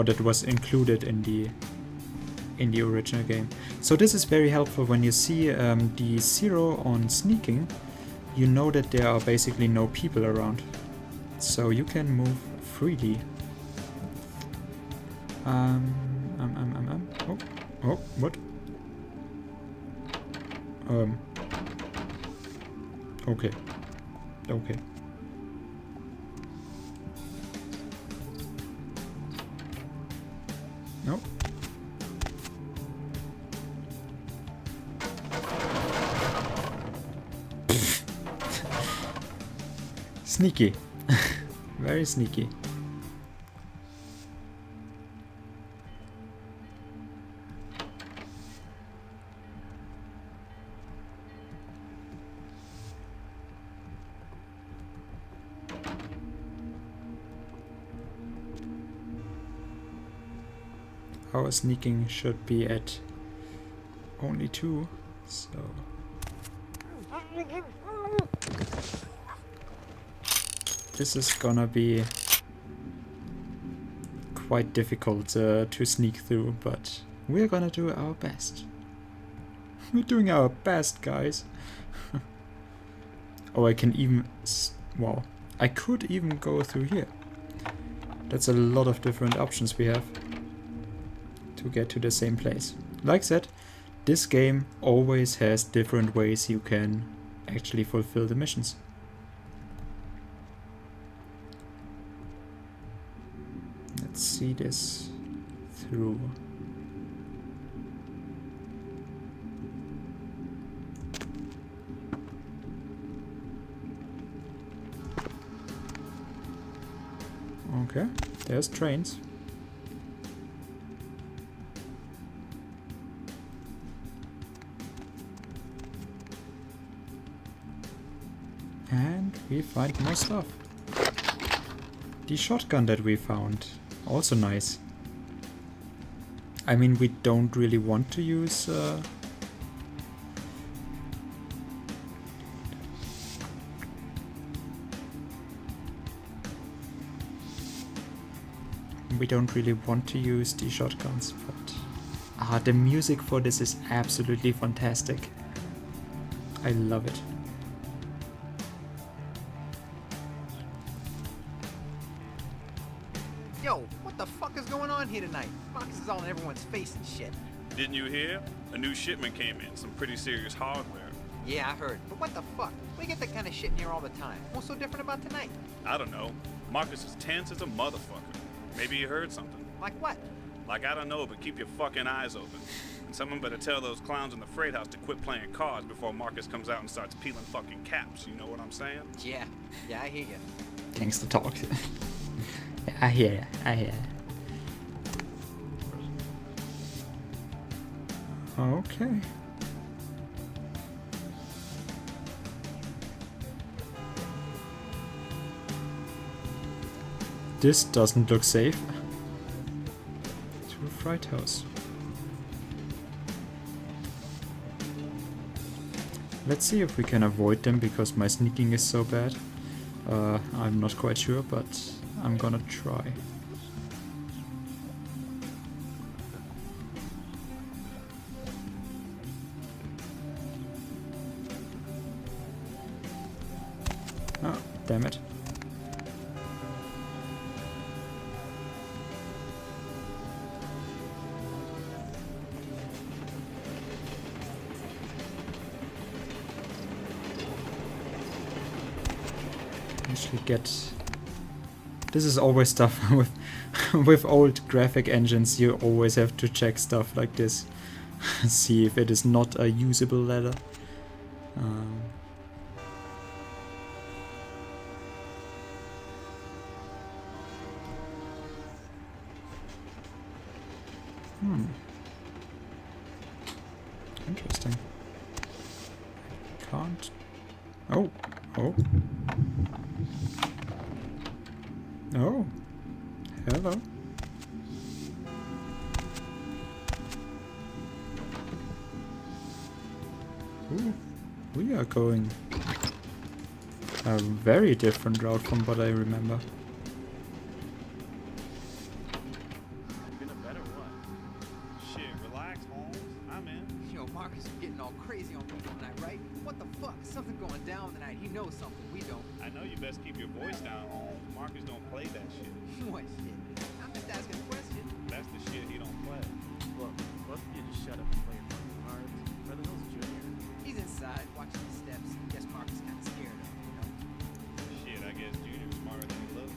that was included in the original game. So this is very helpful when you see the 0 on sneaking. You know that there are basically no people around, so you can move freely. Oh, what? Okay. Okay. No. Sneaky. Very sneaky. Our sneaking should be at only 2, so... This is gonna be quite difficult to sneak through, but we're gonna do our best. We're doing our best, guys. Oh, I can even... Wow. I could even go through here. That's a lot of different options we have to get to the same place. Like I said, this game always has different ways you can actually fulfill the missions. Let's see this through. Okay, there's trains. And we find more stuff. The shotgun that we found, also nice. I mean, we don't really want to use the shotguns, but the music for this is absolutely fantastic. I love it. Yo, what the fuck is going on here tonight? Marcus is all in everyone's face and shit. Didn't you hear? A new shipment came in, some pretty serious hardware. Yeah, I heard. But what the fuck? We get that kind of shit in here all the time. What's so different about tonight? I don't know. Marcus is tense as a motherfucker. Maybe you heard something. Like what? Like, I don't know, but keep your fucking eyes open. And someone better tell those clowns in the freight house to quit playing cards before Marcus comes out and starts peeling fucking caps. You know what I'm saying? Yeah, I hear you. Gangster talk. I hear ya, I hear ya. Okay. This doesn't look safe. To a fright house. Let's see if we can avoid them because my sneaking is so bad. I'm not quite sure, but I'm gonna try. Oh, damn it. Actually get... This is always stuff with with old graphic engines. You always have to check stuff like this. See if it is not a usable ladder. Interesting. Can't... Oh! Oh! Oh! Hello! Ooh, we are going a very different route from what I remember. Been a better what? Shit, relax, Holmes. I'm in. Yo, Marcus is getting all crazy on me tonight, right? What the fuck? Something going down tonight. He knows something we don't. I know you best keep your voice down, Holmes. Marcus don't play that shit. What shit? I'm just asking a question. That's the shit he don't play. Look, both of you just shut up and play your fucking cards. Where the hell's Junior? He's inside, watching the steps. Guess Marcus kind of scared of him, you know? Shit, I guess Junior's smarter than he looks.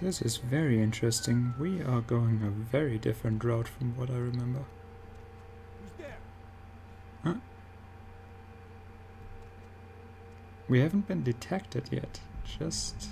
This is very interesting. We are going a very different route from what I remember. Who's there? Huh? We haven't been detected yet. Just...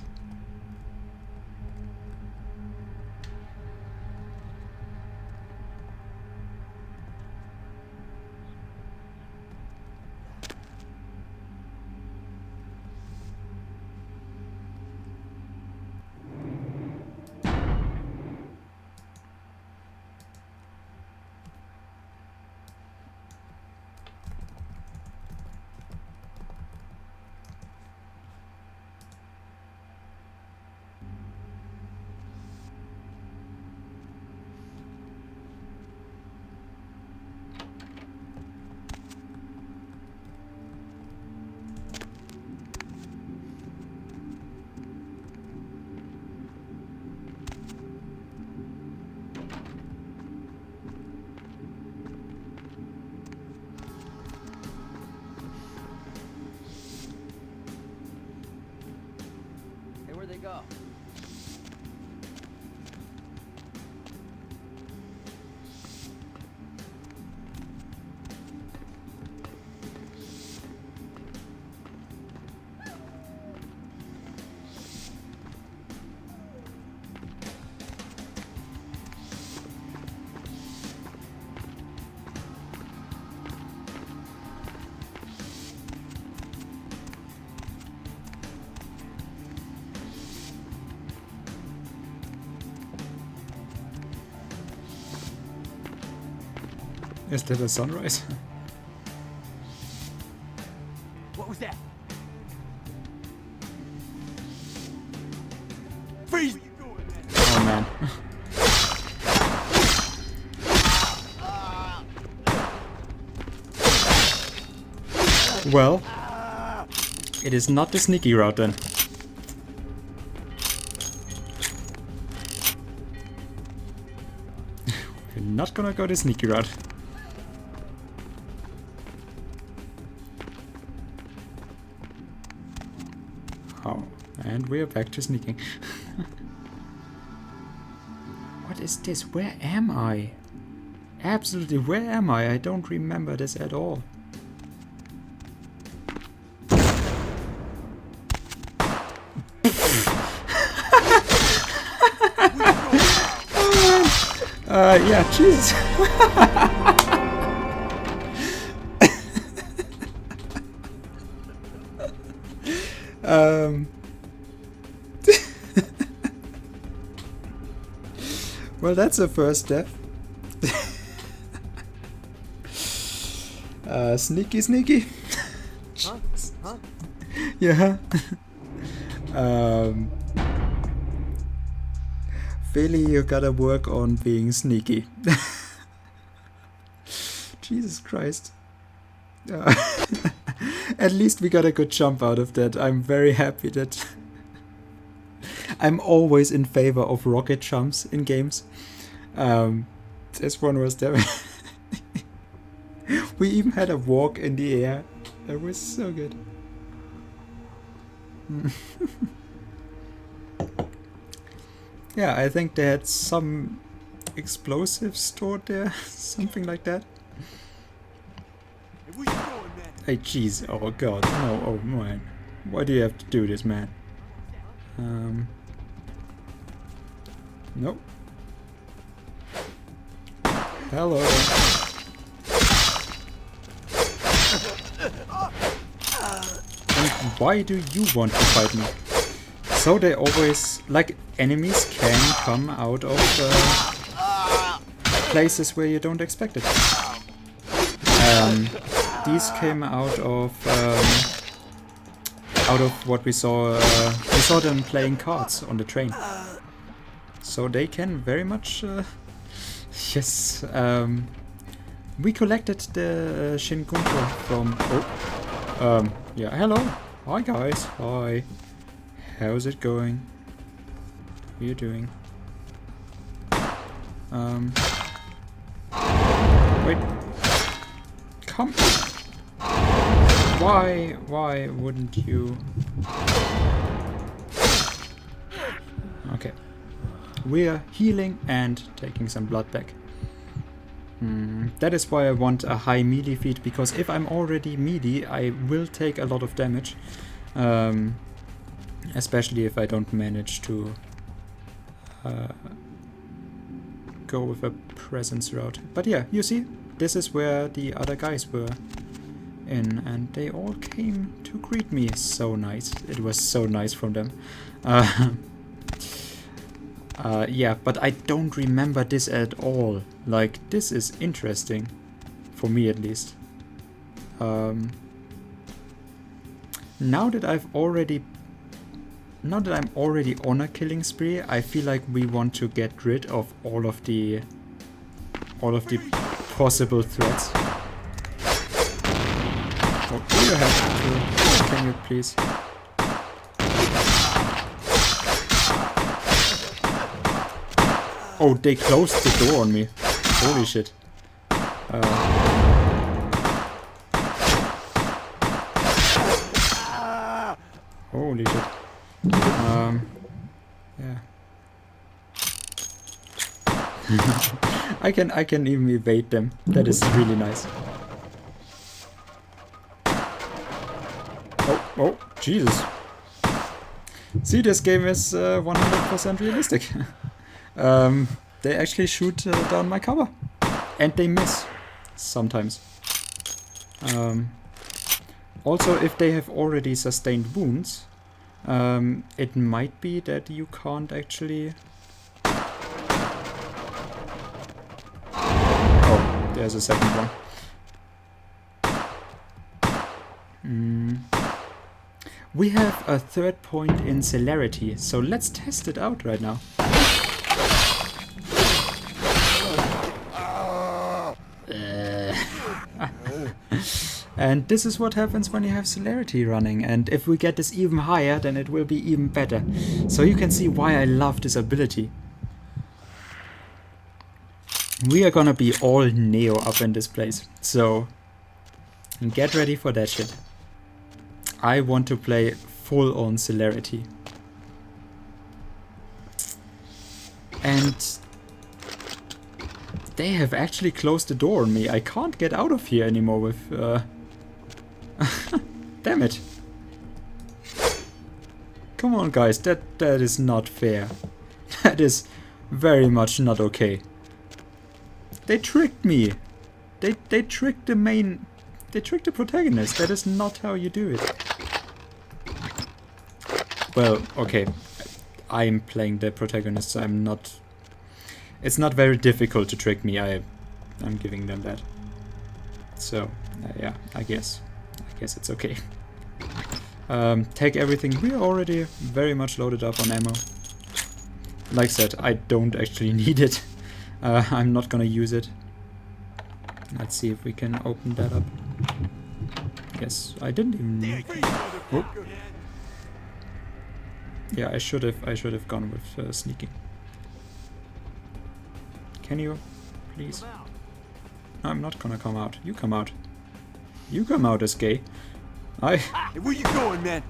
Is that a sunrise? What was that? Freeze! Oh man. Well, it is not the sneaky route then. We're not gonna go the sneaky route. Oh, and we're back to sneaking. What is this? Where am I? Absolutely, where am I? I don't remember this at all. Yeah, Jesus. Well, that's a first step. Sneaky, sneaky. Huh? Huh? Yeah. Philly, you gotta work on being sneaky. Jesus Christ. At least we got a good jump out of that. I'm very happy that... I'm always in favor of rocket jumps in games. This one was definitely... We even had a walk in the air. That was so good. Yeah, I think they had some explosives stored there, something like that. Hey, jeez, oh god, no, oh man. Why do you have to do this, man? Nope. Hello. And why do you want to fight me? So they always, like, enemies can come out of places where you don't expect it. These came out of what we saw. We saw them playing cards on the train. So they can very much. Yes. We collected the Shingunko from. Oh. Yeah. Hello. Hi guys. Hi. How's it going? How are you doing? Wait. Come. Why wouldn't you? Okay. We're healing and taking some blood back. That is why I want a high melee feat, because if I'm already melee, I will take a lot of damage. Especially if I don't manage to go with a presence route. But yeah, you see, this is where the other guys were in, and they all came to greet me. So nice. It was so nice from them. Yeah, but I don't remember this at all. Like, this is interesting. For me at least. Now that I'm already on a killing spree, I feel like we want to get rid of all of the possible threats. Oh, do you have to? Can you please? Oh, they closed the door on me. Holy shit. Holy shit. Yeah. I can even evade them. That is really nice. Oh, Jesus. See, this game is 100% realistic. They actually shoot down my cover. And they miss. Sometimes. Also, if they have already sustained wounds, it might be that you can't actually... Oh, there's a second one. We have a third point in celerity, so let's test it out right now. And this is what happens when you have celerity running, and if we get this even higher, then it will be even better. So you can see why I love this ability. We are gonna be all Neo up in this place, so get ready for that shit. I want to play full on celerity. And they have actually closed the door on me. I can't get out of here anymore with... Damn it. Come on guys, that is not fair. That is very much not okay. They tricked me. They tricked the main... They tricked the protagonist. That is not how you do it. Well, okay. I'm playing the protagonist, so I'm not... It's not very difficult to trick me. I'm giving them that. So, yeah, I guess it's okay. Take everything. We are already very much loaded up on ammo. Like I said, I don't actually need it. I'm not gonna use it. Let's see if we can open that up. Yes, I didn't even need... Oh. Yeah, I should have gone with sneaking. Can you, please? No, I'm not gonna come out. You come out. You come out as gay. Hey, where you going, man?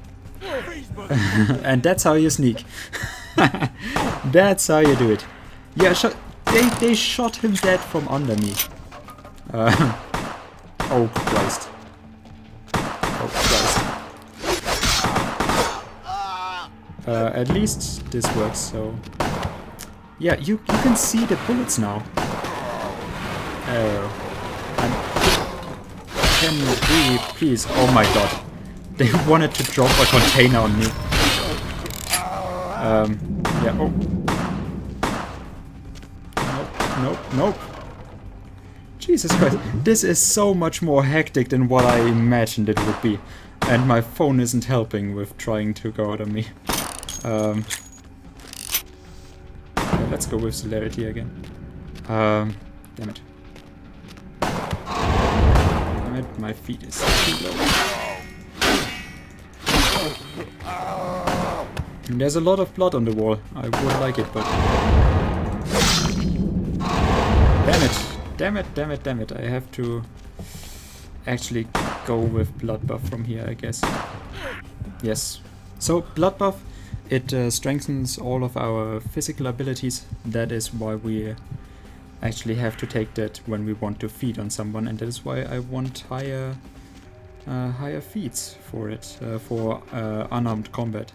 And that's how you sneak. That's how you do it. Yeah, they shot him dead from under me. Oh Christ. Oh Christ. At least this works, so... Yeah, you can see the bullets now. Can you really, please? Oh my god. They wanted to drop a container on me. Yeah, oh. Nope. Jesus Christ. This is so much more hectic than what I imagined it would be. And my phone isn't helping with trying to go out on me. Let's go with celerity again. Damn it. Damn it, my feet is too low. And there's a lot of blood on the wall. I would like it, but... Damn it. I have to actually go with blood buff from here, I guess. Yes. So, blood buff, it strengthens all of our physical abilities. That is why we actually have to take that when we want to feed on someone, and that is why I want higher feats for it, for unarmed combat.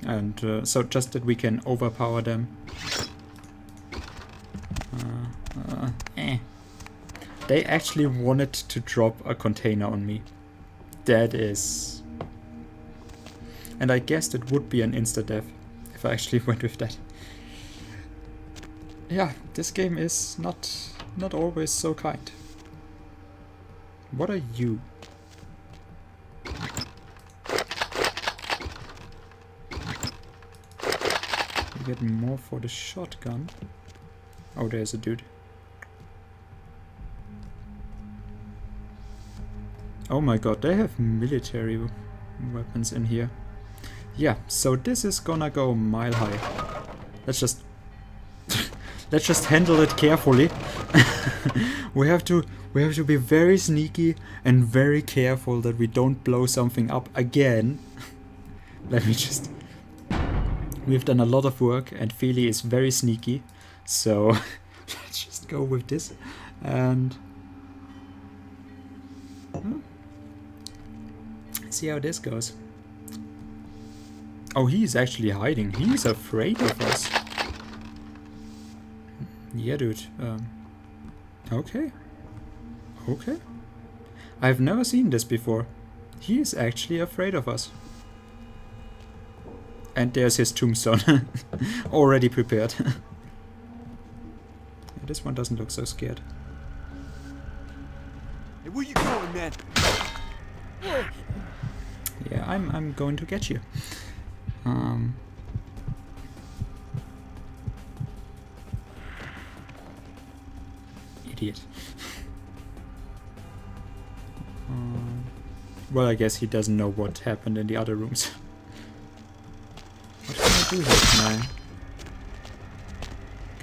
And so just that we can overpower them. They actually wanted to drop a container on me. That is... And I guessed it would be an insta-death if I actually went with that. Yeah, this game is not always so kind. What are you? You get more for the shotgun. Oh, there's a dude. Oh my god, they have military weapons in here. Yeah, so this is gonna go mile high. Let's just let's just handle it carefully. we have to be very sneaky and very careful that we don't blow something up again. Let me just... We've done a lot of work and Feli is very sneaky, so let's just go with this and see how this goes. Oh, he's actually hiding. He's afraid of us. Yeah, dude. Okay. Okay. I've never seen this before. He is actually afraid of us. And there's his tombstone. Already prepared. This one doesn't look so scared. Where you going, man? Yeah, I'm going to get you. Idiot. Well, I guess he doesn't know what happened in the other rooms. What can I do here?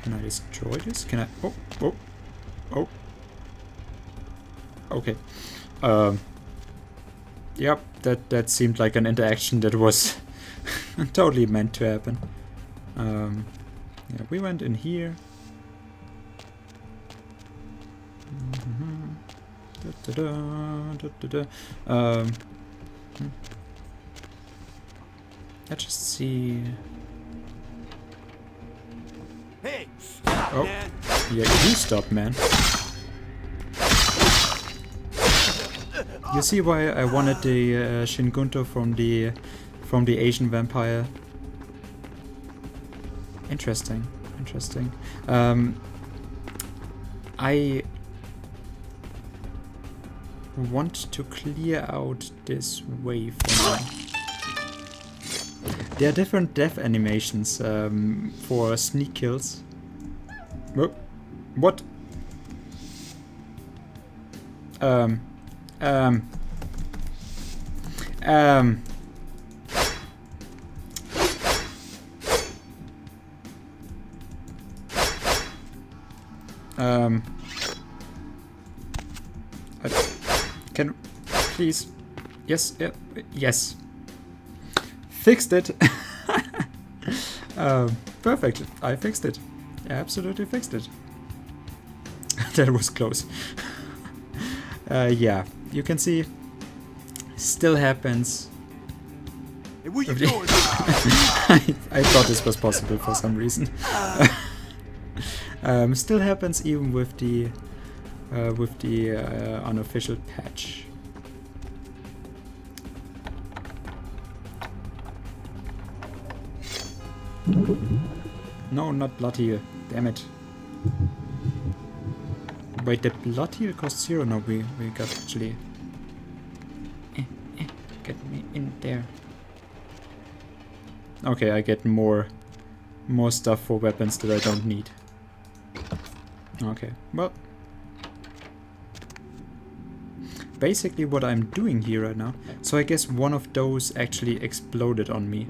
Can I destroy this? Can I... Oh. Okay. Yep, that seemed like an interaction that was totally meant to happen. Yeah, we went in here. Let's just see. Hey, stop, man. Yeah, you stop, man. You see why I wanted the Shingunto from the Asian vampire? Interesting. I want to clear out this way for now. There are different death animations for sneak kills. What? Can please? Yes. Yes. Fixed it. Perfect. I fixed it. Absolutely fixed it. That was close. Yeah, you can see. Still happens. Hey, where you going? I thought this was possible for some reason. Still happens even with the unofficial patch. No, not blood heal. Damn it. Wait, the blood heal costs 0. No, we got actually. Get me in there. Okay, I get more stuff for weapons that I don't need. Okay, well. Basically what I'm doing here right now. So I guess one of those actually exploded on me.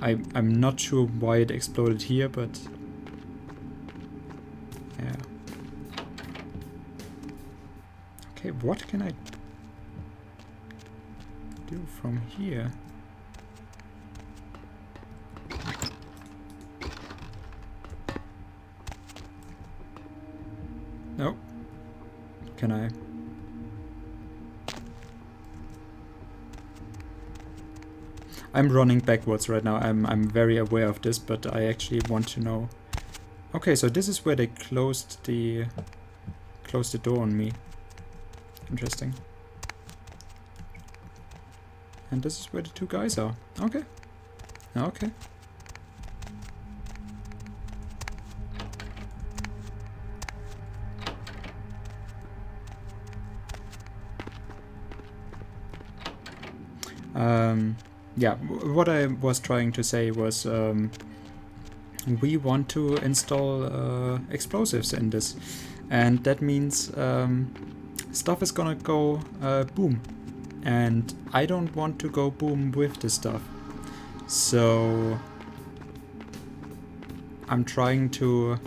I'm not sure why it exploded here, but yeah. Okay, what can I do from here? No. Can I? I'm running backwards right now. I'm very aware of this, but I actually want to know. Okay, so this is where they closed the door on me. Interesting. And this is where the two guys are. Okay. Okay. Yeah, what I was trying to say was we want to install explosives in this, and that means stuff is gonna go boom, and I don't want to go boom with the stuff, so I'm trying to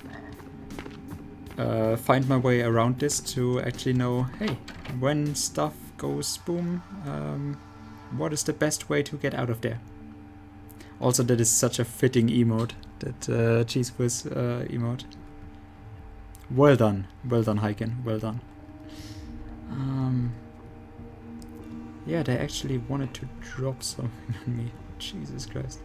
find my way around this to actually know, hey, when stuff goes boom, what is the best way to get out of there? Also, that is such a fitting emote, that Cheese Whiz emote. Well done, Heiken, well done. Yeah, they actually wanted to drop something on me. Jesus Christ.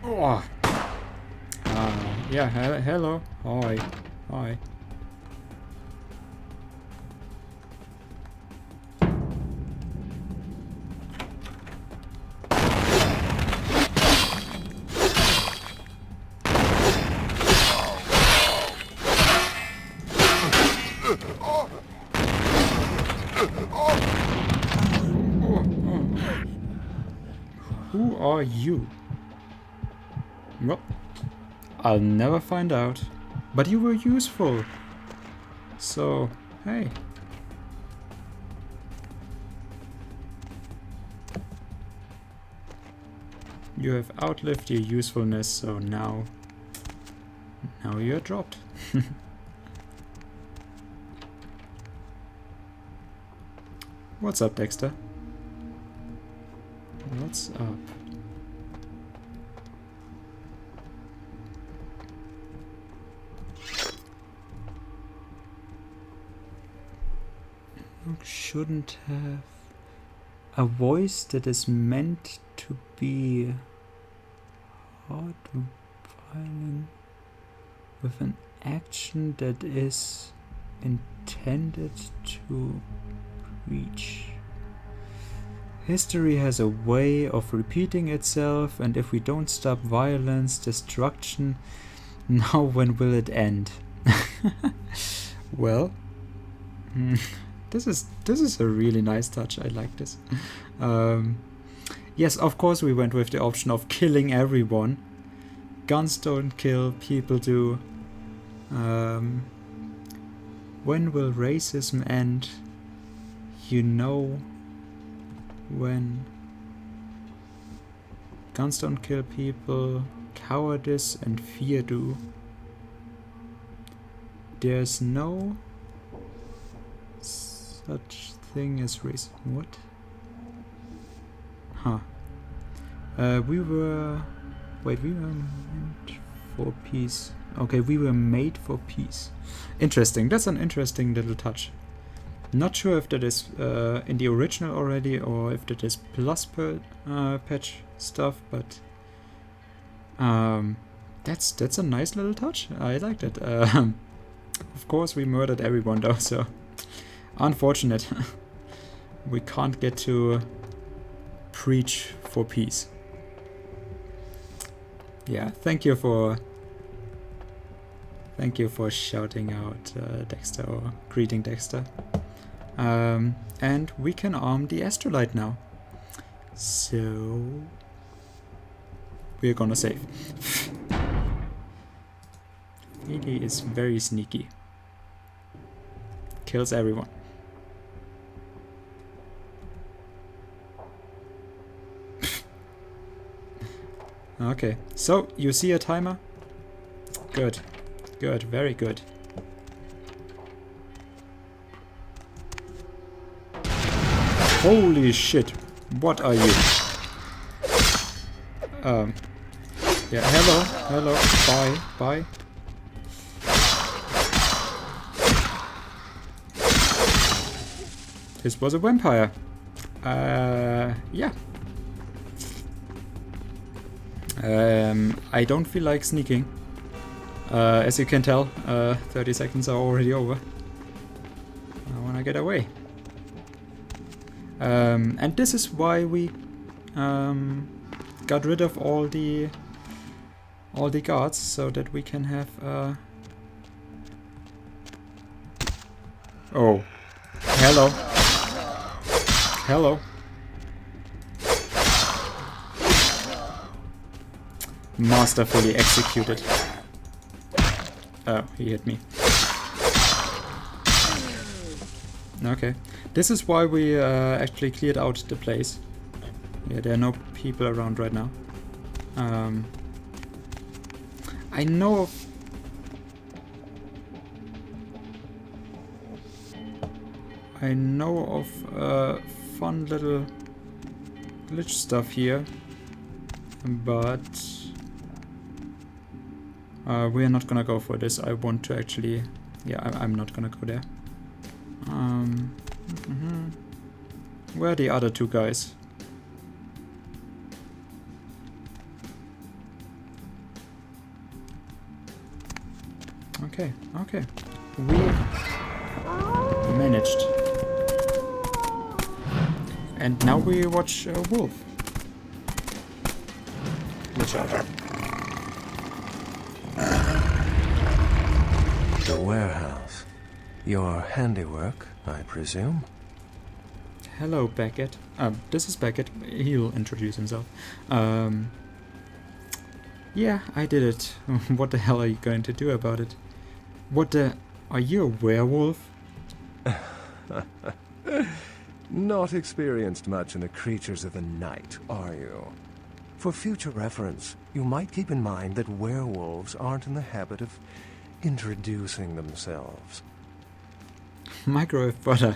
Oh. Yeah, hello. Hi. Hi. Who are you? Well, I'll never find out. But you were useful. So, hey. You have outlived your usefulness, so now you're dropped. What's up, Dexter? What's up? You shouldn't have a voice that is meant to be hard to violent with an action that is intended to reach. History has a way of repeating itself, and if we don't stop violence, destruction, now when will it end? Well, this is a really nice touch. I like this. Yes, of course we went with the option of killing everyone. Guns don't kill, people do. When will racism end? You know when. Guns don't kill people, cowardice and fear do. There's no such thing as racism. What? Huh. We were meant for peace. Okay, we were made for peace. Interesting. That's an interesting little touch. Not sure if that is in the original already or if that is plus patch stuff, but that's a nice little touch. I liked it. Of course, we murdered everyone though, so unfortunate. We can't get to preach for peace. Yeah, thank you for shouting out Dexter, or greeting Dexter. And we can arm the Astrolite now. So we're gonna save. He is very sneaky. Kills everyone. Okay, so you see a timer? Good. Good, very good. Holy shit, what are you? Yeah, hello, bye. This was a vampire. Yeah. I don't feel like sneaking. As you can tell, 30 seconds are already over. I wanna get away. And this is why we got rid of all the guards, so that we can have oh, hello. Masterfully executed. Oh, he hit me. Okay. This is why we actually cleared out the place. Yeah, there are no people around right now. I know of fun little glitch stuff here, but we are not gonna go for this. I want to actually, yeah, I'm not gonna go there. Where are the other two guys? Okay. We managed. And now we watch Wolf. Watch out. The warehouse. Your handiwork, I presume? hello, Beckett. This is Beckett. He'll introduce himself. Yeah, I did it. What the hell are you going to do about it? What the... Are you a werewolf? Not experienced much in the creatures of the night, are you? For future reference, you might keep in mind that werewolves aren't in the habit of introducing themselves. Microwave butter.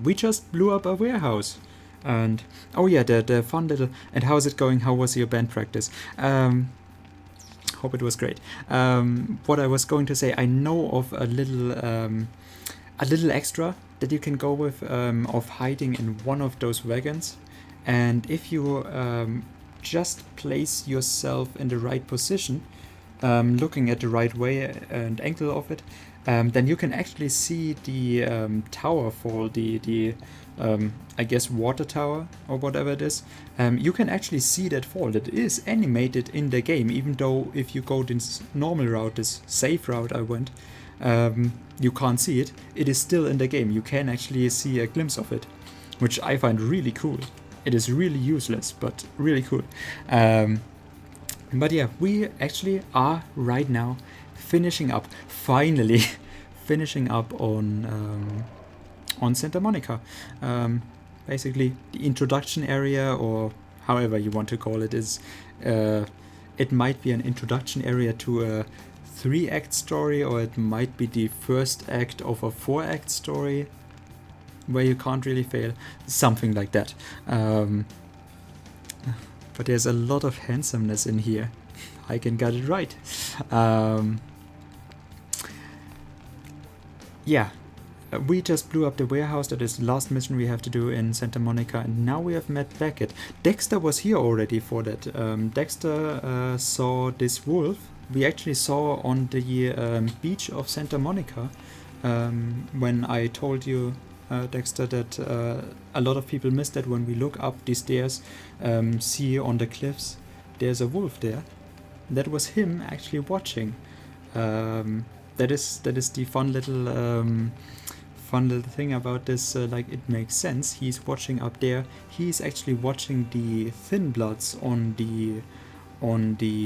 We just blew up a warehouse. And oh yeah, the fun little... And how's it going? How was your band practice? Hope it was great. What I was going to say, I know of a little extra that you can go with of hiding in one of those wagons. And if you just place yourself in the right position, looking at the right way and angle of it, then you can actually see the tower fall, the I guess water tower or whatever it is. You can actually see that fall. That is animated in the game, even though if you go this normal route, this safe route I went, you can't see it. It is still in the game. You can actually see a glimpse of it, which I find really cool. It is really useless, but really cool. But yeah, we actually are right now finishing up, finally finishing up on Santa Monica. Basically, the introduction area, or however you want to call it, is it might be an introduction area to a 3-act story, or it might be the first act of a 4-act story where you can't really fail, something like that. But there's a lot of handsomeness in here. I can get it right. Yeah, we just blew up the warehouse. That is the last mission we have to do in Santa Monica, and now we have met Beckett. Dexter was here already for that. Dexter saw this wolf. We actually saw on the beach of Santa Monica when I told you, Dexter, that a lot of people miss that when we look up the stairs, see on the cliffs, there's a wolf there. That was him actually watching. That is the fun little thing about this. Like, it makes sense. He's watching up there. He's actually watching the thin bloods on the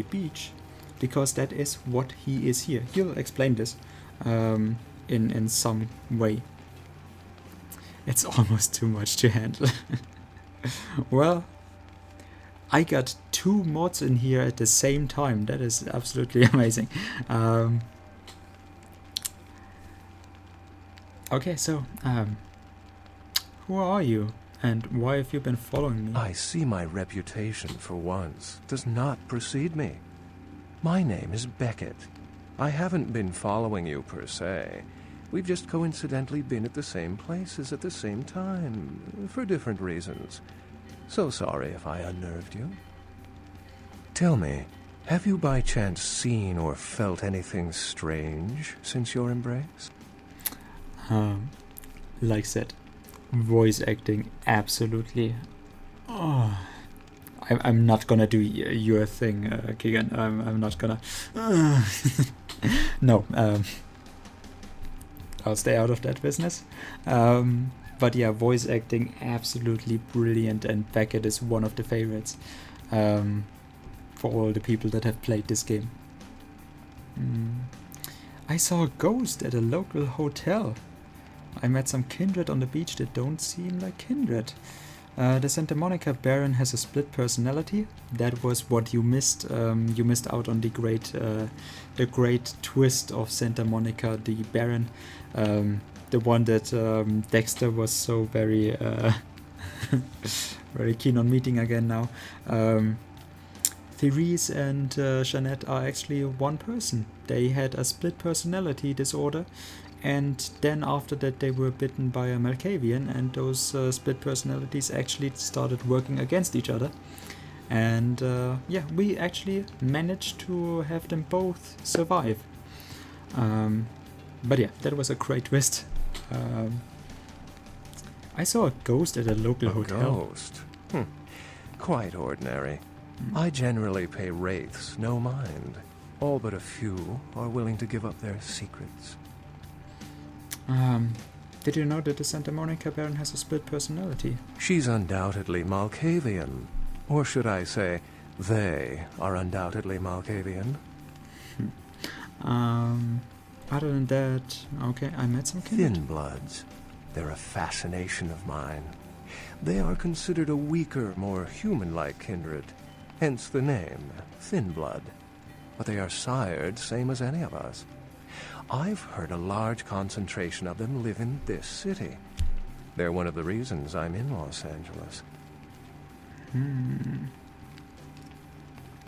beach, because that is what he is here. He'll explain this in some way. It's almost too much to handle. Well, I got 2 mods in here at the same time. That is absolutely amazing. Okay, so, who are you? And why have you been following me? I see my reputation, for once, does not precede me. My name is Beckett. I haven't been following you per se. We've just coincidentally been at the same places at the same time, for different reasons. So sorry if I unnerved you. Tell me, have you by chance seen or felt anything strange since your embrace? Like said, voice acting, absolutely. Oh, I'm not gonna do your thing, Keegan. I'm not gonna. No. I'll stay out of that business. But yeah, voice acting, absolutely brilliant, and Beckett is one of the favorites for all the people that have played this game. I saw a ghost at a local hotel. I met some kindred on the beach that don't seem like kindred. The Santa Monica Baron has a split personality. That was what you missed. You missed out on the great twist of Santa Monica, the Baron, the one that Dexter was so very very keen on meeting again now. Therese and Jeanette are actually one person. They had a split personality disorder, and then after that they were bitten by a Malkavian, and those split personalities actually started working against each other. And yeah, we actually managed to have them both survive. But yeah, that was a great twist. I saw a ghost at a local hotel. Ghost? Quite ordinary. I generally pay wraiths no mind. All but a few are willing to give up their secrets. Did you know that the Santa Monica Baron has a split personality? She's undoubtedly Malkavian. Or should I say, they are undoubtedly Malkavian. Other than that, okay, I met some kindred. Thin bloods. They're a fascination of mine. They are considered a weaker, more human-like kindred. Hence the name, Thin Blood. But they are sired same as any of us. I've heard a large concentration of them live in this city. They're one of the reasons I'm in Los Angeles.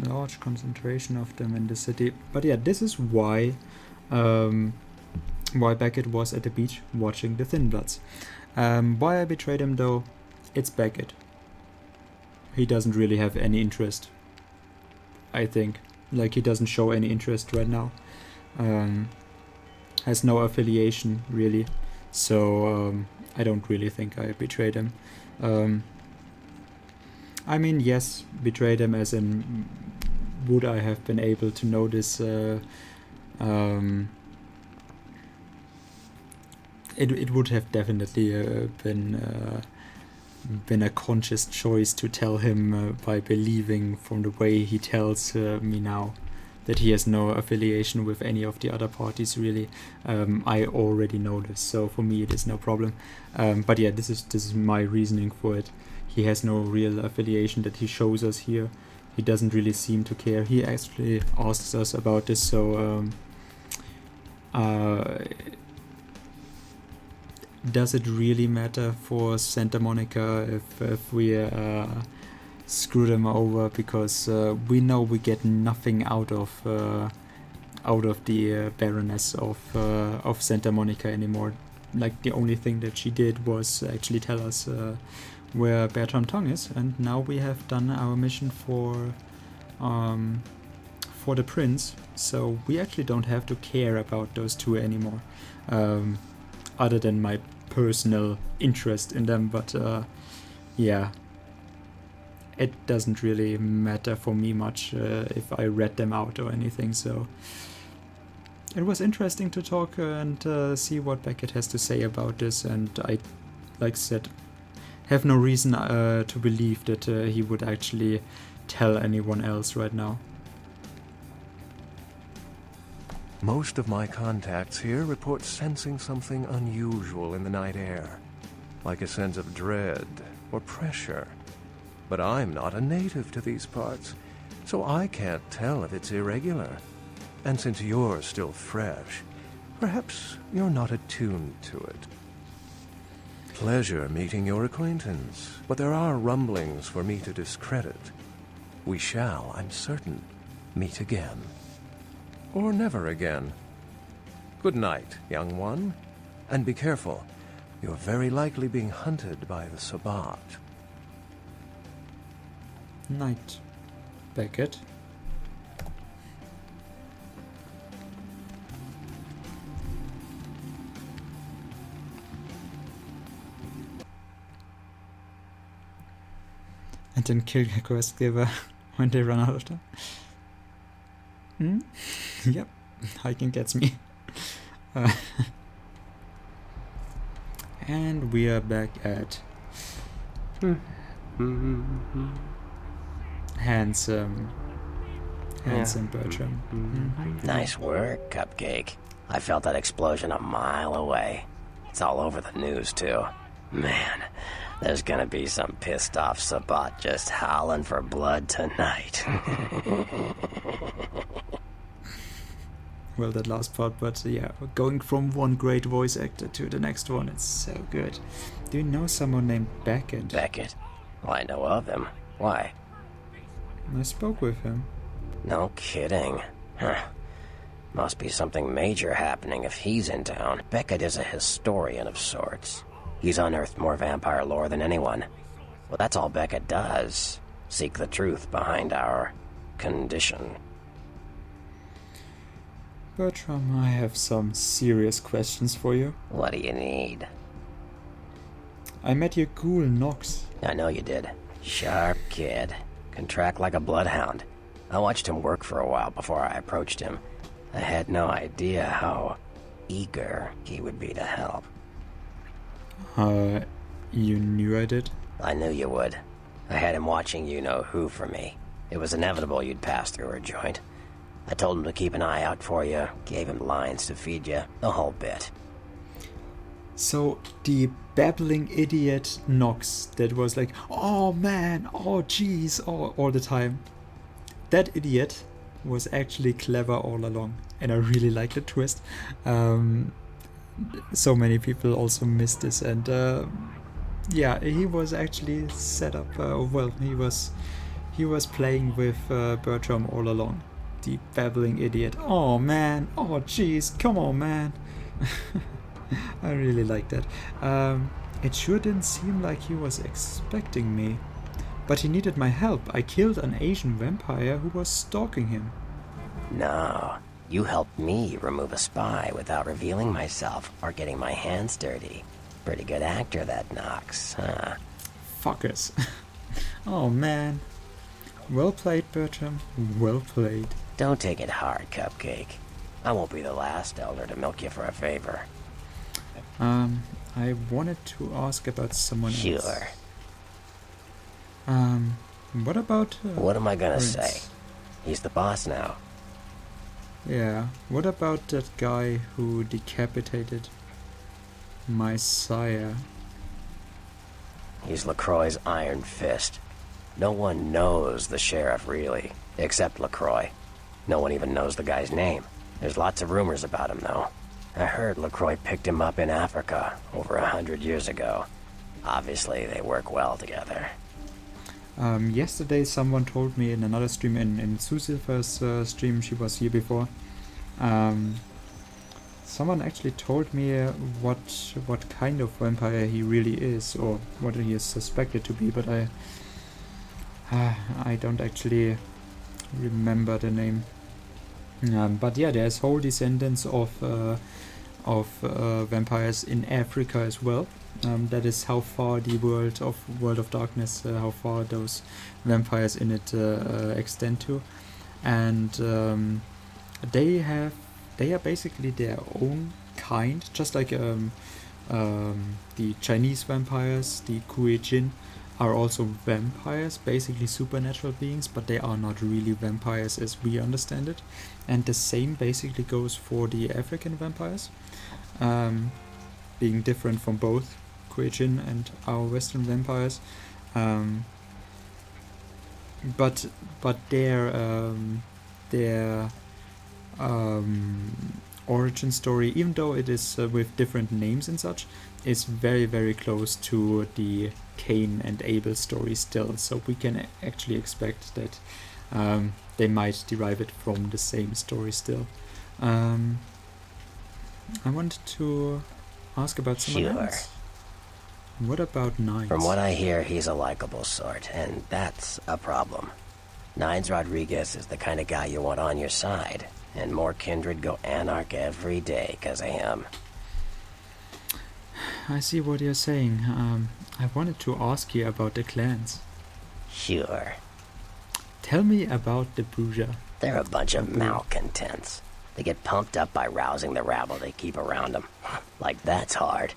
Large concentration of them in the city. But yeah, this is why Beckett was at the beach watching the Thin Bloods. Why I betrayed him though, it's Beckett. He doesn't really have any interest, I think. Like, he doesn't show any interest right now. Has no affiliation, really. So, I don't really think I betrayed him. I mean, yes, betrayed him as in, would I have been able to notice it would have definitely been a conscious choice to tell him by believing from the way he tells me now that he has no affiliation with any of the other parties, really. I already know this, so for me it is no problem. But yeah, this is my reasoning for it. He has no real affiliation that he shows us here. He doesn't really seem to care. He actually asks us about this, so does it really matter for Santa Monica if we screw them over? Because we know we get nothing out of the Baroness of Santa Monica anymore. Like, the only thing that she did was actually tell us where Bertram Tong is, and now we have done our mission for the prince. So we actually don't have to care about those two anymore, other than my personal interest in them. But yeah, it doesn't really matter for me much if I read them out or anything. So it was interesting to talk and see what Beckett has to say about this, and I, like I said, have no reason to believe that he would actually tell anyone else right now. Most of my contacts here report sensing something unusual in the night air, like a sense of dread or pressure. But I'm not a native to these parts, so I can't tell if it's irregular. And since you're still fresh, perhaps you're not attuned to it. Pleasure meeting your acquaintance, but there are rumblings for me to discredit. We shall, I'm certain, meet again. Or never again. Good night, young one. And be careful. You're very likely being hunted by the Sabbat. Night, Beckett. And then kill the quest giver when they run out of time. Yep, hiking gets me. And we are back at handsome Bertram. Nice work, Cupcake. I felt that explosion a mile away. It's all over the news, too. Man, there's gonna be some pissed off Sabbat just howling for blood tonight. Well, that last part, but yeah, going from one great voice actor to the next one, it's so good. Do you know someone named Beckett? Beckett? Well, I know of him. Why? I spoke with him. No kidding. Huh. Must be something major happening if he's in town. Beckett is a historian of sorts. He's unearthed more vampire lore than anyone. Well, that's all Beckett does. Seek the truth behind our condition. Bertram, I have some serious questions for you. What do you need? I met your ghoul, Nox. I know you did. Sharp kid. Can track like a bloodhound. I watched him work for a while before I approached him. I had no idea how eager he would be to help. You knew I did? I knew you would. I had him watching you-know-who for me. It was inevitable you'd pass through her joint. I told him to keep an eye out for you, gave him lines to feed you, the whole bit. So the babbling idiot Knox that was like, oh man, oh jeez, all the time. That idiot was actually clever all along, and I really like the twist. So many people also missed this, and yeah, he was actually set up well. He was playing with Bertram all along. The babbling idiot. Oh man, oh jeez, come on man. I really like that. It sure didn't seem like he was expecting me. But he needed my help. I killed an Asian vampire who was stalking him. No, you helped me remove a spy without revealing myself or getting my hands dirty. Pretty good actor, that Knox, huh? Fuckers. Oh man. Well played, Bertram. Well played. Don't take it hard, Cupcake. I won't be the last elder to milk you for a favor. I wanted to ask about someone else. Sure. What about... what am I gonna Prince? say? He's the boss now. Yeah, what about that guy who decapitated my sire? He's LaCroix's Iron Fist. No one knows the sheriff, really, except LaCroix. No one even knows the guy's name. There's lots of rumors about him, though. I heard LaCroix picked him up in Africa over 100 years ago. Obviously, they work well together. Yesterday someone told me in another stream, in Susilfer's stream, she was here before. Someone actually told me what kind of vampire he really is, or what he is suspected to be, but I don't actually remember the name. But yeah, there's whole descendants of vampires in Africa as well. That is how far the World of Darkness, how far those vampires in it extend to, and they are basically their own kind, just like the Chinese vampires, the Kuei-jin, are also vampires, basically supernatural beings, but they are not really vampires as we understand it. And the same basically goes for the African vampires, being different from both Kuei-jin and our Western vampires. But their origin story, even though it is with different names and such, is very, very close to the Cain and Abel story still. So we can actually expect that they might derive it from the same story still. I wanted to ask about someone else. What about Nines? From what I hear, he's a likable sort, and that's a problem. Nines Rodriguez is the kind of guy you want on your side, and more kindred go anarch every day because of him. I see what you're saying. I wanted to ask you about the clans. Sure. Tell me about the Bruja. They're a bunch of malcontents. They get pumped up by rousing the rabble they keep around them. Like, that's hard.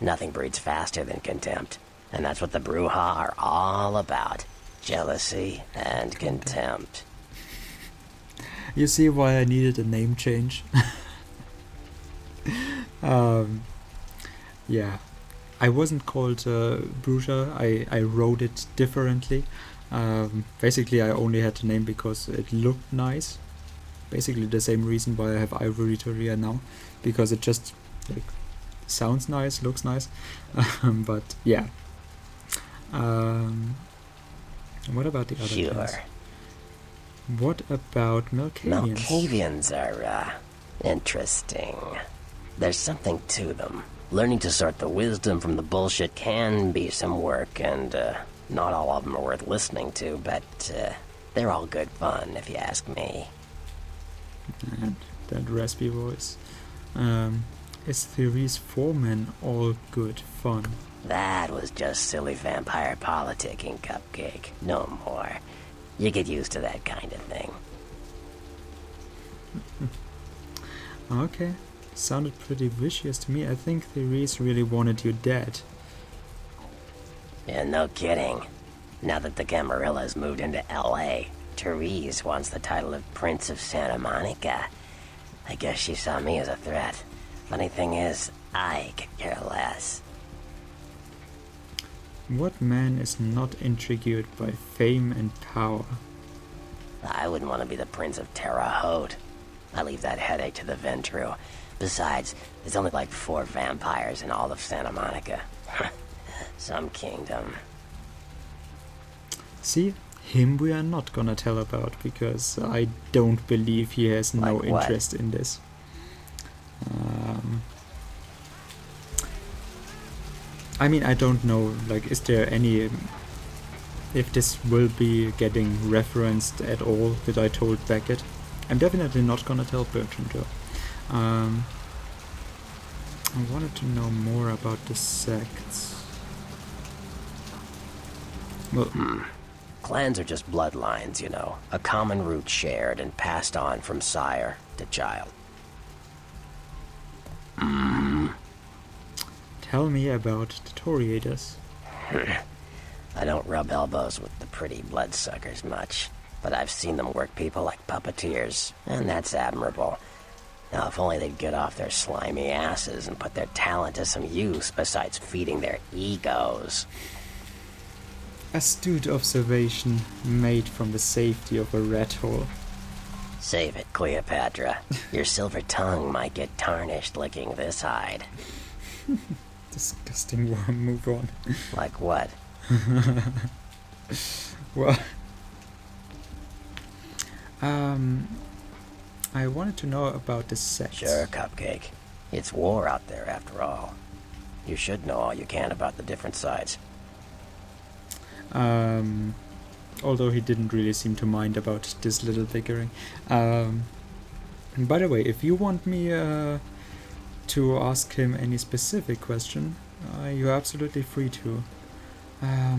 Nothing breeds faster than contempt. And that's what the Bruja are all about. Jealousy and contempt. You see why I needed a name change? Yeah. I wasn't called Bruja. I wrote it differently. Basically, I only had the name because it looked nice. Basically the same reason why I have Ivory Toria now, because it just like sounds nice, looks nice. But yeah. What about the other clans? What about Malkavians? Malkavians are interesting. There's something to them. Learning to sort the wisdom from the bullshit can be some work, and not all of them are worth listening to, but they're all good fun, if you ask me. And that raspy voice. Is Theory's foreman all good fun? That was just silly vampire politicking, Cupcake. No more. You get used to that kind of thing. Okay. sounded pretty vicious to me. I think Therese really wanted you dead. Yeah, no kidding. Now that the Camarillas moved into L.A., Therese wants the title of Prince of Santa Monica. I guess she saw me as a threat. Funny thing is, I could care less. What man is not intrigued by fame and power? I wouldn't want to be the Prince of Terre Haute. I leave that headache to the Ventru. Besides, there's only like 4 vampires in all of Santa Monica. Some kingdom. See, him we are not gonna tell about, because I don't believe he has no Like what? interest in this. I mean, I don't know, like, is there any... if this will be getting referenced at all that I told Beckett. I'm definitely not gonna tell Bertrand though. I wanted to know more about the sects. Well, Clans are just bloodlines, you know. A common root shared and passed on from sire to child. Tell me about the Toriators. I don't rub elbows with the pretty bloodsuckers much, but I've seen them work people like puppeteers, and that's admirable. Now, if only they'd get off their slimy asses and put their talent to some use besides feeding their egos. Astute observation made from the safety of a rat hole. Save it, Cleopatra. Your silver tongue might get tarnished licking this hide. Disgusting worm, move on. Like what? Well, I wanted to know about the sects. Sure, Cupcake. It's war out there after all. You should know all you can about the different sides. Although he didn't really seem to mind about this little bickering. And by the way, if you want me to ask him any specific question, you're absolutely free to. I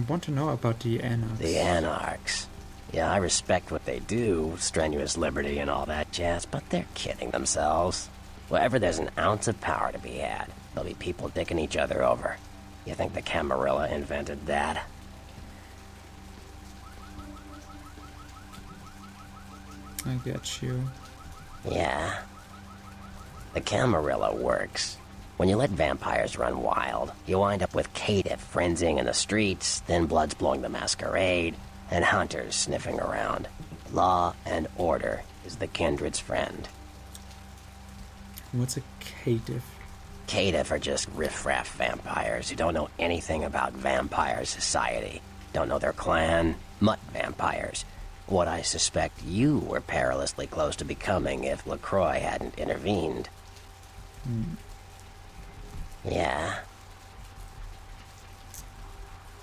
want to know about the Anarchs. The Anarchs. Yeah, I respect what they do, strenuous liberty and all that jazz, but they're kidding themselves. Wherever there's an ounce of power to be had, there'll be people dicking each other over. You think the Camarilla invented that? I get you. Yeah. The Camarilla works. When you let vampires run wild, you wind up with caitiff frenzying in the streets, then bloods blowing the masquerade, and hunters sniffing around. Law and order is the kindred's friend. What's a caitiff? Caitiff are just riffraff vampires who don't know anything about vampire society. Don't know their clan. Mutt vampires. What I suspect you were perilously close to becoming if LaCroix hadn't intervened. Yeah.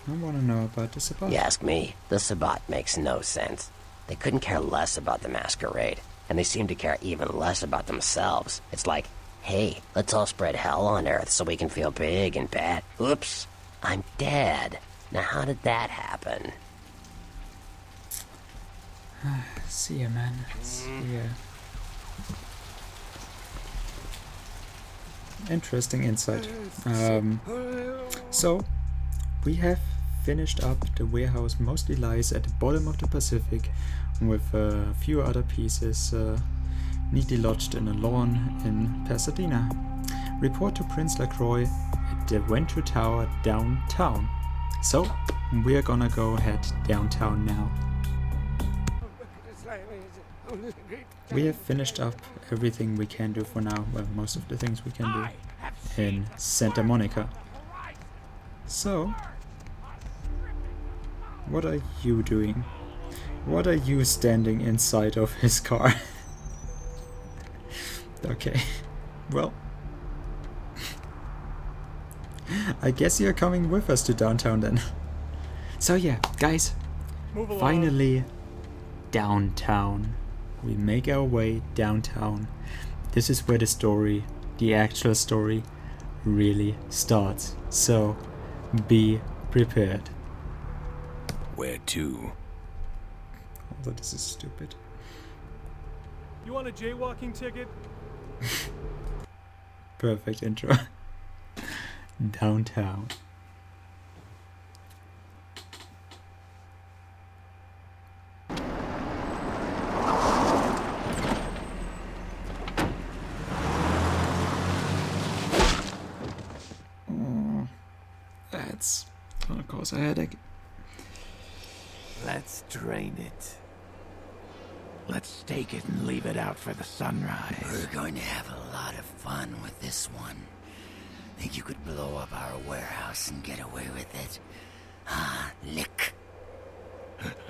I want to know about the Sabbat. You ask me, the Sabbat makes no sense. They couldn't care less about the masquerade, and they seem to care even less about themselves. It's like, hey, let's all spread hell on Earth so we can feel big and bad. Oops, I'm dead. Now how did that happen? See ya, man. See ya. Interesting insight. So, we have finished up. The warehouse mostly lies at the bottom of the Pacific, with a few other pieces neatly lodged in a lawn in Pasadena. Report to Prince LaCroix at the Ventru Tower downtown. So, we're gonna go head downtown now. We have finished up everything we can do for now. Well, most of the things we can do in Santa Monica. So, what are you doing? What are you standing inside of his car? Okay, well, I guess you're coming with us to downtown then. So yeah, guys, finally downtown. We make our way downtown. This is where the story, the actual story, really starts. So, be prepared. Where to? Although this is stupid. You want a jaywalking ticket? Perfect intro. Downtown. That's gonna cause a headache. Let's drain it. Let's stake it and leave it out for the sunrise. We're going to have a lot of fun with this one. Think you could blow up our warehouse and get away with it? Ah, lick. Let's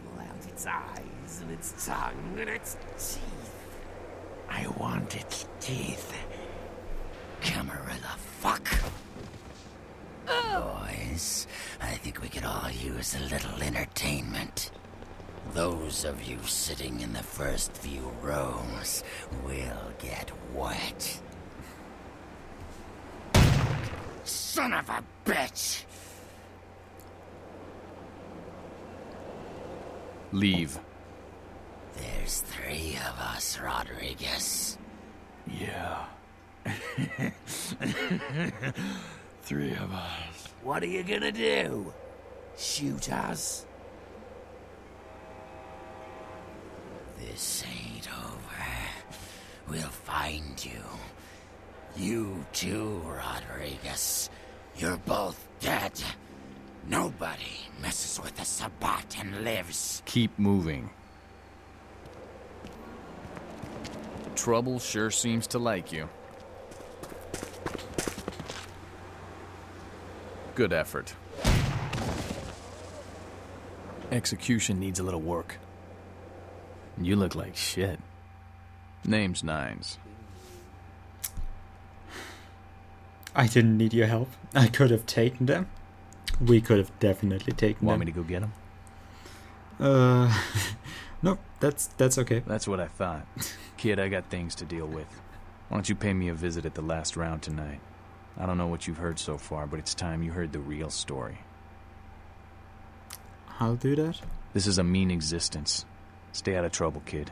pull out its eyes and its tongue and its teeth. I want its teeth. Camarilla fuck. Boys, I think we could all use a little entertainment. Those of you sitting in the first few rows will get wet. Son of a bitch! Leave. There's 3 of us, Rodriguez. Yeah. 3 of us. What are you gonna do? Shoot us? This ain't over. We'll find you. You too, Rodriguez. You're both dead. Nobody messes with the Sabbat and lives. Keep moving. Trouble sure seems to like you. Good effort. Execution needs a little work. You look like shit. Name's Nines. I didn't need your help. I could have taken them. We could have definitely taken them. Want me to go get them? No, that's okay. That's what I thought. Kid, I got things to deal with. Why don't you pay me a visit at the last round tonight? I don't know what you've heard so far, but it's time you heard the real story. I'll do that. This is a mean existence. Stay out of trouble, kid.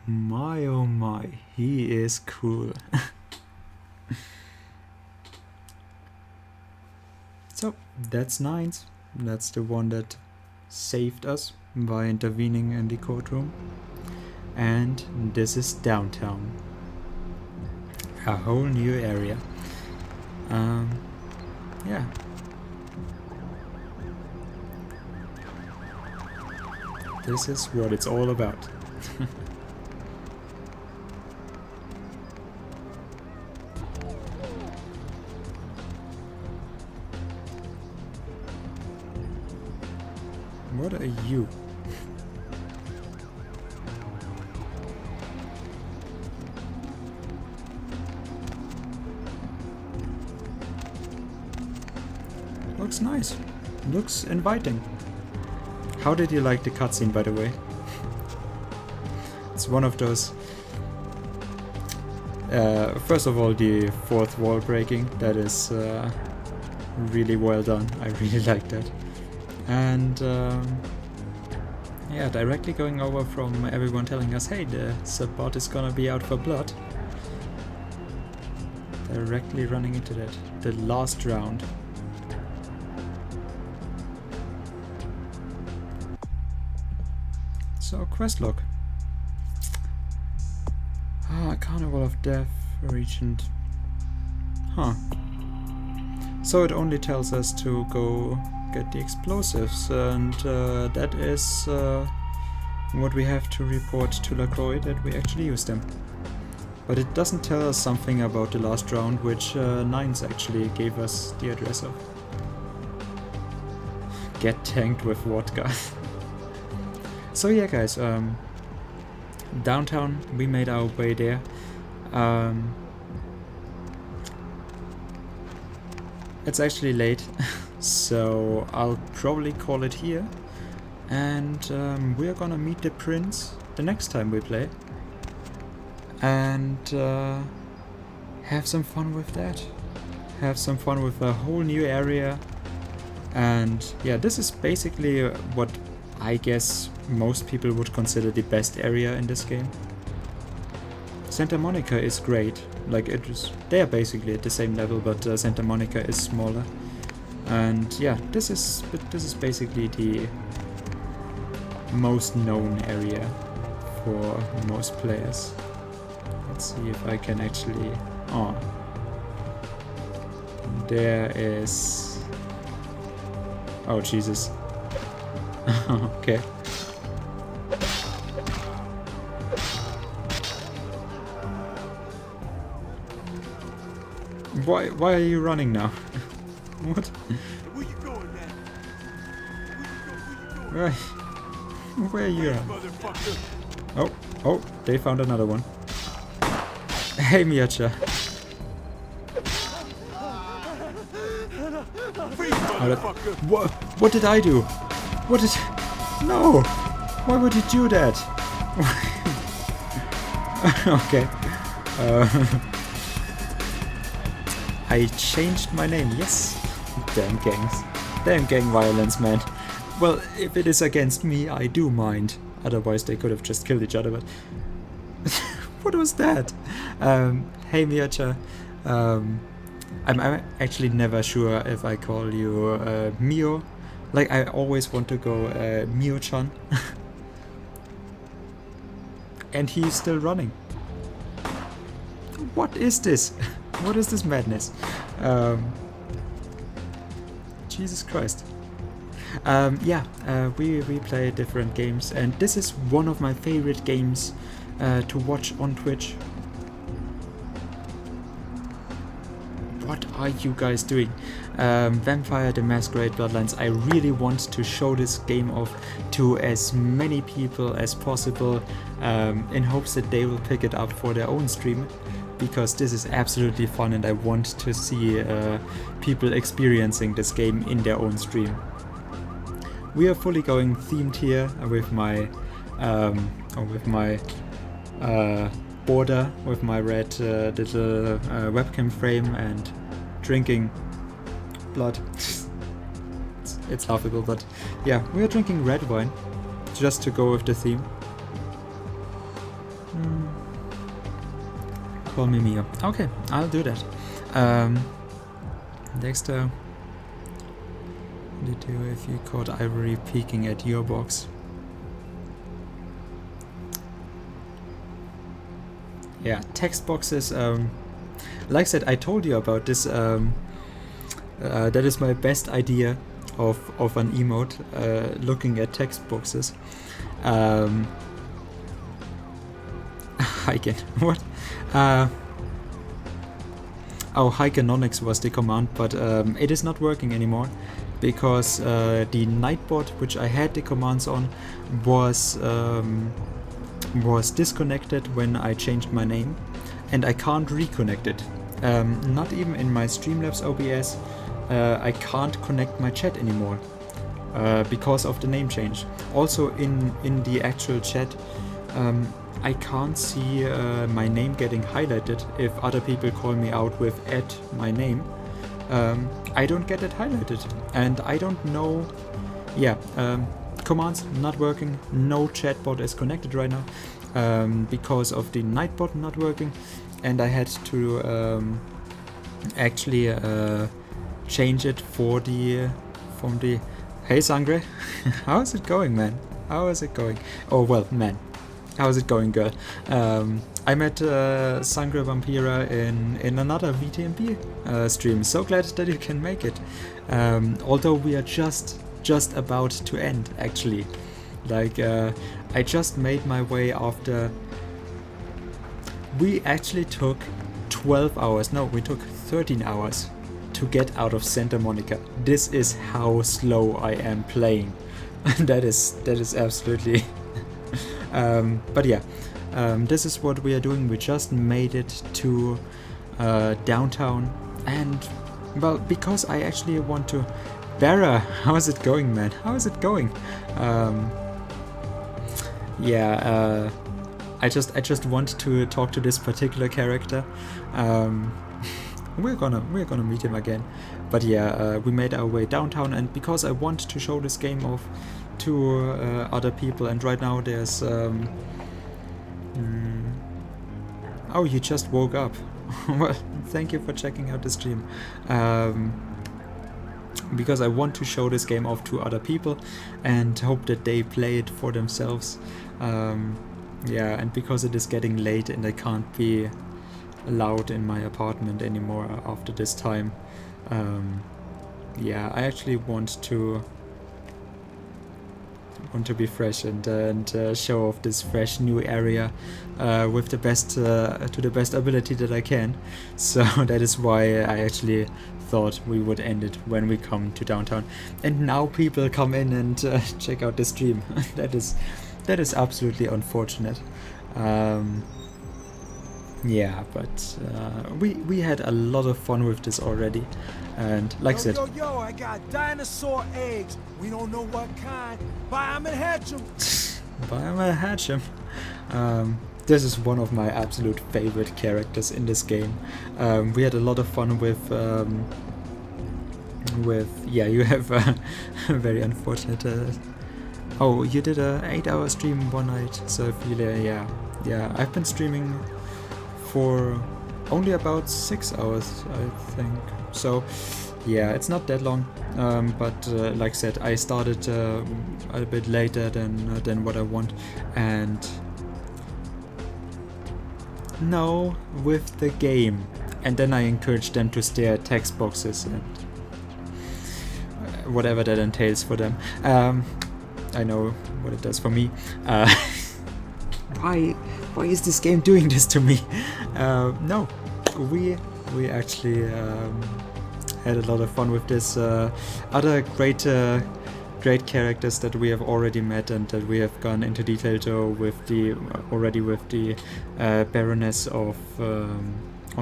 My oh my, he is cool. So, that's Nines. That's the one that saved us by intervening in the courtroom. And this is downtown. A whole new area. Yeah. This is what it's all about. What are you? Looks nice. Looks inviting. How did you like the cutscene, by the way? It's one of those... first of all, the 4th wall breaking. That is really well done. I really like that. And yeah, directly going over from everyone telling us, hey, the Sabbat is gonna be out for blood. Directly running into that. The last round. So, quest log. Carnival of Death, Regent. Huh. So it only tells us to go get the explosives, and that is what we have to report to LaCroix, that we actually use them. But it doesn't tell us something about the last round, which Nines actually gave us the address of. Get tanked with vodka. So yeah, guys, downtown, we made our way there. It's actually late, so I'll probably call it here. And we're gonna meet the prince the next time we play. And have some fun with that. Have some fun with a whole new area. And yeah, this is basically what I guess most people would consider the best area in this game. Santa Monica is great. Like, they are basically at the same level, but Santa Monica is smaller. And yeah, this is basically the most known area for most players. Let's see if I can actually... Oh. There is... Oh, Jesus. Okay. Why are you running now? What? Where you going, man? Where are you at? Oh, they found another one. Hey, Miacha. What did I do? What did... No! Why would you do that? Okay. I changed my name, yes. Damn gangs. Damn gang violence, man. Well, if it is against me, I do mind. Otherwise, they could have just killed each other, but... What was that? Hey, Miacha. I'm actually never sure if I call you Mio. Like, I always want to go Mio-chan. And he's still running. What is this? What is this madness? Jesus Christ. We play different games, and this is one of my favorite games to watch on Twitch. What are you guys doing? Vampire the Masquerade Bloodlines. I really want to show this game off to as many people as possible, in hopes that they will pick it up for their own stream, because this is absolutely fun and I want to see people experiencing this game in their own stream. We are fully going themed here with my border, with my red little webcam frame, and drinking blood. It's laughable, but yeah, we are drinking red wine just to go with the theme. Call me Mio. Okay, I'll do that. Dexter, did you, if you caught Ivory peeking at your box? Yeah, text boxes. Like I said, I told you about this. That is my best idea of an emote. Looking at text boxes. Hiken. What? Hikenonics was the command, but it is not working anymore because the Nightbot, which I had the commands on, was disconnected when I changed my name, and I can't reconnect it. Not even in my Streamlabs OBS, I can't connect my chat anymore because of the name change. Also in the actual chat, I can't see my name getting highlighted if other people call me out with @my name. I don't get it highlighted, and I don't know. Yeah, commands not working. No chatbot is connected right now because of the Nightbot not working, and I had to actually change it from the. Hey Sangre, how is it going, man? How is it going? Oh well, man. How's it going, girl? I met Sangre Vampira in another Vtmb stream. So glad that you can make it. Although we are just about to end, actually. Like, I just made my way after... We actually took 12 hours. No, we took 13 hours to get out of Santa Monica. This is how slow I am playing. that is absolutely... but yeah, this is what we are doing. We just made it to downtown, and well, because I actually want to... Barra, how is it going, man? How is it going? I just want to talk to this particular character. We're gonna meet him again, but yeah, we made our way downtown, and because I want to show this game off, 2 other people, and right now there's oh, you just woke up. Well, thank you for checking out the stream. Because I want to show this game off to other people and hope that they play it for themselves. Yeah, and because it is getting late and I can't be allowed in my apartment anymore after this time. Yeah, I actually want to be fresh and show off this fresh new area with the best to the best ability that I can. So that is why I actually thought we would end it when we come to downtown. And now people come in and check out the stream. that is absolutely unfortunate. Yeah, but we had a lot of fun with this already, and like I said, Yo, I got dinosaur eggs. We don't know what kind. Buy 'em and hatch 'em. Buy 'em and hatch 'em. This is one of my absolute favorite characters in this game. We had a lot of fun with yeah, you have a very unfortunate. Oh, you did a 8-hour stream one night, so I feel yeah. I've been streaming for only about 6 hours, I think. So yeah, it's not that long. But like I said, I started a bit later than what I want, and no, with the game. And then I encourage them to stare at text boxes and whatever that entails for them. I know what it does for me. Why is this game doing this to me? No, we actually had a lot of fun with this. Other great characters that we have already met and that we have gone into detail to with the Baroness of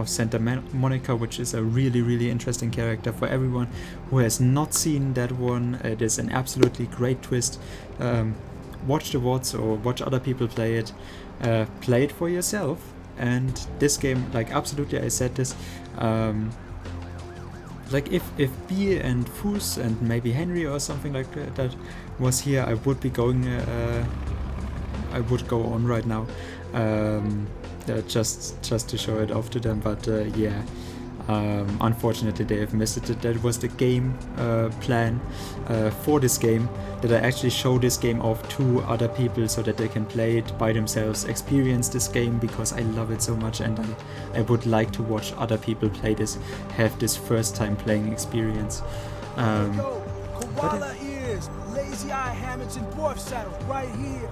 Santa Monica, which is a really interesting character for everyone who has not seen that one. It is an absolutely great twist. Watch the VODs or watch other people play it. Play it for yourself. And this game, like, absolutely, I said this. Like if B and Fus and maybe Henry or something like that was here, I would be going. I would go on right now, just to show it off to them. But yeah, unfortunately they have missed it. That was the game plan for this game, that I actually show this game off to other people so that they can play it by themselves, experience this game, because I love it so much and I would like to watch other people play this, have this first time playing experience. Koala ears, lazy eye hammocks, and dwarf saddles right here.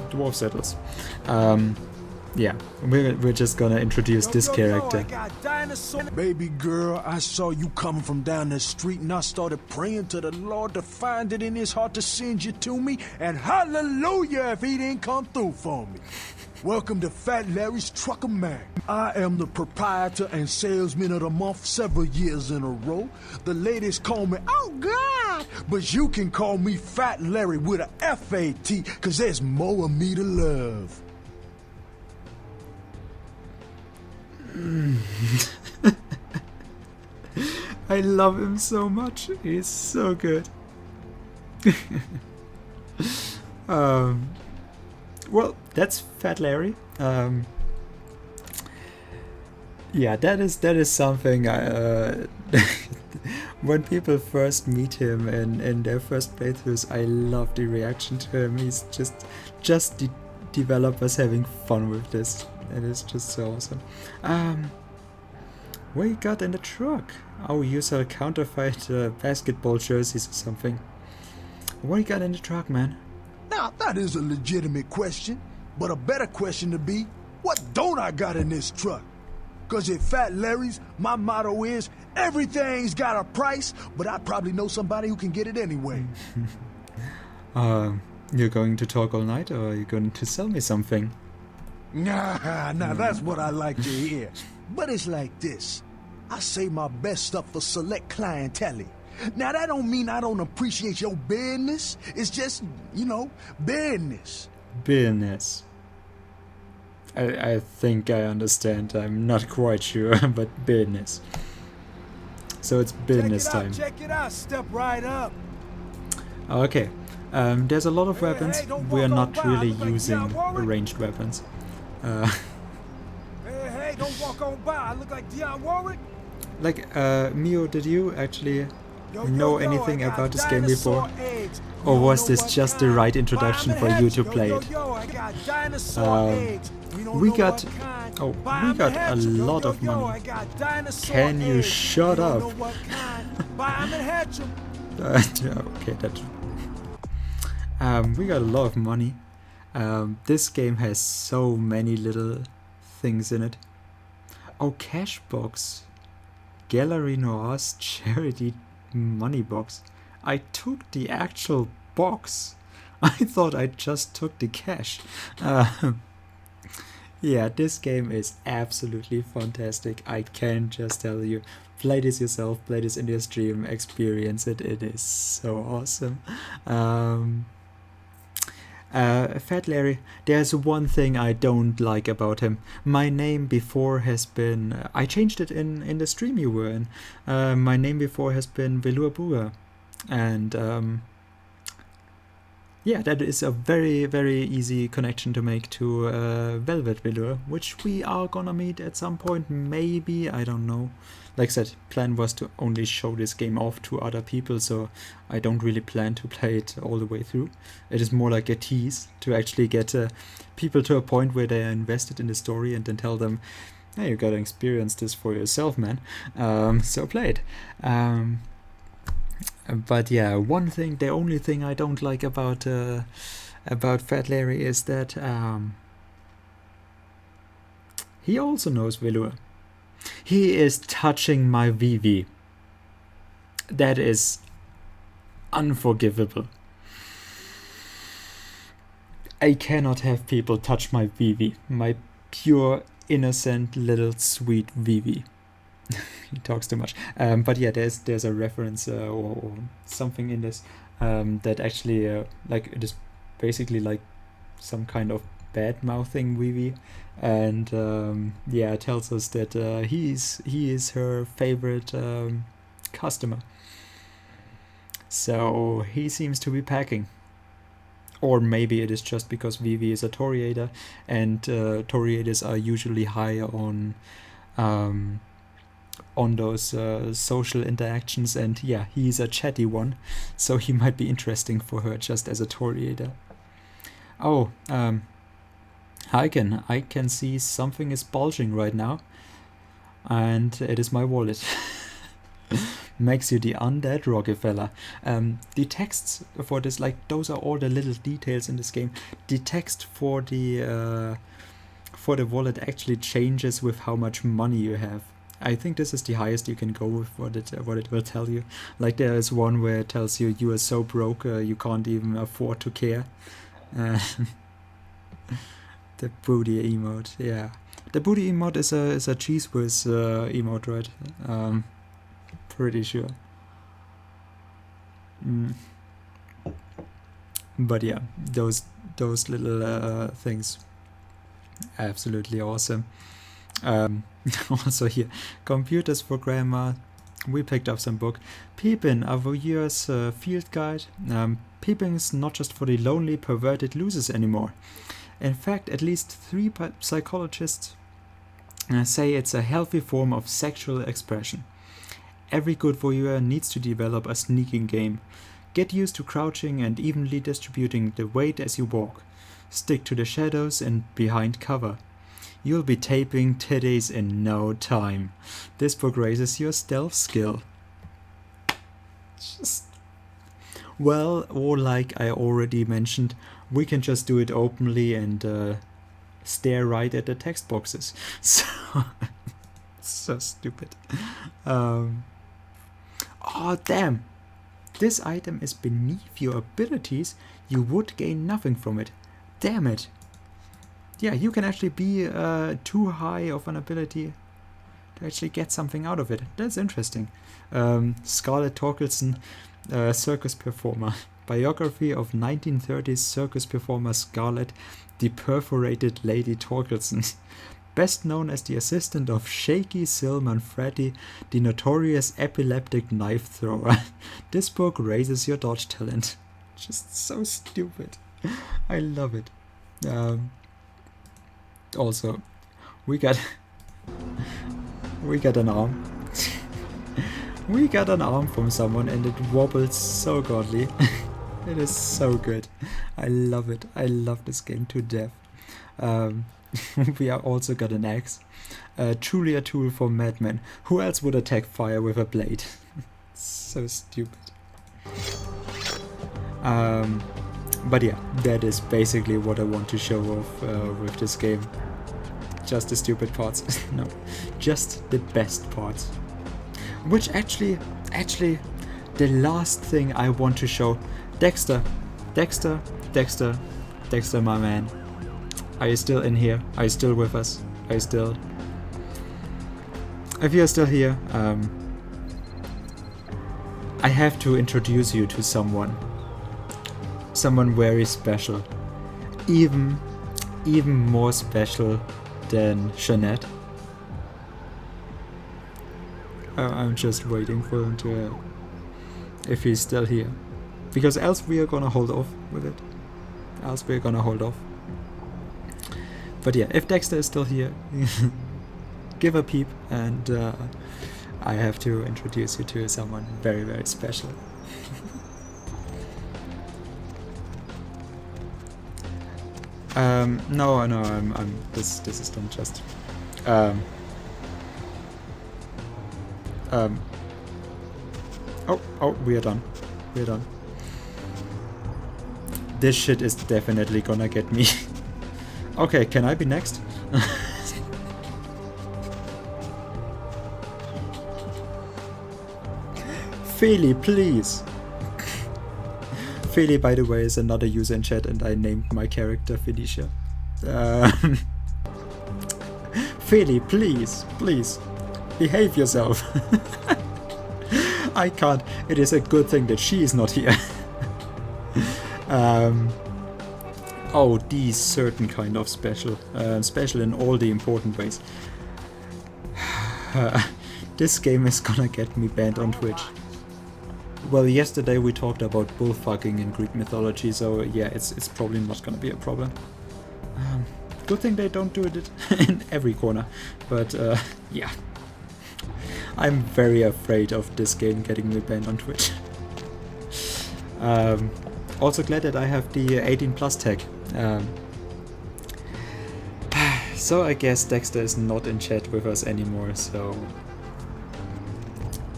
Dwarf saddles. Yeah, we're just gonna introduce this character. Baby girl, I saw you coming from down the street and I started praying to the Lord to find it in his heart to send you to me, and hallelujah if he didn't come through for me. Welcome to Fat Larry's Trucker Mag. I am the proprietor and salesman of the month several years in a row. The ladies call me, oh God, but you can call me Fat Larry with a F-A-T, cause there's more of me to love. I love him so much. He's so good. Well, that's Fat Larry. Yeah, that is something. When people first meet him in their first playthroughs, I love the reaction to him. He's just the developers having fun with this. It is just so awesome. What you got in the truck? Oh, you sell counterfeit basketball jerseys or something. What you got in the truck, man? Now, that is a legitimate question, but a better question to be, what don't I got in this truck? Cause at Fat Larry's, my motto is, everything's got a price, but I probably know somebody who can get it anyway. You're going to talk all night, or are you going to sell me something? Nah, that's what I like to hear. But it's like this. I save my best stuff for select clientele. Now, that don't mean I don't appreciate your business. It's just, business. Business. I think I understand. I'm not quite sure, but business. So it's business time. Check it out. Step right up. Okay, there's a lot of weapons. We're not really using ranged weapons. Hey, don't walk on by. I look like Dionne Warwick. Like, Mio, did you actually know anything about this game before? Or was this just the right introduction for you to play it? We got a lot of money. Can you shut up? Okay, that. We got a lot of money. This game has so many little things in it. Oh, cash box. Gallery Noir's charity money box. I took the actual box. I thought I just took the cash. Yeah, this game is absolutely fantastic. I can just tell you. Play this yourself, play this in your stream, experience it. It is so awesome. Fat Larry, there's one thing I don't like about him. My name before has been... I changed it in the stream you were in. My name before has been Velour Bua. And yeah, that is a very, very easy connection to make to Velvet Velour, which we are gonna meet at some point, maybe, I don't know. Like I said, plan was to only show this game off to other people, so I don't really plan to play it all the way through. It is more like a tease to actually get people to a point where they are invested in the story and then tell them, hey, you gotta experience this for yourself, man. So play it. But yeah, the only thing I don't like about Fat Larry is that he also knows Velour. He is touching my VV. That is unforgivable. I cannot have people touch my VV. My pure, innocent, little, sweet VV. He talks too much. But yeah, there's a reference or something in this that actually, like, it is basically like some kind of bad-mouthing VV. And yeah, it tells us that he is her favorite customer. So he seems to be packing. Or maybe it is just because VV is a Toriator, and Toriators are usually high on those social interactions, and yeah, he's a chatty one, so he might be interesting for her just as a Toriator. Oh, I can see something is bulging right now, and it is my wallet. Makes you the undead Rockefeller. The texts for this, like, those are all the little details in this game. The text for the wallet actually changes with how much money you have. I think this is the highest you can go with what it will tell you. Like, there is one where it tells you are so broke you can't even afford to care. The booty emote, yeah. The booty emote is a cheese whiz emote, right? Pretty sure. But yeah, those little things, absolutely awesome. Also here, Computers for Grammar. We picked up some book. Peeping, a voyeur's field guide. Peeping is not just for the lonely, perverted losers anymore. In fact, at least 3 psychologists say it's a healthy form of sexual expression. Every good voyeur needs to develop a sneaking game. Get used to crouching and evenly distributing the weight as you walk. Stick to the shadows and behind cover. You'll be taping titties in no time. This book raises your stealth skill. Well, or like I already mentioned, we can just do it openly and stare right at the text boxes. So stupid. Oh damn! This item is beneath your abilities. You would gain nothing from it. Damn it! Yeah, you can actually be too high of an ability to actually get something out of it. That's interesting. Scarlett Torkelson, circus performer. Biography of 1930s circus performer Scarlett, the perforated Lady Torkelson. Best known as the assistant of Shaky Sil Manfredi, the notorious epileptic knife thrower. This book raises your dodge talent. Just so stupid. I love it. Also, we got an arm. We got an arm from someone and it wobbles so godly. It is so good. I love it. I love this game to death. We are also got an axe. Truly a tool for madmen. Who else would attack fire with a blade? So stupid. But yeah, that is basically what I want to show off with this game. Just the stupid parts. No, just the best parts. Which actually, the last thing I want to show. Dexter, my man. Are you still in here? Are you still with us? Are you still... If you're still here, I have to introduce you to someone. Someone very special. Even more special than Jeanette. I'm just waiting for him to... if he's still here. Because else we are gonna hold off with it. But yeah, if Dexter is still here, give a peep, and I have to introduce you to someone very, very special. No, I'm this is done just. Oh, we are done. This shit is definitely gonna get me. Okay, can I be next? Feli, please. Feli, by the way, is another user in chat, and I named my character Felicia. Feli, please, behave yourself. I can't. It is a good thing that she is not here. Oh, these certain kind of special. Special in all the important ways. This game is gonna get me banned on Twitch. Well, yesterday we talked about bullfucking in Greek mythology, so yeah, it's probably not gonna be a problem. Good thing they don't do it in every corner, but yeah. I'm very afraid of this game getting me banned on Twitch. Also glad that I have the 18 plus tag. So I guess Dexter is not in chat with us anymore, so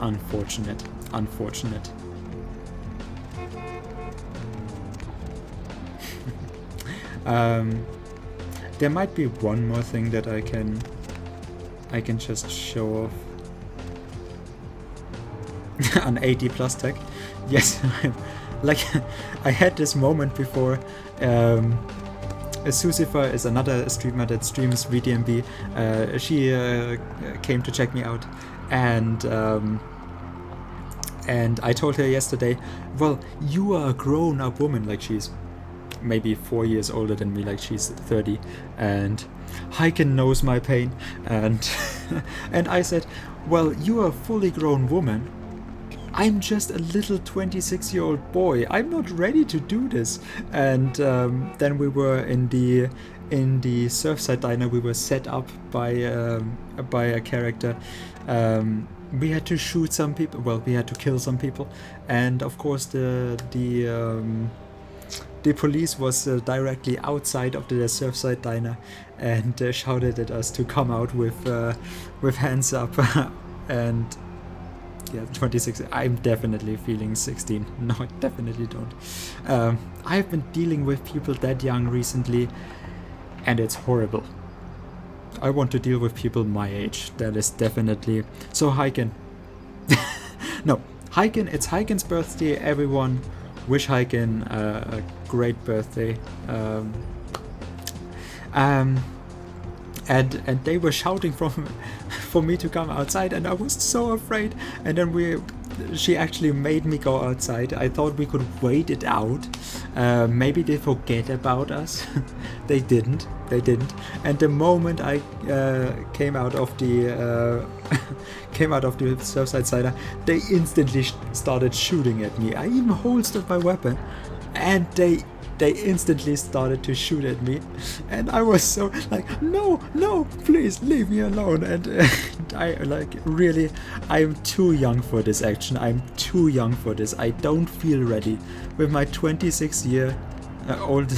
unfortunate. There might be one more thing that I can just show off. An 80 plus tag. Yes, like I had this moment before. Susifer is another streamer that streams Vtmb. She came to check me out, and I told her yesterday, well, you are a grown-up woman, like she's maybe 4 years older than me, like she's 30, and Heiken knows my pain, and and I said, well, you are a fully grown woman. I'm just a little 26-year-old boy. I'm not ready to do this. And then we were in the Surfside diner. We were set up by a character. We had to shoot some people. Well, we had to kill some people, and of course the police was directly outside of the Surfside diner and shouted at us to come out with hands up and. Yeah, 26. I'm definitely feeling 16. No, I definitely don't. I've been dealing with people that young recently, and it's horrible. I want to deal with people my age. That is definitely... So Heiken. No, Heiken. It's Heiken's birthday. Everyone wish Heiken a great birthday. And they were shouting for me to come outside, and I was so afraid. And then she actually made me go outside. I thought we could wait it out. Maybe they forget about us. They didn't. And the moment I came out of the Surfside cider, they instantly started shooting at me. I even holstered my weapon, and they instantly started to shoot at me, and I was so like, no, please leave me alone. And I like, really, I'm too young for this action. I'm too young for this. I don't feel ready with my 26-year old.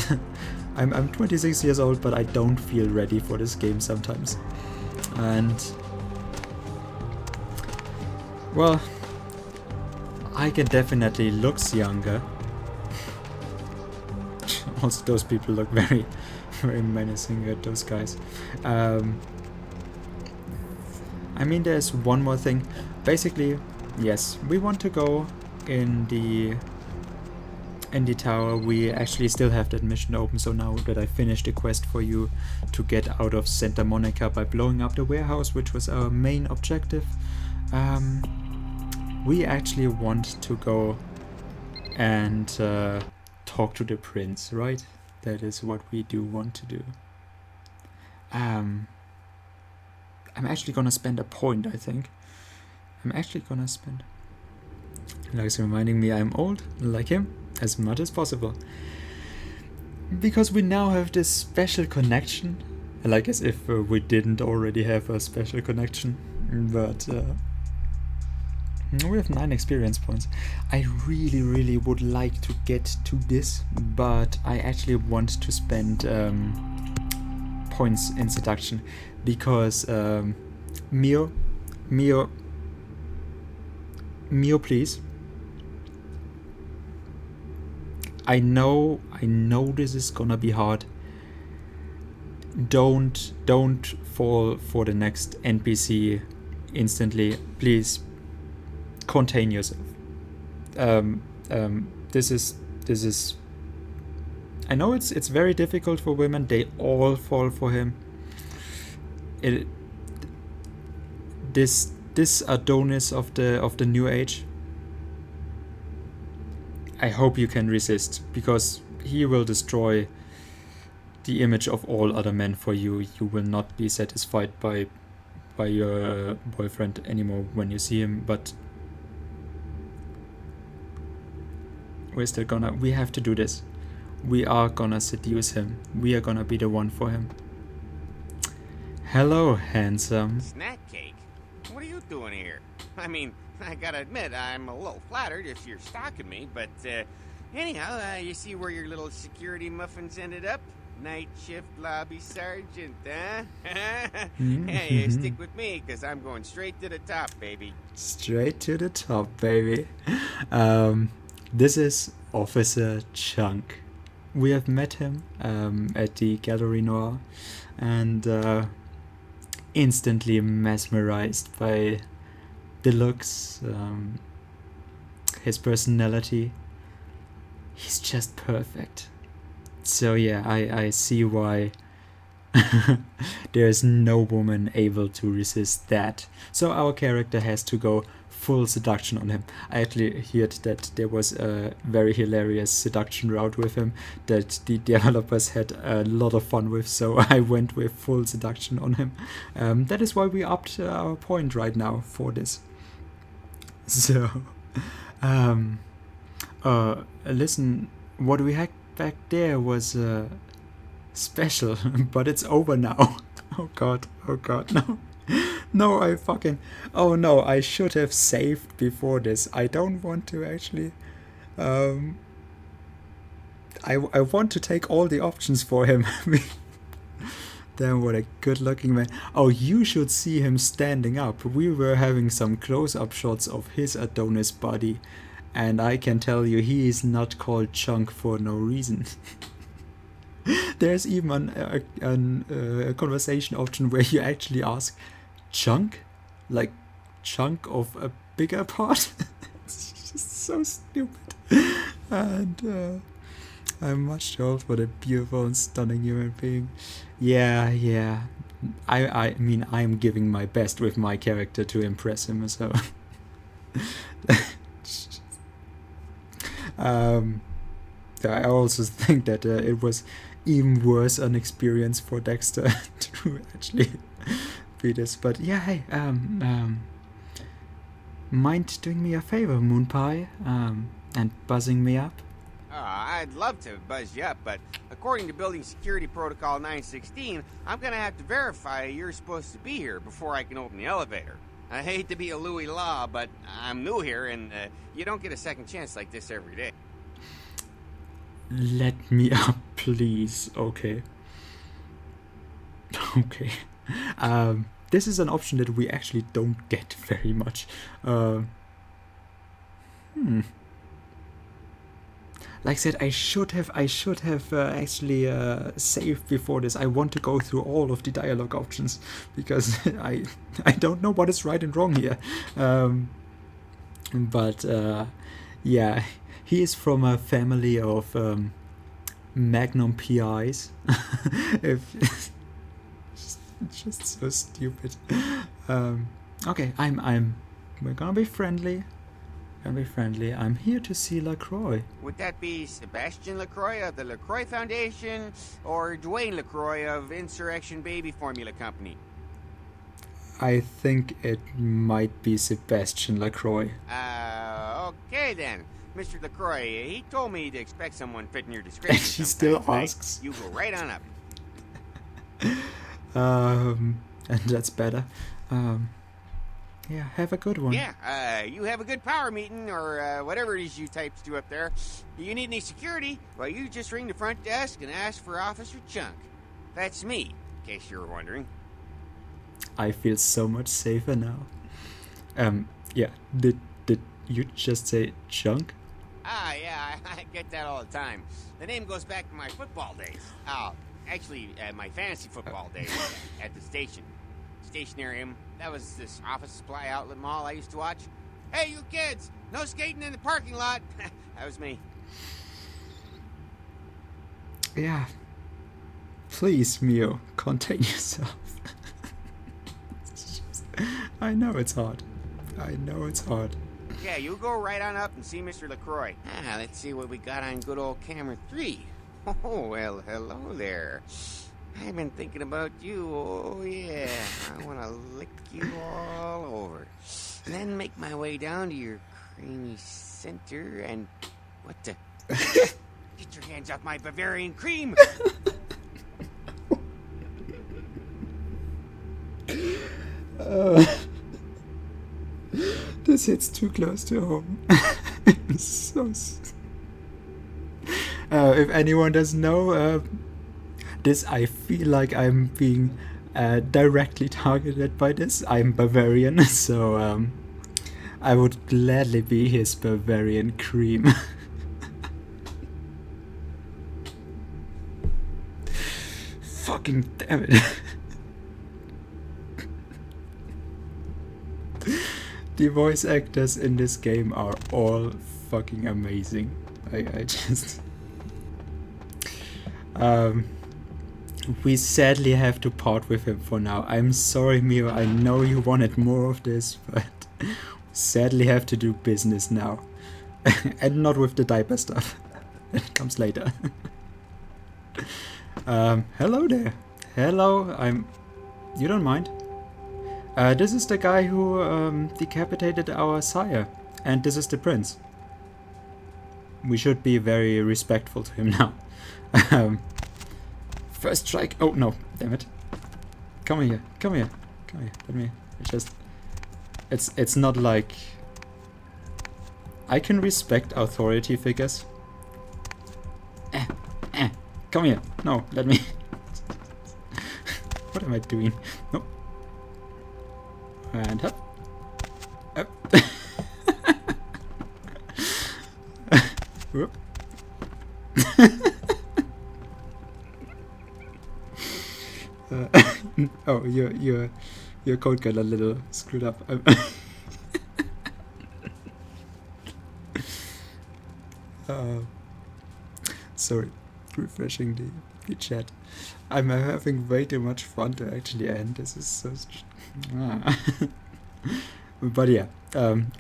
I'm 26 years old, but I don't feel ready for this game sometimes. And well, I can definitely look younger. Also, those people look very, very menacing at those guys. I mean, there's one more thing. Basically, yes, we want to go in the tower. We actually still have that mission open, so now that I finished the quest for you to get out of Santa Monica by blowing up the warehouse, which was our main objective, we actually want to go and talk to the prince, right? That is what we do want to do. I'm actually gonna spend a point, I think. I'm actually gonna spend... Like, reminding me I'm old, like him, as much as possible. Because we now have this special connection. Like as if we didn't already have a special connection. But we have 9 experience points. I really, really would like to get to this, but I actually want to spend points in seduction, because Mio, please. I know this is gonna be hard. Don't fall for the next NPC instantly, please. Contain yourself. This is. I know it's very difficult for women. They all fall for him. This Adonis of the new age. I hope you can resist, because he will destroy the image of all other men for you. You will not be satisfied by your boyfriend anymore when you see him, but we're still gonna... We have to do this. We are gonna seduce him. We are gonna be the one for him. Hello, handsome. Snack cake? What are you doing here? I mean, I gotta admit, I'm a little flattered if you're stalking me, but anyhow, you see where your little security muffins ended up? Night shift lobby sergeant, huh? Hey, stick with me, because I'm going straight to the top, baby. Straight to the top, baby. This is Officer Chunk. We have met him at the Gallery Noir, and instantly mesmerized by the looks, his personality. He's just perfect. So yeah, I see why there's no woman able to resist that. So our character has to go full seduction on him. I actually heard that there was a very hilarious seduction route with him that the developers had a lot of fun with, so I went with full seduction on him. That is why we upped our point right now for this. So, listen, what we had back there was special, but it's over now. Oh god, no. No, oh no, I should have saved before this. I don't want to actually... I want to take all the options for him. Damn, what a good looking man. Oh, you should see him standing up. We were having some close-up shots of his Adonis body, and I can tell you he is not called Chunk for no reason. There's even a conversation option where you actually ask, chunk? Like, chunk of a bigger part? It's just so stupid. And I'm much too old for the beautiful and stunning human being. Yeah. I mean, I'm giving my best with my character to impress him, so... I also think that it was even worse an experience for Dexter to actually be this. But yeah, hey, mind doing me a favor, Moon Pie, and buzzing me up? I'd love to buzz you up, but according to Building Security Protocol 916, I'm gonna have to verify you're supposed to be here before I can open the elevator. I hate to be a Louis Law, but I'm new here, and you don't get a second chance like this every day. Let me up, please. Okay. Okay. This is an option that we actually don't get very much. Like I said, I should have actually saved before this. I want to go through all of the dialogue options because I don't know what is right and wrong here. But yeah, he is from a family of Magnum PIs. If just so stupid. Okay, we're gonna be friendly. I'm here to see LaCroix. Would that be Sebastian LaCroix of the LaCroix Foundation or Dwayne LaCroix of Insurrection Baby Formula Company? I think it might be Sebastian LaCroix. Okay then. Mr. LaCroix, he told me to expect someone fitting your description. She still asks. You go right on up. And that's better. Yeah, have a good one. Yeah, you have a good power meeting, or whatever it is you types do up there. You need any security? Well, you just ring the front desk and ask for Officer Chunk. That's me, in case you were wondering. I feel so much safer now. Yeah, did you just say Chunk? Yeah, I get that all the time. The name goes back to my football days. Actually, my fantasy football days at the station. Stationarium. That was this office supply outlet mall I used to watch. Hey, you kids! No skating in the parking lot! That was me. Yeah. Please, Mio, contain yourself. I know it's hard. Yeah, you go right on up and see Mr. LaCroix. Let's see what we got on good old camera 3. Oh, well, hello there. I've been thinking about you, oh yeah. I want to lick you all over. And then make my way down to your creamy center and... What the... Get your hands off my Bavarian cream! This hits too close to home. If anyone doesn't know... I feel like I'm being directly targeted by this. I'm Bavarian, so I would gladly be his Bavarian cream. Fucking damn it. The voice actors in this game are all fucking amazing. I just... we sadly have to part with him for now. I'm sorry, Mio. I know you wanted more of this, but we sadly have to do business now. And not with the diaper stuff. That comes later. Hello there. Hello, you don't mind? This is the guy who decapitated our sire. And this is the prince. We should be very respectful to him now. First strike. Oh no, damn it. Come here. Let me just... It's not like... I can respect authority figures. Come here. No, let me... What am I doing? No. And up. Whoop. Oh, your code got a little screwed up. Sorry, refreshing the chat. I'm having way too much fun to actually end. This is so... But yeah,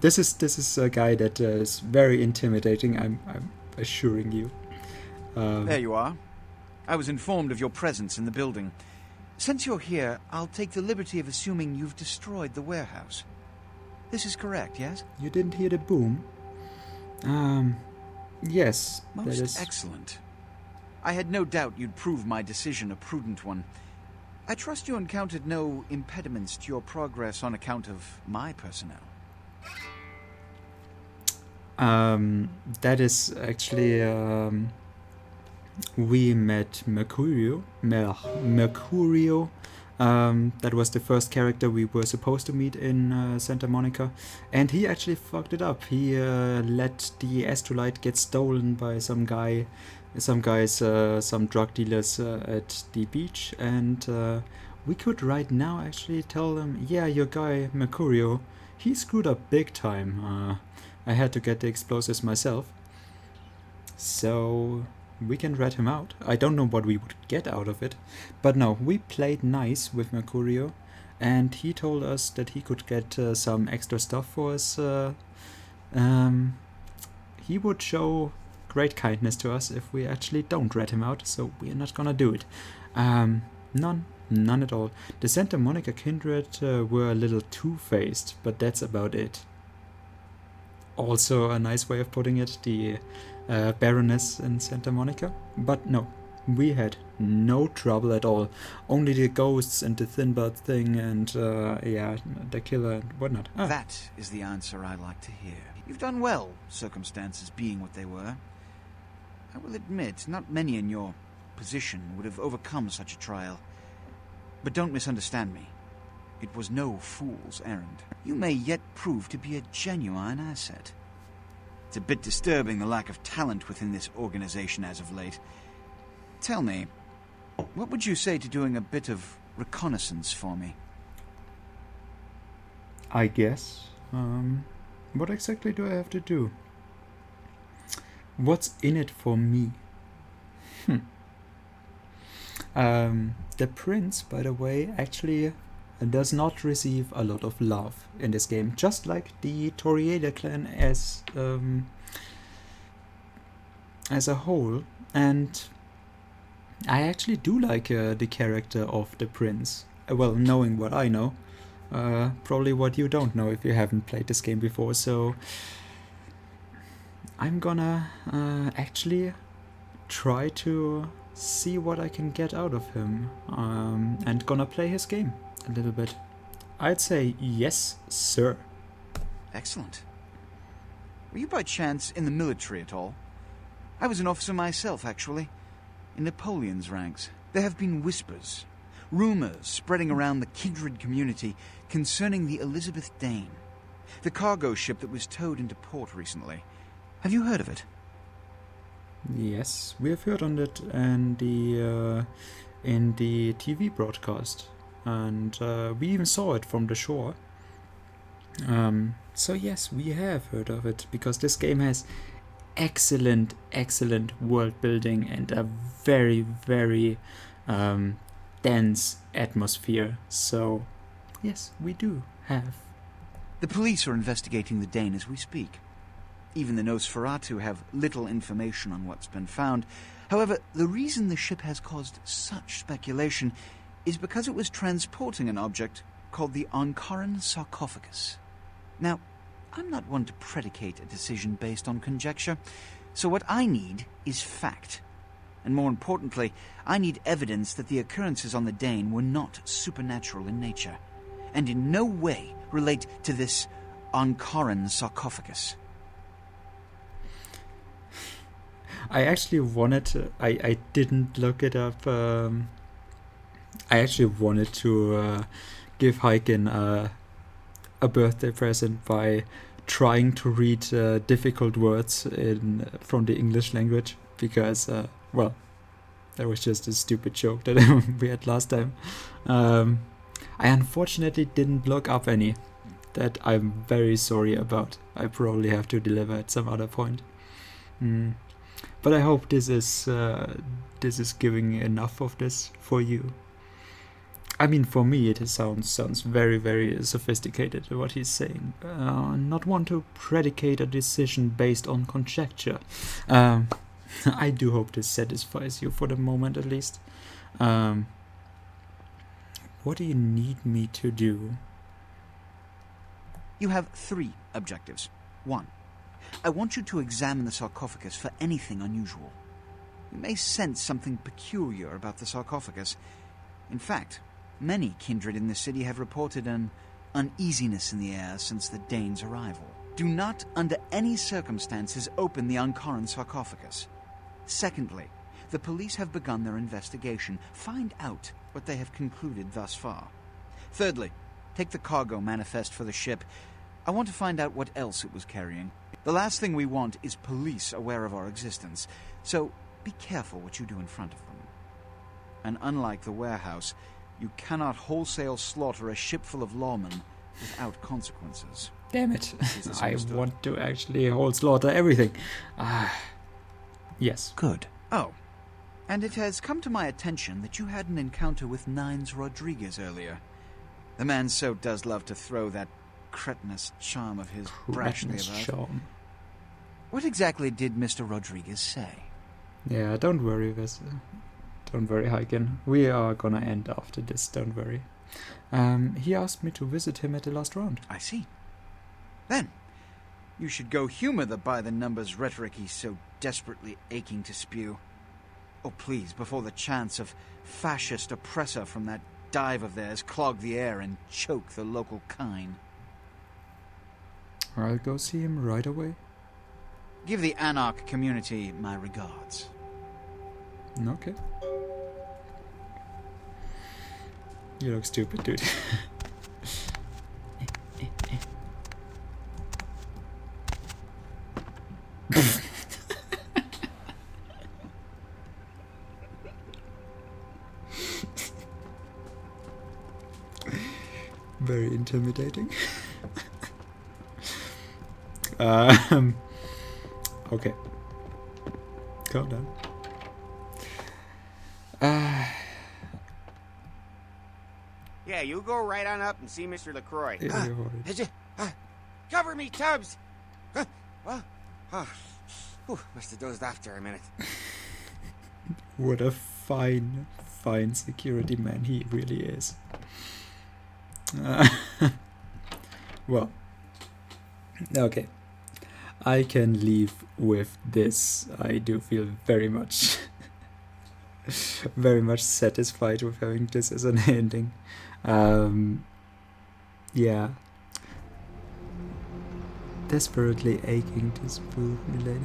this is a guy that is very intimidating. I'm assuring you. There you are. I was informed of your presence in the building. Since you're here, I'll take the liberty of assuming you've destroyed the warehouse. This is correct, yes? You didn't hear the boom? Yes, that Most is excellent. I had no doubt you'd prove my decision a prudent one. I trust you encountered no impediments to your progress on account of my personnel. That is actually we met Mercurio. That was the first character we were supposed to meet in Santa Monica, and he actually fucked it up. He let the astrolite get stolen by some drug dealers at the beach, and we could right now actually tell them, yeah, your guy Mercurio, he screwed up big time. I had to get the explosives myself, so we can rat him out. I don't know what we would get out of it, but no, we played nice with Mercurio, and he told us that he could get some extra stuff for us. He would show great kindness to us if we actually don't rat him out, so we're not gonna do it. None at all. The Santa Monica Kindred were a little two-faced, but that's about it. Also a nice way of putting it, the Baroness in Santa Monica. But no, we had no trouble at all. Only the ghosts and the Thinbird thing and yeah, the killer and whatnot. That is the answer I like to hear. You've done well, circumstances being what they were. I will admit, not many in your position would have overcome such a trial. But don't misunderstand me. It was no fool's errand. You may yet prove to be a genuine asset. It's a bit disturbing, the lack of talent within this organization as of late. Tell me, what would you say to doing a bit of reconnaissance for me? I guess. What exactly do I have to do? What's in it for me? The prince, by the way, actually does not receive a lot of love in this game, just like the Toriada clan as a whole. And I actually do like the character of the prince. Well, knowing what I know, probably what you don't know if you haven't played this game before. So I'm gonna actually try to see what I can get out of him, and gonna play his game a little bit. I'd say yes, sir. Excellent. Were you by chance in the military at all? I was an officer myself, actually, in Napoleon's ranks. There have been whispers, rumors spreading around the kindred community concerning the Elizabeth Dane, the cargo ship that was towed into port recently. Have you heard of it? Yes, we have heard on it and in the TV broadcast, and we even saw it from the shore. So yes, we have heard of it, because this game has excellent world building and a very, very dense atmosphere. So yes, we do have. The police are investigating the Dane as we speak. Even the Nosferatu have little information on what's been found. However, the reason the ship has caused such speculation is because it was transporting an object called the Ankaran sarcophagus. Now, I'm not one to predicate a decision based on conjecture, so what I need is fact. And more importantly, I need evidence that the occurrences on the Dane were not supernatural in nature, and in no way relate to this Ankaran sarcophagus. I actually wanted to, I didn't look it up. I actually wanted to give Heiken a birthday present by trying to read difficult words from the English language, because, well, that was just a stupid joke that we had last time. I unfortunately didn't look up any. That I'm very sorry about. I probably have to deliver at some other point. But I hope this is giving enough of this for you. I mean, for me, it sounds very, very sophisticated, what he's saying. Not one to predicate a decision based on conjecture. I do hope this satisfies you for the moment, at least. What do you need me to do? You have 3 objectives. 1. I want you to examine the sarcophagus for anything unusual. You may sense something peculiar about the sarcophagus. In fact, many kindred in the city have reported an uneasiness in the air since the Danes' arrival. Do not, under any circumstances, open the Ankaran sarcophagus. Secondly, the police have begun their investigation. Find out what they have concluded thus far. Thirdly, take the cargo manifest for the ship. I want to find out what else it was carrying. The last thing we want is police aware of our existence, so be careful what you do in front of them. And unlike the warehouse, you cannot wholesale slaughter a ship full of lawmen without consequences. Damn it. I want to actually whole slaughter everything. Yes. Good. Oh, and it has come to my attention that you had an encounter with Nines Rodriguez earlier. The man so does love to throw that cretinous charm of his brashly about. What exactly did Mr. Rodriguez say? Yeah, don't worry, Wes. Don't worry, Heiken. We are gonna end after this, don't worry. He asked me to visit him at the last round. I see. Then, you should go humor the by-the-numbers rhetoric he's so desperately aching to spew. Oh, please, before the chance of fascist oppressor from that dive of theirs clog the air and choke the local kine. I'll go see him right away. Give the Anarch community my regards. Okay. You look stupid, dude. Very intimidating. Okay. Calm down. Yeah, you go right on up and see Mr. LaCroix. Yeah, Cover me, Tubbs! Must have dozed off there a minute. What a fine security man he really is. Well, okay. I can leave with this. I do feel very much satisfied with having this as an ending. Yeah. Desperately aching to spook me later.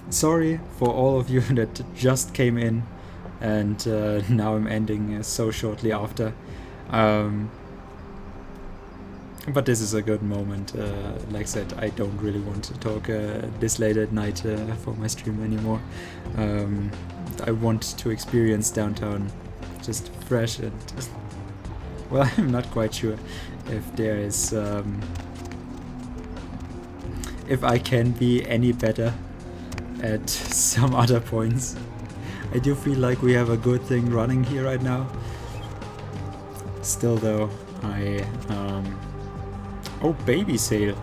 Sorry for all of you that just came in, and now I'm ending so shortly after. But this is a good moment. Like I said, I don't really want to talk this late at night for my stream anymore. I want to experience downtown just fresh and... Well, I'm not quite sure if there is... if I can be any better at some other points. I do feel like we have a good thing running here right now. Still though, oh, baby sale.